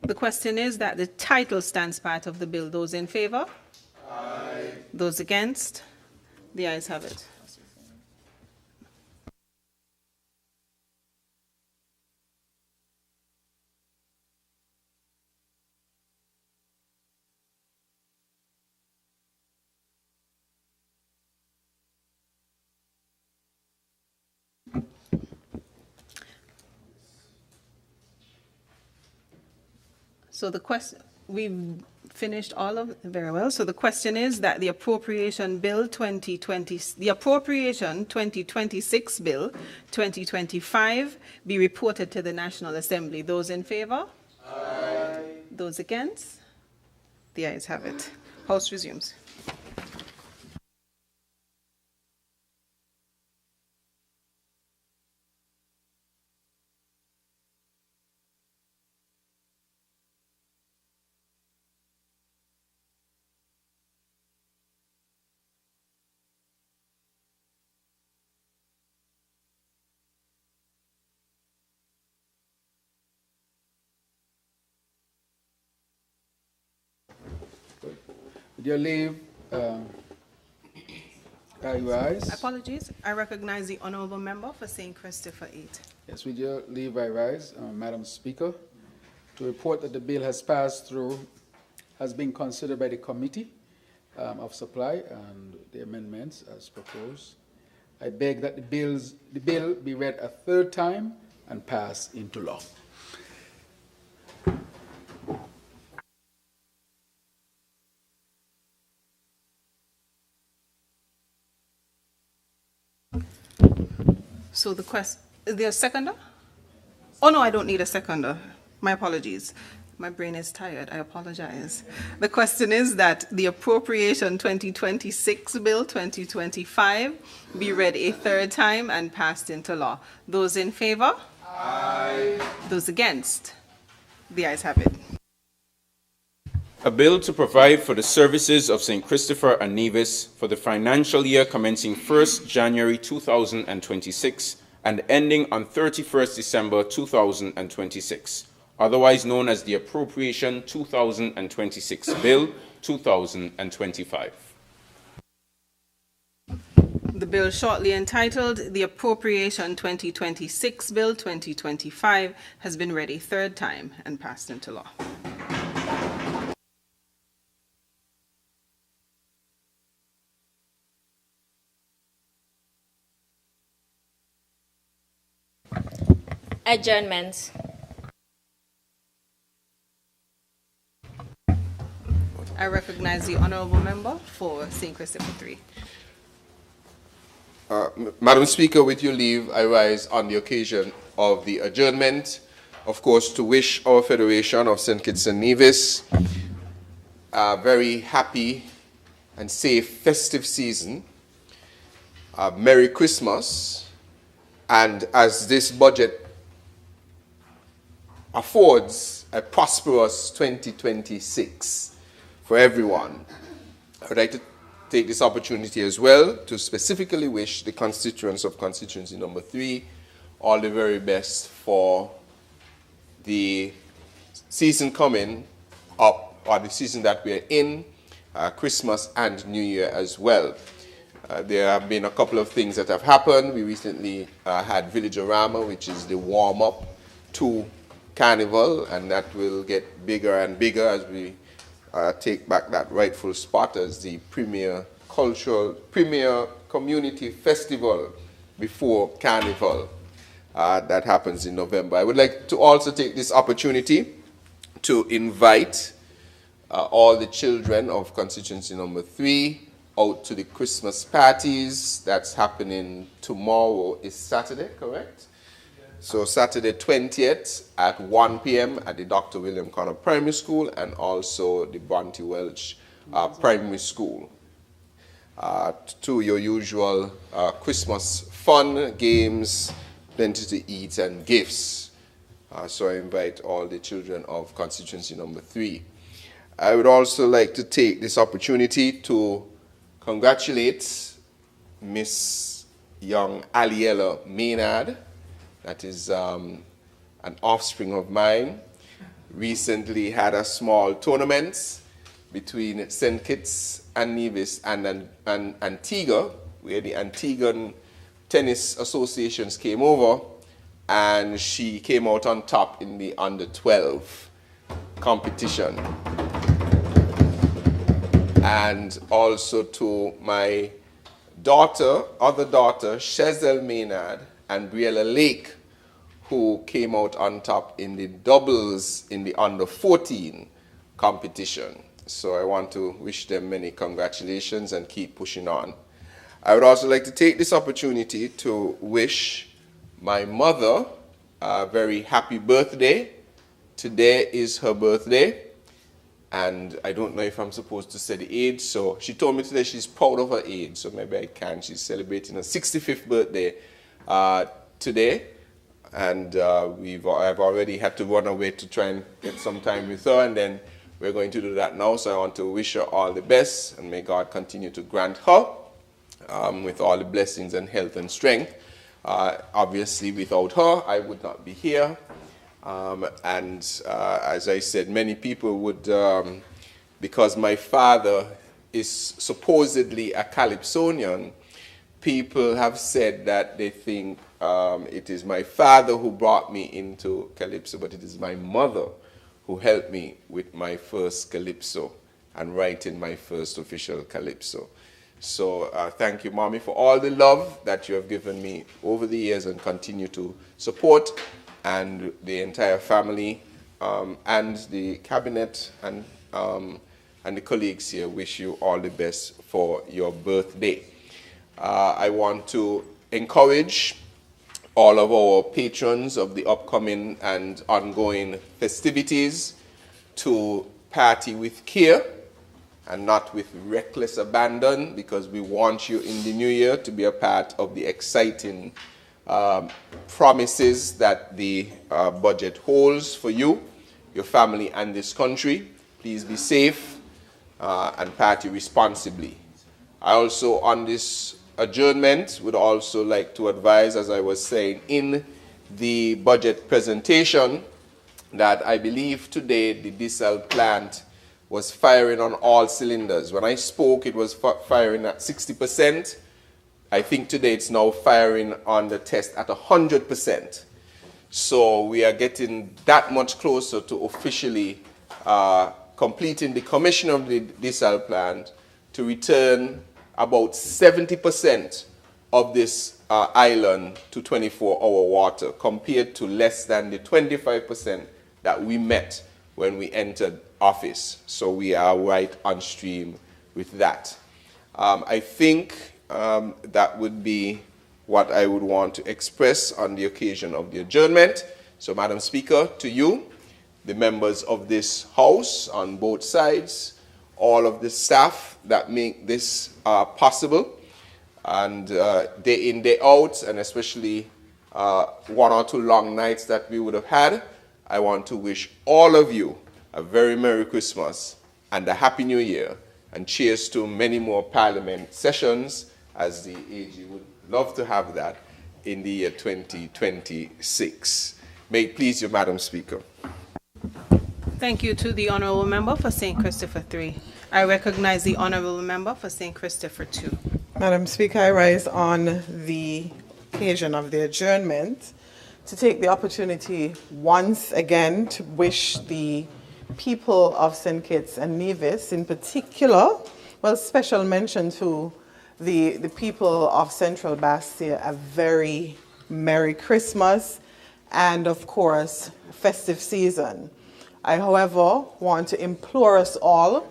The question is that the title stands part of the bill. Those in favor? Aye. Those against? The ayes have it. So the question, we've finished all of, very well. So the question is that the Appropriation Bill 2026 Bill 2025 be reported to the National Assembly. Those in favor? Aye. Those against? The ayes have it. House resumes. With your leave, I rise. Apologies. I recognize the honourable member for St. Christopher 8. Yes, with your leave, I rise, Madam Speaker, to report that the bill has passed through, has been considered by the Committee of Supply and the amendments as proposed. I beg that the bill be read a third time and pass into law. So the question, is there a seconder? Oh no, I don't need a seconder. My apologies. My brain is tired. I apologize. The question is that the Appropriation 2026 Bill 2025 be read a third time and passed into law. Those in favor? Aye. Those against? The ayes have it. A bill to provide for the services of St. Christopher and Nevis for the financial year commencing 1st January 2026 and ending on 31st December 2026, otherwise known as the Appropriation 2026 Bill 2025. The bill shortly entitled the Appropriation 2026 Bill 2025 has been read a third time and passed into law. Adjournment. I recognize the honourable member for St. Christopher 3. Madam Speaker, with your leave, I rise on the occasion of the adjournment, of course, to wish our Federation of St. Kitts and Nevis a very happy and safe festive season, a Merry Christmas, and as this budget affords a prosperous 2026 for everyone. I would like to take this opportunity as well to specifically wish the constituents of constituency number 3 all the very best for the season coming up, or the season that we're in, Christmas and New Year as well. There have been a couple of things that have happened. We recently had Village-O-Rama, which is the warm-up to Carnival, and that will get bigger and bigger as we take back that rightful spot as the premier community festival before Carnival that happens in November. I would like to also take this opportunity to invite all the children of constituency number 3 out to the Christmas parties. That's happening tomorrow. Is Saturday, correct? So Saturday 20th at 1 p.m. at the Dr. William Connor Primary School and also the Bronte Welch Primary School. To your usual Christmas fun, games, plenty to eat and gifts. So I invite all the children of constituency number 3. I would also like to take this opportunity to congratulate Miss Young Aliella Maynard. That is an offspring of mine. recently had a small tournament between St. Kitts and Nevis and Antigua, where the Antiguan Tennis Associations came over, and she came out on top in the under-12 competition. And also to my other daughter, Chazelle Maynard and Briella Lake, who came out on top in the doubles in the under-14 competition. So I want to wish them many congratulations and keep pushing on. I would also like to take this opportunity to wish my mother a very happy birthday. Today is her birthday, and I don't know if I'm supposed to say the age, so she told me today she's proud of her age, so maybe I can. She's celebrating her 65th birthday today, and I've already had to run away to try and get some time with her, and then we're going to do that now. So I want to wish her all the best, and may God continue to grant her with all the blessings and health and strength. Obviously, without her, I would not be here. As I said, many people would, because my father is supposedly a Calypsonian, people have said that they think it is my father who brought me into Calypso, but it is my mother who helped me with my first Calypso and writing my first official Calypso. So thank you, Mommy, for all the love that you have given me over the years and continue to support, and the entire family and the cabinet and the colleagues here wish you all the best for your birthday. I want to encourage all of our patrons of the upcoming and ongoing festivities to party with care and not with reckless abandon, because we want you in the new year to be a part of the exciting promises that the budget holds for you, your family, and this country. Please be safe and party responsibly. I also, on this adjournment, would also like to advise, as I was saying in the budget presentation, that I believe today the DISAL plant was firing on all cylinders. When I spoke, it was firing at 60%. I think today it's now firing on the test at 100%. So we are getting that much closer to officially completing the commission of the DISAL plant to return about 70% of this island to 24-hour water, compared to less than the 25% that we met when we entered office. So we are right on stream with that. I think that would be what I would want to express on the occasion of the adjournment. So, Madam Speaker, to you, the members of this House on both sides, all of the staff that make this possible, and day in, day out, and especially 1 or 2 long nights that we would have had, I want to wish all of you a very Merry Christmas and a Happy New Year, and cheers to many more Parliament sessions, as the AG would love to have that in the year 2026. May it please you, Madam Speaker. Thank you to the Honourable Member for St. Christopher 3. I recognize the Honourable Member for St. Christopher 2. Madam Speaker, I rise on the occasion of the adjournment to take the opportunity once again to wish the people of St. Kitts and Nevis in particular, well, special mention to the people of Central Bastia, a very Merry Christmas and, of course, festive season. I, however, want to implore us all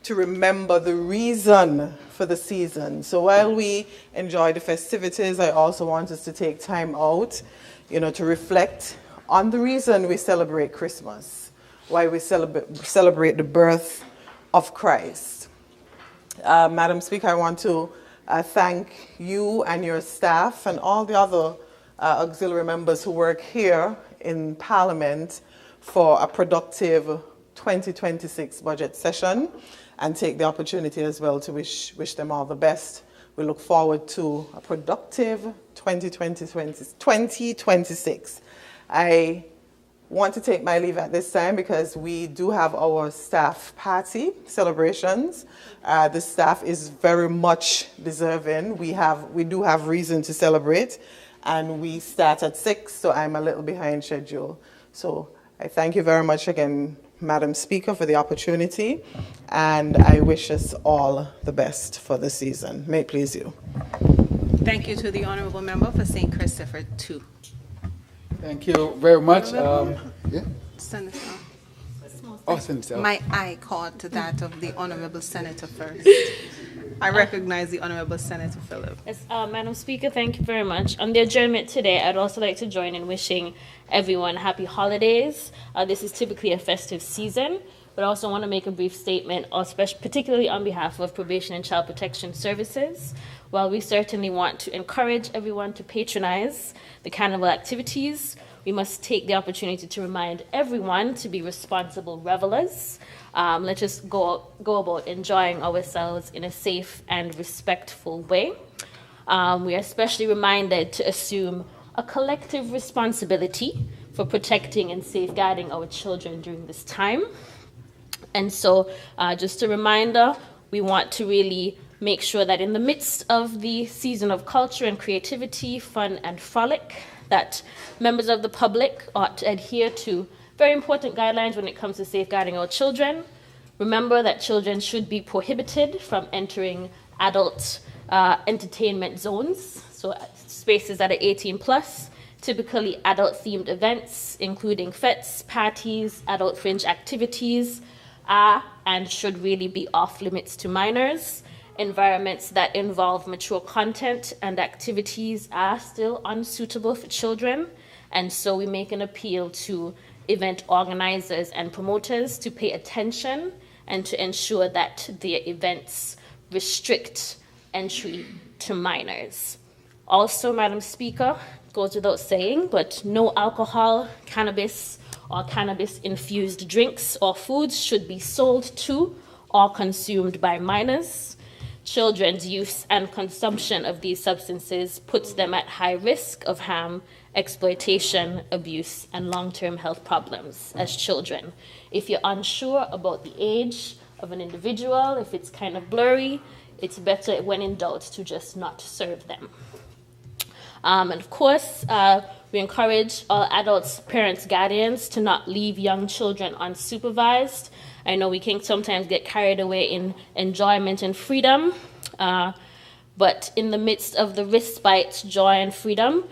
to remember the reason for the season. So while we enjoy the festivities, I also want us to take time out, to reflect on the reason we celebrate Christmas, why we celebrate the birth of Christ. Madam Speaker, I want to thank you and your staff and all the other auxiliary members who work here in Parliament for a productive 2026 budget session, and take the opportunity as well to wish them all the best. We look forward to a productive 2026. I want to take my leave at this time because we do have our staff party celebrations. The staff is very much deserving. We do have reason to celebrate, and we start at 6, so I'm a little behind schedule. So I thank you very much again, Madam Speaker, for the opportunity, and I wish us all the best for the season. May it please you. Thank you to the Honourable Member for St. Christopher 2. Thank you very much. Senator. Oh, Senator. My eye caught to that of the Honourable Senator first. I recognize the Honourable Senator Phillip. Yes, Madam Speaker, thank you very much. On the adjournment today, I'd also like to join in wishing everyone happy holidays. This is typically a festive season, but I also want to make a brief statement, particularly on behalf of Probation and Child Protection Services. While we certainly want to encourage everyone to patronize the carnival activities, we must take the opportunity to remind everyone to be responsible revelers. Let's just go about enjoying ourselves in a safe and respectful way. We are especially reminded to assume a collective responsibility for protecting and safeguarding our children during this time. And so, just a reminder, we want to really make sure that in the midst of the season of culture and creativity, fun and frolic, that members of the public ought to adhere to very important guidelines when it comes to safeguarding our children. Remember that children should be prohibited from entering adult entertainment zones, so spaces that are 18 plus, typically adult-themed events, including fetes, parties, adult fringe activities, are and should really be off limits to minors. Environments that involve mature content and activities are still unsuitable for children, and so we make an appeal to event organizers and promoters to pay attention and to ensure that the events restrict entry to minors. Also, Madam Speaker, goes without saying, but no alcohol, cannabis, or cannabis-infused drinks or foods should be sold to or consumed by minors. Children's use and consumption of these substances puts them at high risk of harm, exploitation, abuse, and long-term health problems as children. If you're unsure about the age of an individual, if it's kind of blurry, it's better when in doubt to just not serve them. And of course, we encourage all adults, parents, guardians to not leave young children unsupervised. I know we can sometimes get carried away in enjoyment and freedom, but in the midst of the respite, joy, and freedom,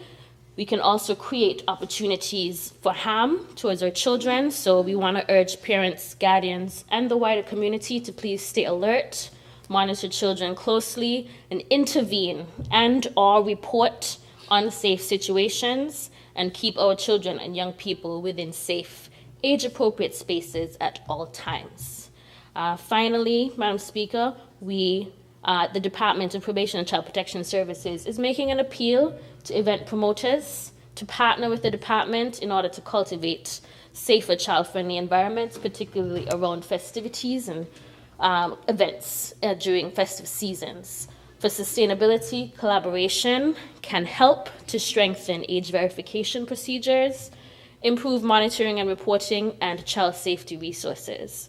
we can also create opportunities for harm towards our children. So we want to urge parents, guardians, and the wider community to please stay alert, monitor children closely, and intervene and/or report unsafe situations, and keep our children and young people within safe, age-appropriate spaces at all times. Finally, Madam Speaker, the Department of Probation and Child Protection Services is making an appeal to event promoters to partner with the department in order to cultivate safer child-friendly environments, particularly around festivities and events during festive seasons. For sustainability, collaboration can help to strengthen age verification procedures, improve monitoring and reporting, and child safety resources.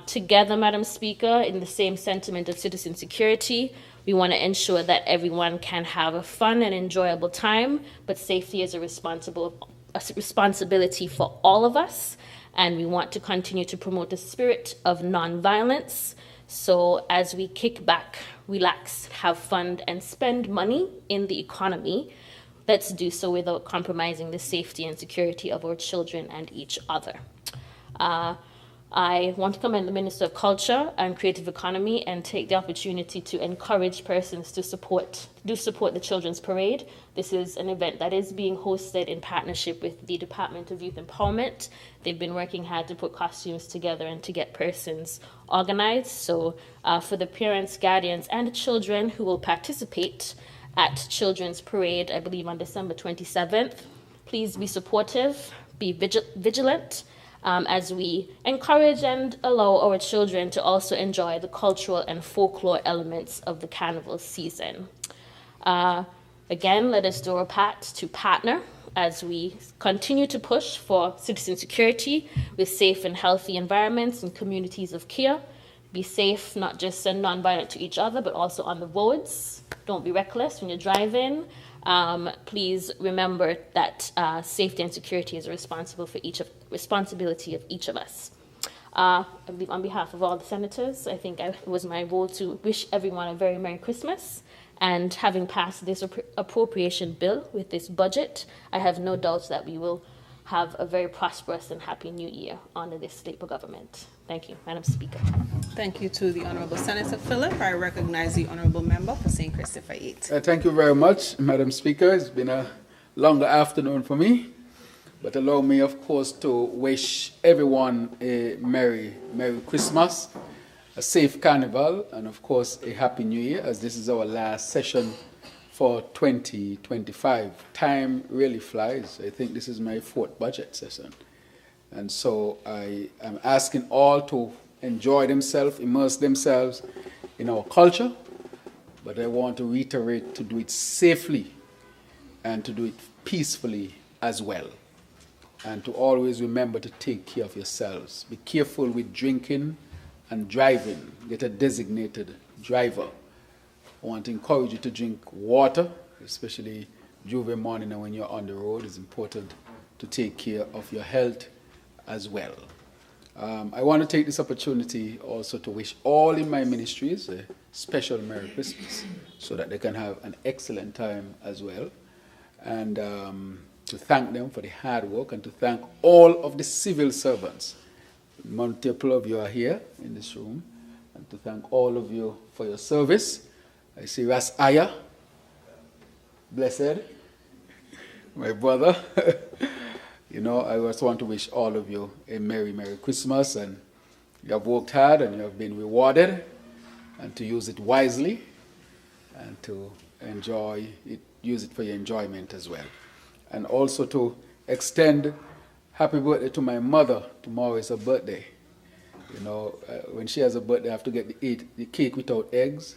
Together, Madam Speaker, in the same sentiment of citizen security, we want to ensure that everyone can have a fun and enjoyable time, but safety is a responsibility for all of us, and we want to continue to promote a spirit of nonviolence. So as we kick back, relax, have fun, and spend money in the economy, let's do so without compromising the safety and security of our children and each other. I want to commend the Minister of Culture and Creative Economy and take the opportunity to encourage persons to support the Children's Parade. This is an event that is being hosted in partnership with the Department of Youth Empowerment. They've been working hard to put costumes together and to get persons organized. So for the parents, guardians, and children who will participate at Children's Parade, I believe on December 27th, please be supportive, be vigilant, as we encourage and allow our children to also enjoy the cultural and folklore elements of the carnival season. Again, let us do our part to partner as we continue to push for citizen security with safe and healthy environments and communities of care. Be safe, not just and non-violent to each other, but also on the roads. Don't be reckless when you're driving. Please remember that safety and security is responsibility of each of us. I believe on behalf of all the senators, I think it was my role to wish everyone a very Merry Christmas. And having passed this appropriation bill with this budget, I have no doubts that we will have a very prosperous and happy new year under this Labour government. Thank you, Madam Speaker. Thank you to the Honourable Senator Phillip. I recognize the Honourable Member for St. Christopher 8. Thank you very much, Madam Speaker. It's been a longer afternoon for me, but allow me, of course, to wish everyone a Merry Christmas, a safe Carnival, and of course a Happy New Year, as this is our last session for 2025. Time really flies. I think this is my 4th budget session. And so I am asking all to enjoy themselves, immerse themselves in our culture, but I want to reiterate to do it safely and to do it peacefully as well. And to always remember to take care of yourselves. Be careful with drinking and driving. Get a designated driver. I want to encourage you to drink water, especially during morning and when you're on the road. It's important to take care of your health as well. I want to take this opportunity also to wish all in my ministries a special Merry Christmas so that they can have an excellent time as well. And to thank them for the hard work and to thank all of the civil servants. Multiple of you are here in this room, and to thank all of you for your service. I see Ras Aya, blessed, my brother. You know, I just want to wish all of you a Merry Christmas, and you have worked hard and you have been rewarded, and to use it wisely and to enjoy it, use it for your enjoyment as well. And also to extend happy birthday to my mother. Tomorrow is her birthday. You know, when she has a birthday, I have to get the cake without eggs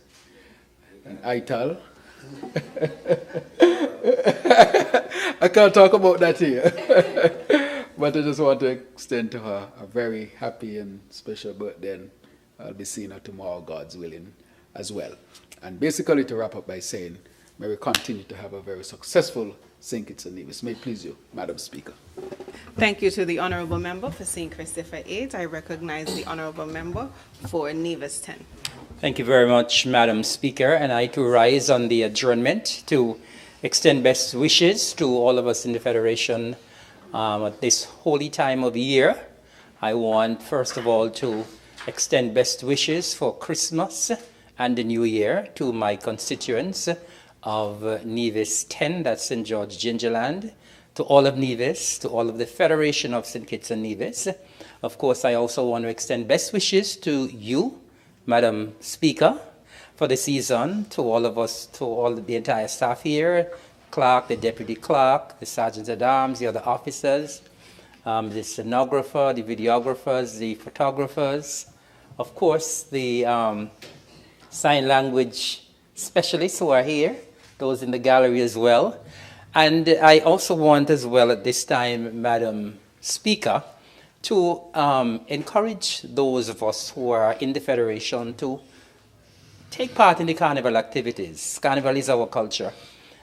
and ital. I can't talk about that here. But I just want to extend to her a very happy and special birthday. And I'll be seeing her tomorrow, God's willing, as well. And basically to wrap up by saying, may we continue to have a very successful St. Kitts and Nevis. May it please you, Madam Speaker. Thank you to the Honourable Member for St. Christopher 8. I recognize the Honourable Member for Nevis 10. Thank you very much, Madam Speaker. And I too rise on the adjournment to extend best wishes to all of us in the Federation at this holy time of year. I want, first of all, to extend best wishes for Christmas and the New Year to my constituents of Nevis 10, that's St. George Gingerland, to all of Nevis, to all of the Federation of St. Kitts and Nevis. Of course, I also want to extend best wishes to you, Madam Speaker, for the season, to all of us, to all the entire staff here, clerk, the deputy clerk, the sergeants at arms, the other officers, the stenographer, the videographers, the photographers, of course, the sign language specialists who are here, those in the gallery as well. And I also want as well at this time, Madam Speaker, to encourage those of us who are in the Federation to take part in the carnival activities. Carnival is our culture.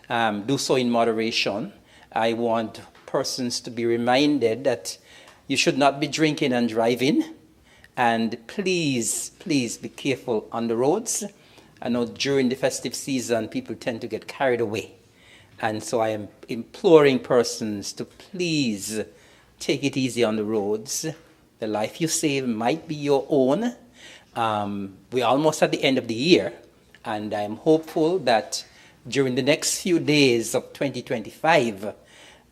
Do so in moderation. I want persons to be reminded that you should not be drinking and driving. And please, please be careful on the roads. I know during the festive season, people tend to get carried away. And so I am imploring persons to please take it easy on the roads. The life you save might be your own. We're almost at the end of the year, and I'm hopeful that during the next few days of 2025,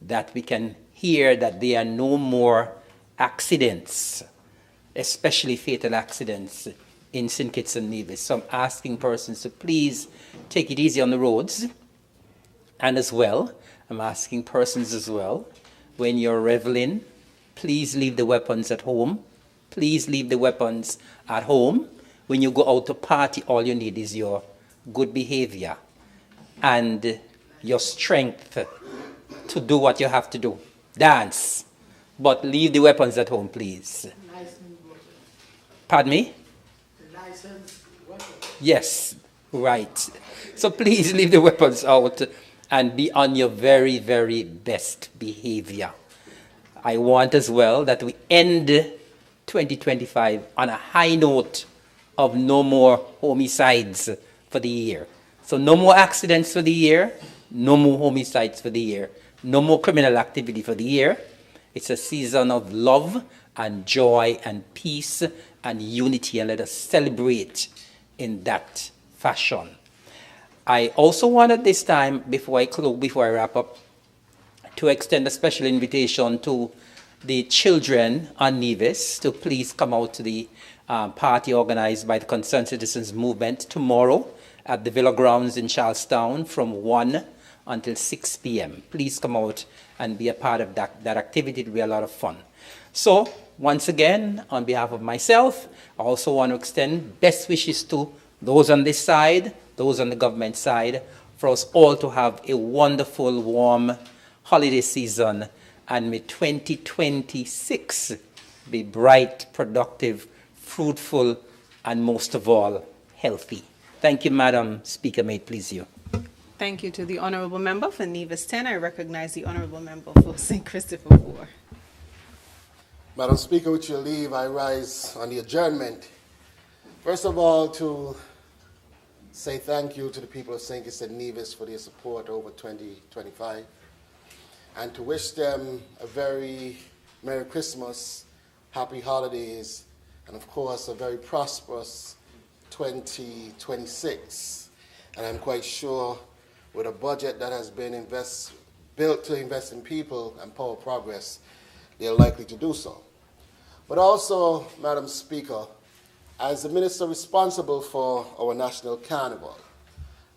that we can hear that there are no more accidents, especially fatal accidents in St. Kitts and Nevis. So I'm asking persons to please take it easy on the roads. And as well, I'm asking persons as well, when you're reveling, please leave the weapons at home. Please leave the weapons at home. When you go out to party, all you need is your good behavior and your strength to do what you have to do. Dance. But leave the weapons at home, please. Pardon me? Yes, right. So please leave the weapons out and be on your very, very best behavior. I want as well that we end 2025 on a high note of no more homicides for the year. So no more accidents for the year, no more homicides for the year, no more criminal activity for the year. It's a season of love and joy and peace and unity, and let us celebrate in that fashion. I also want at this time, before I wrap up, to extend a special invitation to the children on Nevis to please come out to the party organized by the Concerned Citizens Movement tomorrow at the Villa Grounds in Charlestown from 1 until 6 p.m. Please come out and be a part of that activity. It will be a lot of fun. So, once again, on behalf of myself, I also want to extend best wishes to those on this side, those on the government side, for us all to have a wonderful, warm holiday season, and may 2026 be bright, productive, fruitful, and most of all, healthy. Thank you, Madam Speaker. May it please you. Thank you to the Honourable Member for Nevis 10. I recognize the Honourable Member for St. Christopher 4. Madam Speaker, with your leave, I rise on the adjournment. First of all, to say thank you to the people of St. Kitts and Nevis for their support over 2025, and to wish them a very Merry Christmas, Happy Holidays, and of course a very prosperous 2026. And I'm quite sure with a budget that has been built to invest in people and power progress, they're likely to do so. But also, Madam Speaker, as the Minister responsible for our National Carnival,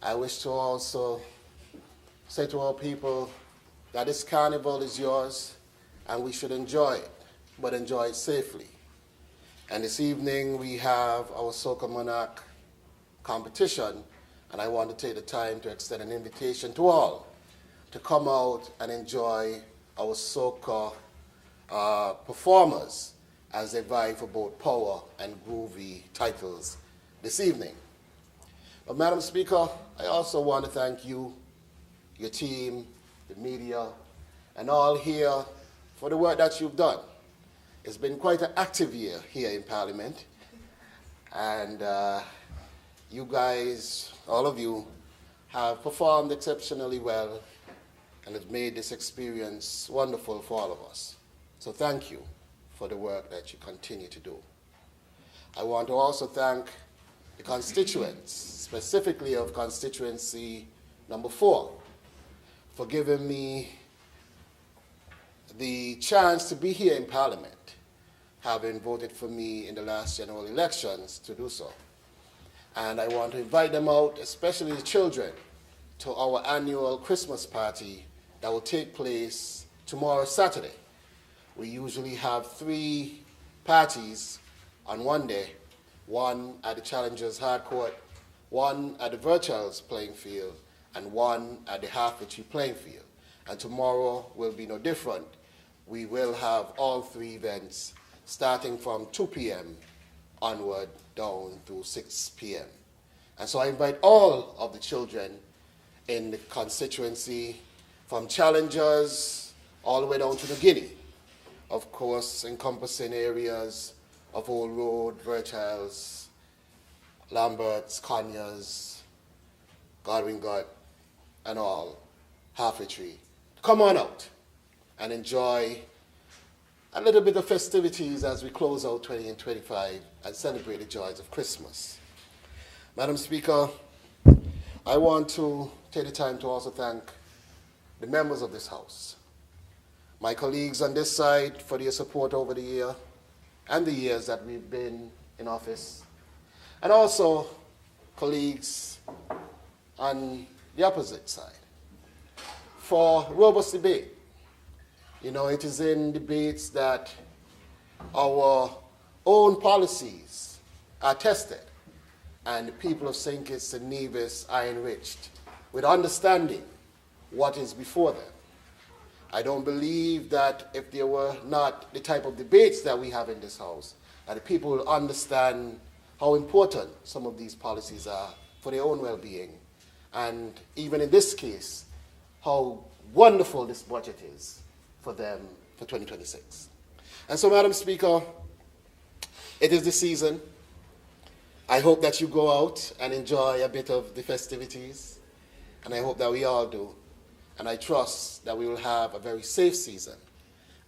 I wish to also say to our people that this carnival is yours and we should enjoy it, but enjoy it safely. And this evening we have our Soca Monarch competition, and I want to take the time to extend an invitation to all to come out and enjoy our soca performers as they vie for both power and groovy titles this evening. But Madam Speaker, I also want to thank you, your team, the media, and all here for the work that you've done. It's been quite an active year here in Parliament, and you guys, all of you, have performed exceptionally well and have made this experience wonderful for all of us. So thank you for the work that you continue to do. I want to also thank the constituents, specifically of constituency number 4, for giving me the chance to be here in Parliament, having voted for me in the last general elections to do so. And I want to invite them out, especially the children, to our annual Christmas party that will take place tomorrow, Saturday. We usually have 3 parties on one day, one at the Challengers Hardcourt, one at the Virtuals playing field, and one at the Half-Victory playing field. And tomorrow will be no different. We will have all 3 events starting from 2 p.m. onward down to 6 p.m. And so I invite all of the children in the constituency, from Challengers all the way down to New Guinea, of course encompassing areas of Old Road, Virtuals, Lamberts, Conyers, Godwin Gut, and all, Half-Victory. Come on out and enjoy a little bit of festivities as we close out 2025 and celebrate the joys of Christmas. Madam Speaker, I want to take the time to also thank the members of this House, my colleagues on this side for their support over the year and the years that we've been in office, and also colleagues on the opposite side for robust debate. You know, it is in debates that our own policies are tested and the people of St. Kitts and Nevis are enriched with understanding what is before them. I don't believe that if there were not the type of debates that we have in this House, that the people will understand how important some of these policies are for their own well-being. And even in this case, how wonderful this budget is for them for 2026. And so, Madam Speaker, it is the season. I hope that you go out and enjoy a bit of the festivities, and I hope that we all do. And I trust that we will have a very safe season,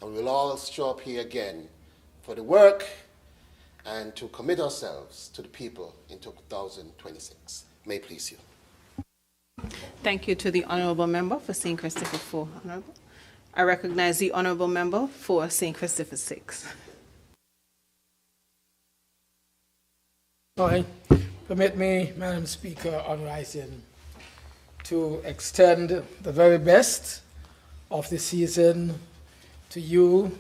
and we will all show up here again for the work and to commit ourselves to the people in 2026. May it please you. Thank you to the Honourable Member for St. Christopher 4. Honourable. I recognize the Honourable Member for St. Christopher 6. All right. Permit me, Madam Speaker, on rising, to extend the very best of the season to you,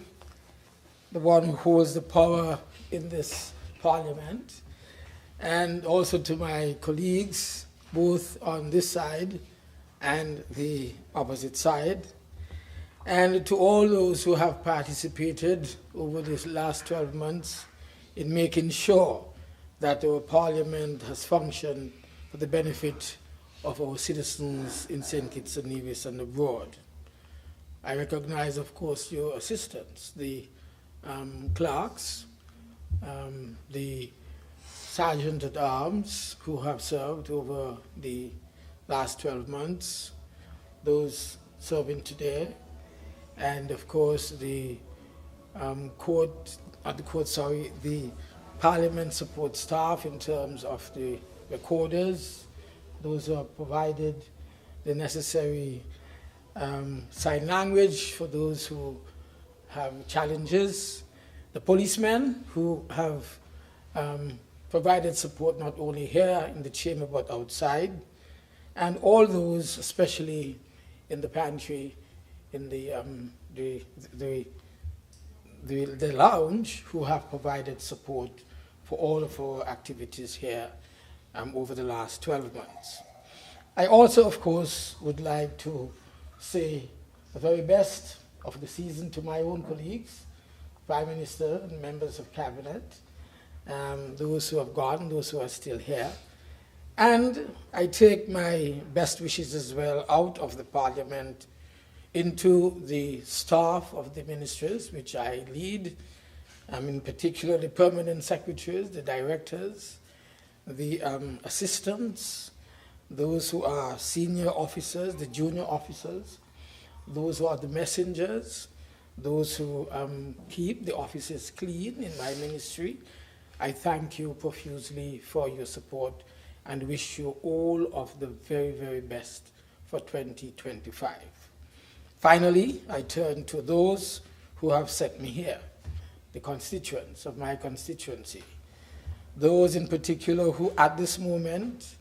the one who holds the power in this Parliament, and also to my colleagues, both on this side and the opposite side, and to all those who have participated over these last 12 months in making sure that our Parliament has functioned for the benefit of our citizens in St. Kitts and Nevis and abroad. I recognize, of course, your assistants, the clerks, the Sergeant at Arms who have served over the last 12 months, those serving today, and of course the the Parliament support staff in terms of the recorders, those who have provided the necessary sign language for those who have challenges, the policemen who have provided support not only here in the chamber but outside, and all those, especially in the pantry, in the lounge, who have provided support for all of our activities here over the last 12 months. I also, of course, would like to say the very best of the season to my own colleagues, Prime Minister and members of Cabinet, those who have gone, those who are still here. And I take my best wishes as well out of the Parliament into the staff of the ministries, which I lead, in particular the permanent secretaries, the directors, the assistants, those who are senior officers, the junior officers, those who are the messengers, those who keep the offices clean in my ministry. I thank you profusely for your support and wish you all of the very, very best for 2025. Finally, I turn to those who have sent me here, the constituents of my constituency, those in particular who at this moment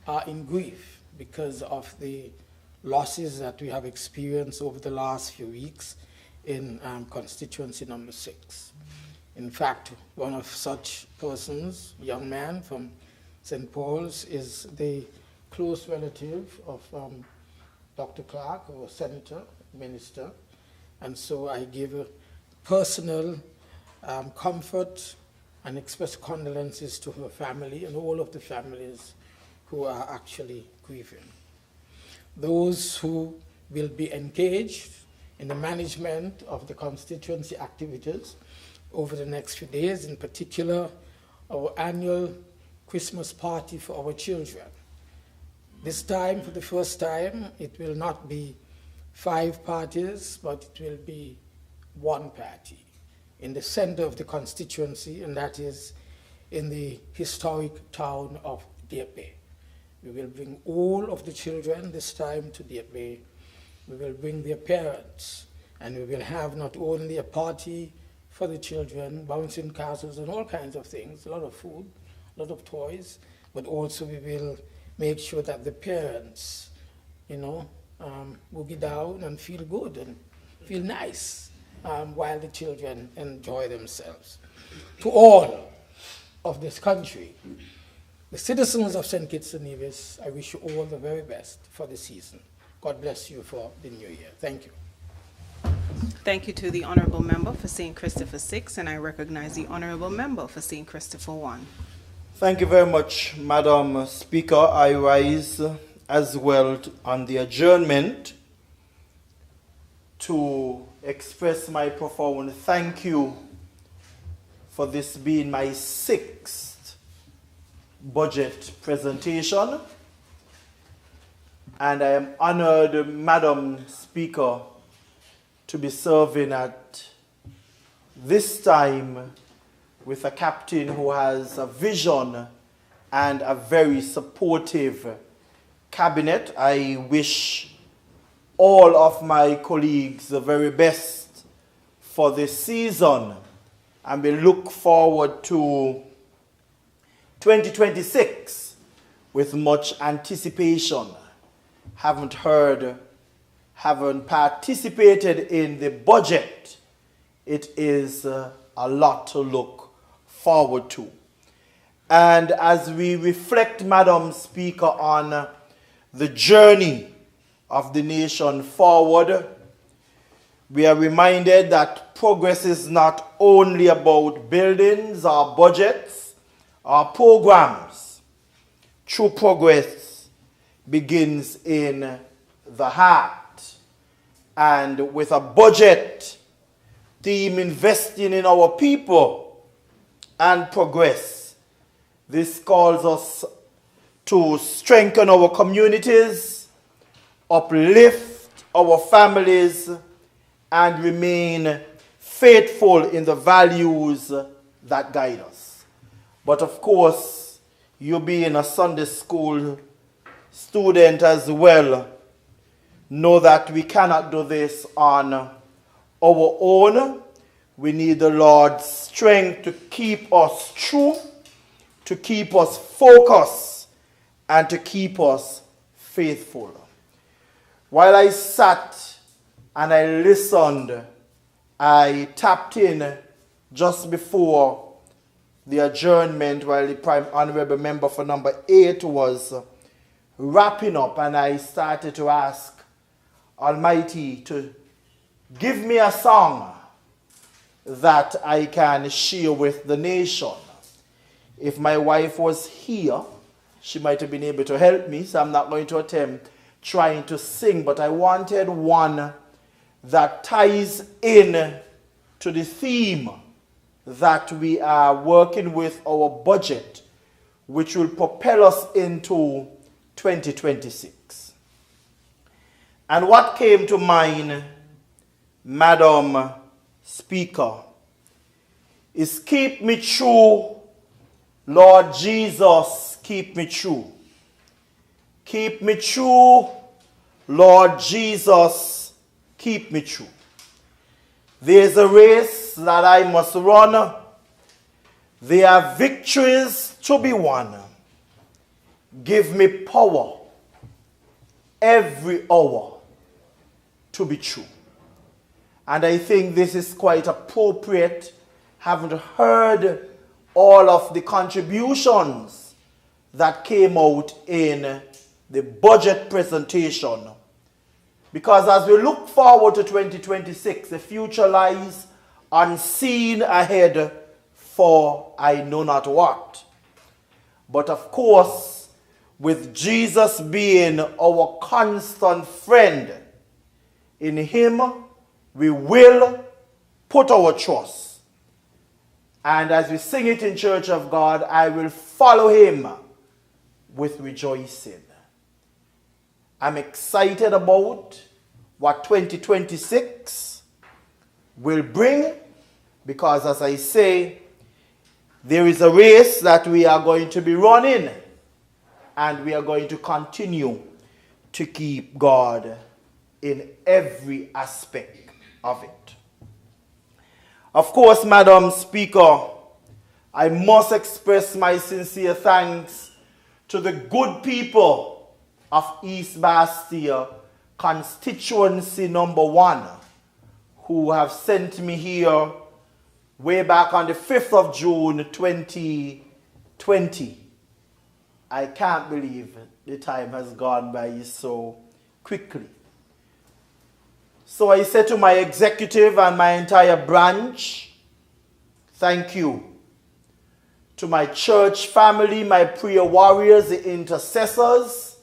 are in grief because of the losses that we have experienced over the last few weeks in constituency number 6. In fact, one of such persons, a young man from St. Paul's, is the close relative of Dr. Clark, or senator, minister, and so I give a personal comfort and express condolences to her family and all of the families who are actually grieving. Those who will be engaged in the management of the constituency activities over the next few days, in particular our annual Christmas party for our children. This time, for the first time, it will not be 5 parties, but it will be 1 party in the center of the constituency, and that is in the historic town of Deep Bay. We will bring all of the children this time to Deep Bay. We will bring their parents, and we will have not only a party for the children, bouncing castles and all kinds of things, a lot of food, a lot of toys, but also we will make sure that the parents, boogie down and feel good and feel nice while the children enjoy themselves. To all of this country, the citizens of St. Kitts and Nevis, I wish you all the very best for the season. God bless you for the new year. Thank you. Thank you to the Honourable Member for St. Christopher 6, and I recognize the Honourable Member for St. Christopher 1. Thank you very much, Madam Speaker. I rise as well on the adjournment to express my profound thank you for this being my 6th budget presentation. And I am honored, Madam Speaker, to be serving at this time with a captain who has a vision and a very supportive cabinet. I wish all of my colleagues the very best for this season, and we look forward to 2026 with much anticipation. Haven't participated in the budget. It is a lot to look forward to. And as we reflect, Madam Speaker, on the journey of the nation forward, we are reminded that progress is not only about buildings or budgets or programs. True progress begins in the heart. And with a budget theme investing in our people and progress, this calls us to strengthen our communities, uplift our families, and remain faithful in the values that guide us. But of course, you being a Sunday school student as well, know that we cannot do this on our own. We need the Lord's strength to keep us true, to keep us focused, and to keep us faithful. While I sat and I listened, I tapped in just before the adjournment while the Prime Honourable Member for number 8 was wrapping up, and I started to ask Almighty to give me a song that I can share with the nation. If my wife was here, she might have been able to help me, so I'm not going to attempt trying to sing, but I wanted one that ties in to the theme that we are working with our budget, which will propel us into 2026. And what came to mind, Madam Speaker, is keep me true, Lord Jesus, keep me true. Keep me true, Lord Jesus, keep me true. There's a race that I must run. There are victories to be won. Give me power every hour to be true. And I think this is quite appropriate. Haven't heard all of the contributions that came out in the budget presentation. Because as we look forward to 2026, the future lies unseen ahead for I know not what. But of course, with Jesus being our constant friend, in him we will put our trust. And as we sing it in Church of God, I will follow him with rejoicing. I'm excited about what 2026 will bring, because as I say, there is a race that we are going to be running, and we are going to continue to keep God in every aspect of it. Of course, Madam Speaker, I must express my sincere thanks to the good people of East Bastia constituency number 1, who have sent me here way back on the 5th of June 2020. I can't believe the time has gone by so quickly. So I say to my executive and my entire branch, thank you. To my church family, my prayer warriors, the intercessors,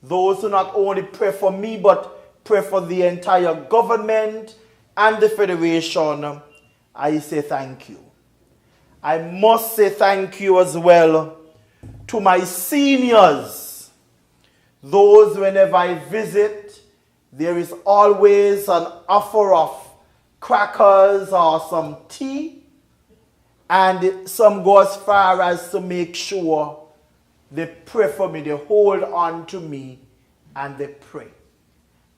those who not only pray for me, but pray for the entire government and the federation, I say thank you. I must say thank you as well to my seniors. Those, whenever I visit, there is always an offer of crackers or some tea, and some go as far as to make sure they pray for me, they hold on to me, and they pray.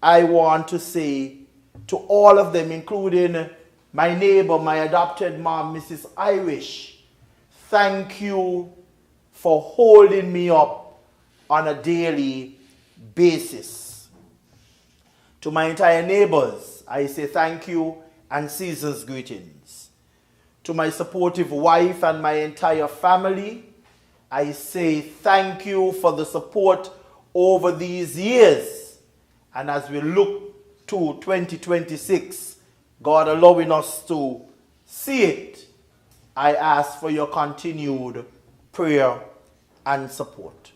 I want to say to all of them, including my neighbor, my adopted mom, Mrs. Irish, thank you for holding me up on a daily basis. To my entire neighbors, I say thank you and season's greetings. To my supportive wife and my entire family, I say thank you for the support over these years. And as we look to 2026, God allowing us to see it, I ask for your continued prayer and support.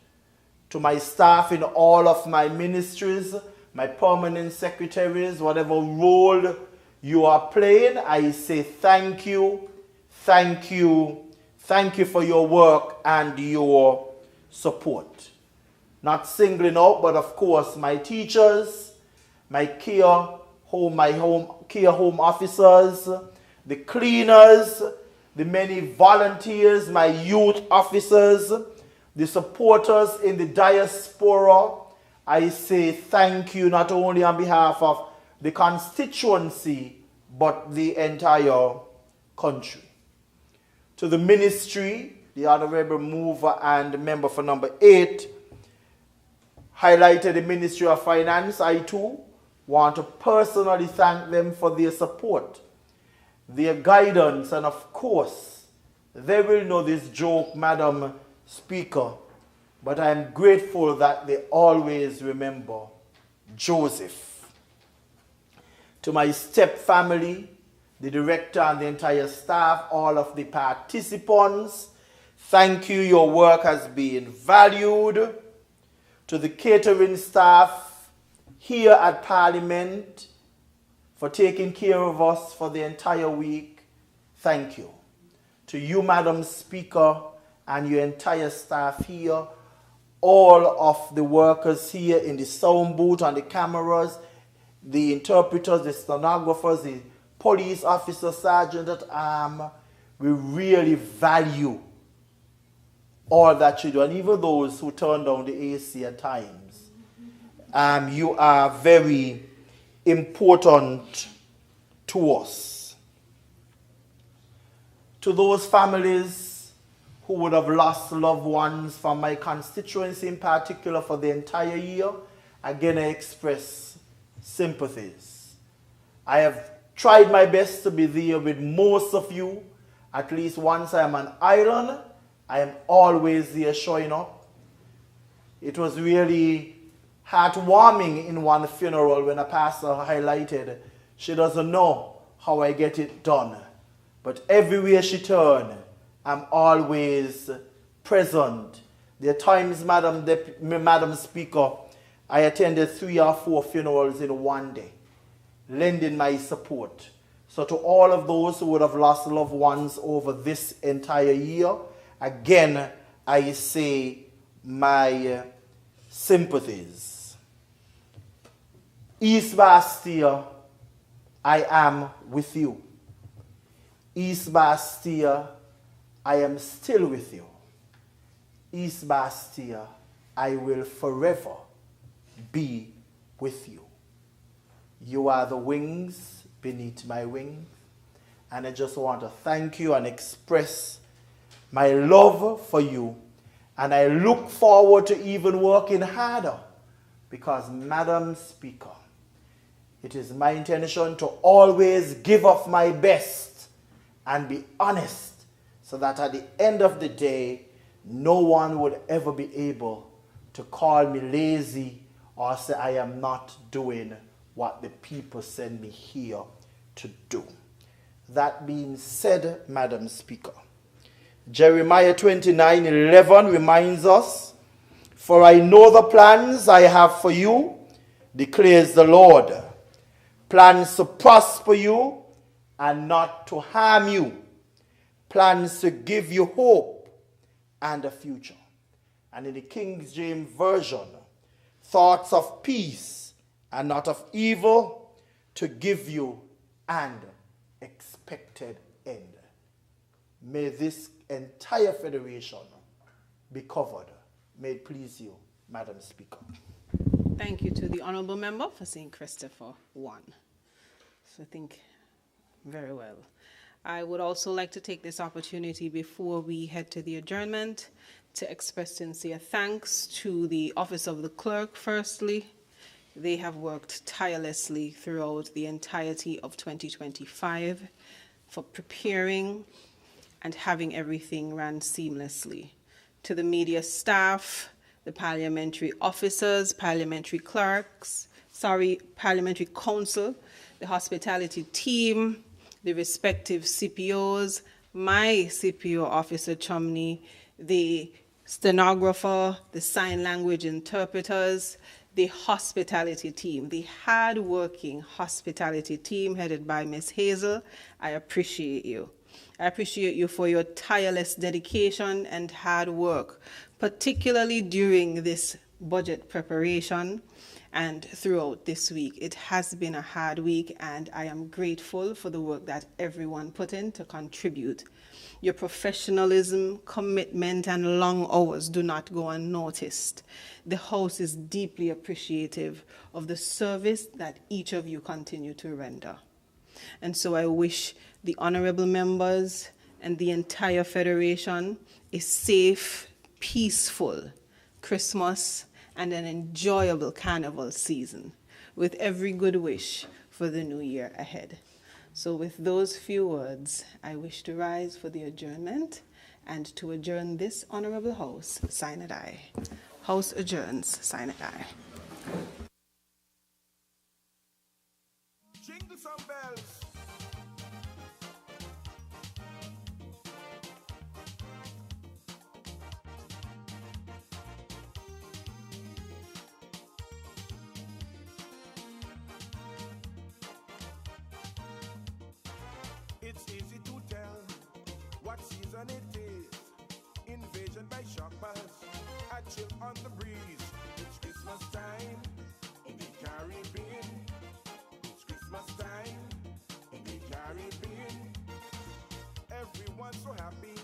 To my staff in all of my ministries, my permanent secretaries, whatever role you are playing, I say thank you, thank you, thank you for your work and your support. Not singling out, but of course, my teachers, my care home officers, the cleaners, the many volunteers, my youth officers, the supporters in the diaspora. I say thank you not only on behalf of the constituency, but the entire country. To the ministry, the Honorable Mover and Member for number 8 highlighted the Ministry of Finance. I too want to personally thank them for their support, their guidance, and of course, they will know this joke, Madam Speaker, but I am grateful that they always remember Joseph. To my step family, the director and the entire staff, all of the participants, thank you, your work has been valued. To the catering staff here at Parliament for taking care of us for the entire week, thank you. To you, Madam Speaker, and your entire staff here, all of the workers here in the sound booth and the cameras, the interpreters, the stenographers, the police officers, sergeant at arms, we really value all that you do, and even those who turn down the AC at times. You are very important to us. To those families who would have lost loved ones from my constituency in particular for the entire year, again I express sympathies. I have tried my best to be there with most of you. At least once I am on island, I am always there showing up. It was really heartwarming in one funeral when a pastor highlighted, she doesn't know how I get it done, but everywhere she turns, I'm always present. There are times, Madam Speaker, I attended 3 or 4 funerals in one day, lending my support. So to all of those who would have lost loved ones over this entire year, again, I say my sympathies. East Bastia, I am with you. East Bastia, I am still with you. East Bastia, I will forever be with you. You are the wings beneath my wings, and I just want to thank you and express my love for you, and I look forward to even working harder because, Madam Speaker, it is my intention to always give of my best and be honest so that at the end of the day, no one would ever be able to call me lazy or say I am not doing what the people send me here to do. That being said, Madam Speaker, Jeremiah 29:11 reminds us, "For I know the plans I have for you, declares the Lord, plans to prosper you and not to harm you, plans to give you hope and a future." And in the King James Version, thoughts of peace and not of evil, to give you an expected end. May this entire federation be covered. May it please you, Madam Speaker. Thank you to the honourable member for St. Christopher 1. So I think very well. I would also like to take this opportunity before we head to the adjournment to express sincere thanks to the Office of the Clerk, firstly. They have worked tirelessly throughout the entirety of 2025 for preparing and having everything run seamlessly. To the media staff, the parliamentary officers, parliamentary clerks, parliamentary council, the hospitality team, the respective CPOs, my CPO officer Chumney, the stenographer, the sign language interpreters, the hospitality team, the hard-working hospitality team headed by Ms. Hazel. I appreciate you. I appreciate you for your tireless dedication and hard work, particularly during this budget preparation and throughout this week. It has been a hard week, and I am grateful for the work that everyone put in to contribute. Your professionalism, commitment, and long hours do not go unnoticed. The House is deeply appreciative of the service that each of you continue to render. And so I wish the honorable members and the entire Federation a safe, peaceful Christmas and an enjoyable carnival season, with every good wish for the new year ahead. So with those few words, I wish to rise for the adjournment and to adjourn this honorable House, sine die. House adjourns, sine die. Jingle some bells. It's easy to tell what season it is. Invasion by sharkbars, a chill on the breeze. It's Christmas time in the Caribbean. It's Christmas time in the Caribbean. Everyone's so happy.